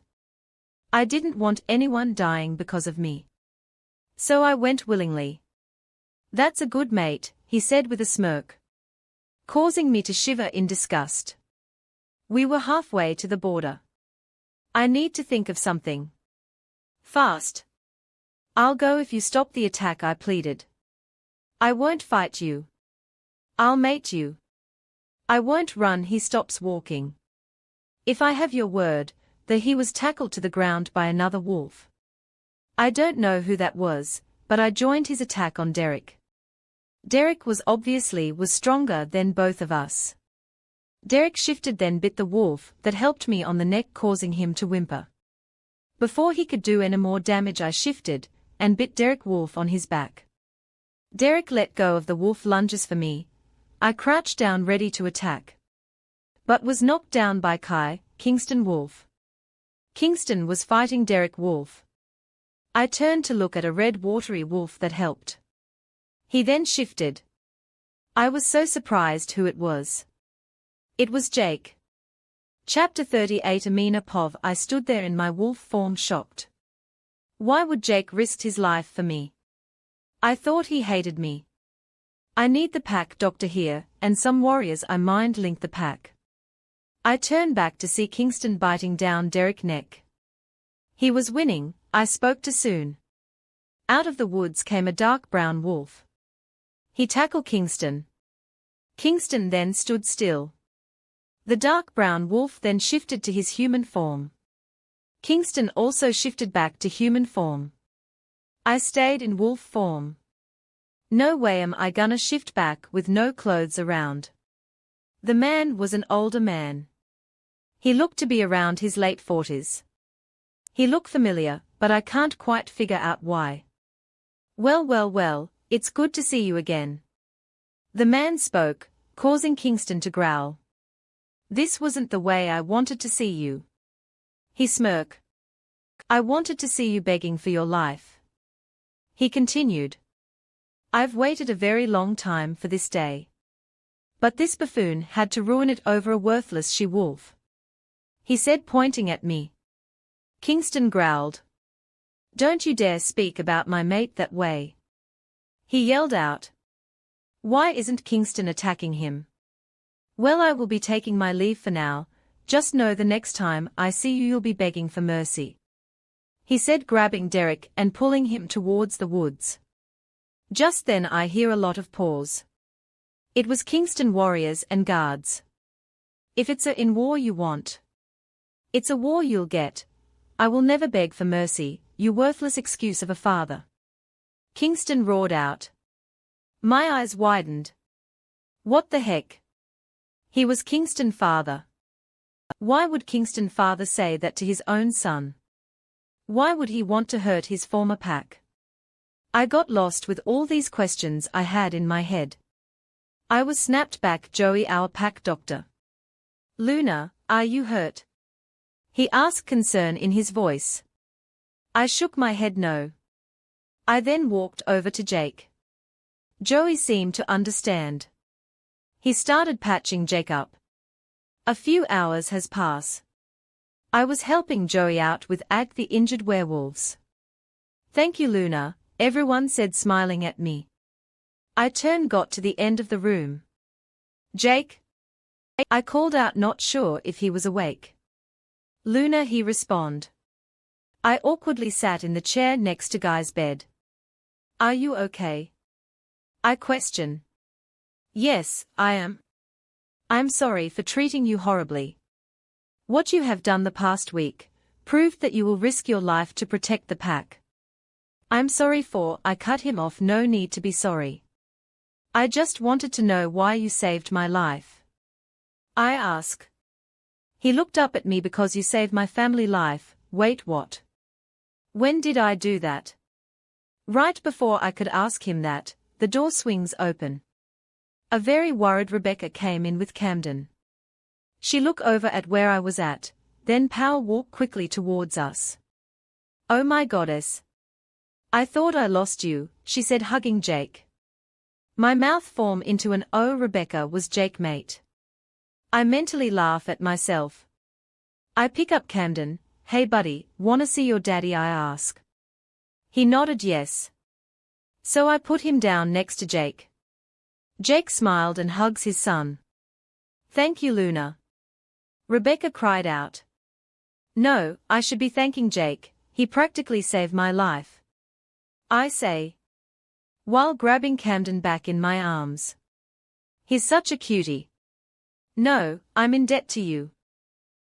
A: I didn't want anyone dying because of me. So I went willingly. That's a good mate, he said with a smirk, causing me to shiver in disgust. We were halfway to the border. I need to think of something fast. I'll go if you stop the attack, I pleaded. I won't fight you. I'll mate you. I won't run. He stops walking. If I have your word, that he was tackled to the ground by another wolf. I don't know who that was, but I joined his attack on Derek. Derek was stronger than both of us. Derek shifted, then bit the wolf that helped me on the neck, causing him to whimper. Before he could do any more damage, I shifted and bit Derek Wolf on his back. Derek let go of the wolf lunges for me. I crouched down ready to attack, but was knocked down by Kingston Wolf. Kingston was fighting Derek Wolf. I turned to look at a red watery wolf that helped. He then shifted. I was so surprised who it was. It was Jake. Chapter 38 Amina Pov. I stood there in my wolf form, shocked. Why would Jake risk his life for me? I thought he hated me. I need the pack doctor here, and some warriors. I mind linked the pack. I turned back to see Kingston biting down Derek's neck. He was winning. I spoke too soon. Out of the woods came a dark brown wolf. He tackled Kingston. Kingston then stood still. The dark brown wolf then shifted to his human form. Kingston also shifted back to human form. I stayed in wolf form. No way am I gonna shift back with no clothes around. The man was an older man. He looked to be around his late 40s. He looked familiar, but I can't quite figure out why. Well, it's good to see you again. The man spoke, causing Kingston to growl. This wasn't the way I wanted to see you. He smirked. I wanted to see you begging for your life. He continued. I've waited a very long time for this day. But this buffoon had to ruin it over a worthless she-wolf. He said, pointing at me. Kingston growled. Don't you dare speak about my mate that way. He yelled out. Why isn't Kingston attacking him? Well, I will be taking my leave for now. Just know the next time I see you you'll be begging for mercy. He said, grabbing Derek and pulling him towards the woods. Just then I hear a lot of paws. It was Kingston warriors and guards. If it's a in war you want, it's a war you'll get. I will never beg for mercy, you worthless excuse of a father. Kingston roared out. My eyes widened. What the heck? He was Kingston father. Why would Kingston father say that to his own son? Why would he want to hurt his former pack? I got lost with all these questions I had in my head. I was snapped back. Joey, our pack doctor. Luna, are you hurt? He asked, concern in his voice. I shook my head no. I then walked over to Jake. Joey seemed to understand. He started patching Jake up. A few hours has passed. I was helping Joey out with the injured werewolves. Thank you, Luna, everyone said, smiling at me. I got to the end of the room. Jake? I called out, not sure if he was awake. Luna, he responded. I awkwardly sat in the chair next to Guy's bed. Are you okay? I questioned. Yes, I am. I'm sorry for treating you horribly. What you have done the past week proved that you will risk your life to protect the pack. I'm sorry for I cut him off. No need to be sorry. I just wanted to know why you saved my life. I asked. He looked up at me. Because you saved my family life. Wait, what? When did I do that? Right before I could ask him that, the door swings open. A very worried Rebecca came in with Camden. She looked over at where I was at, then power walked quickly towards us. Oh my goddess. I thought I lost you, she said, hugging Jake. My mouth formed into an "oh, Rebecca was Jake mate." I mentally laugh at myself. I pick up Camden. Hey buddy, wanna see your daddy? I ask. He nodded yes. So I put him down next to Jake. Jake smiled and hugs his son. Thank you, Luna. Rebecca cried out. No, I should be thanking Jake, he practically saved my life. I say, while grabbing Camden back in my arms. He's such a cutie. No, I'm in debt to you.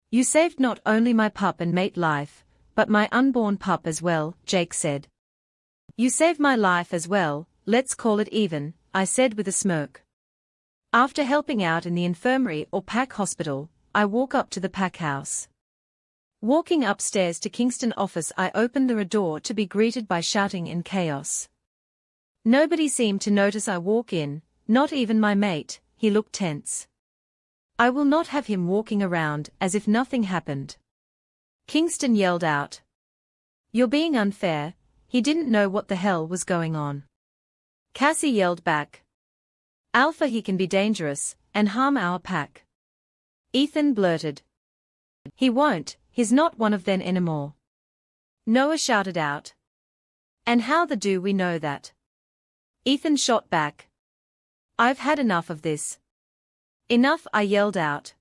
A: You saved not only my pup and mate life, but my unborn pup as well, Jake said. You saved my life as well, let's call it even, I said with a smirk. After helping out in the infirmary or pack hospital, I walk up to the pack house. Walking upstairs to Kingston office, I opened the door to be greeted by shouting and chaos. Nobody seemed to notice I walk in, not even my mate. He looked tense. I will not have him walking around as if nothing happened. Kingston yelled out. You're being unfair. He didn't know what the hell was going on. Cassie yelled back. Alpha, he can be dangerous and harm our pack. Ethan blurted. He won't, he's not one of them anymore. Noah shouted out. And how the do we know that? Ethan shot back. I've had enough of this. Enough, I yelled out.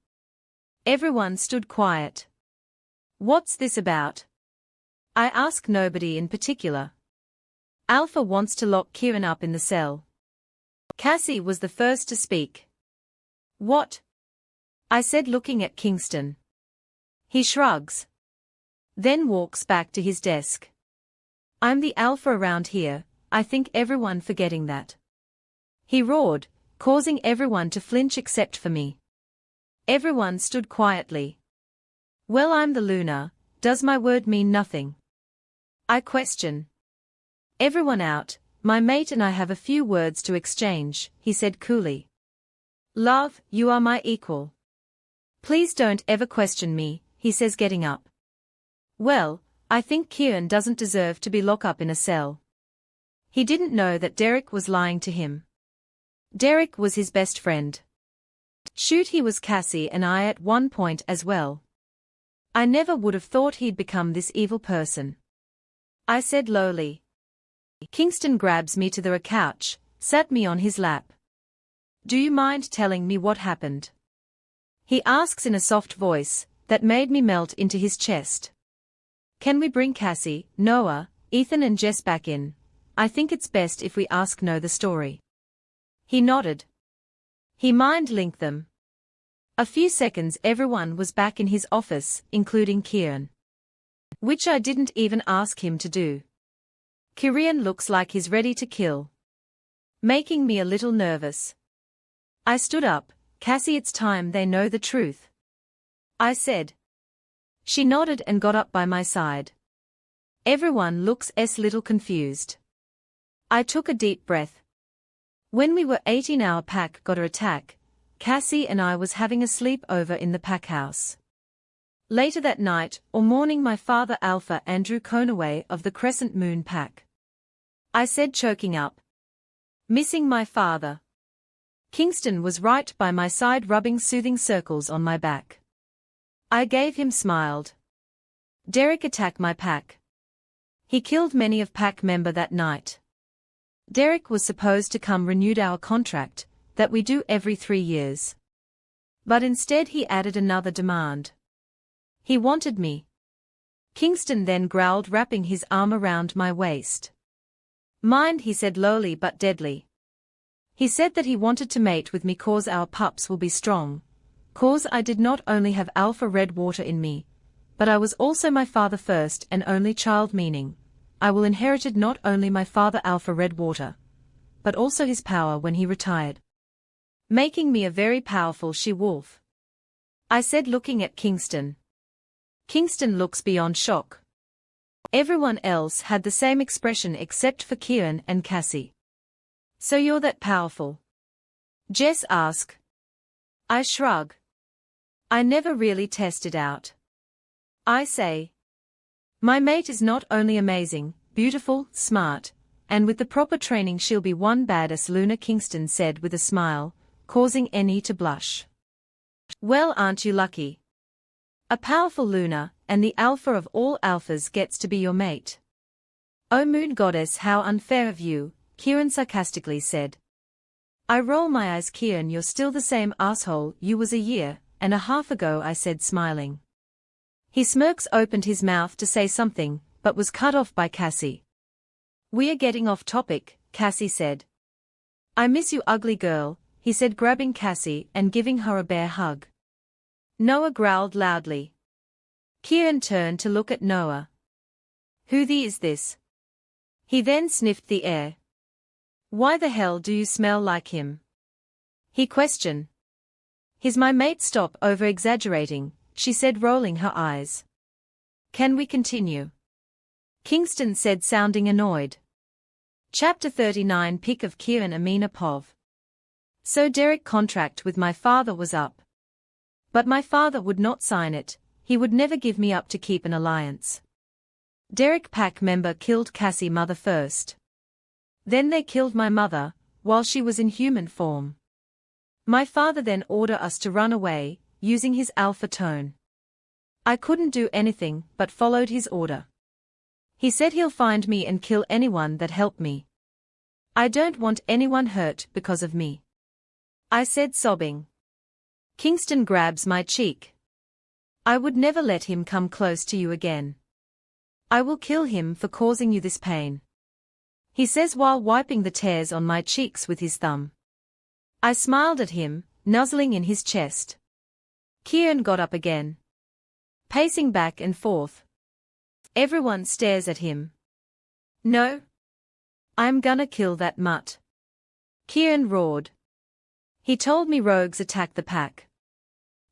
A: Everyone stood quiet. What's this about? I asked nobody in particular. Alpha wants to lock Kieran up in the cell. Cassie was the first to speak. What? I said, looking at Kingston. He shrugs. Then walks back to his desk. I'm the alpha around here, I think everyone forgetting that. He roared, causing everyone to flinch except for me. Everyone stood quietly. Well, I'm the Luna, does my word mean nothing? I question. Everyone out, my mate and I have a few words to exchange, he said coolly. Love, you are my equal. Please don't ever question me, he says, getting up. Well, I think Kieran doesn't deserve to be locked up in a cell. He didn't know that Derek was lying to him. Derek was his best friend. Shoot, he was Cassie and I at one point as well. I never would have thought he'd become this evil person. I said lowly. Kingston grabs me to the couch, sat me on his lap. Do you mind telling me what happened? He asks in a soft voice that made me melt into his chest. Can we bring Cassie, Noah, Ethan and Jess back in? I think it's best if we ask Noah the story. He nodded. He mind-linked them. A few seconds everyone was back in his office, including Kieran. Which I didn't even ask him to do. Kieran looks like he's ready to kill. Making me a little nervous. I stood up. Cassie, it's time they know the truth. I said. She nodded and got up by my side. Everyone looks a little confused. I took a deep breath. When we were 18, our pack got an attack. Cassie and I was having a sleepover in the pack house. Later that night or morning, my father Alpha Andrew Conaway of the Crescent Moon pack. I said, choking up. Missing my father. Kingston was right by my side, rubbing soothing circles on my back. I gave him smiled. Derek attacked my pack. He killed many of pack member that night. Derek was supposed to come renewed our contract, that we do every 3 years. But instead he added another demand. He wanted me. Kingston then growled, wrapping his arm around my waist. Mind, he said lowly but deadly. He said that he wanted to mate with me cause our pups will be strong. Cause I did not only have alpha red water in me, but I was also my father first and only child, meaning I will inherited not only my father alpha red water, but also his power when he retired. Making me a very powerful she-wolf. I said, looking at Kingston. Kingston looks beyond shock. Everyone else had the same expression except for Kieran and Cassie. So you're that powerful? Jess asked. I shrug. I never really tested out. I say. My mate is not only amazing, beautiful, smart, and with the proper training she'll be one badass, Luna, Kingston said with a smile, causing Annie to blush. Well, aren't you lucky? A powerful Luna, and the alpha of all alphas gets to be your mate. Oh moon goddess, how unfair of you, Kieran sarcastically said. I roll my eyes. Kieran, you're still the same asshole you was a year and a half ago, I said, smiling. He smirks, opened his mouth to say something, but was cut off by Cassie. We are getting off topic, Cassie said. I miss you, ugly girl, he said, grabbing Cassie and giving her a bear hug. Noah growled loudly. Kieran turned to look at Noah. Who the is this? He then sniffed the air. Why the hell do you smell like him? He questioned. He's my mate. Stop over-exaggerating, she said, rolling her eyes. Can we continue? Kingston said, sounding annoyed. Chapter 39. Pick of Kieran Amina Pov. So Derek contract with my father was up. But my father would not sign it, he would never give me up to keep an alliance. Derek pack member killed Cassie mother first. Then they killed my mother, while she was in human form. My father then ordered us to run away, using his alpha tone. I couldn't do anything but followed his order. He said he'll find me and kill anyone that helped me. I don't want anyone hurt because of me, I said, sobbing. Kingston grabs my cheek. I would never let him come close to you again. I will kill him for causing you this pain, he says while wiping the tears on my cheeks with his thumb. I smiled at him, nuzzling in his chest. Kieran got up again, pacing back and forth. Everyone stares at him. No. I'm gonna kill that mutt, Kieran roared. He told me rogues attacked the pack.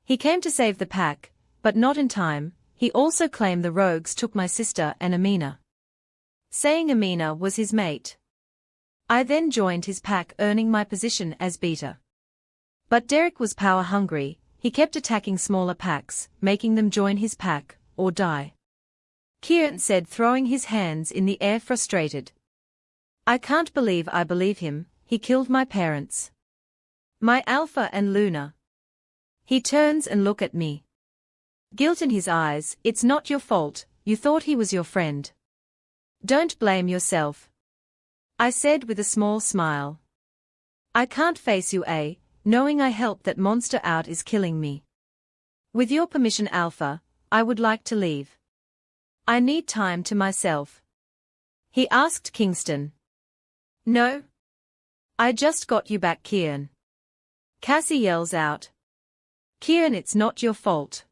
A: He came to save the pack, but not in time. He also claimed the rogues took my sister and Amina, saying Amina was his mate. I then joined his pack, earning my position as beater. But Derek was power hungry, he kept attacking smaller packs, making them join his pack, or die, Kieran said, throwing his hands in the air, frustrated. I can't believe I believe him, he killed my parents, my Alpha and Luna. He turns and look at me. Guilt in his eyes. It's not your fault, you thought he was your friend. Don't blame yourself, I said with a small smile. I can't face you, knowing I helped that monster out is killing me. With your permission, Alpha, I would like to leave. I need time to myself, he asked Kingston. No. I just got you back, Kieran, Cassie yells out. Kieran, it's not your fault.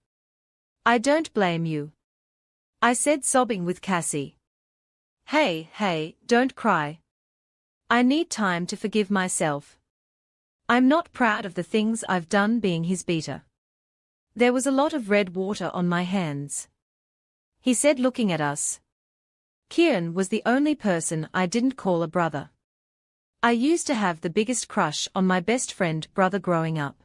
A: I don't blame you, I said, sobbing with Cassie. Hey, don't cry. I need time to forgive myself. I'm not proud of the things I've done being his beater. There was a lot of red water on my hands, he said, looking at us. Kieran was the only person I didn't call a brother. I used to have the biggest crush on my best friend brother growing up.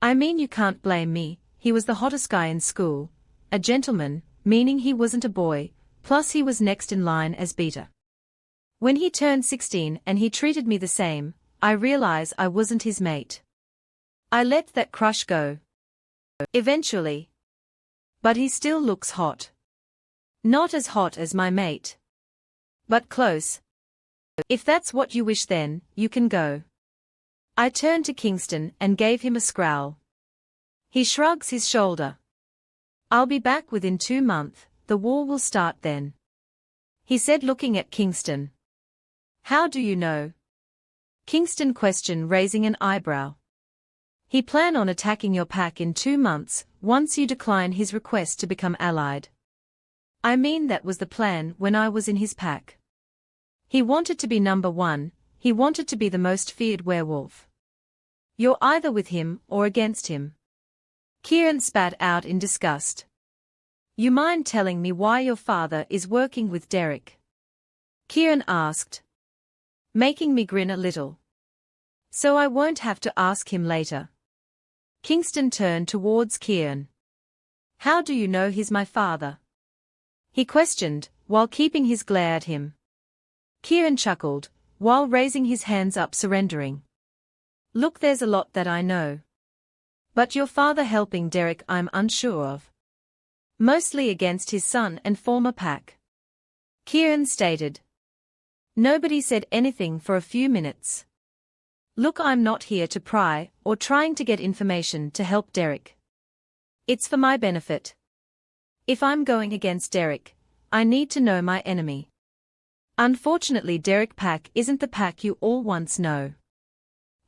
A: I mean, you can't blame me, he was the hottest guy in school, a gentleman, meaning he wasn't a boy, plus he was next in line as beater. When he turned 16 and he treated me the same, I realized I wasn't his mate. I let that crush go. Eventually. But he still looks hot. Not as hot as my mate, but close. If that's what you wish, then you can go. I turned to Kingston and gave him a scowl. He shrugs his shoulder. I'll be back within 2 months, the war will start then, he said, looking at Kingston. How do you know? Kingston questioned, raising an eyebrow. He plan on attacking your pack in 2 months, once you decline his request to become allied. I mean, that was the plan when I was in his pack. He wanted to be number 1, he wanted to be the most feared werewolf. You're either with him or against him. Kieran spat out in disgust. You mind telling me why your father is working with Derek? Kieran asked, making me grin a little. So I won't have to ask him later. Kingston turned towards Kieran. How do you know he's my father? He questioned, while keeping his glare at him. Kieran chuckled, while raising his hands up, surrendering. Look, there's a lot that I know. But your father helping Derek I'm unsure of. Mostly against his son and former pack, Kieran stated. Nobody said anything for a few minutes. Look, I'm not here to pry or trying to get information to help Derek. It's for my benefit. If I'm going against Derek, I need to know my enemy. Unfortunately, Derek pack isn't the pack you all once know.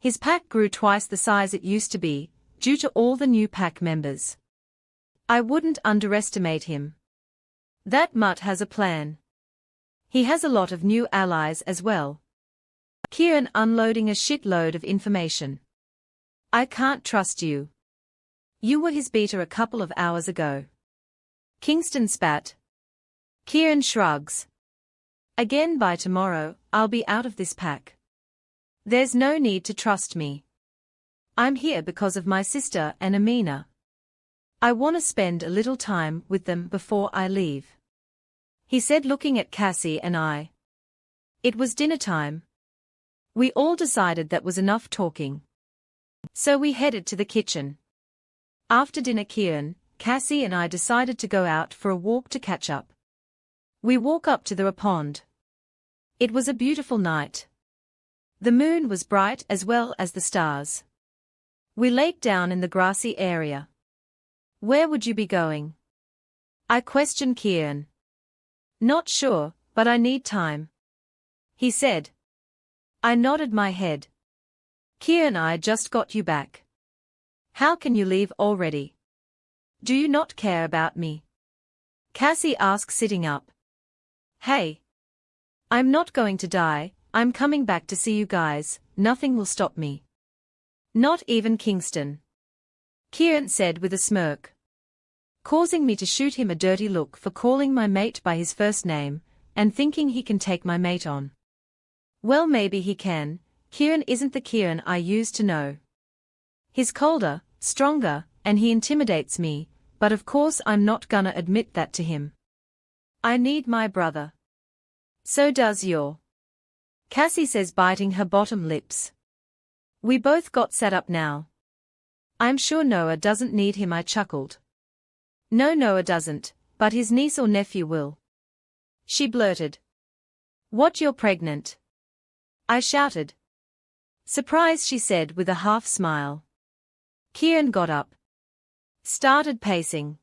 A: His pack grew twice the size it used to be, due to all the new pack members. I wouldn't underestimate him. That mutt has a plan. He has a lot of new allies as well. Kieran unloading a shitload of information. I can't trust you. You were his beater a couple of hours ago. Kingston spat. Kieran shrugs. Again, by tomorrow, I'll be out of this pack. There's no need to trust me. I'm here because of my sister and Amina. I want to spend a little time with them before I leave. He said, looking at Cassie and I. It was dinner time. We all decided that was enough talking. So we headed to the kitchen. After dinner, Kieran, Cassie and I decided to go out for a walk to catch up. We walk up to the pond. It was a beautiful night. The moon was bright as well as the stars. We laid down in the grassy area. Where would you be going? I questioned Kieran. Not sure, but I need time. He said. I nodded my head. Kieran, I just got you back. How can you leave already? Do you not care about me? Cassie asked, sitting up. Hey. I'm not going to die, I'm coming back to see you guys, nothing will stop me. Not even Kingston. Kieran said with a smirk. Causing me to shoot him a dirty look for calling my mate by his first name, and thinking he can take my mate on. Well, maybe he can. Kieran isn't the Kieran I used to know. He's colder, stronger, and he intimidates me, but of course I'm not gonna admit that to him. I need my brother. So does your. Cassie says, biting her bottom lips. We both got sat up now. I'm sure Noah doesn't need him, I chuckled. No, Noah doesn't, but his niece or nephew will. She blurted. What, you're pregnant? I shouted. Surprise, she said with a half smile. Kieran got up. Started pacing.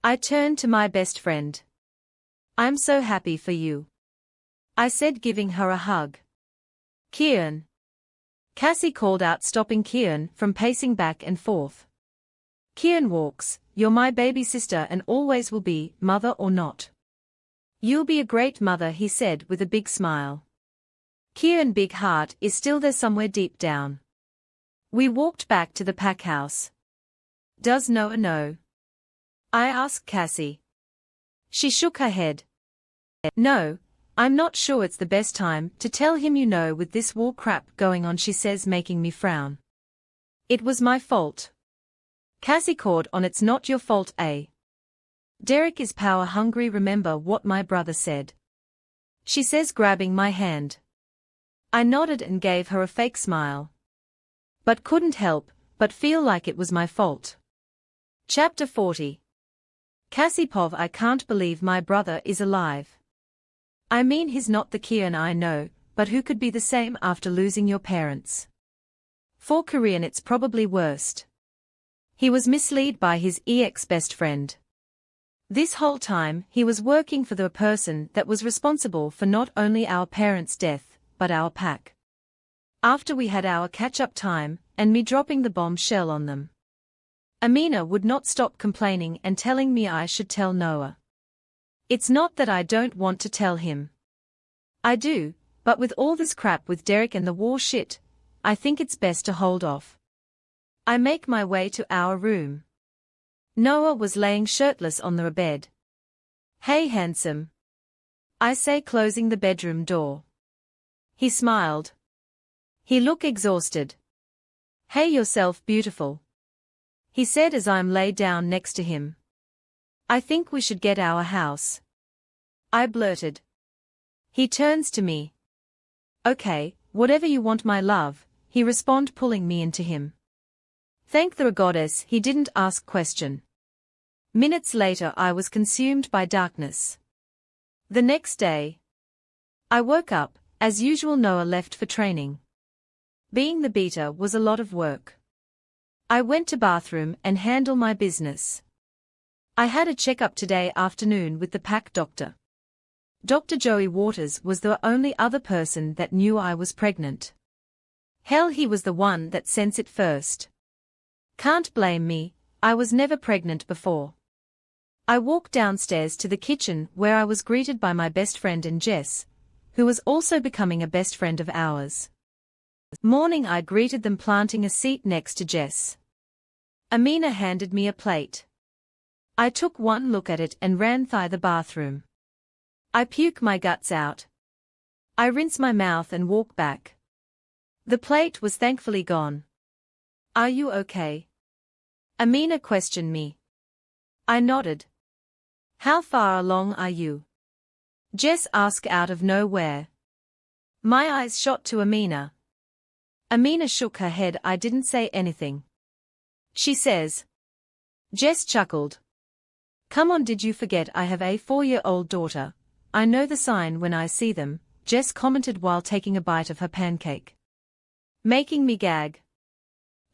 A: I turned to my best friend. I'm so happy for you. I said, giving her a hug. Kieran. Cassie called out, stopping Kieran from pacing back and forth. Kieran walks, you're my baby sister and always will be, mother or not. You'll be a great mother, he said with a big smile. Kieran, big heart, is still there somewhere deep down. We walked back to the pack house. Does Noah know? I asked Cassie. She shook her head. No, I'm not sure it's the best time to tell him, you know, with this war crap going on, she says, making me frown. It was my fault. Cassie caught on. It's not your fault, eh? Derek is power hungry, remember what my brother said. She says, grabbing my hand. I nodded and gave her a fake smile. But couldn't help but feel like it was my fault. Chapter 40. Cassie Pov, I can't believe my brother is alive. I mean, he's not the Kieran I know, but who could be the same after losing your parents? For Korean, it's probably worst. He was misled by his ex-best friend. This whole time, he was working for the person that was responsible for not only our parents' death, but our pack. After we had our catch-up time, and me dropping the bombshell on them, Amina would not stop complaining and telling me I should tell Noah. It's not that I don't want to tell him. I do, but with all this crap with Derek and the war shit, I think it's best to hold off. I make my way to our room. Noah was laying shirtless on the bed. Hey, handsome. I say, closing the bedroom door. He smiled. He looked exhausted. Hey, yourself, beautiful. He said as I'm laid down next to him. I think we should get our house. I blurted. He turns to me. Okay, whatever you want, my love, he responded, pulling me into him. Thank the goddess he didn't ask question. Minutes later I was consumed by darkness. The next day, I woke up, as usual. Noah left for training. Being the beater was a lot of work. I went to bathroom and handle my business. I had a checkup today afternoon with the pack doctor. Dr. Joey Waters was the only other person that knew I was pregnant. Hell, he was the one that sensed it first. Can't blame me, I was never pregnant before. I walked downstairs to the kitchen where I was greeted by my best friend and Jess, who was also becoming a best friend of ours. Morning I greeted them planting a seat next to Jess. Amina handed me a plate. I took one look at it and ran through the bathroom. I puke my guts out. I rinse my mouth and walk back. The plate was thankfully gone. Are you okay? Amina questioned me. I nodded. How far along are you? Jess asked out of nowhere. My eyes shot to Amina. Amina shook her head. I didn't say anything. She says. Jess chuckled. Come on, did you forget I have a 4-year-old daughter? I know the sign when I see them, Jess commented while taking a bite of her pancake. Making me gag.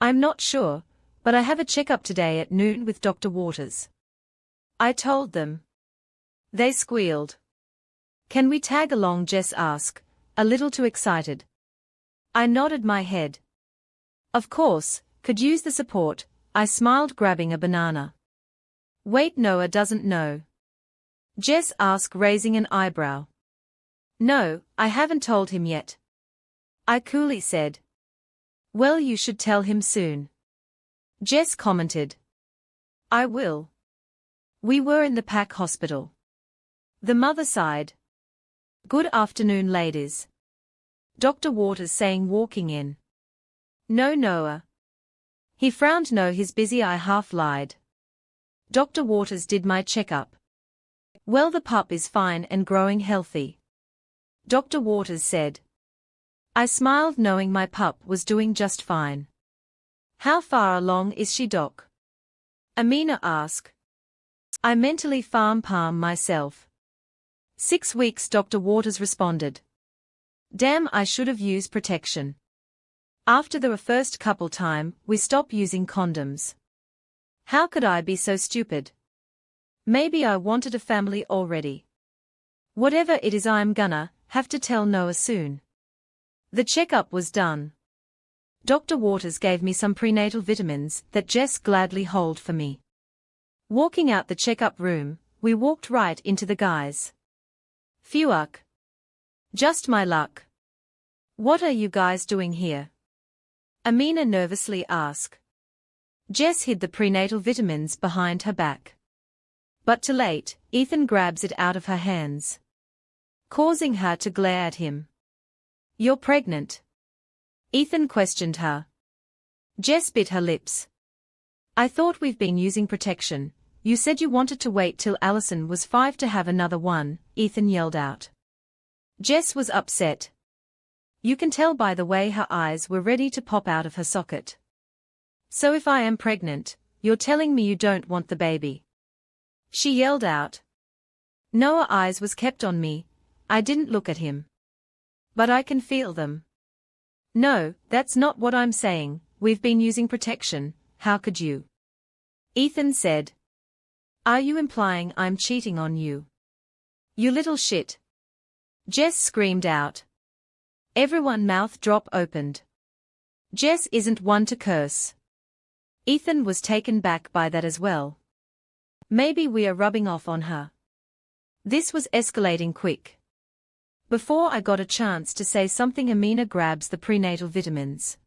A: I'm not sure, but I have a checkup today at noon with Dr. Waters. I told them. They squealed. Can we tag along? Jess asked, a little too excited. I nodded my head. Of course, could use the support, I smiled, grabbing a banana. Wait, Noah doesn't know. Jess asked, raising an eyebrow. No, I haven't told him yet. I coolly said. Well, you should tell him soon. Jess commented. I will. We were in the PAC hospital. The mother sighed. Good afternoon, ladies. Dr. Waters saying, walking in. No, Noah. He frowned. No, he's busy. I half lied. Dr. Waters did my checkup. Well, the pup is fine and growing healthy. Dr. Waters said. I smiled, knowing my pup was doing just fine. How far along is she, Doc? Amina asked. I mentally palm myself. 6 weeks, Dr. Waters responded. Damn, I should have used protection. After the first couple time, we stopped using condoms. How could I be so stupid? Maybe I wanted a family already. Whatever it is, I'm gonna have to tell Noah soon. The checkup was done. Dr. Waters gave me some prenatal vitamins that Jess gladly held for me. Walking out the checkup room, we walked right into the guys. Phew. Just my luck. What are you guys doing here? Amina nervously asked. Jess hid the prenatal vitamins behind her back. But too late, Ethan grabs it out of her hands, causing her to glare at him. You're pregnant? Ethan questioned her. Jess bit her lips. I thought we've been using protection. You said you wanted to wait till Allison was 5 to have another one, Ethan yelled out. Jess was upset. You can tell by the way her eyes were ready to pop out of her socket. So if I am pregnant, you're telling me you don't want the baby? She yelled out. Noah's eyes was kept on me. I didn't look at him. But I can feel them. No, that's not what I'm saying. We've been using protection. How could you? Ethan said. Are you implying I'm cheating on you? You little shit. Jess screamed out. Everyone's mouth drop opened. Jess isn't one to curse. Ethan was taken back by that as well. Maybe we are rubbing off on her. This was escalating quick. Before I got a chance to say something, Amina grabs the prenatal vitamins.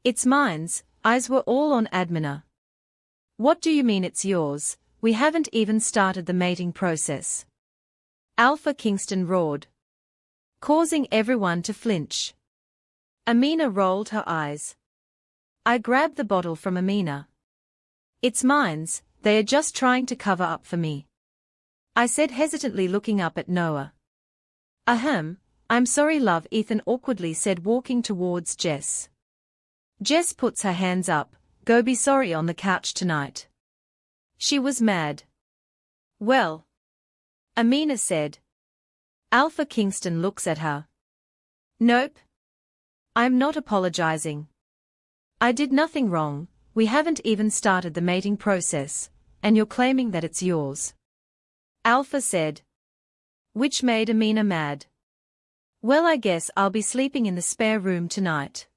A: It's mine's. Eyes were all on Amina. What do you mean it's yours? We haven't even started the mating process. Alpha Kingston roared, causing everyone to flinch. Amina rolled her eyes. I grabbed the bottle from Amina. It's mine's. They are just trying to cover up for me, I said hesitantly, looking up at Noah. Ahem, I'm sorry, love, Ethan awkwardly said, walking towards Jess. Jess puts her hands up. Go be sorry on the couch tonight. She was mad. Well, Amina said. Alpha Kingston looks at her. Nope. I'm not apologizing. I did nothing wrong. We haven't even started the mating process, and you're claiming that it's yours. Alpha said. Which made Amina mad. Well, I guess I'll be sleeping in the spare room tonight.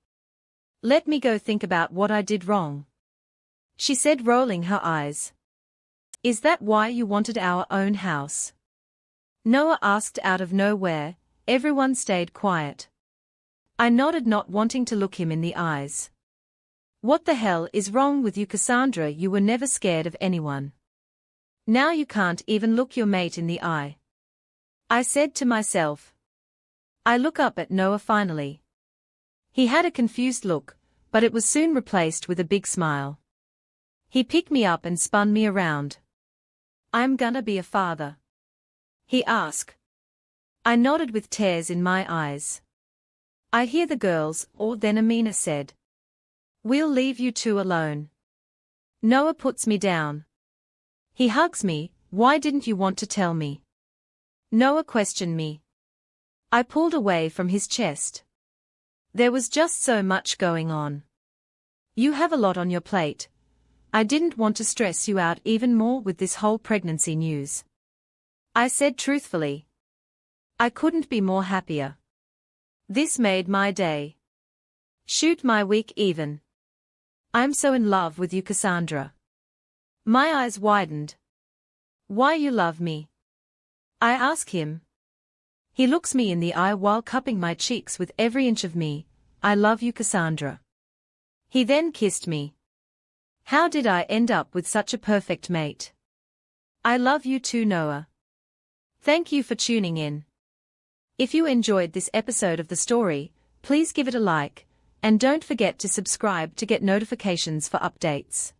A: Let me go think about what I did wrong, she said, rolling her eyes. Is that why you wanted our own house? Noah asked out of nowhere. Everyone stayed quiet. I nodded, not wanting to look him in the eyes. What the hell is wrong with you, Cassandra? You were never scared of anyone. Now you can't even look your mate in the eye. I said to myself. I look up at Noah finally. He had a confused look, but it was soon replaced with a big smile. He picked me up and spun me around. I'm gonna be a father, he asked. I nodded with tears in my eyes. I hear the girls, or then Amina said. We'll leave you two alone. Noah puts me down. He hugs me. Why didn't you want to tell me? Noah questioned me. I pulled away from his chest. There was just so much going on. You have a lot on your plate. I didn't want to stress you out even more with this whole pregnancy news. I said truthfully. I couldn't be more happier. This made my day. Shoot, my week even. I'm so in love with you, Cassandra. My eyes widened. Why you love me? I ask him. He looks me in the eye while cupping my cheeks with every inch of me. I love you, Cassandra. He then kissed me. How did I end up with such a perfect mate? I love you too, Noah. Thank you for tuning in. If you enjoyed this episode of the story, please give it a like, and don't forget to subscribe to get notifications for updates.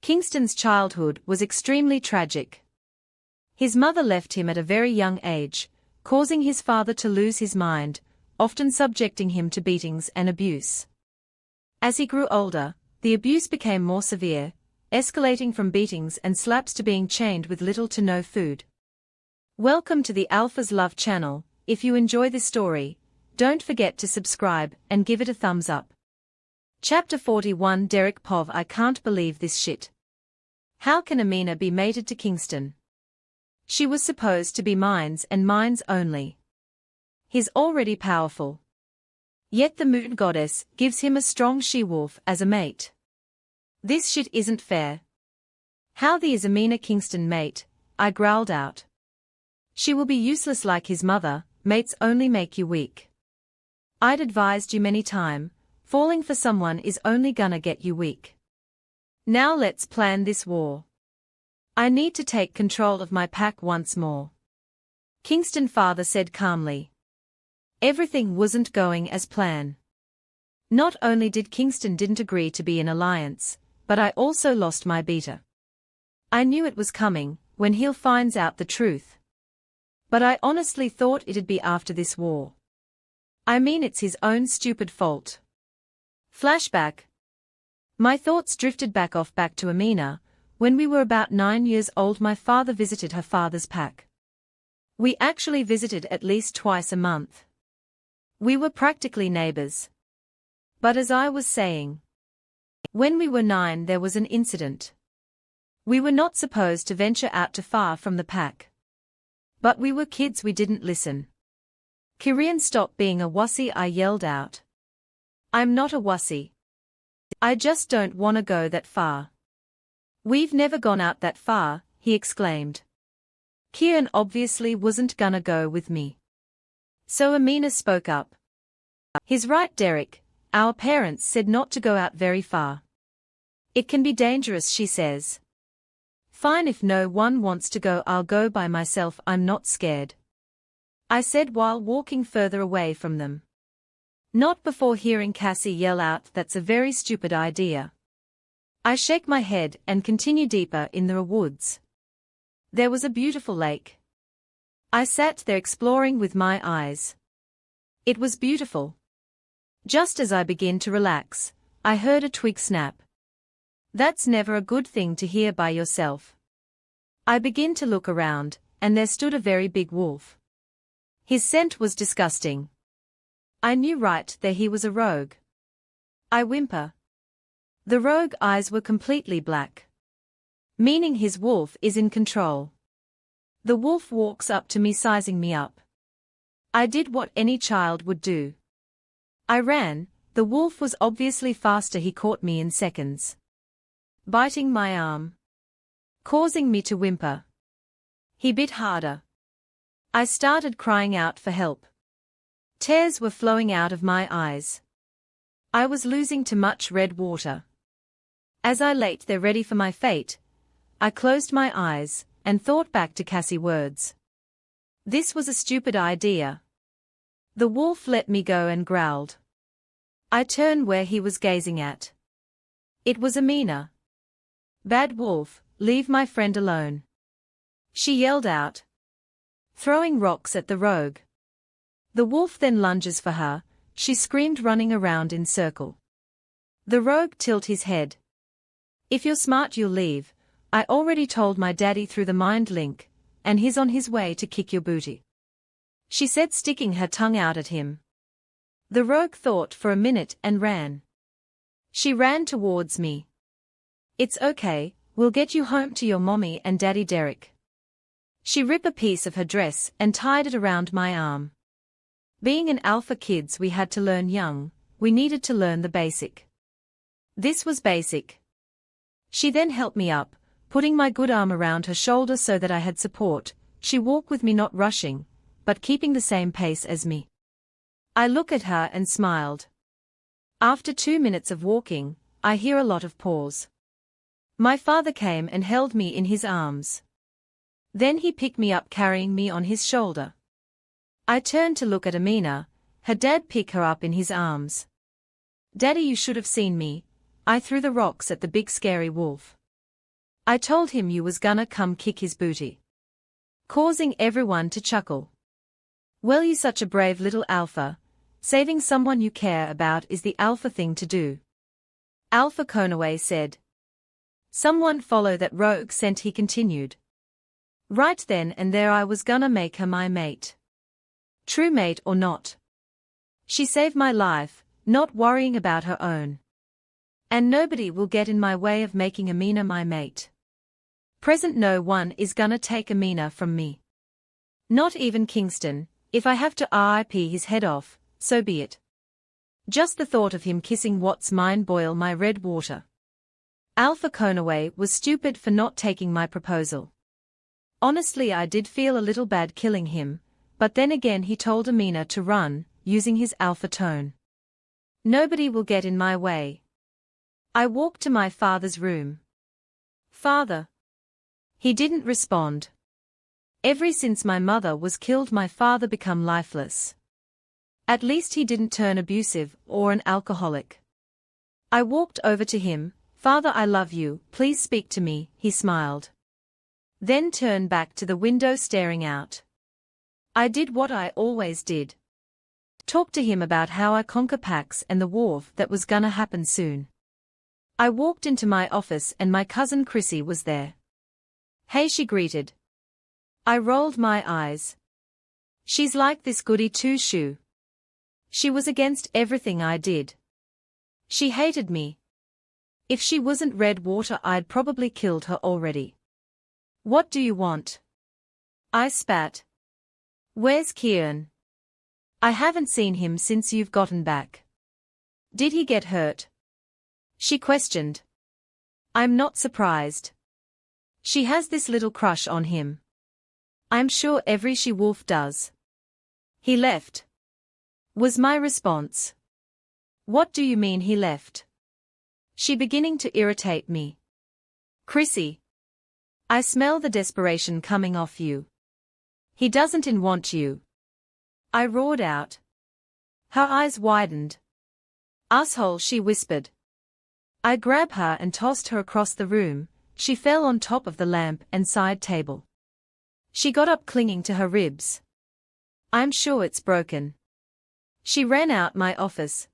A: Kingston's childhood was extremely tragic. His mother left him at a very young age, causing his father to lose his mind, often subjecting him to beatings and abuse. As he grew older, the abuse became more severe, escalating from beatings and slaps to being chained with little to no food. Welcome to the Alpha's Love channel. If you enjoy this story, don't forget to subscribe and give it a thumbs up. Chapter 41. Derek Pov. I can't believe this shit. How can Amina be mated to Kingston? She was supposed to be mine's and mine's only. He's already powerful. Yet the moon goddess gives him a strong she-wolf as a mate. This shit isn't fair. How the is Amina Kingston mate? I growled out. She will be useless like his mother. Mates only make you weak. I'd advised you many times. Falling for someone is only gonna get you weak. Now let's plan this war. I need to take control of my pack once more. Kingston father said calmly. Everything wasn't going as planned. Not only did Kingston didn't agree to be in alliance, but I also lost my beta. I knew it was coming, when he'll finds out the truth. But I honestly thought it'd be after this war. I mean, it's his own stupid fault. Flashback. My thoughts drifted back to Amina. When we were about 9 years old, my father visited her father's pack. We actually visited at least twice a month. We were practically neighbors. But as I was saying, when we were 9 there was an incident. We were not supposed to venture out too far from the pack. But we were kids, we didn't listen. Kirian, stop being a wussy, I yelled out. I'm not a wussy. I just don't want to go that far. We've never gone out that far, he exclaimed. Kieran obviously wasn't gonna go with me. So Amina spoke up. He's right, Derek. Our parents said not to go out very far. It can be dangerous, she says. Fine, if no one wants to go, I'll go by myself. I'm not scared, I said while walking further away from them. Not before hearing Cassie yell out, that's a very stupid idea. I shake my head and continue deeper in the woods. There was a beautiful lake. I sat there exploring with my eyes. It was beautiful. Just as I began to relax, I heard a twig snap. That's never a good thing to hear by yourself. I began to look around, and there stood a very big wolf. His scent was disgusting. I knew right there he was a rogue. I whimper. The rogue eyes were completely black. Meaning his wolf is in control. The wolf walks up to me, sizing me up. I did what any child would do. I ran. The wolf was obviously faster. He caught me in seconds, biting my arm, causing me to whimper. He bit harder. I started crying out for help. Tears were flowing out of my eyes. I was losing too much red water. As I lay there ready for my fate, I closed my eyes and thought back to Cassie's words. This was a stupid idea. The wolf let me go and growled. I turned where he was gazing at. It was Amina. "Bad wolf, leave my friend alone," she yelled out, throwing rocks at the rogue. The wolf then lunges for her. She screamed, running around in circle. The rogue tilted his head. "If you're smart, you'll leave. I already told my daddy through the mind link, and he's on his way to kick your booty," she said, sticking her tongue out at him. The rogue thought for a minute and ran. She ran towards me. "It's okay, we'll get you home to your mommy and daddy Derek." She ripped a piece of her dress and tied it around my arm. Being an alpha kids, we had to learn young. We needed to learn the basic. This was basic. She then helped me up, putting my good arm around her shoulder so that I had support. She walked with me, not rushing, but keeping the same pace as me. I looked at her and smiled. After 2 minutes of walking, I hear a lot of pause. My father came and held me in his arms. Then he picked me up, carrying me on his shoulder. I turned to look at Amina. Her dad picked her up in his arms. "Daddy, you should have seen me. I threw the rocks at the big scary wolf. I told him you was gonna come kick his booty," causing everyone to chuckle. "Well, you such a brave little alpha. Saving someone you care about is the alpha thing to do," Alpha Conaway said. "Someone follow that rogue scent," he continued. Right then and there I was gonna make her my mate. True mate or not. She saved my life, not worrying about her own. And nobody will get in my way of making Amina my mate. Present, no one is gonna take Amina from me. Not even Kingston. If I have to rip his head off, so be it. Just the thought of him kissing what's mine boil my red water. Alpha Conaway was stupid for not taking my proposal. Honestly, I did feel a little bad killing him, but then again he told Amina to run, using his alpha tone. Nobody will get in my way. I walked to my father's room. "Father." He didn't respond. Ever since my mother was killed, my father become lifeless. At least he didn't turn abusive or an alcoholic. I walked over to him. "Father, I love you, please speak to me," he smiled. Then turned back to the window, staring out. I did what I always did. Talked to him about how I conquer Pax and the war that was gonna happen soon. I walked into my office and my cousin Chrissy was there. "Hey," she greeted. I rolled my eyes. She's like this goody two-shoe. She was against everything I did. She hated me. If she wasn't red water, I'd probably killed her already. "What do you want?" I spat. "Where's Kieran? I haven't seen him since you've gotten back. Did he get hurt?" she questioned. I'm not surprised. She has this little crush on him. I'm sure every She-Wolf does. "He left," was my response. "What do you mean he left?" She beginning to irritate me. "Chrissy, I smell the desperation coming off you. He doesn't want you," I roared out. Her eyes widened. "Asshole," she whispered. I grabbed her and tossed her across the room. She fell on top of the lamp and side table. She got up, clinging to her ribs. "I'm sure it's broken." She ran out my office.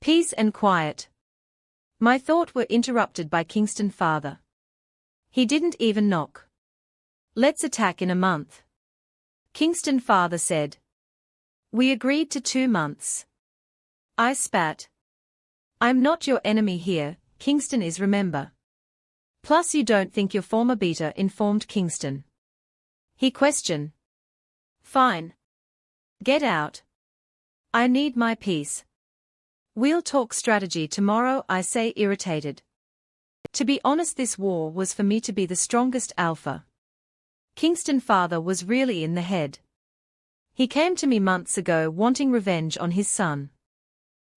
A: Peace and quiet. My thoughts were interrupted by Kingston's father. He didn't even knock. "Let's attack in a month," Kingston's father said. We agreed to 2 months. I spat. "I'm not your enemy here, Kingston is, remember. Plus you don't think your former beater informed Kingston?" he questioned. "Fine. Get out. I need my peace." We'll talk strategy tomorrow, I say, irritated. To be honest, this war was for me to be the strongest alpha. Kingston father was really in the head. He came to me months ago wanting revenge on his son,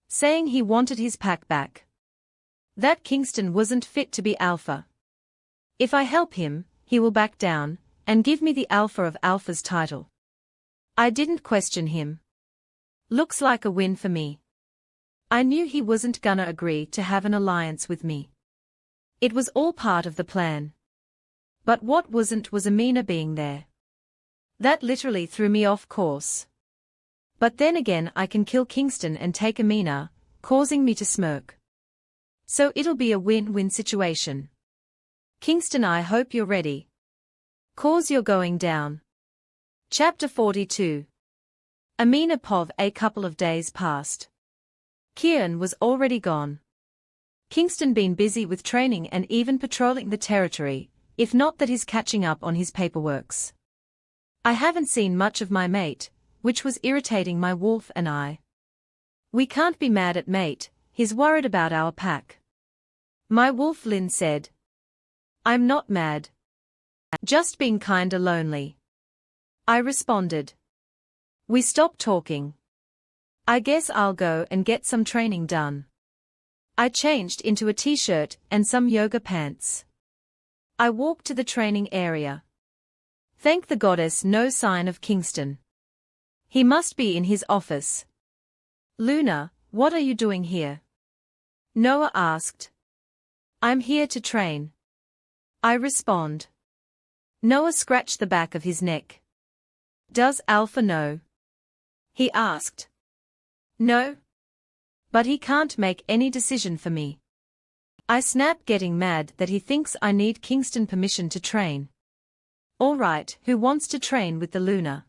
A: saying he wanted his pack back. That Kingston wasn't fit to be alpha. If I help him, he will back down and give me the Alpha of Alphas title. I didn't question him. Looks like a win for me. I knew he wasn't gonna agree to have an alliance with me. It was all part of the plan. But what wasn't was Amina being there. That literally threw me off course. But then again, I can kill Kingston and take Amina, causing me to smirk. So it'll be a win-win situation. Kingston, I hope you're ready. 'Cause you're going down. Chapter 42. Amina Pov. A couple of days passed. Kieran was already gone. Kingston been busy with training and even patrolling the territory, if not that he's catching up on his paperworks. I haven't seen much of my mate, which was irritating my wolf and I. We can't be mad at mate, he's worried about our pack. My wolf Lynn said. I'm not mad. Just being kinda lonely. I responded. We stopped talking. I guess I'll go and get some training done. I changed into a t-shirt and some yoga pants. I walked to the training area. Thank the goddess, no sign of Kingston. He must be in his office. Luna, what are you doing here? Noah asked. I'm here to train. I respond. Noah scratched the back of his neck. Does Alpha know? He asked. No. But he can't make any decision for me. I snap, getting mad that he thinks I need Kingston permission to train. All right, who wants to train with the Luna?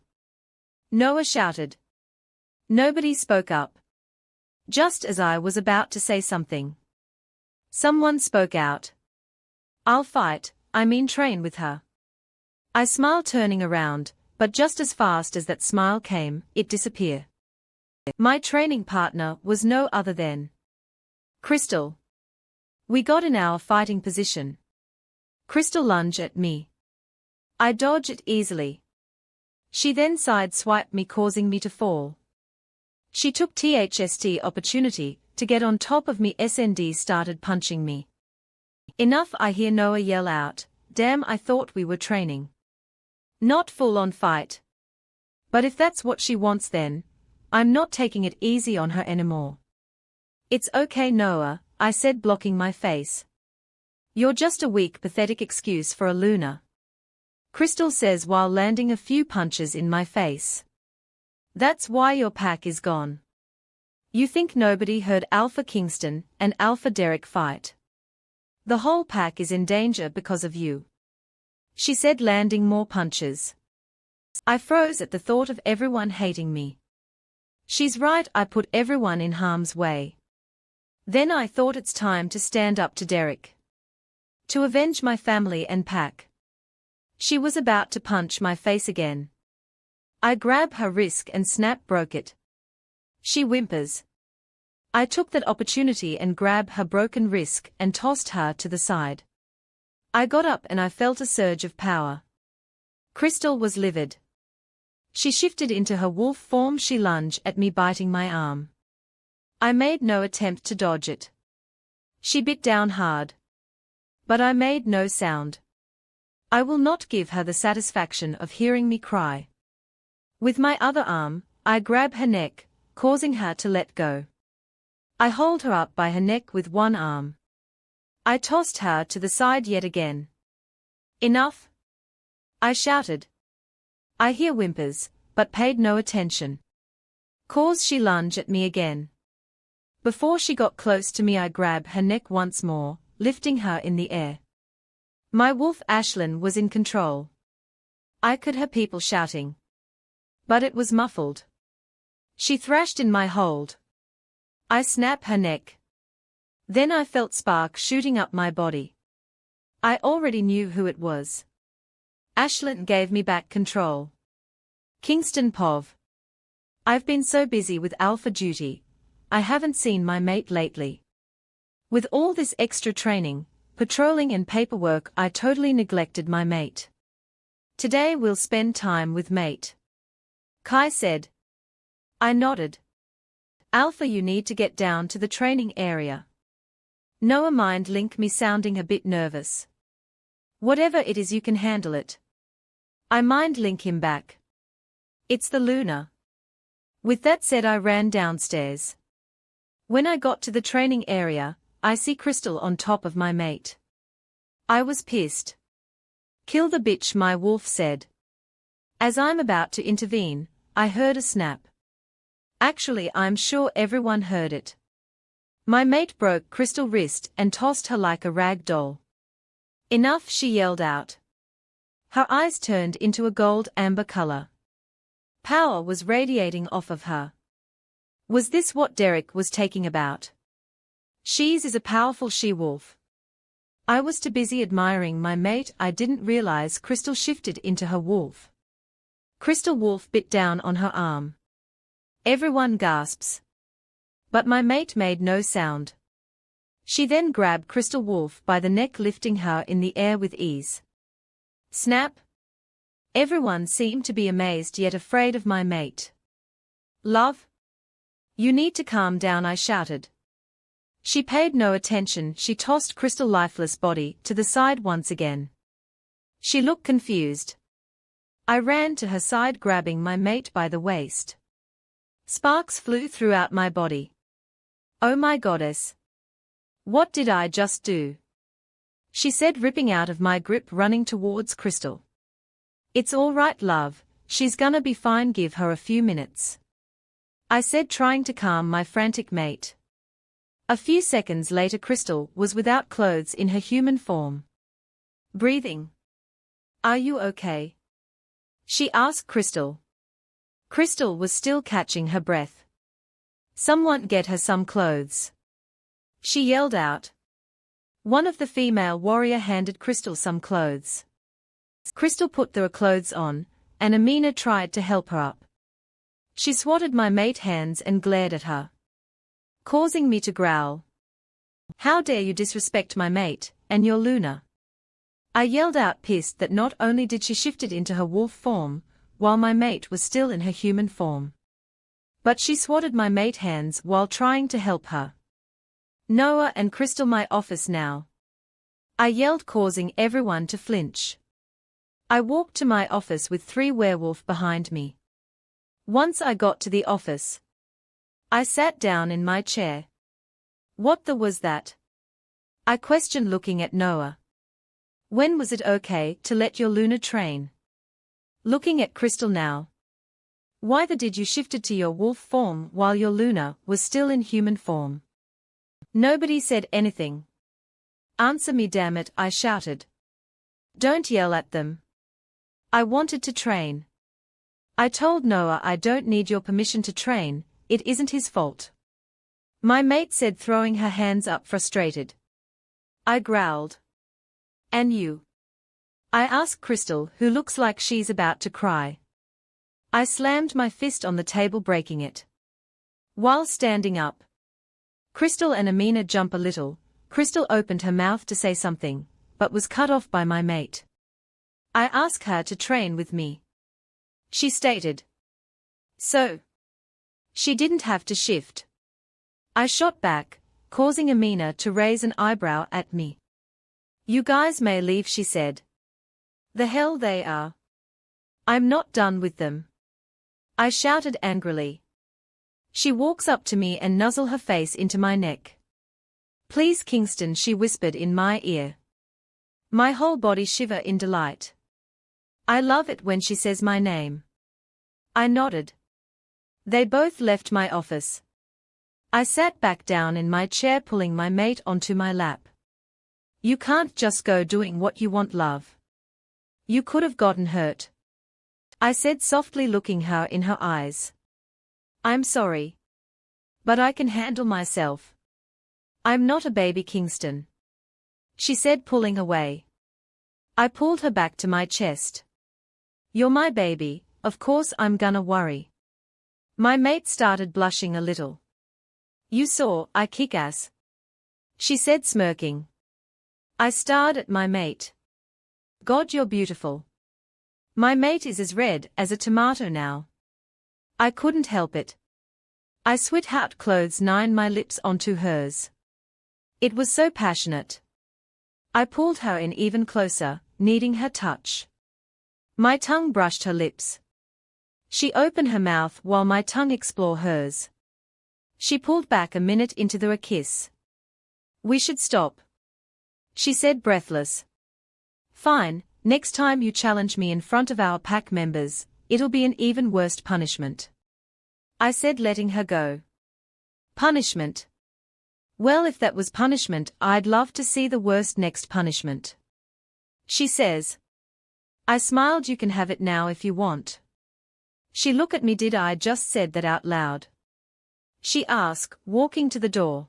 A: Noah shouted. Nobody spoke up. Just as I was about to say something, someone spoke out. I'll fight, I mean train with her. I smiled, turning around, but just as fast as that smile came, it disappeared. My training partner was no other than Crystal. We got in our fighting position. Crystal lunged at me. I dodged it easily. She then side-swiped me, causing me to fall. She took THST opportunity to get on top of me. SND started punching me. Enough, I hear Noah yell out. Damn, I thought we were training. Not full-on fight. But if that's what she wants, then I'm not taking it easy on her anymore. It's okay, Noah, I said, blocking my face. You're just a weak, pathetic excuse for a Luna. Crystal says while landing a few punches in my face. That's why your pack is gone. You think nobody heard Alpha Kingston and Alpha Derek fight? The whole pack is in danger because of you. She said, landing more punches. I froze at the thought of everyone hating me. She's right, I put everyone in harm's way. Then I thought it's time to stand up to Derek. To avenge my family and pack. She was about to punch my face again. I grab her wrist and snap, broke it. She whimpers. I took that opportunity and grabbed her broken wrist and tossed her to the side. I got up and I felt a surge of power. Crystal was livid. She shifted into her wolf form. She lunged at me, biting my arm. I made no attempt to dodge it. She bit down hard. But I made no sound. I will not give her the satisfaction of hearing me cry. With my other arm, I grab her neck, causing her to let go. I hold her up by her neck with one arm. I tossed her to the side yet again. Enough! I shouted. I hear whimpers, but paid no attention. Cause she lunged at me again. Before she got close to me, I grabbed her neck once more, lifting her in the air. My wolf Ashlyn was in control. I could hear people shouting. But it was muffled. She thrashed in my hold. I snapped her neck. Then I felt spark shooting up my body. I already knew who it was. Ashlyn gave me back control. Kingston Pov. I've been so busy with alpha duty, I haven't seen my mate lately. With all this extra training, patrolling and paperwork, I totally neglected my mate. Today we'll spend time with mate. Kai said. I nodded. Alpha, you need to get down to the training area. Noah mind link me sounding a bit nervous. Whatever it is, you can handle it. I mind link him back. It's the Luna. With that said, I ran downstairs. When I got to the training area, I see Crystal on top of my mate. I was pissed. Kill the bitch, my wolf said. As I'm about to intervene, I heard a snap. Actually, I'm sure everyone heard it. My mate broke Crystal's wrist and tossed her like a rag doll. Enough, she yelled out. Her eyes turned into a gold-amber color. Power was radiating off of her. Was this what Derek was taking about? She's is a powerful she-wolf. I was too busy admiring my mate, I didn't realize Crystal shifted into her wolf. Crystal Wolf bit down on her arm. Everyone gasps. But my mate made no sound. She then grabbed Crystal Wolf by the neck, lifting her in the air with ease. Snap! Everyone seemed to be amazed yet afraid of my mate. Love? You need to calm down, I shouted. She paid no attention, she tossed Crystal's lifeless body to the side once again. She looked confused. I ran to her side, grabbing my mate by the waist. Sparks flew throughout my body. Oh my goddess! What did I just do? She said, ripping out of my grip, running towards Crystal. It's all right, love, she's gonna be fine, give her a few minutes. I said, trying to calm my frantic mate. A few seconds later, Crystal was without clothes in her human form. Breathing. Are you okay? She asked Crystal. Crystal was still catching her breath. Someone get her some clothes. She yelled out. One of the female warrior handed Crystal some clothes. Crystal put the clothes on, and Amina tried to help her up. She swatted my mate's hands and glared at her, causing me to growl. How dare you disrespect my mate, and your Luna? I yelled out, pissed that not only did she shifted into her wolf form, while my mate was still in her human form, but she swatted my mate's hands while trying to help her. Noah and Crystal, my office now. I yelled, causing everyone to flinch. I walked to my office with 3 werewolves behind me. Once I got to the office, I sat down in my chair. What the was that? I questioned, looking at Noah. When was it okay to let your Luna train? Looking at Crystal now. Why the did you shifted to your wolf form while your Luna was still in human form? Nobody said anything. Answer me, damn it, I shouted. Don't yell at them. I wanted to train. I told Noah I don't need your permission to train, it isn't his fault. My mate said, throwing her hands up, frustrated. I growled. And you? I asked Crystal, who looks like she's about to cry. I slammed my fist on the table, breaking it. While standing up, Crystal and Amina jump a little. Crystal opened her mouth to say something, but was cut off by my mate. I asked her to train with me. She stated. So she didn't have to shift. I shot back, causing Amina to raise an eyebrow at me. You guys may leave, she said. The hell they are. I'm not done with them. I shouted angrily. She walks up to me and nuzzles her face into my neck. Please, Kingston, she whispered in my ear. My whole body shiver in delight. I love it when she says my name. I nodded. They both left my office. I sat back down in my chair, pulling my mate onto my lap. You can't just go doing what you want, love. You could have gotten hurt. I said softly, looking her in her eyes. I'm sorry. But I can handle myself. I'm not a baby, Kingston. She said, pulling away. I pulled her back to my chest. You're my baby, of course I'm gonna worry. My mate started blushing a little. You saw, I kick ass, she said smirking. I stared at my mate. God, you're beautiful. My mate is as red as a tomato now. I couldn't help it. I sweat clothes my lips onto hers. It was so passionate. I pulled her in even closer, needing her touch. My tongue brushed her lips. She opened her mouth while my tongue explored hers. She pulled back a minute into the kiss. We should stop, she said breathless. Fine, next time you challenge me in front of our pack members, it'll be an even worse punishment, I said, letting her go. Punishment? Well, if that was punishment, I'd love to see the worst next punishment, she says. I smiled. You can have it now if you want. She looked at me. Did I just said that out loud? She asked, walking to the door.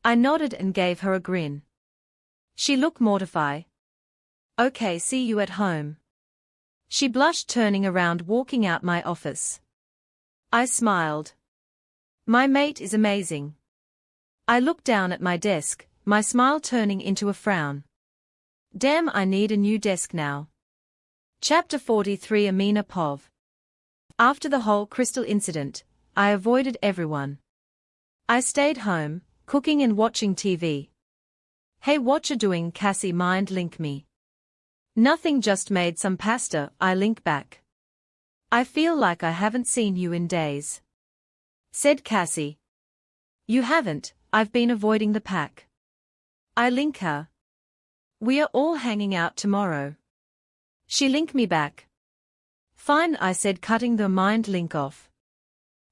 A: I nodded and gave her a grin. She looked mortified. Okay, see you at home, she blushed, turning around, walking out my office. I smiled. My mate is amazing. I looked down at my desk, my smile turning into a frown. Damn, I need a new desk now. Chapter 43. Amina Pov. After the whole crystal incident, I avoided everyone. I stayed home, cooking and watching TV. Hey, what you doing, Cassie? Mind link me. Nothing, just made some pasta, I link back. I feel like I haven't seen you in days, said Cassie. You haven't, I've been avoiding the pack. I link her. We are all hanging out tomorrow. She linked me back. Fine, I said, cutting the mind link off.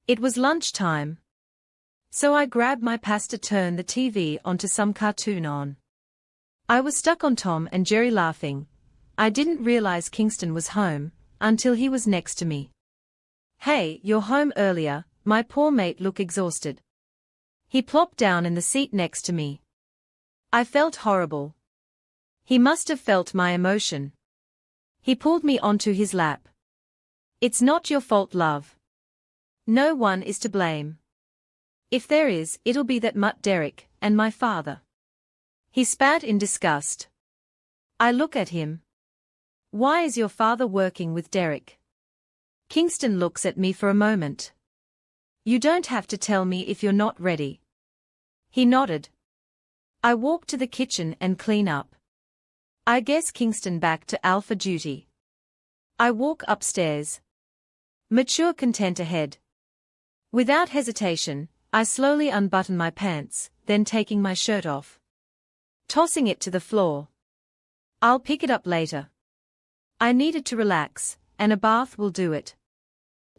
A: It was lunchtime, so I grabbed my pasta, turned the TV onto some cartoon on. I was stuck on Tom and Jerry laughing. I didn't realize Kingston was home until he was next to me. Hey, you're home earlier. My poor mate looked exhausted. He plopped down in the seat next to me. I felt horrible. He must have felt my emotion. He pulled me onto his lap. It's not your fault, love. No one is to blame. If there is, it'll be that mutt Derek and my father. He spat in disgust. I look at him. Why is your father working with Derek? Kingston looks at me for a moment. You don't have to tell me if you're not ready. He nodded. I walked to the kitchen and clean up. I guess Kingston back to alpha duty. I walk upstairs. Mature content ahead. Without hesitation, I slowly unbutton my pants, then taking my shirt off. Tossing it to the floor. I'll pick it up later. I needed to relax, and a bath will do it.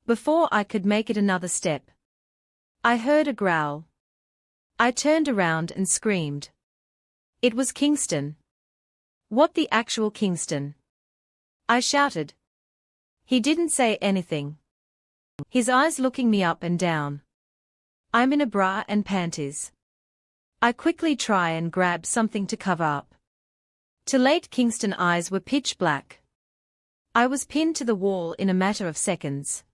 A: Before I could make it another step, I heard a growl. I turned around and screamed. It was Kingston. What the actual Kingston? I shouted. He didn't say anything. His eyes looking me up and down. I'm in a bra and panties. I quickly try and grab something to cover up. Too late, Kingston's eyes were pitch black. I was pinned to the wall in a matter of seconds.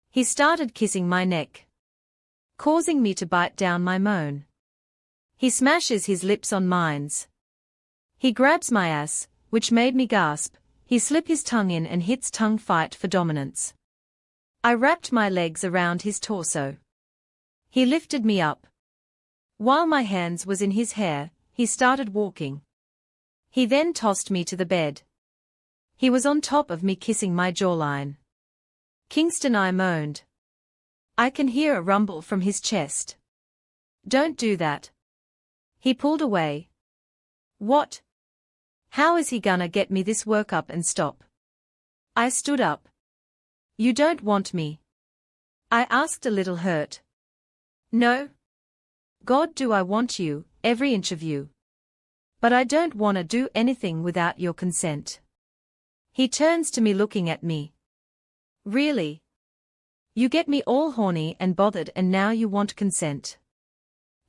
A: He started kissing my neck, causing me to bite down my moan. He smashes his lips on mine's. He grabs my ass, which made me gasp. He slipped his tongue in and hits tongue fight for dominance. I wrapped my legs around his torso. He lifted me up. While my hands was in his hair, he started walking. He then tossed me to the bed. He was on top of me, kissing my jawline. Kingston, I moaned. I can hear a rumble from his chest. Don't do that. He pulled away. What? How is he gonna get me this work up and stop? I stood up. You don't want me? I asked, a little hurt. No. God, do I want you, every inch of you. But I don't wanna do anything without your consent. He turns to me, looking at me. Really? You get me all horny and bothered, and now you want consent.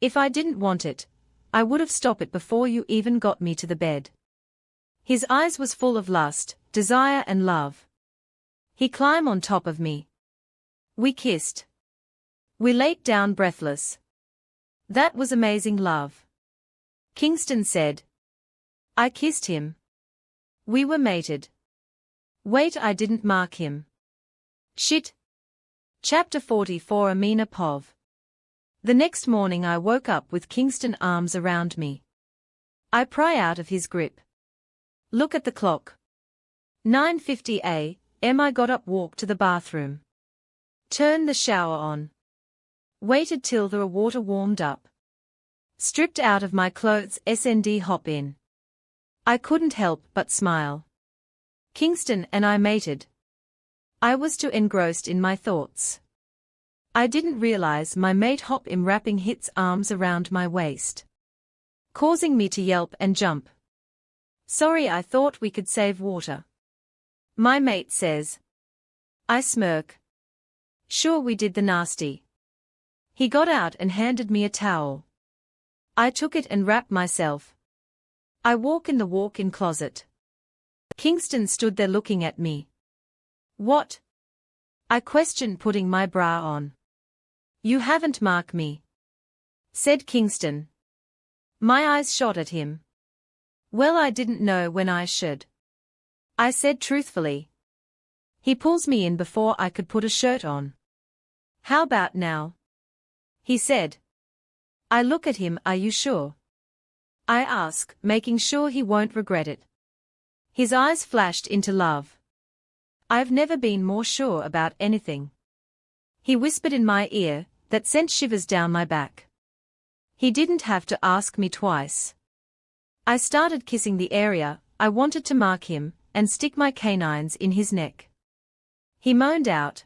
A: If I didn't want it, I would have stopped it before you even got me to the bed. His eyes was full of lust, desire and love. He climbed on top of me. We kissed. We laid down breathless. That was amazing, love. Kingston said. I kissed him. We were mated. Wait, I didn't mark him. Shit. Chapter 44 Amina Pov. The next morning I woke up with Kingston arms around me. I pry out of his grip. Look at the clock. 9:50 a.m. I got up, walked to the bathroom. Turned the shower on. Waited till the water warmed up. Stripped out of my clothes, hop in. I couldn't help but smile. Kingston and I mated. I was too engrossed in my thoughts. I didn't realize my mate hop in wrapping his arms around my waist, causing me to yelp and jump. Sorry, I thought we could save water. My mate says. I smirk. Sure, we did the nasty. He got out and handed me a towel. I took it and wrapped myself. I walk in the walk-in closet. Kingston stood there looking at me. What? I questioned, putting my bra on. You haven't marked me, said Kingston. My eyes shot at him. Well, I didn't know when I should, I said truthfully. He pulls me in before I could put a shirt on. How about now? He said. I look at him. Are you sure? I ask, making sure he won't regret it. His eyes flashed into love. I've never been more sure about anything. He whispered in my ear, that sent shivers down my back. He didn't have to ask me twice. I started kissing the area I wanted to mark him, and stick my canines in his neck. He moaned out.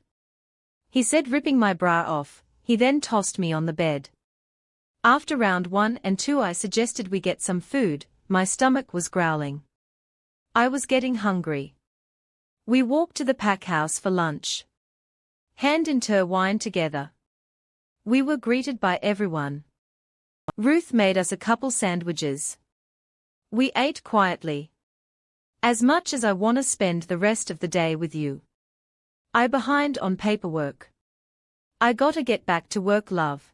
A: He said, ripping my bra off. He then tossed me on the bed. After round 1 and 2 I suggested we get some food. My stomach was growling. I was getting hungry. We walked to the pack house for lunch. Hand intertwined together. We were greeted by everyone. Ruth made us a couple sandwiches. We ate quietly. As much as I want to spend the rest of the day with you, I behind on paperwork. I gotta get back to work, love.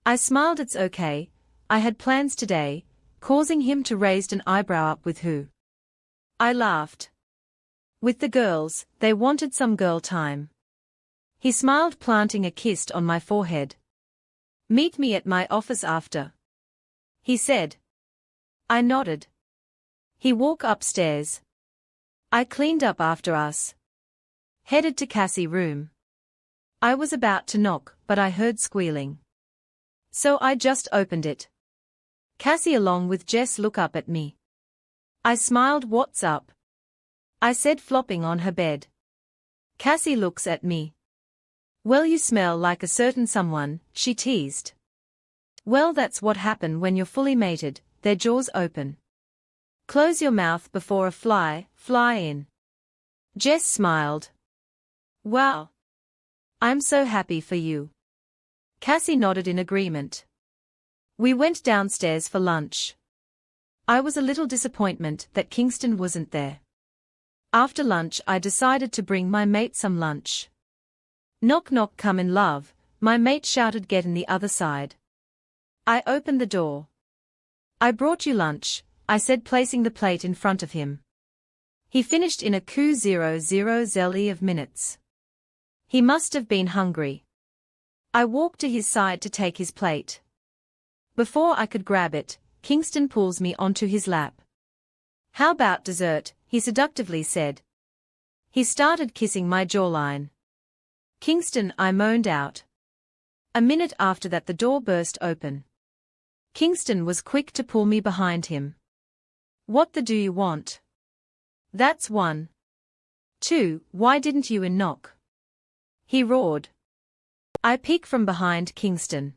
A: I smiled. It's okay, I had plans today, causing him to raise an eyebrow. Up with who? I laughed. With the girls, they wanted some girl time. He smiled, planting a kiss on my forehead. Meet me at my office after, he said. I nodded. He walked upstairs. I cleaned up after us. Headed to Cassie's room. I was about to knock, but I heard squealing. So I just opened it. Cassie along with Jess look up at me. I smiled. What's up? I said, flopping on her bed. Cassie looks at me. Well, you smell like a certain someone, she teased. Well, that's what happens when you're fully mated, their jaws open. Close your mouth before a fly in. Jess smiled. Wow. I'm so happy for you. Cassie nodded in agreement. We went downstairs for lunch. I was a little disappointed that Kingston wasn't there. After lunch I decided to bring my mate some lunch. Knock knock, come in, love, my mate shouted. Get in the other side. I opened the door. I brought you lunch, I said, placing the plate in front of him. He finished in a coup 00 zeli of minutes. He must have been hungry. I walked to his side to take his plate. Before I could grab it, Kingston pulls me onto his lap. How about dessert? He seductively said. He started kissing my jawline. Kingston, I moaned out. A minute after that the door burst open. Kingston was quick to pull me behind him. What the do you want? That's 1. 2, why didn't you knock? He roared. I peeked from behind Kingston.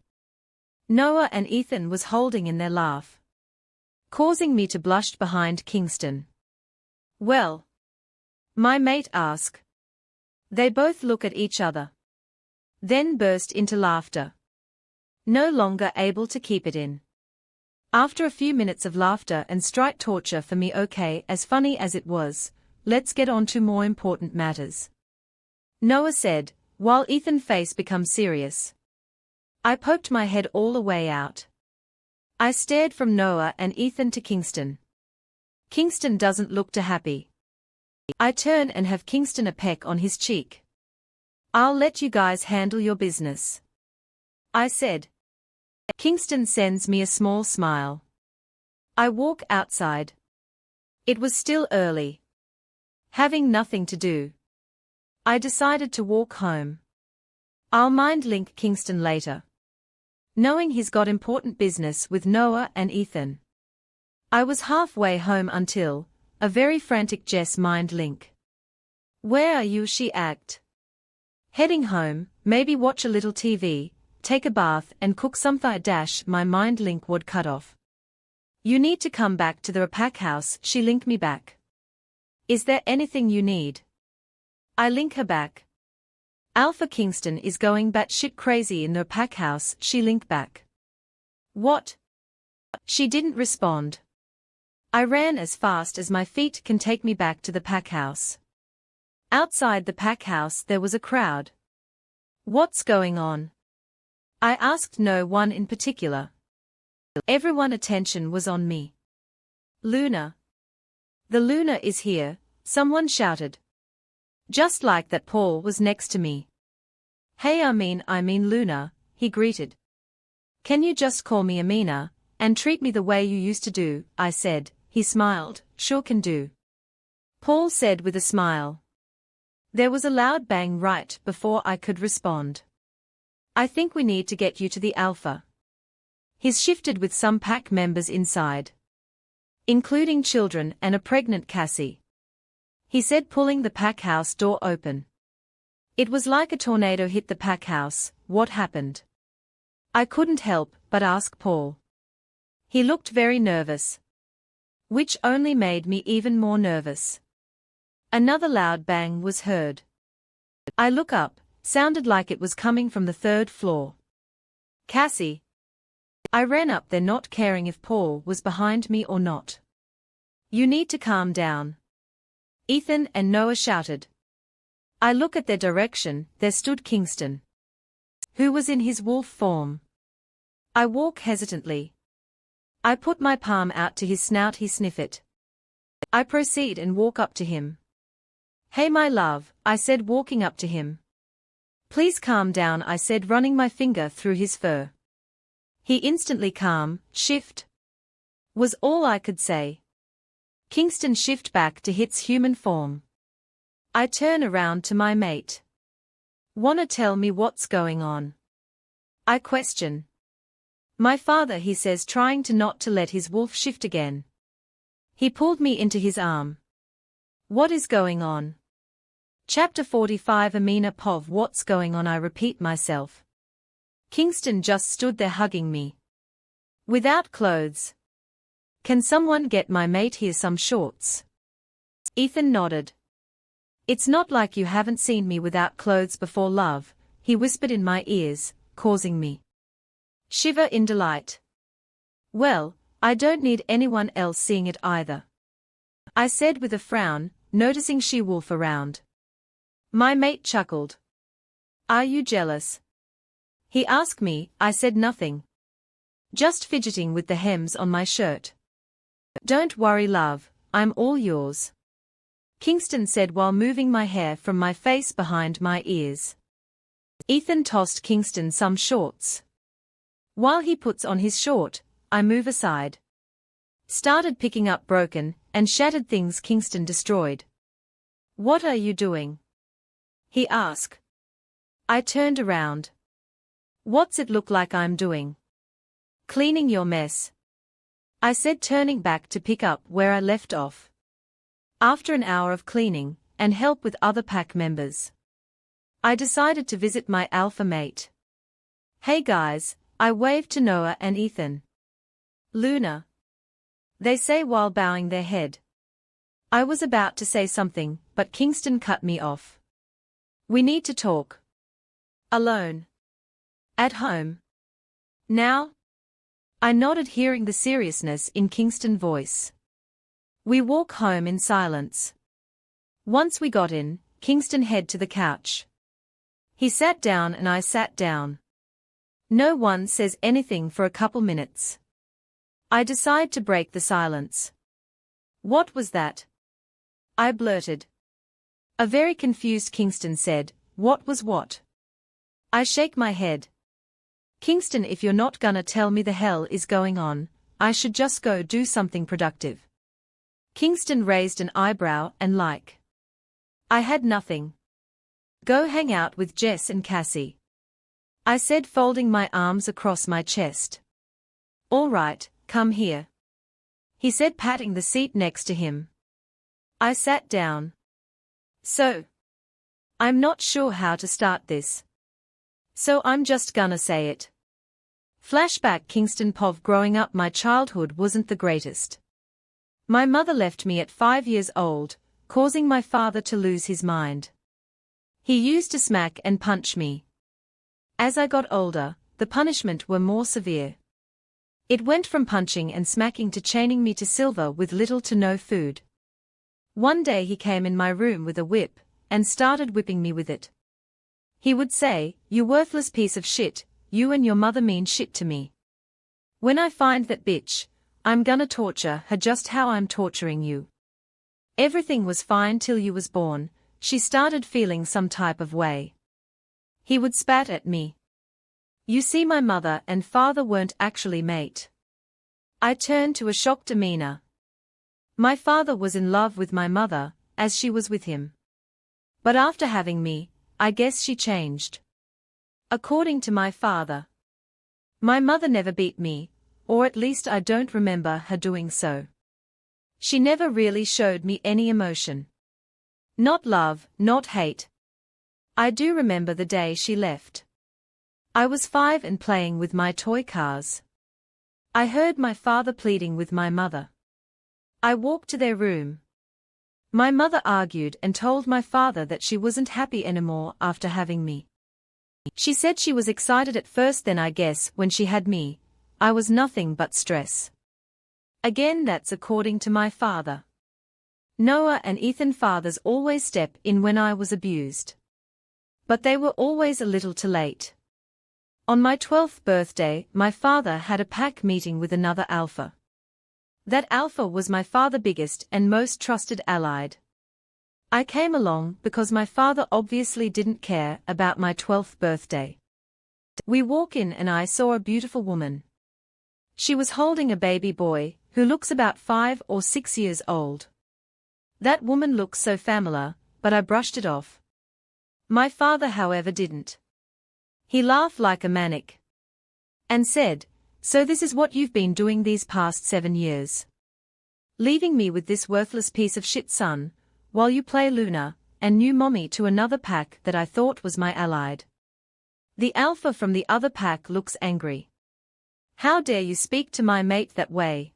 A: Noah and Ethan was holding in their laugh, causing me to blush behind Kingston. Well? My mate asked. They both look at each other, then burst into laughter, no longer able to keep it in. After a few minutes of laughter and straight torture for me, okay, as funny as it was, let's get on to more important matters, Noah said, while Ethan's face became serious. I poked my head all the way out. I stared from Noah and Ethan to Kingston. Kingston doesn't look too happy. I turn and have Kingston a peck on his cheek. I'll let you guys handle your business, I said. Kingston sends me a small smile. I walk outside. It was still early. Having nothing to do, I decided to walk home. I'll mind link Kingston later, knowing he's got important business with Noah and Ethan. I was halfway home until a very frantic Jess mind link. Where are you? She asked. Heading home, maybe watch a little TV, take a bath and cook something. My mind link would cut off. You need to come back to the pack house. She linked me back. Is there anything you need? I link her back. Alpha Kingston is going batshit crazy in the pack house. She linked back. What? She didn't respond. I ran as fast as my feet can take me back to the pack house. Outside the pack house there was a crowd. What's going on? I asked no one in particular. Everyone's attention was on me. Luna. The Luna is here, someone shouted. Just like that, Paul was next to me. Hey, I mean Luna, he greeted. Can you just call me Amina, and treat me the way you used to do? I said. He smiled. Sure can do. Paul said with a smile. There was a loud bang right before I could respond. I think we need to get you to the Alpha. He's shifted with some pack members inside, including children and a pregnant Cassie, he said, pulling the pack house door open. It was like a tornado hit the pack house. What happened? I couldn't help but ask Paul. He looked very nervous, which only made me even more nervous. Another loud bang was heard. I look up, sounded like it was coming from the third floor. Cassie. I ran up there, not caring if Paul was behind me or not. You need to calm down, Ethan and Noah shouted. I look at their direction. There stood Kingston, who was in his wolf form. I walk hesitantly. I put my palm out to his snout. He sniffed it. I proceed and walk up to him. Hey my love, I said, walking up to him. Please calm down, I said, running my finger through his fur. He instantly calm. Shift, was all I could say. Kingston shift back to his human form. I turn around to my mate. Wanna tell me what's going on? I question. My father, he says, trying to not to let his wolf shift again. He pulled me into his arm. What is going on? Chapter 45. Amina Pov. What's going on? I repeat myself. Kingston just stood there hugging me. Without clothes. Can someone get my mate here some shorts? Ethan nodded. It's not like you haven't seen me without clothes before, love, he whispered in my ears, causing me shiver in delight. Well, I don't need anyone else seeing it either, I said with a frown, noticing She-Wolf around. My mate chuckled. Are you jealous? He asked me. I said nothing. Just fidgeting with the hems on my shirt. Don't worry, love, I'm all yours, Kingston said while moving my hair from my face behind my ears. Ethan tossed Kingston some shorts. While he puts on his short, I move aside. Started picking up broken and shattered things Kingston destroyed. What are you doing? He asked. I turned around. What's it look like I'm doing? Cleaning your mess, I said, turning back to pick up where I left off. After an hour of cleaning and help with other pack members, I decided to visit my alpha mate. Hey guys, I waved to Noah and Ethan. Luna, they say while bowing their head. I was about to say something, but Kingston cut me off. We need to talk. Alone. At home. Now? I nodded, hearing the seriousness in Kingston's voice. We walk home in silence. Once we got in, Kingston headed to the couch. He sat down and I sat down. No one says anything for a couple minutes. I decide to break the silence. What was that? I blurted. A very confused Kingston said, what was what? I shake my head. Kingston, if you're not gonna tell me the hell is going on, I should just go do something productive. Kingston raised an eyebrow and like. I had nothing. Go hang out with Jess and Cassie. I said, folding my arms across my chest. All right, come here. He said, patting the seat next to him. I sat down. So, I'm not sure how to start this. So I'm just gonna say it. Flashback Kingston Pov. Growing up, my childhood wasn't the greatest. My mother left me at 5 years old, causing my father to lose his mind. He used to smack and punch me. As I got older, the punishment were more severe. It went from punching and smacking to chaining me to silver with little to no food. One day he came in my room with a whip, and started whipping me with it. He would say, you worthless piece of shit, you and your mother mean shit to me. When I find that bitch, I'm gonna torture her just how I'm torturing you. Everything was fine till you was born, she started feeling some type of way. He would spat at me. You see, my mother and father weren't actually mate. I turned to a shocked demeanor. My father was in love with my mother, as she was with him. But after having me, I guess she changed. According to my father, my mother never beat me, or at least I don't remember her doing so. She never really showed me any emotion. Not love, not hate. I do remember the day she left. I was 5 and playing with my toy cars. I heard my father pleading with my mother. I walked to their room. My mother argued and told my father that she wasn't happy anymore after having me. She said she was excited at first, then I guess when she had me, I was nothing but stress. Again, that's according to my father. Noah and Ethan fathers always step in when I was abused. But they were always a little too late. On my 12th birthday, my father had a pack meeting with another alpha. That alpha was my father's biggest and most trusted ally. I came along because my father obviously didn't care about my 12th birthday. We walk in and I saw a beautiful woman. She was holding a baby boy, who looks about 5 or 6 years old. That woman looks so familiar, but I brushed it off. My father, however, didn't. He laughed like a maniac. And said, so this is what you've been doing these past 7 years. Leaving me with this worthless piece of shit son, while you play Luna, and new mommy to another pack that I thought was my allied. The alpha from the other pack looks angry. How dare you speak to my mate that way?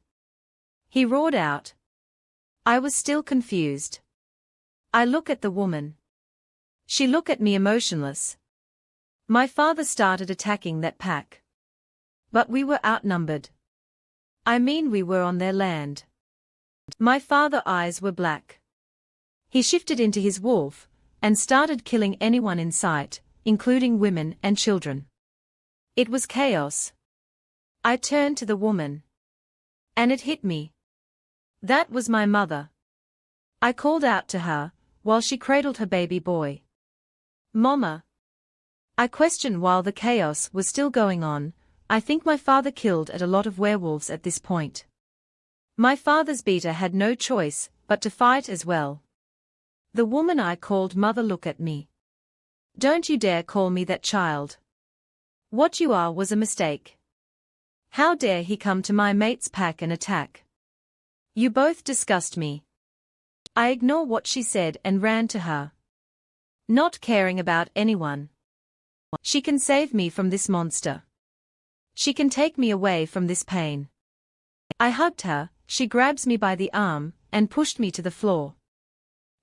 A: He roared out. I was still confused. I look at the woman. She looked at me emotionless. My father started attacking that pack. But we were outnumbered. I mean, we were on their land. My father's eyes were black. He shifted into his wolf, and started killing anyone in sight, including women and children. It was chaos. I turned to the woman. And it hit me. That was my mother. I called out to her, while she cradled her baby boy. Mama. I questioned while the chaos was still going on. I think my father killed a lot of werewolves at this point. My father's beater had no choice but to fight as well. The woman I called mother looked at me. Don't you dare call me that, child. What you are was a mistake. How dare he come to my mate's pack and attack? You both disgust me. I ignored what she said and ran to her. Not caring about anyone. She can save me from this monster. She can take me away from this pain. I hugged her, she grabs me by the arm, and pushed me to the floor.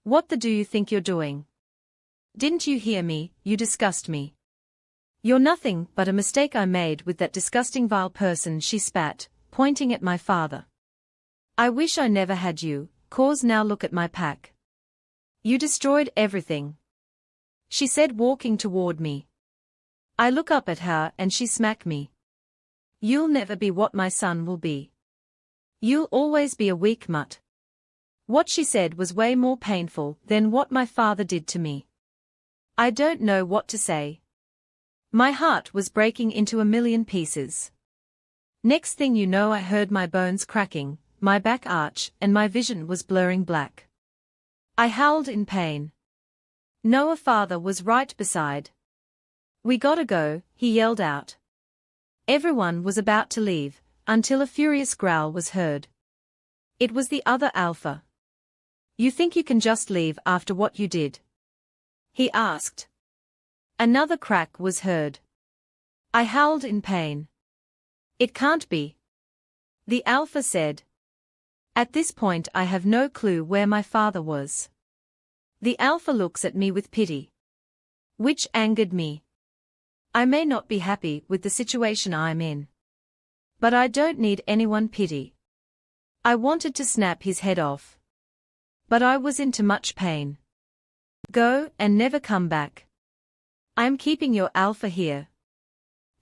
A: What the do you think you're doing? Didn't you hear me? You disgust me. You're nothing but a mistake I made with that disgusting vile person, she spat, pointing at my father. I wish I never had you, cause now look at my pack. You destroyed everything. She said, walking toward me. I look up at her and she smack me. You'll never be what my son will be. You'll always be a weak mutt. What she said was way more painful than what my father did to me. I don't know what to say. My heart was breaking into a million pieces. Next thing you know, I heard my bones cracking, my back arch, and my vision was blurring black. I howled in pain. Noah father was right beside. We gotta go, he yelled out. Everyone was about to leave, until a furious growl was heard. It was the other alpha. You think you can just leave after what you did? He asked. Another crack was heard. I howled in pain. It can't be. The alpha said. At this point I have no clue where my father was. The alpha looks at me with pity. Which angered me. I may not be happy with the situation I'm in. But I don't need anyone pity. I wanted to snap his head off. But I was in too much pain. Go and never come back. I'm keeping your alpha here.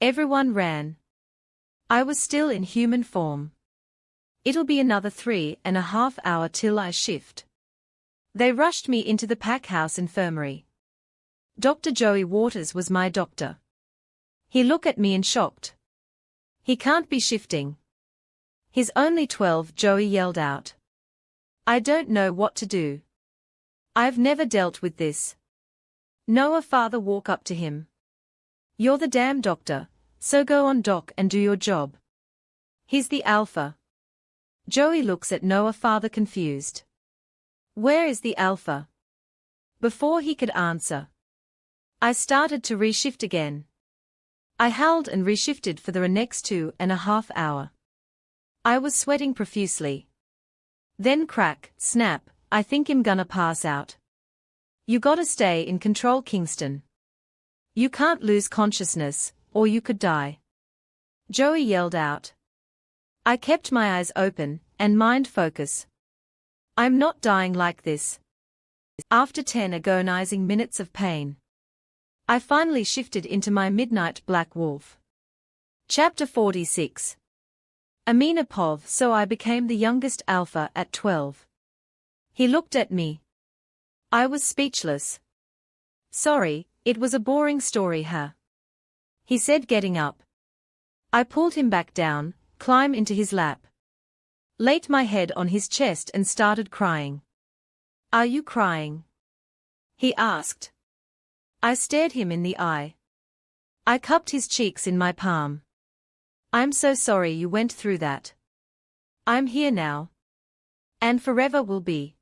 A: Everyone ran. I was still in human form. It'll be another 3.5 hours till I shift. They rushed me into the pack house infirmary. Dr. Joey Waters was my doctor. He looked at me and shocked. He can't be shifting. He's only 12, Joey yelled out. I don't know what to do. I've never dealt with this. Noah father walked up to him. You're the damn doctor, so go on doc and do your job. He's the alpha. Joey looks at Noah father confused. Where is the alpha? Before he could answer, I started to reshift again. I howled and reshifted for the next 2.5 hours. I was sweating profusely. Then crack, snap, I think I'm gonna pass out. You gotta stay in control, Kingston. You can't lose consciousness, or you could die. Joey yelled out. I kept my eyes open, and mind focus. I'm not dying like this. After 10 agonizing minutes of pain, I finally shifted into my midnight black wolf. Chapter 46. Amina Pov. So I became the youngest alpha at 12. He looked at me. I was speechless. Sorry, it was a boring story, huh? He said, getting up. I pulled him back down, climbed into his lap, laid my head on his chest and started crying. Are you crying? He asked. I stared him in the eye. I cupped his cheeks in my palm. I'm so sorry you went through that. I'm here now. And forever will be.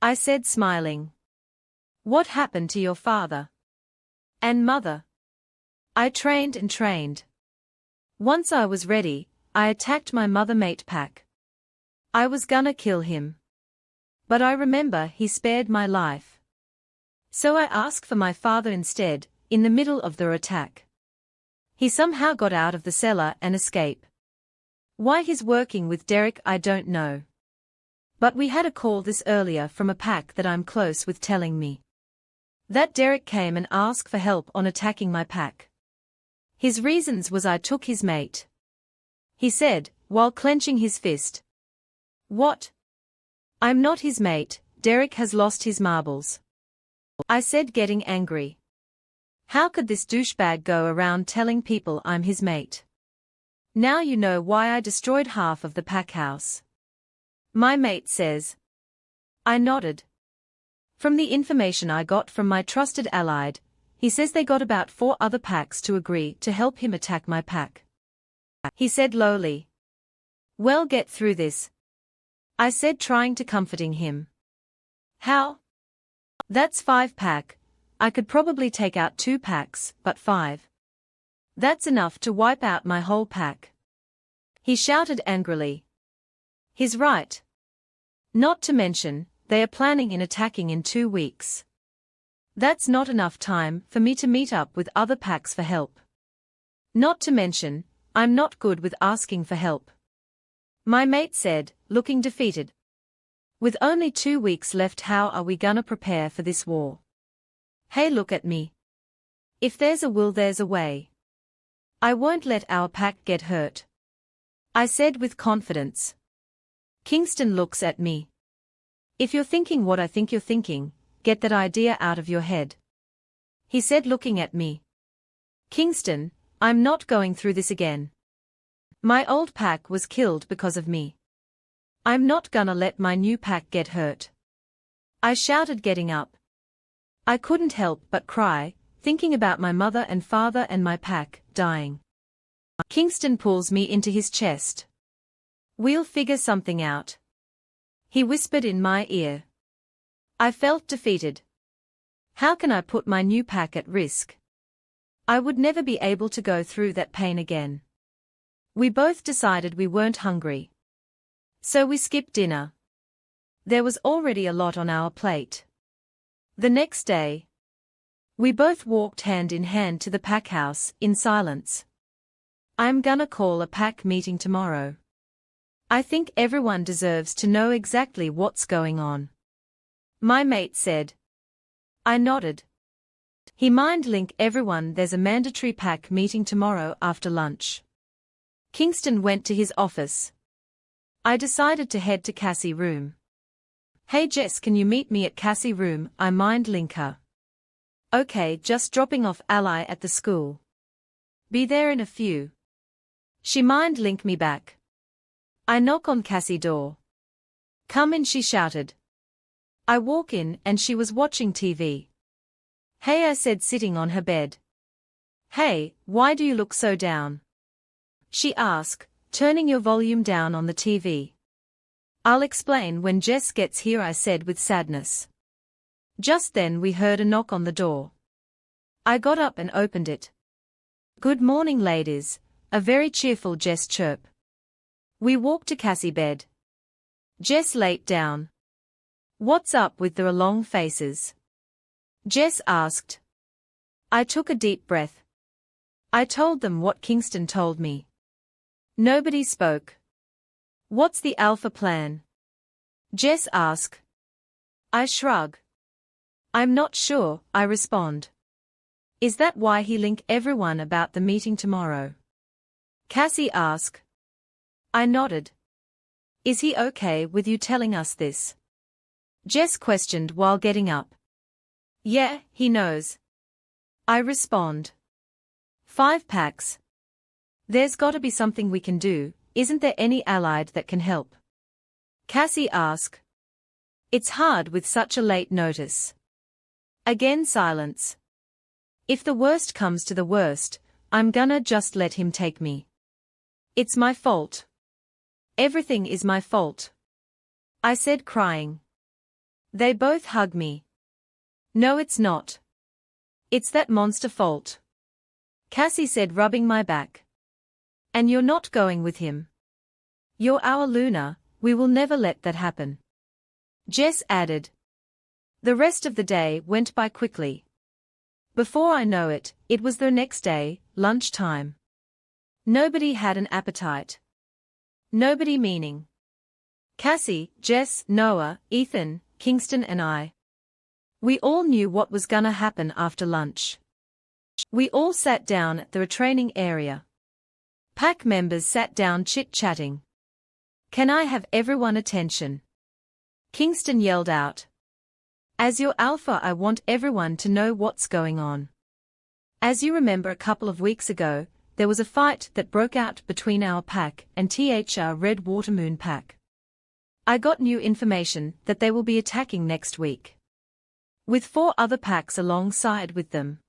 A: I said, smiling. What happened to your father? And mother? I trained and trained. Once I was ready, I attacked my mother mate pack. I was gonna kill him. But I remember he spared my life. So I asked for my father instead, in the middle of the attack. He somehow got out of the cellar and escaped. Why he's working with Derek I don't know. But we had a call this earlier from a pack that I'm close with telling me that Derek came and asked for help on attacking my pack. His reasons was I took his mate. He said, while clenching his fist. What? I'm not his mate, Derek has lost his marbles. I said, getting angry. How could this douchebag go around telling people I'm his mate? Now you know why I destroyed half of the pack house. My mate says. I nodded. From the information I got from my trusted allied, he says they got about 4 other packs to agree to help him attack my pack. He said lowly. Well, get through this. I said, trying to comforting him. How? That's 5 pack. I could probably take out 2 packs, but 5. That's enough to wipe out my whole pack. He shouted angrily. He's right. Not to mention, they are planning in attacking in 2 weeks. That's not enough time for me to meet up with other packs for help. Not to mention, I'm not good with asking for help. My mate said, looking defeated. With only 2 weeks left, how are we gonna prepare for this war? Hey, look at me. If there's a will, there's a way. I won't let our pack get hurt, I said with confidence. Kingston looks at me. If you're thinking what I think you're thinking, get that idea out of your head, he said, looking at me. Kingston, I'm not going through this again. My old pack was killed because of me. I'm not gonna let my new pack get hurt, I shouted, getting up. I couldn't help but cry, thinking about my mother and father and my pack dying. Kingston pulls me into his chest. We'll figure something out, he whispered in my ear. I felt defeated. How can I put my new pack at risk? I would never be able to go through that pain again. We both decided we weren't hungry, so we skipped dinner. There was already a lot on our plate. The next day, we both walked hand in hand to the pack house in silence. I'm gonna call a pack meeting tomorrow. I think everyone deserves to know exactly what's going on, my mate said. I nodded. He mind-link everyone. There's a mandatory pack meeting tomorrow after lunch. Kingston went to his office. I decided to head to Cassie room. Hey Jess, can you meet me at Cassie room? I mind-link her. Okay, just dropping off Ally at the school. Be there in a few. She mind-link me back. I knock on Cassie door. Come in, she shouted. I walk in and she was watching TV. Hey, I said, sitting on her bed. Hey, why do you look so down? She asked, turning your volume down on the TV. I'll explain when Jess gets here, I said with sadness. Just then we heard a knock on the door. I got up and opened it. Good morning, ladies, a very cheerful Jess chirp. We walked to Cassie's bed. Jess laid down. What's up with the long faces? Jess asked. I took a deep breath. I told them what Kingston told me. Nobody spoke. What's the alpha plan? Jess asked. I shrug. I'm not sure, I respond. Is that why he linked everyone about the meeting tomorrow? Cassie asked. I nodded. Is he okay with you telling us this? Jess questioned while getting up. Yeah, he knows, I respond. 5 packs. There's gotta be something we can do. Isn't there any allied that can help? Cassie asked. It's hard with such a late notice. Again silence. If the worst comes to the worst, I'm gonna just let him take me. It's my fault. Everything is my fault, I said, crying. They both hugged me. No, it's not. It's that monster fault, Cassie said, rubbing my back. And you're not going with him. You're our Luna, we will never let that happen, Jess added. The rest of the day went by quickly. Before I know it, it was the next day, lunchtime. Nobody had an appetite. Nobody meaning Cassie, Jess, Noah, Ethan, Kingston and I. We all knew what was gonna happen after lunch. We all sat down at the retraining area. Pack members sat down chit-chatting. Can I have everyone attention? Kingston yelled out. As your alpha, I want everyone to know what's going on. As you remember, a couple of weeks ago, there was a fight that broke out between our pack and THR Red Water Moon pack. I got new information that they will be attacking next week, with 4 other packs alongside with them.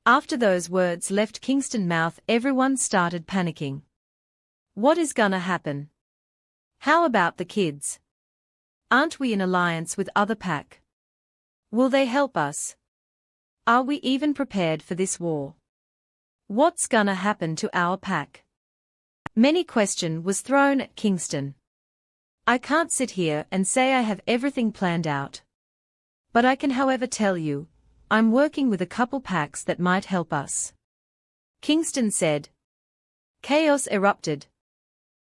A: After those words left Kingston's mouth, everyone started panicking. What is gonna happen? How about the kids? Aren't we in alliance with other pack? Will they help us? Are we even prepared for this war? What's gonna happen to our pack? Many question was thrown at Kingston. I can't sit here and say I have everything planned out. But I can, however, tell you, I'm working with a couple packs that might help us, Kingston said. Chaos erupted.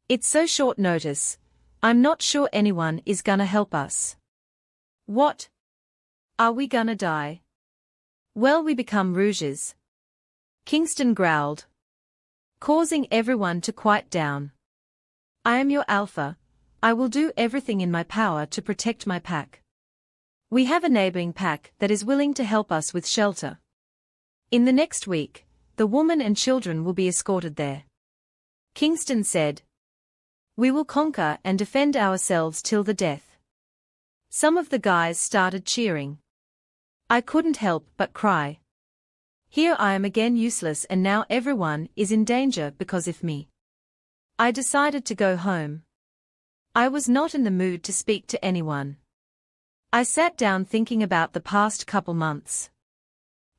A: It's so short notice, I'm not sure anyone is gonna help us. What? Are we gonna die? Well, we become rouges. Kingston growled, causing everyone to quiet down. I am your alpha. I will do everything in my power to protect my pack. We have a neighboring pack that is willing to help us with shelter. In the next week, the woman and children will be escorted there. Kingston said, we will conquer and defend ourselves till the death. Some of the guys started cheering. I couldn't help but cry. Here I am again useless, and now everyone is in danger because of me. I decided to go home. I was not in the mood to speak to anyone. I sat down thinking about the past couple months.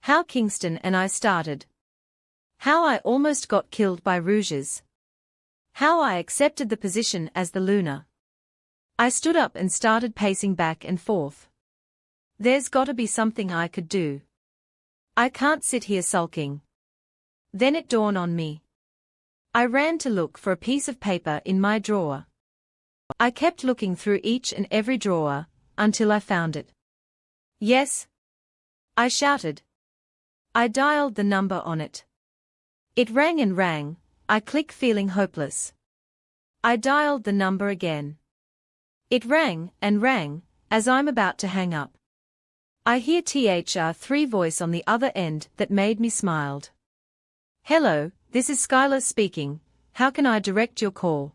A: How Kingston and I started. How I almost got killed by rouges. How I accepted the position as the Luna. I stood up and started pacing back and forth. There's gotta be something I could do. I can't sit here sulking. Then it dawned on me. I ran to look for a piece of paper in my drawer. I kept looking through each and every drawer, until I found it. Yes, I shouted. I dialed the number on it. It rang and rang. I clicked, feeling hopeless. I dialed the number again. It rang and rang, as I'm about to hang up. I hear THR3 voice on the other end that made me smiled. Hello, this is Skylar speaking. How can I direct your call?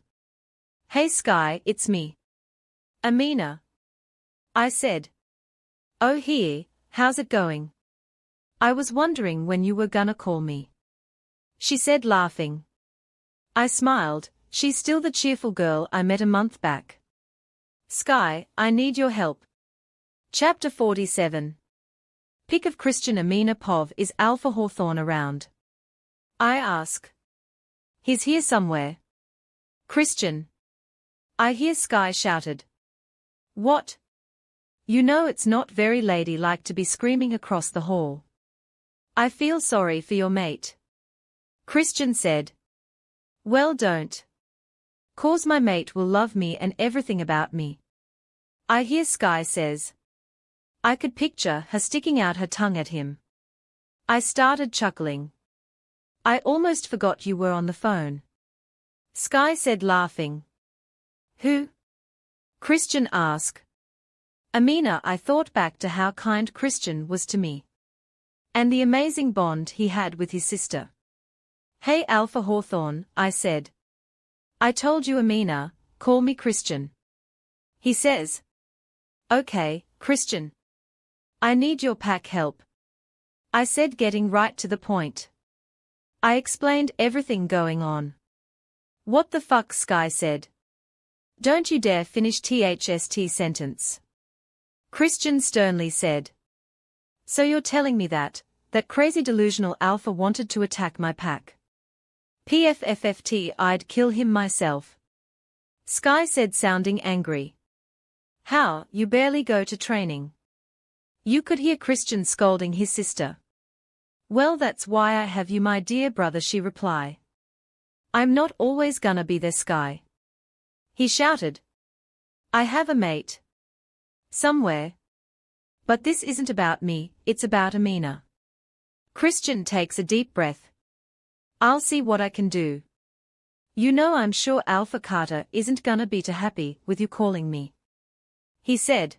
A: Hey Sky, it's me. Amina. I said. Oh here, how's it going? I was wondering when you were gonna call me. She said, laughing. I smiled. She's still the cheerful girl I met a month back. Sky, I need your help. Chapter 47. Pick of Christian. Amina Pov, is Alpha Hawthorne around? I ask. He's here somewhere. Christian. I hear Sky shouted. What? You know it's not very ladylike to be screaming across the hall. I feel sorry for your mate. Christian said. Well, don't. 'Cause my mate will love me and everything about me. I hear Sky says. I could picture her sticking out her tongue at him. I started chuckling. I almost forgot you were on the phone. Sky said, laughing. Who? Christian asked. Amina. I thought back to how kind Christian was to me. And the amazing bond he had with his sister. Hey Alpha Hawthorne, I said. I told you, Amina, call me Christian. He says. Okay, Christian. I need your pack help. I said, getting right to the point. I explained everything going on. What the fuck, Sky said. Don't you dare finish THST sentence. Christian sternly said. So you're telling me that crazy delusional alpha wanted to attack my pack? PFFFT, I'd kill him myself. Sky said, sounding angry. How, you barely go to training? You could hear Christian scolding his sister. Well, that's why I have you, my dear brother, she replied. I'm not always gonna be there, Sky. He shouted. I have a mate. Somewhere. But this isn't about me, it's about Amina. Christian takes a deep breath. I'll see what I can do. You know, I'm sure Alpha Carter isn't gonna be too happy with you calling me. He said.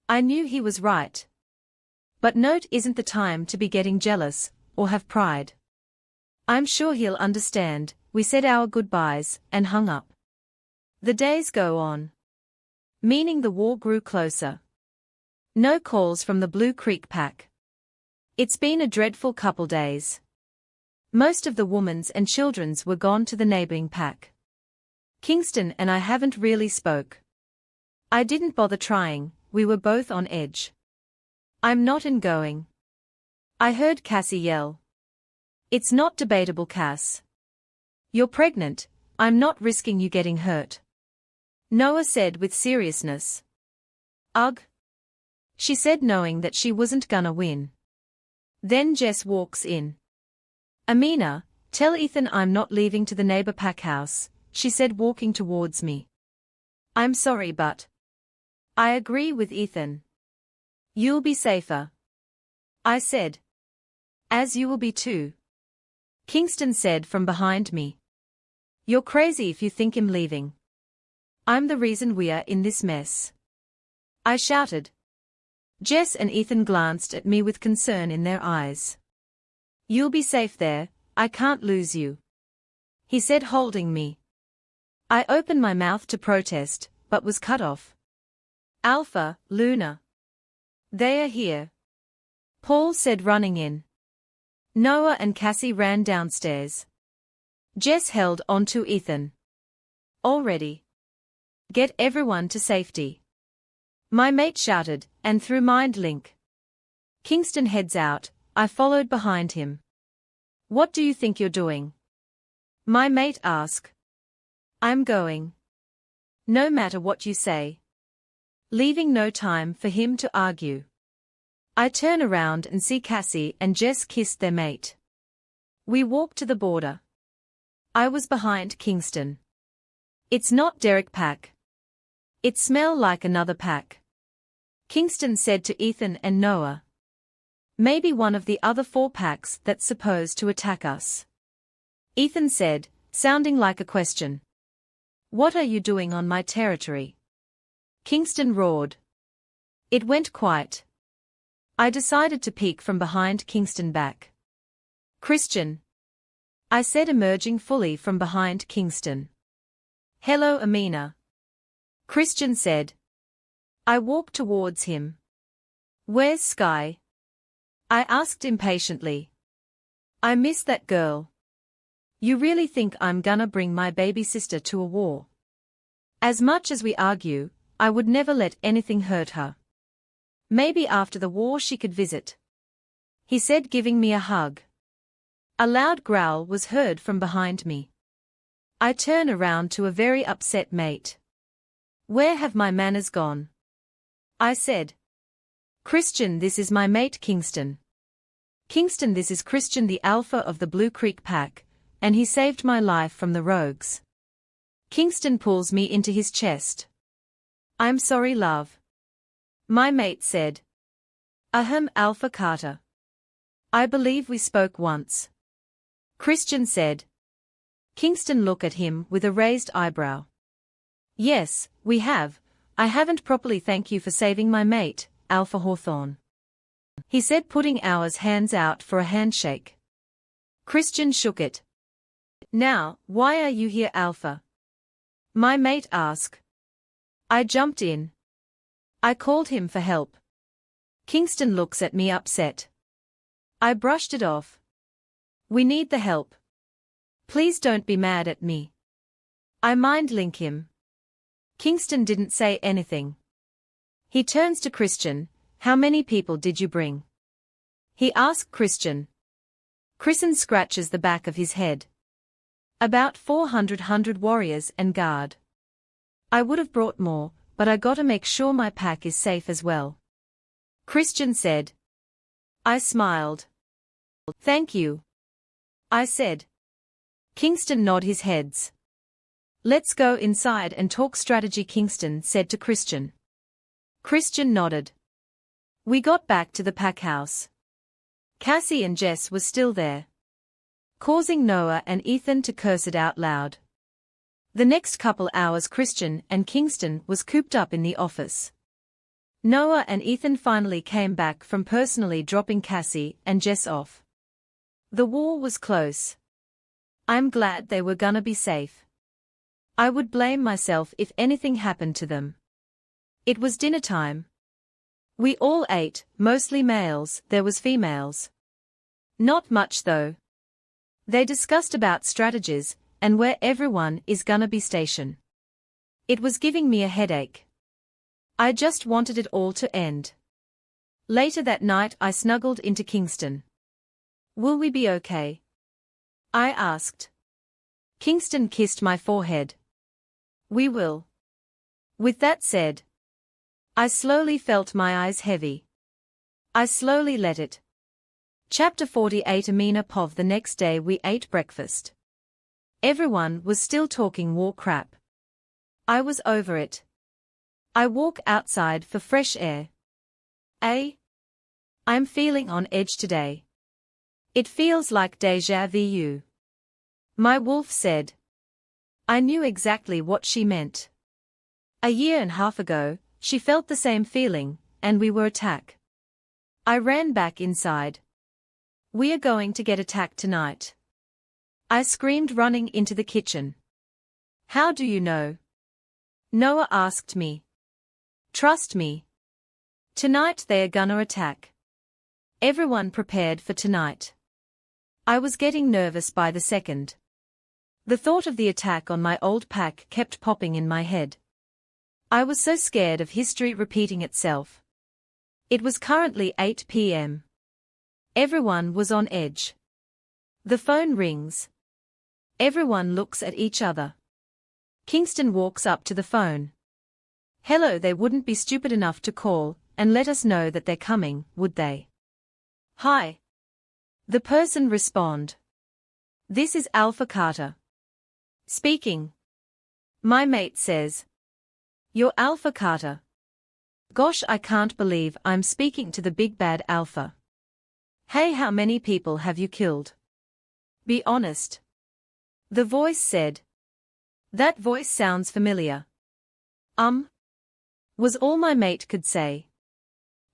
A: I knew he was right. But note isn't the time to be getting jealous, or have pride. I'm sure he'll understand. We said our goodbyes, and hung up. The days go on. Meaning the war grew closer. No calls from the Blue Creek pack. It's been a dreadful couple days. Most of the women's and children's were gone to the neighboring pack. Kingston and I haven't really spoke. I didn't bother trying, we were both on edge. I'm not in going. I heard Cassie yell. It's not debatable, Cass. You're pregnant, I'm not risking you getting hurt. Noah said with seriousness. Ugh. She said, knowing that she wasn't gonna win. Then Jess walks in. Amina, tell Ethan I'm not leaving to the neighbor pack house, she said, walking towards me. I'm sorry, but I agree with Ethan. You'll be safer. I said. As you will be too. Kingston said from behind me. You're crazy if you think I'm leaving. I'm the reason we are in this mess. I shouted. Jess and Ethan glanced at me with concern in their eyes. You'll be safe there, I can't lose you. He said, holding me. I opened my mouth to protest, but was cut off. Alpha, Luna. They are here. Paul said, running in. Noah and Cassie ran downstairs. Jess held on to Ethan. Already. Get everyone to safety. My mate shouted, and through mind link. Kingston heads out, I followed behind him. What do you think you're doing? My mate asked. I'm going. No matter what you say. Leaving no time for him to argue. I turn around and see Cassie and Jess kissed their mate. We walked to the border. I was behind Kingston. It's not Derek pack. It smell like another pack. Kingston said to Ethan and Noah. Maybe one of the other 4 packs that's supposed to attack us. Ethan said, sounding like a question. What are you doing on my territory? Kingston roared. It went quiet. I decided to peek from behind Kingston back. Christian. I said, emerging fully from behind Kingston. Hello, Amina. Christian said. I walked towards him. Where's Sky? I asked impatiently. I miss that girl. You really think I'm gonna bring my baby sister to a war? As much as we argue, I would never let anything hurt her. Maybe after the war she could visit. He said, giving me a hug. A loud growl was heard from behind me. I turn around to a very upset mate. Where have my manners gone? I said. Christian, this is my mate Kingston. Kingston, this is Christian, the alpha of the Blue Creek pack, and he saved my life from the rogues. Kingston pulls me into his chest. I'm sorry, love. My mate said. Alpha Carter. I believe we spoke once. Christian said. Kingston looked at him with a raised eyebrow. Yes, we have. I haven't properly thanked you for saving my mate, Alpha Hawthorne. He said, putting ours hands out for a handshake. Christian shook it. Now, why are you here, Alpha? My mate asked. I jumped in. I called him for help. Kingston looks at me upset. I brushed it off. We need the help. Please don't be mad at me. I mind link him. Kingston didn't say anything. He turns to Christian. How many people did you bring? He asked Christian. Christian scratches the back of his head. About 400 warriors and guard. I would have brought more, but I gotta make sure my pack is safe as well. Christian said. I smiled. Thank you. I said. Kingston nodded his heads. Let's go inside and talk strategy, Kingston said to Christian. Christian nodded. We got back to the pack house. Cassie and Jess was still there, causing Noah and Ethan to curse it out loud. The next couple hours Christian and Kingston was cooped up in the office. Noah and Ethan finally came back from personally dropping Cassie and Jess off. The war was close. I'm glad they were gonna be safe. I would blame myself if anything happened to them. It was dinner time. We all ate, mostly males, there was females. Not much though. They discussed about strategies, and where everyone is gonna be stationed. It was giving me a headache. I just wanted it all to end. Later that night I snuggled into Kingston. Will we be okay? I asked. Kingston kissed my forehead. We will. With that said, I slowly felt my eyes heavy. I slowly let it. Chapter 48 Amina Pov. The next day we ate breakfast. Everyone was still talking war crap. I was over it. I walk outside for fresh air. I'm feeling on edge today. It feels like déjà vu. My wolf said. I knew exactly what she meant. A year and a half ago, she felt the same feeling, and we were attacked. I ran back inside. We are going to get attacked tonight. I screamed, running into the kitchen. How do you know? Noah asked me. Trust me. Tonight they are gonna attack. Everyone prepared for tonight. I was getting nervous by the second. The thought of the attack on my old pack kept popping in my head. I was so scared of history repeating itself. It was currently 8 p.m. Everyone was on edge. The phone rings. Everyone looks at each other. Kingston walks up to the phone. Hello, they wouldn't be stupid enough to call and let us know that they're coming, would they? Hi. The person respond. This is Alpha Carter. Speaking. My mate says. You're Alpha Carter. Gosh, I can't believe I'm speaking to the big bad Alpha. Hey, how many people have you killed? Be honest. The voice said. That voice sounds familiar. Was all my mate could say.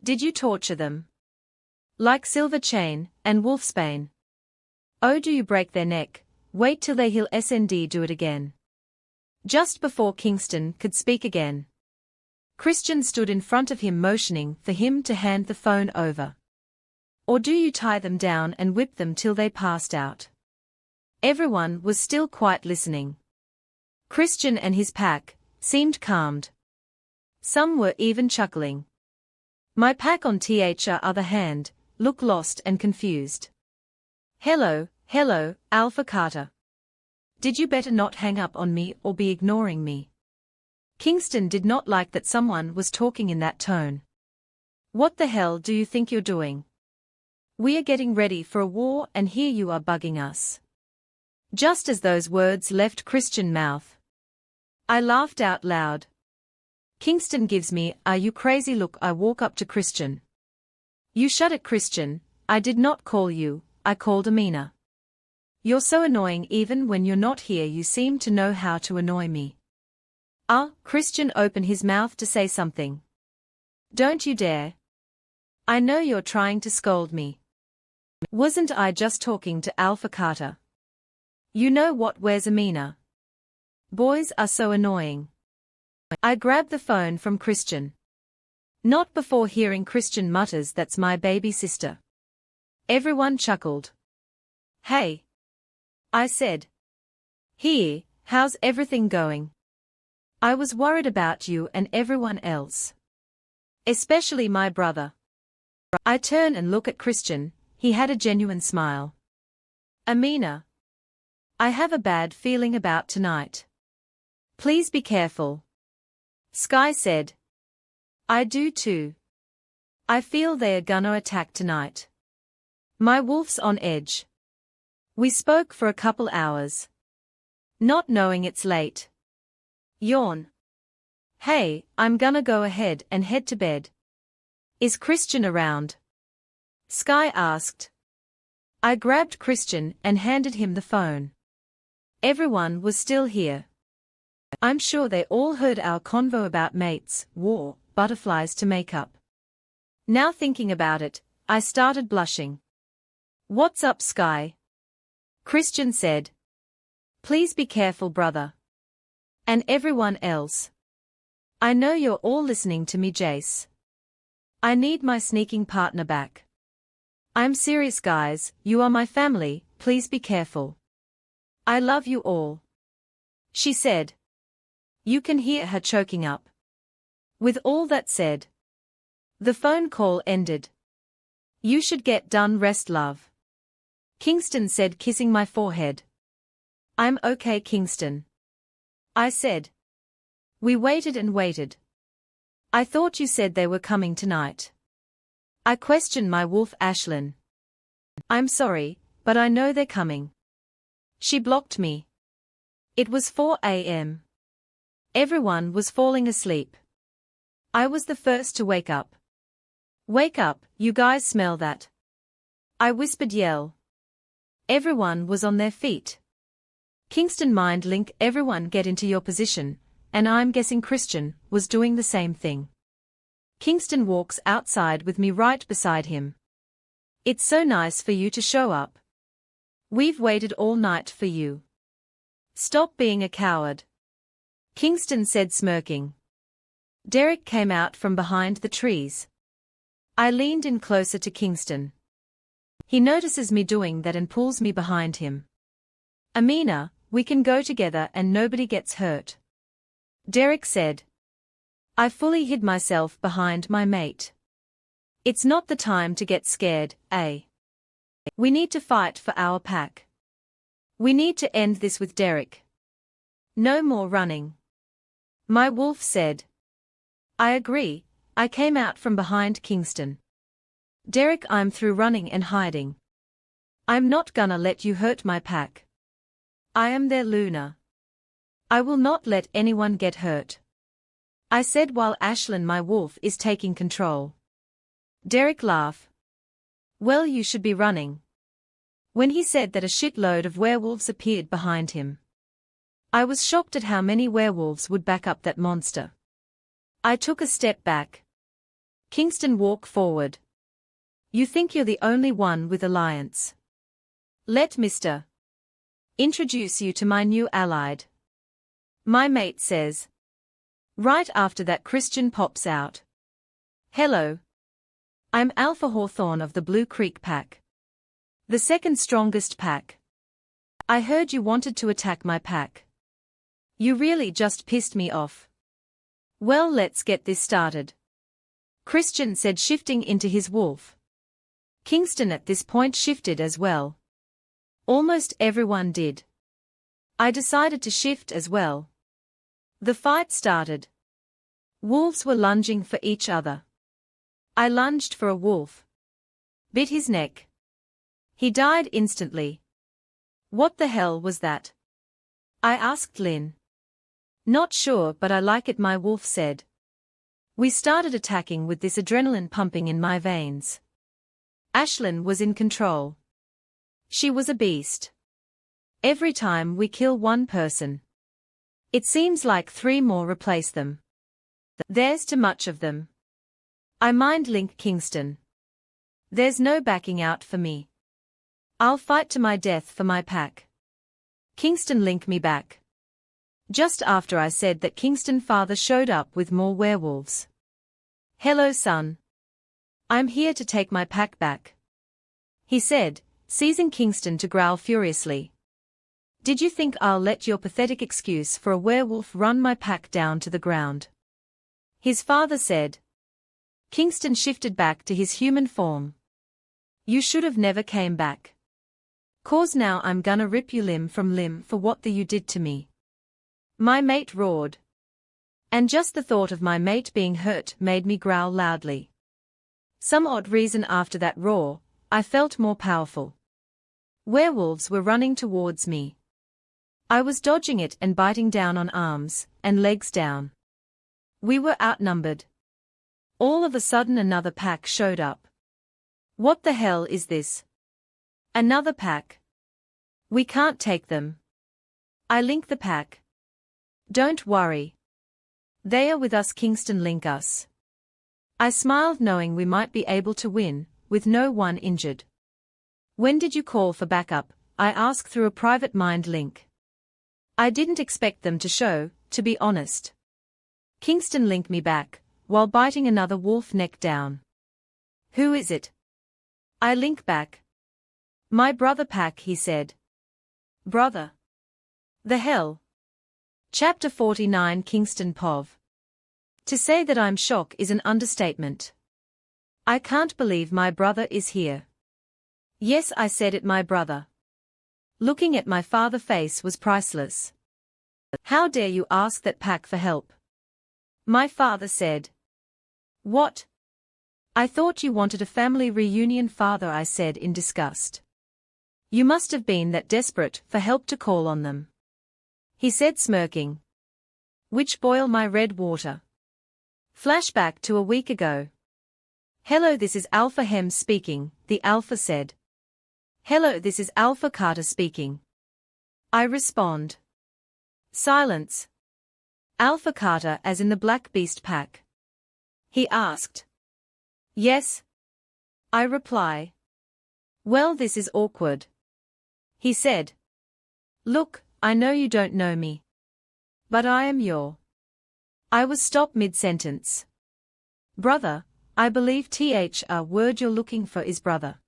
A: Did you torture them? Like Silver Chain and Wolfsbane. Oh, do you break their neck? Wait till they heal SND, do it again. Just before Kingston could speak again, Christian stood in front of him, motioning for him to hand the phone over. Or do you tie them down and whip them till they passed out? Everyone was still quiet, listening. Christian and his pack seemed calmed. Some were even chuckling. My pack, on the other hand, looked lost and confused. Hello, Alpha Carter. Did you better not hang up on me or be ignoring me? Kingston did not like that someone was talking in that tone. What the hell do you think you're doing? We are getting ready for a war and here you are bugging us. Just as those words left Christian's mouth, I laughed out loud. Kingston gives me, "Are you crazy?" look. I walk up to Christian. You shut it, Christian. I did not call you, I called Amina. You're so annoying. Even when you're not here you seem to know how to annoy me. Christian opened his mouth to say something. Don't you dare. I know you're trying to scold me. Wasn't I just talking to Alpha Carter? You know what? Where's Amina? Boys are so annoying. I grabbed the phone from Christian. Not before hearing Christian mutters, "That's my baby sister." Everyone chuckled. Hey. I said. Here, how's everything going? I was worried about you and everyone else. Especially my brother. I turn and look at Christian. He had a genuine smile. Amina. I have a bad feeling about tonight. Please be careful. Sky said. I do too. I feel they are gonna attack tonight. My wolf's on edge. We spoke for a couple hours. Not knowing it's late. Yawn. Hey, I'm gonna go ahead and head to bed. Is Christian around? Sky asked. I grabbed Christian and handed him the phone. Everyone was still here. I'm sure they all heard our convo about mates, war, butterflies to make up. Now thinking about it, I started blushing. What's up, Sky? Christian said. Please be careful, brother. And everyone else. I know you're all listening to me, Jace. I need my sneaking partner back. I'm serious, guys, you are my family, please be careful. I love you all. She said. You can hear her choking up. With all that said, the phone call ended. You should get done rest, love. Kingston said, kissing my forehead. I'm okay, Kingston. I said. We waited and waited. I thought you said they were coming tonight. I questioned my wolf, Ashlyn. I'm sorry, but I know they're coming. She blocked me. It was 4 a.m. Everyone was falling asleep. I was the first to wake up. Wake up, you guys smell that? I whispered yell. Everyone was on their feet. Kingston mind link everyone get into your position, and I'm guessing Christian was doing the same thing. Kingston walks outside with me right beside him. It's so nice for you to show up. We've waited all night for you. Stop being a coward. Kingston said smirking. Derek came out from behind the trees. I leaned in closer to Kingston. He notices me doing that and pulls me behind him. Amina, we can go together and nobody gets hurt. Derek said. I fully hid myself behind my mate. It's not the time to get scared, eh? We need to fight for our pack. We need to end this with Derek. No more running. My wolf said. I agree, I came out from behind Kingston. Derek, I'm through running and hiding. I'm not gonna let you hurt my pack. I am their Luna. I will not let anyone get hurt. I said while Ashlyn my wolf is taking control. Derek laughed. Well, you should be running. When he said that, a shitload of werewolves appeared behind him. I was shocked at how many werewolves would back up that monster. I took a step back. Kingston walked forward. You think you're the only one with alliance? Let Mr. introduce you to my new allied. My mate says. Right after that, Christian pops out. Hello. I'm Alpha Hawthorne of the Blue Creek Pack. The second strongest pack. I heard you wanted to attack my pack. You really just pissed me off. Well, let's get this started. Christian said, shifting into his wolf. Kingston at this point shifted as well. Almost everyone did. I decided to shift as well. The fight started. Wolves were lunging for each other. I lunged for a wolf. Bit his neck. He died instantly. What the hell was that? I asked Lynn. Not sure, but I like it, my wolf said. We started attacking with this adrenaline pumping in my veins. Ashlyn was in control. She was a beast. Every time we kill one person, it seems like 3 more replace them. There's too much of them. I mind link Kingston. There's no backing out for me. I'll fight to my death for my pack. Kingston link me back. Just after I said that, Kingston father showed up with more werewolves. Hello, son. I'm here to take my pack back. He said, seizing Kingston to growl furiously. Did you think I'll let your pathetic excuse for a werewolf run my pack down to the ground? His father said. Kingston shifted back to his human form. You should have never came back. 'Cause now I'm gonna rip you limb from limb for what you did to me. My mate roared. And just the thought of my mate being hurt made me growl loudly. Some odd reason after that roar, I felt more powerful. Werewolves were running towards me. I was dodging it and biting down on arms and legs down. We were outnumbered. All of a sudden another pack showed up. What the hell is this? Another pack. We can't take them. I link the pack. Don't worry. They are with us, Kingston link us. I smiled knowing we might be able to win, with no one injured. When did you call for backup? I asked through a private mind link. I didn't expect them to show, to be honest. Kingston linked me back, while biting another wolf neck down. Who is it? I link back. My brother pack, he said. Brother? The hell? Chapter 49 Kingston Pov. To say that I'm shocked is an understatement. I can't believe my brother is here. Yes, I said it, my brother. Looking at my father's face was priceless. How dare you ask that pack for help? My father said. What? I thought you wanted a family reunion, father, I said in disgust. You must have been that desperate for help to call on them. He said smirking. Which boil my red water. Flashback to a week ago. Hello, this is Alpha Hem speaking, the Alpha said. Hello, this is Alpha Carter speaking. I respond. Silence. Alpha Carter, as in the Black Beast pack? He asked. Yes. I reply. Well, this is awkward. He said. Look, I know you don't know me. But I am your. I was stopped mid-sentence. Brother, I believe the word you're looking for is brother.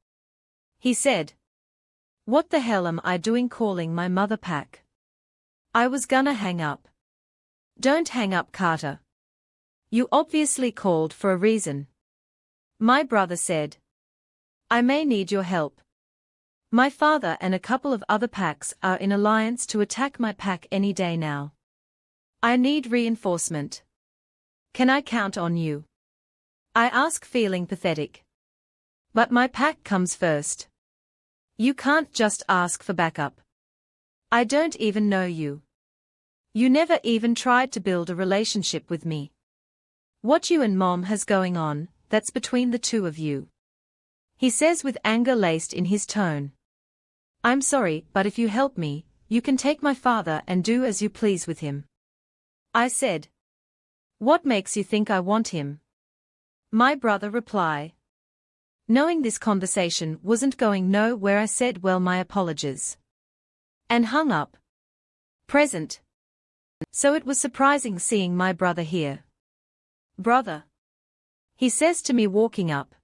A: He said. What the hell am I doing calling my mother pack? I was gonna hang up. Don't hang up, Carter. You obviously called for a reason. My brother said. I may need your help. My father and a couple of other packs are in alliance to attack my pack any day now. I need reinforcement. Can I count on you? I ask, feeling pathetic. But my pack comes first. You can't just ask for backup. I don't even know you. You never even tried to build a relationship with me. What you and Mom has going on, that's between the two of you. He says with anger laced in his tone. I'm sorry, but if you help me, you can take my father and do as you please with him. I said. What makes you think I want him? My brother replied. Knowing this conversation wasn't going nowhere, I said, well, my apologies. And hung up. Present. So it was surprising seeing my brother here. Brother. He says to me, walking up.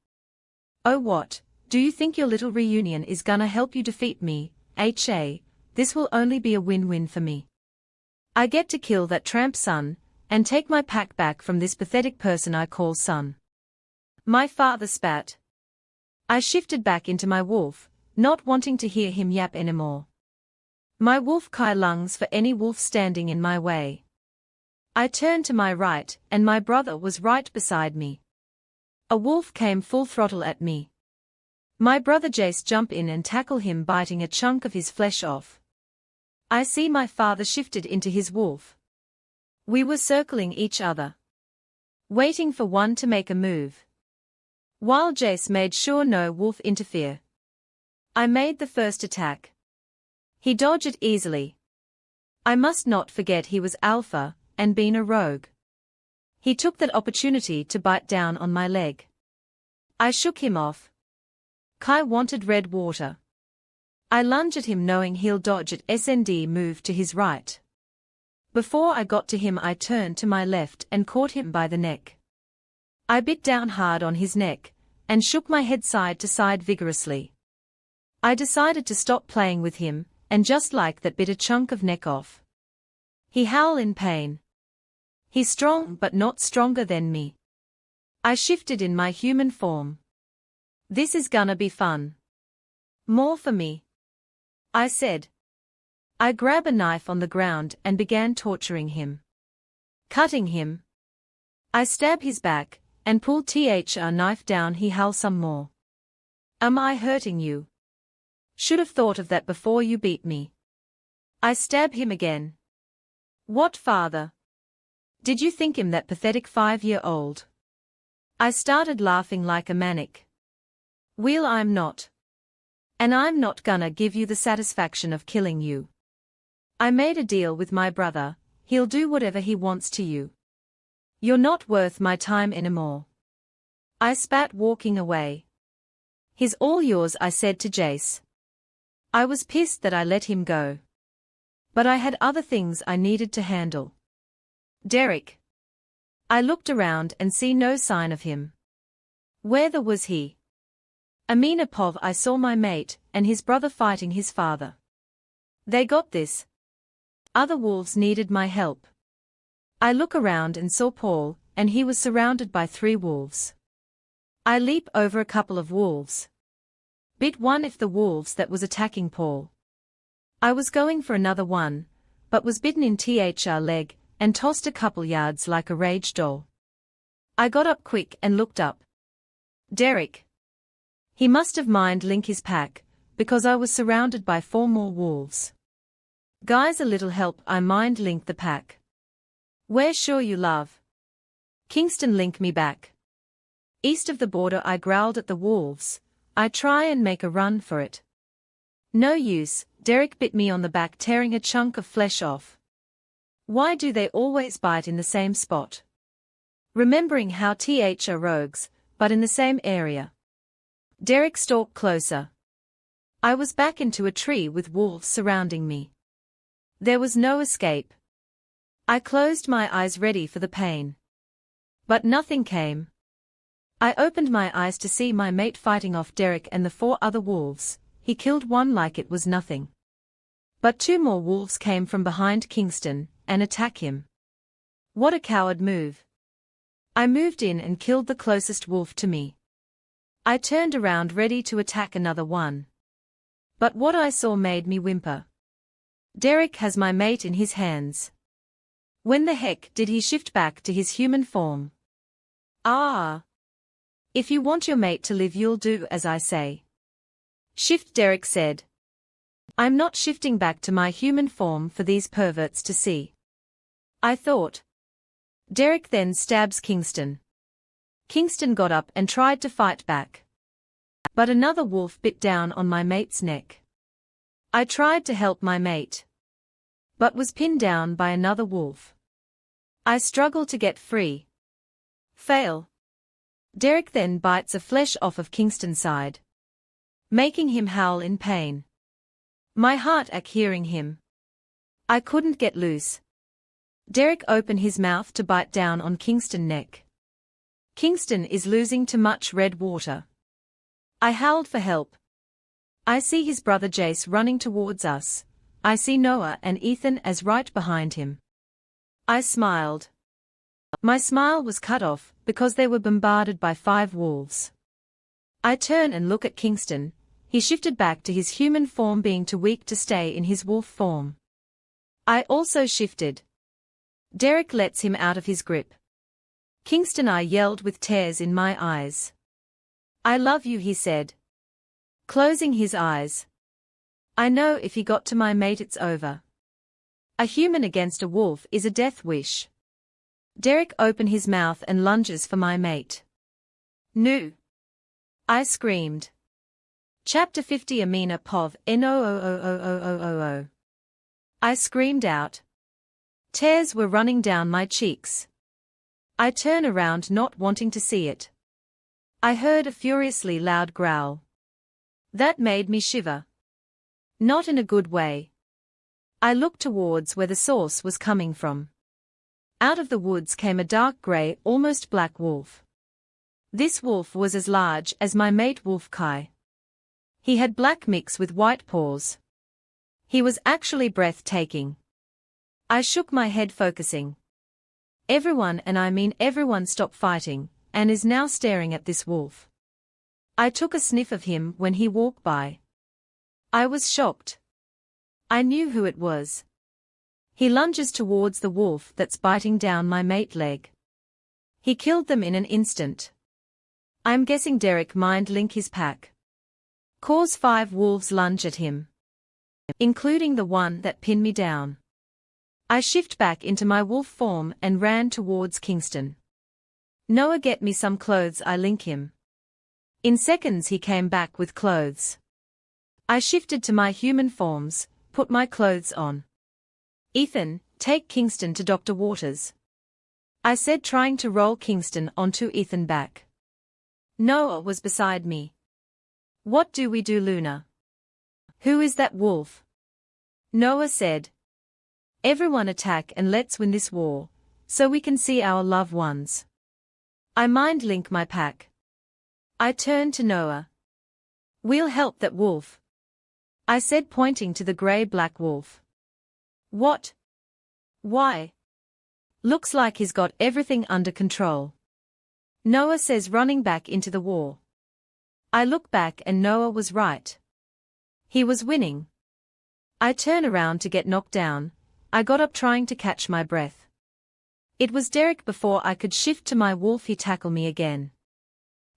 A: Oh, what, do you think your little reunion is gonna help you defeat me? This will only be a win-win for me. I get to kill that tramp son, and take my pack back from this pathetic person I call son. My father spat. I shifted back into my wolf, not wanting to hear him yap anymore. My wolf kai lungs for any wolf standing in my way. I turned to my right, and my brother was right beside me. A wolf came full throttle at me. My brother Jace jump in and tackle him, biting a chunk of his flesh off. I see my father shifted into his wolf. We were circling each other, waiting for one to make a move, while Jace made sure no wolf interfere. I made the first attack. He dodged it easily. I must not forget he was alpha, and being a rogue. He took that opportunity to bite down on my leg. I shook him off. Kai wanted red water. I lunged at him knowing he'll dodge it, moved to his right. Before I got to him, I turned to my left and caught him by the neck. I bit down hard on his neck, and shook my head side to side vigorously. I decided to stop playing with him, and just like that bit a chunk of neck off. He howled in pain. He's strong but not stronger than me. I shifted in my human form. This is gonna be fun. More for me, I said. I grabbed a knife on the ground and began torturing him. Cutting him. I stabbed his back, and pulled a knife down. He howled some more. Am I hurting you? Should have thought of that before you beat me. I stabbed him again. What, father? Did you think him that pathetic 5-year-old? I started laughing like a maniac. Well, I'm not. And I'm not gonna give you the satisfaction of killing you. I made a deal with my brother, he'll do whatever he wants to you. You're not worth my time anymore. I spat, walking away. He's all yours, I said to Jace. I was pissed that I let him go. But I had other things I needed to handle. Derek. I looked around and see no sign of him. Where was he? Pov, I saw my mate and his brother fighting his father. They got this. Other wolves needed my help. I look around and saw Paul, and he was surrounded by 3 wolves. I leap over a couple of wolves. Bit one of the wolves that was attacking Paul. I was going for another one, but was bitten in the leg, and tossed a couple yards like a rage doll. I got up quick and looked up. Derek. He must have mind linked his pack, because I was surrounded by 4 more wolves. Guys, a little help, I mind linked the pack. Where sure you love. Kingston link me back. East of the border I growled at the wolves. I try and make a run for it. No use, Derek bit me on the back, tearing a chunk of flesh off. Why do they always bite in the same spot? Remembering how th are rogues, but in the same area. Derek stalked closer. I was back into a tree with wolves surrounding me. There was no escape. I closed my eyes ready for the pain. But nothing came. I opened my eyes to see my mate fighting off Derek and the 4 other wolves. He killed one like it was nothing. But 2 more wolves came from behind Kingston and attacked him. What a coward move. I moved in and killed the closest wolf to me. I turned around ready to attack another one. But what I saw made me whimper. Derek has my mate in his hands. When the heck did he shift back to his human form? Ah! If you want your mate to live, you'll do as I say. Shift, Derek said. I'm not shifting back to my human form for these perverts to see. I thought. Derek then stabs Kingston. Kingston got up and tried to fight back. But another wolf bit down on my mate's neck. I tried to help my mate, but was pinned down by another wolf. I struggled to get free. Fail. Derek then bites a flesh off of Kingston's side, making him howl in pain. My heart ached hearing him. I couldn't get loose. Derek opened his mouth to bite down on Kingston's neck. Kingston is losing too much red water. I howled for help. I see his brother Jace running towards us. I see Noah and Ethan as right behind him. I smiled. My smile was cut off because they were bombarded by 5 wolves. I turn and look at Kingston. He shifted back to his human form, being too weak to stay in his wolf form. I also shifted. Derek lets him out of his grip. Kingston, I yelled with tears in my eyes. I love you, he said, closing his eyes. I know if he got to my mate it's over. A human against a wolf is a death wish. Derek opened his mouth and lunges for my mate. No! I screamed. Chapter 50 Amina Pov NOOOOOOOO. I screamed out. Tears were running down my cheeks. I turn around, not wanting to see it. I heard a furiously loud growl. That made me shiver. Not in a good way. I looked towards where the source was coming from. Out of the woods came a dark grey, almost black wolf. This wolf was as large as my mate Wolf Kai. He had black mix with white paws. He was actually breathtaking. I shook my head, focusing. Everyone, and I mean everyone, stopped fighting and is now staring at this wolf. I took a sniff of him when he walked by. I was shocked. I knew who it was. He lunges towards the wolf that's biting down my mate's leg. He killed them in an instant. I'm guessing Derek mind link his pack. Cause 5 wolves lunge at him, including the one that pinned me down. I shift back into my wolf form and ran towards Kingston. Noah, get me some clothes, I link him. In seconds he came back with clothes. I shifted to my human forms, put my clothes on. Ethan, take Kingston to Dr. Waters, I said, trying to roll Kingston onto Ethan's back. Noah was beside me. What do we do, Luna? Who is that wolf? Noah said. Everyone attack and let's win this war, so we can see our loved ones. I mind link my pack. I turned to Noah. We'll help that wolf, I said, pointing to the grey-black wolf. What? Why? Looks like he's got everything under control, Noah says, running back into the war. I look back and Noah was right. He was winning. I turn around to get knocked down. I got up trying to catch my breath. It was Derek. Before I could shift to my wolf, he tackled me again.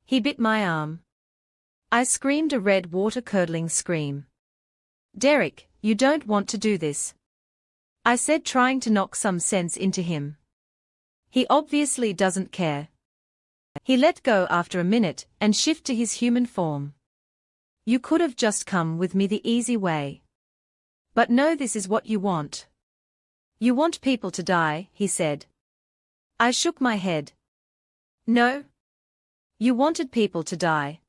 A: He bit my arm. I screamed a red water-curdling scream. Derek, you don't want to do this, I said, trying to knock some sense into him. He obviously doesn't care. He let go after a minute and shifted to his human form. You could have just come with me the easy way. But no, this is what you want. You want people to die, he said. I shook my head. No. You wanted people to die.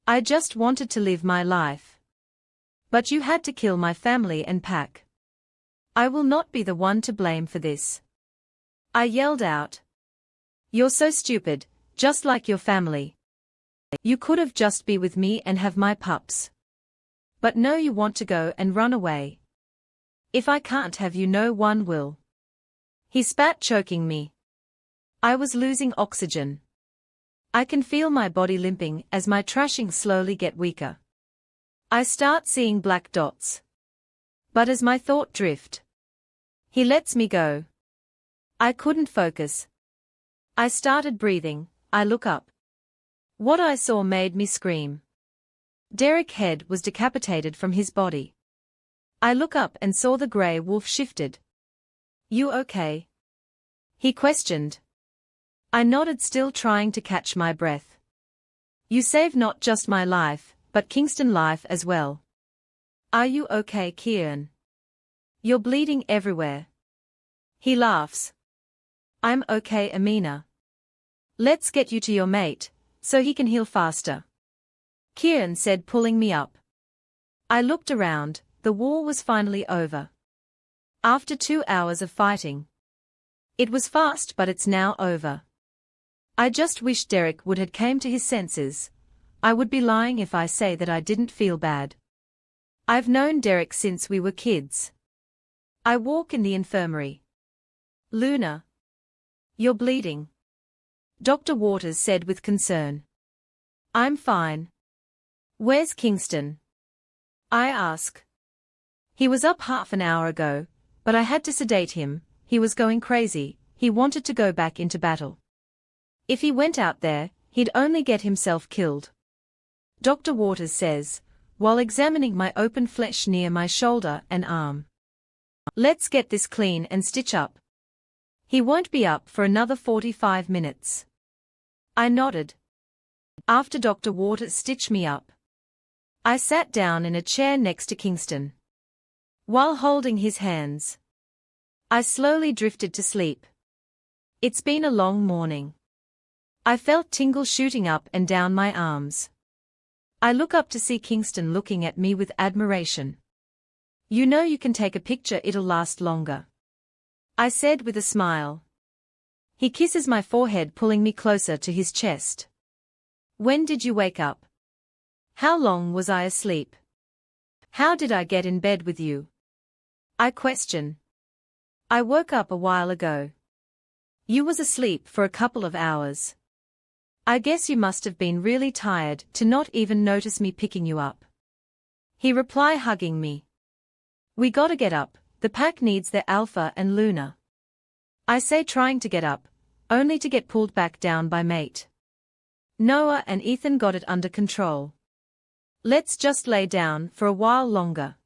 A: I just wanted to live my life. But you had to kill my family and pack. I will not be the one to blame for this. I yelled out. You're so stupid, just like your family. You could have just be with me and have my pups. But no, you want to go and run away. If I can't have you, no one will. He spat, choking me. I was losing oxygen. I can feel my body limping as my trashing slowly get weaker. I start seeing black dots. But as my thought drift, he lets me go. I couldn't focus. I started breathing. I look up. What I saw made me scream. Derek's head was decapitated from his body. I look up and saw the grey wolf shifted. You okay? He questioned. I nodded, still trying to catch my breath. You saved not just my life, but Kingston's life as well. Are you okay, Kieran? You're bleeding everywhere. He laughs. I'm okay, Amina. Let's get you to your mate, so he can heal faster. Kieran said, pulling me up. I looked around. The war was finally over. After 2 hours of fighting. It was fast, but it's now over. I just wish Derek would have came to his senses. I would be lying if I say that I didn't feel bad. I've known Derek since we were kids. I walk in the infirmary. Luna. You're bleeding. Dr. Waters said with concern. I'm fine. Where's Kingston? I ask. He was up half an hour ago, but I had to sedate him. He was going crazy. He wanted to go back into battle. If he went out there, he'd only get himself killed. Dr. Waters says, while examining my open flesh near my shoulder and arm. Let's get this clean and stitch up. He won't be up for another 45 minutes. I nodded. After Dr. Waters stitched me up, I sat down in a chair next to Kingston. While holding his hands, I slowly drifted to sleep. It's been a long morning. I felt tingles shooting up and down my arms. I look up to see Kingston looking at me with admiration. You know you can take a picture, it'll last longer. I said with a smile. He kisses my forehead, pulling me closer to his chest. When did you wake up? How long was I asleep? How did I get in bed with you? I question. I woke up a while ago. You was asleep for a couple of hours. I guess you must have been really tired to not even notice me picking you up. He replied, hugging me. We gotta get up, the pack needs their Alpha and Luna. I say, trying to get up, only to get pulled back down by mate. Noah and Ethan got it under control. Let's just lay down for a while longer,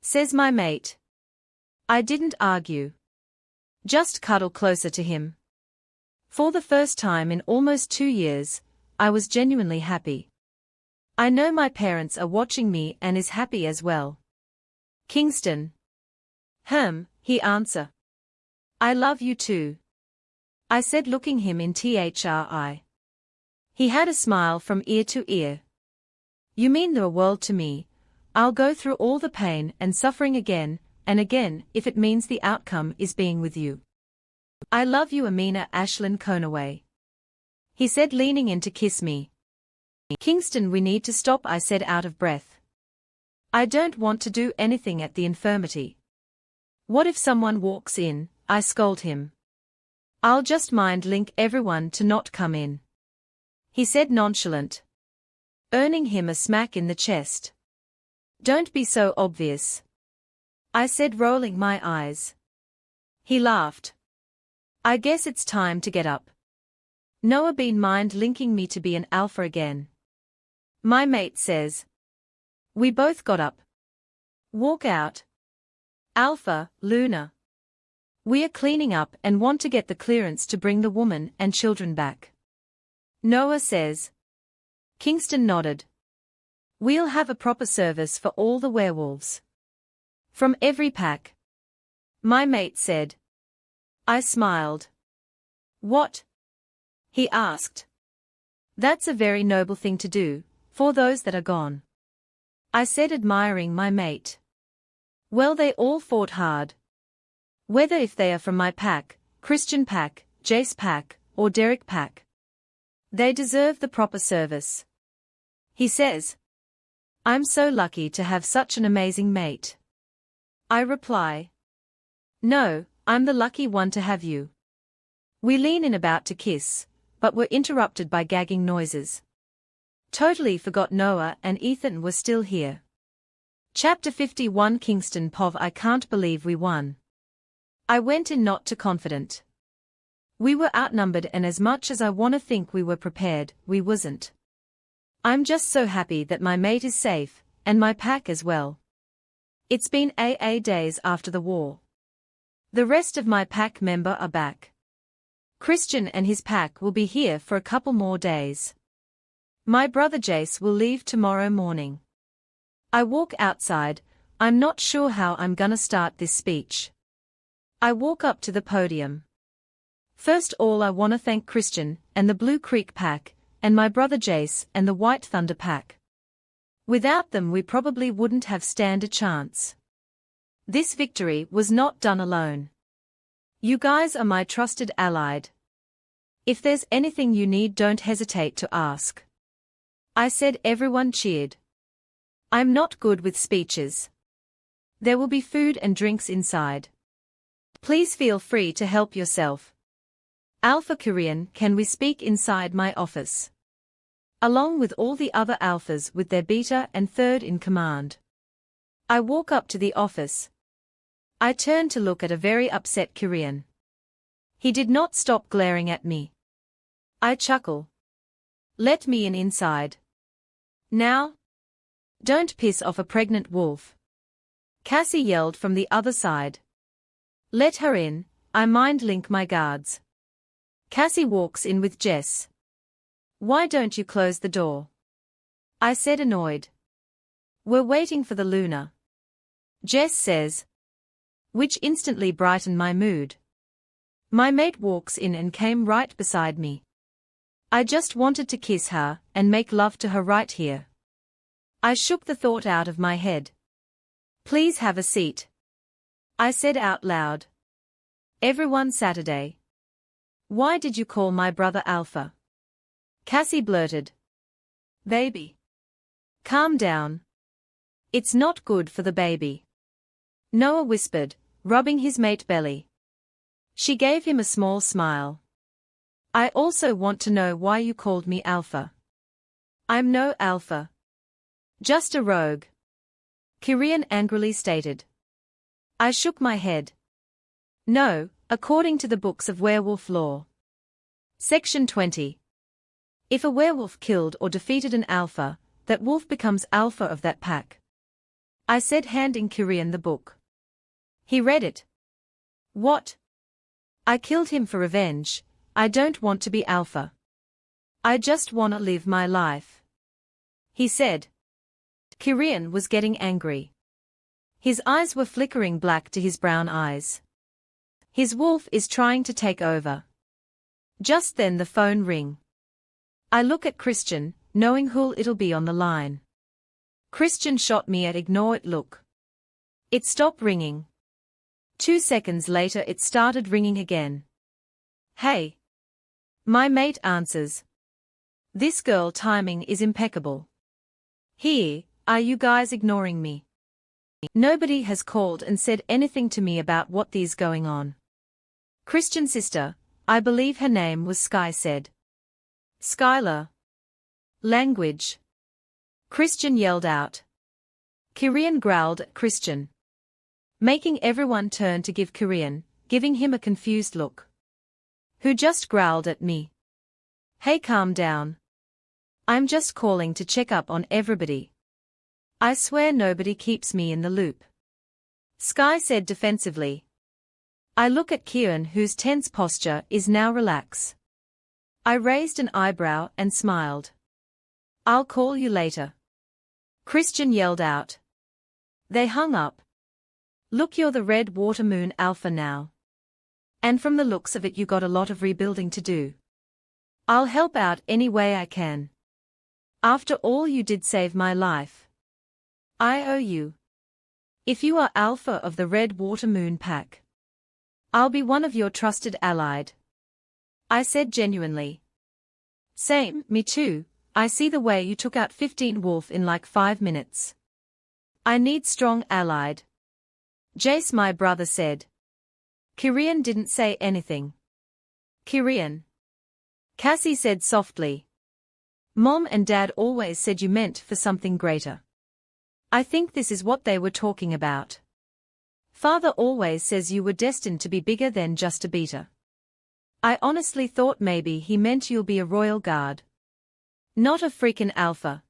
A: says my mate. I didn't argue. Just cuddle closer to him. For the first time in almost 2 years, I was genuinely happy. I know my parents are watching me and is happy as well. Kingston. He answered. I love you too. I said, looking him in the eye. He had a smile from ear to ear. You mean the world to me. I'll go through all the pain and suffering again and again if it means the outcome is being with you. I love you, Amina Ashlyn Conaway. He said, leaning in to kiss me. Kingston, we need to stop, I said, out of breath. I don't want to do anything at the infirmary. What if someone walks in? I scold him. I'll just mind link everyone to not come in. He said, nonchalant, earning him a smack in the chest. Don't be so obvious, I said, rolling my eyes. He laughed. I guess it's time to get up. Noah been mind linking me to be an alpha again. My mate says. We both got up. Walk out. Alpha, Luna. We are cleaning up and want to get the clearance to bring the woman and children back. Noah says. Kingston nodded. We'll have a proper service for all the werewolves. From every pack. My mate said. I smiled. What? He asked. That's a very noble thing to do, for those that are gone. I said, admiring my mate. Well, they all fought hard. Whether if they are from my pack, Christian pack, Jace pack, or Derek pack. They deserve the proper service. He says. I'm so lucky to have such an amazing mate. I reply. No, I'm the lucky one to have you. We lean in about to kiss, but were interrupted by gagging noises. Totally forgot Noah and Ethan were still here. Chapter 51 Kingston Pov. I can't believe we won. I went in not too confident. We were outnumbered, and as much as I wanna think we were prepared, we wasn't. I'm just so happy that my mate is safe, and my pack as well. It's been AA days after the war. The rest of my pack member are back. Christian and his pack will be here for a couple more days. My brother Jace will leave tomorrow morning. I walk outside. I'm not sure how I'm gonna start this speech. I walk up to the podium. First all, I wanna thank Christian and the Blue Creek pack, and my brother Jace and the White Thunder pack. Without them we probably wouldn't have stand a chance. This victory was not done alone. You guys are my trusted allied. If there's anything you need, don't hesitate to ask. I said. Everyone cheered. I'm not good with speeches. There will be food and drinks inside. Please feel free to help yourself. Alpha Korean, can we speak inside my office? Along with all the other alphas with their beta and third in command. I walk up to the office. I turn to look at a very upset Korean. He did not stop glaring at me. I chuckle. Let me in inside. Now? Don't piss off a pregnant wolf. Cassie yelled from the other side. Let her in, I mind link my guards. Cassie walks in with Jess. Why don't you close the door? I said, annoyed. We're waiting for the Luna. Jess says. Which instantly brightened my mood. My mate walks in and came right beside me. I just wanted to kiss her and make love to her right here. I shook the thought out of my head. Please have a seat. I said out loud. Everyone Saturday. Why did you call my brother Alpha? Cassie blurted. Baby. Calm down. It's not good for the baby. Noah whispered, rubbing his mate belly. She gave him a small smile. I also want to know why you called me Alpha. I'm no Alpha. Just a rogue. Korean angrily stated. I shook my head. No, according to the books of werewolf lore. Section 20. If a werewolf killed or defeated an alpha, that wolf becomes alpha of that pack. I said, handing Korean the book. He read it. What? I killed him for revenge. I don't want to be alpha. I just wanna live my life. He said. Korean was getting angry. His eyes were flickering black to his brown eyes. His wolf is trying to take over. Just then the phone ring. I look at Christian, knowing who'll it'll be on the line. Christian shot me an ignore it look. It stopped ringing. 2 seconds later it started ringing again. Hey. My mate answers. This girl timing is impeccable. Here, are you guys ignoring me? Nobody has called and said anything to me about what is going on. Christian sister, I believe her name was Sky, said. Skylar. Language. Christian yelled out. Korean growled at Christian. Making everyone turn to give Korean, giving him a confused look. Who just growled at me? Hey, calm down. I'm just calling to check up on everybody. I swear nobody keeps me in the loop. Sky said defensively. I look at Kieran, whose tense posture is now relaxed. I raised an eyebrow and smiled. I'll call you later. Christian yelled out. They hung up. Look, you're the Red Water Moon Alpha now. And from the looks of it, you got a lot of rebuilding to do. I'll help out any way I can. After all, you did save my life. I owe you. If you are Alpha of the Red Water Moon Pack, I'll be one of your trusted allied. I said genuinely. Same, me too. I see the way you took out 15 wolf in like 5 minutes. I need strong allied. Jace, my brother, said. Kyrian didn't say anything. Kyrian. Cassie said softly. Mom and Dad always said you meant for something greater. I think this is what they were talking about. Father always says you were destined to be bigger than just a beta. I honestly thought maybe he meant you'll be a royal guard. Not a freaking alpha.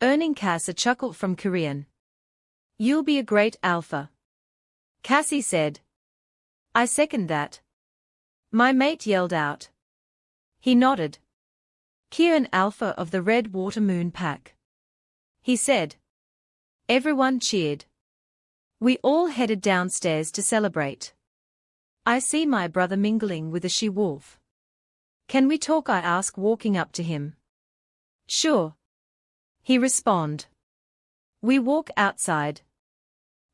A: Earning Cass a chuckle from Korean. You'll be a great alpha. Cassie said. I second that. My mate yelled out. He nodded. Kieran, Alpha of the Red Water Moon Pack. He said. Everyone cheered. We all headed downstairs to celebrate. I see my brother mingling with a she-wolf. Can we talk? I ask, walking up to him. Sure. He responded. We walk outside.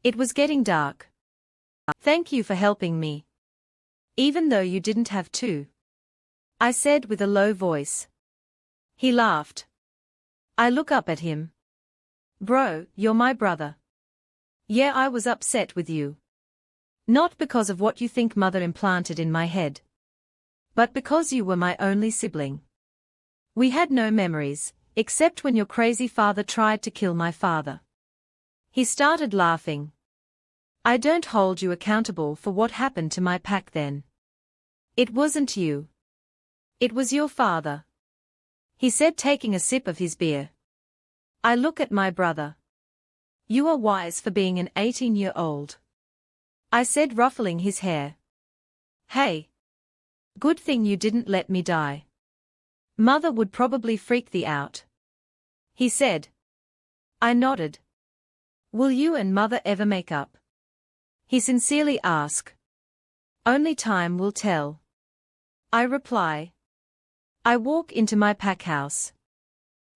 A: It was getting dark. Thank you for helping me. Even though you didn't have to. I said with a low voice. He laughed. I look up at him. Bro, you're my brother. Yeah, I was upset with you. Not because of what you think Mother implanted in my head. But because you were my only sibling. We had no memories, except when your crazy father tried to kill my father. He started laughing. I don't hold you accountable for what happened to my pack then. It wasn't you. It was your father. He said, taking a sip of his beer. I look at my brother. You are wise for being an 18-year-old. I said, ruffling his hair. Hey. Good thing you didn't let me die. Mother would probably freak thee out. He said. I nodded. Will you and Mother ever make up? He sincerely asked. Only time will tell. I reply. I walk into my pack house.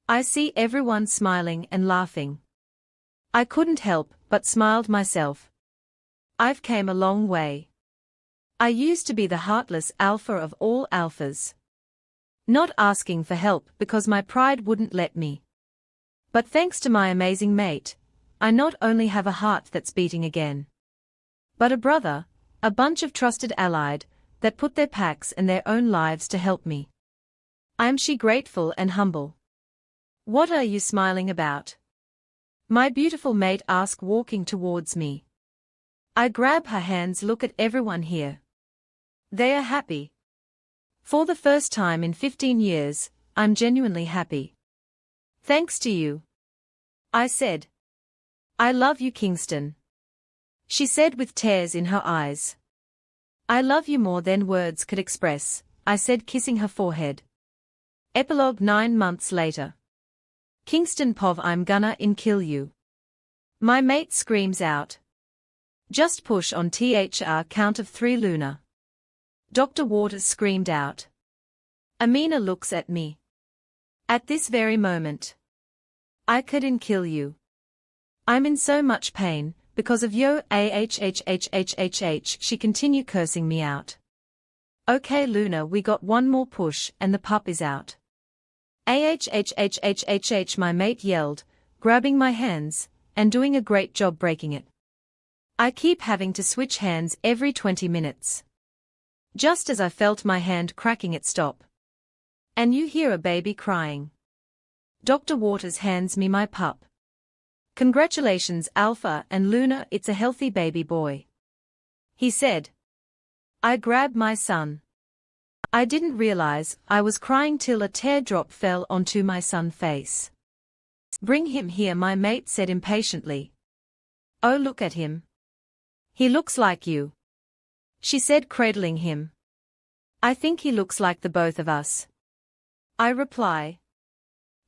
A: I see everyone smiling and laughing. I couldn't help but smiled myself. I've came a long way. I used to be the heartless alpha of all alphas. Not asking for help because my pride wouldn't let me. But thanks to my amazing mate, I not only have a heart that's beating again, but a brother, a bunch of trusted allied, that put their packs and their own lives to help me. I'm she grateful and humble. What are you smiling about? My beautiful mate asked, walking towards me. I grab her hands. Look at everyone here. They are happy. For the first time in 15 years, I'm genuinely happy. Thanks to you. I said. I love you, Kingston. She said with tears in her eyes. I love you more than words could express, I said, kissing her forehead. Epilogue 9 months later. Kingston Pov, I'm gonna kill you. My mate screams out. Just push on THR, count of 3 Luna. Dr. Waters screamed out. Amina looks at me. At this very moment. I could kill you. I'm in so much pain, because of yo ahhhhhhh. She continued cursing me out. Okay Luna, we got one more push and the pup is out. Ahhhhhhh, my mate yelled, grabbing my hands, and doing a great job breaking it. I keep having to switch hands every 20 minutes. Just as I felt my hand cracking, it stop. And you hear a baby crying. Dr. Waters hands me my pup. Congratulations Alpha and Luna, it's a healthy baby boy. He said. I grabbed my son. I didn't realize I was crying till a teardrop fell onto my son's face. Bring him here, my mate said impatiently. Oh, look at him. He looks like you. She said, cradling him. I think he looks like the both of us. I reply.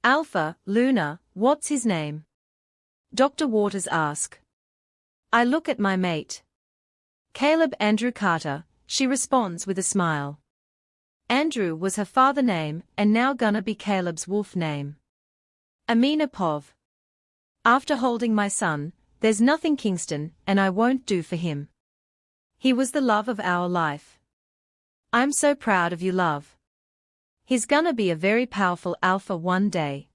A: Alpha, Luna, what's his name? Dr. Waters asks. I look at my mate. Caleb Andrew Carter, she responds with a smile. Andrew was her father name and now gonna be Caleb's wolf name. Amina Pov. After holding my son, there's nothing Kingston and I won't do for him. He was the love of our life. I'm so proud of you, love. He's gonna be a very powerful alpha one day.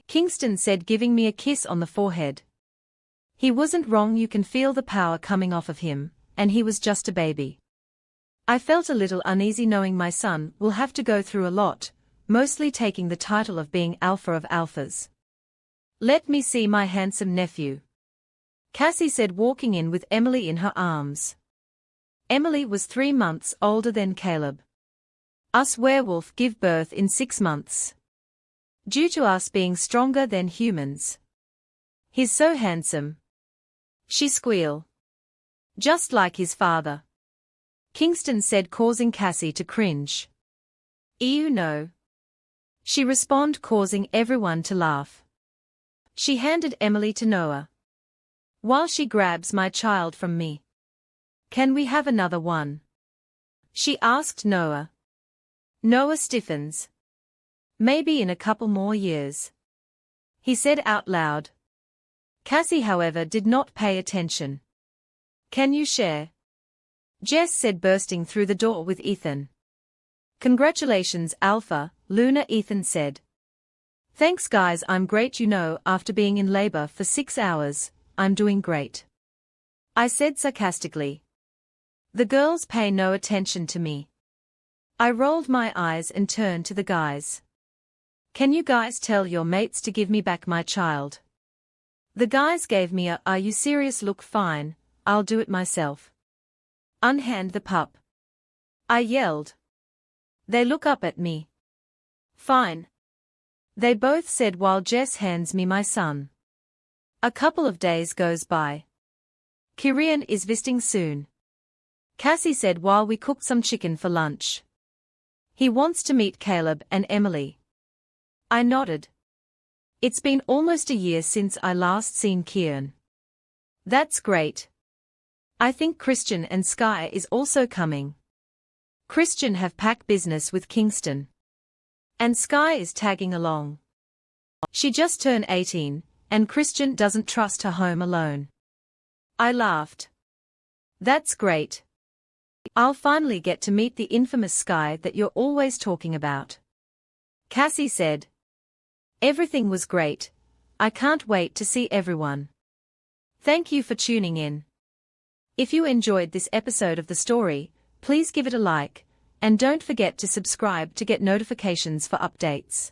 A: Kingston said, giving me a kiss on the forehead. He wasn't wrong, you can feel the power coming off of him, and he was just a baby. I felt a little uneasy knowing my son will have to go through a lot, mostly taking the title of being alpha of alphas. Let me see my handsome nephew. Cassie said, walking in with Emily in her arms. Emily was 3 months older than Caleb. Us werewolf give birth in 6 months. Due to us being stronger than humans. He's so handsome. She squealed. Just like his father. Kingston said, causing Cassie to cringe. Ew, no. She responded, causing everyone to laugh. She handed Emily to Noah. While she grabs my child from me. Can we have another one? She asked Noah. Noah stiffens. Maybe in a couple more years. He said out loud. Cassie, however, did not pay attention. Can you share? Jess said, bursting through the door with Ethan. Congratulations, Alpha, Luna, Ethan said. Thanks guys, I'm great, you know, after being in labor for 6 hours, I'm doing great. I said sarcastically. The girls pay no attention to me. I rolled my eyes and turned to the guys. Can you guys tell your mates to give me back my child? The guys gave me a "Are you serious" look. Fine, I'll do it myself. Unhand the pup. I yelled. They look up at me. Fine. They both said while Jess hands me my son. A couple of days goes by. Kirian is visiting soon. Cassie said while we cooked some chicken for lunch. He wants to meet Caleb and Emily. I nodded. It's been almost a year since I last seen Kieran. That's great. I think Christian and Sky is also coming. Christian have packed business with Kingston. And Sky is tagging along. She just turned 18, and Christian doesn't trust her home alone. I laughed. That's great. I'll finally get to meet the infamous Sky that you're always talking about. Cassie said. Everything was great. I can't wait to see everyone. Thank you for tuning in. If you enjoyed this episode of the story, please give it a like, and don't forget to subscribe to get notifications for updates.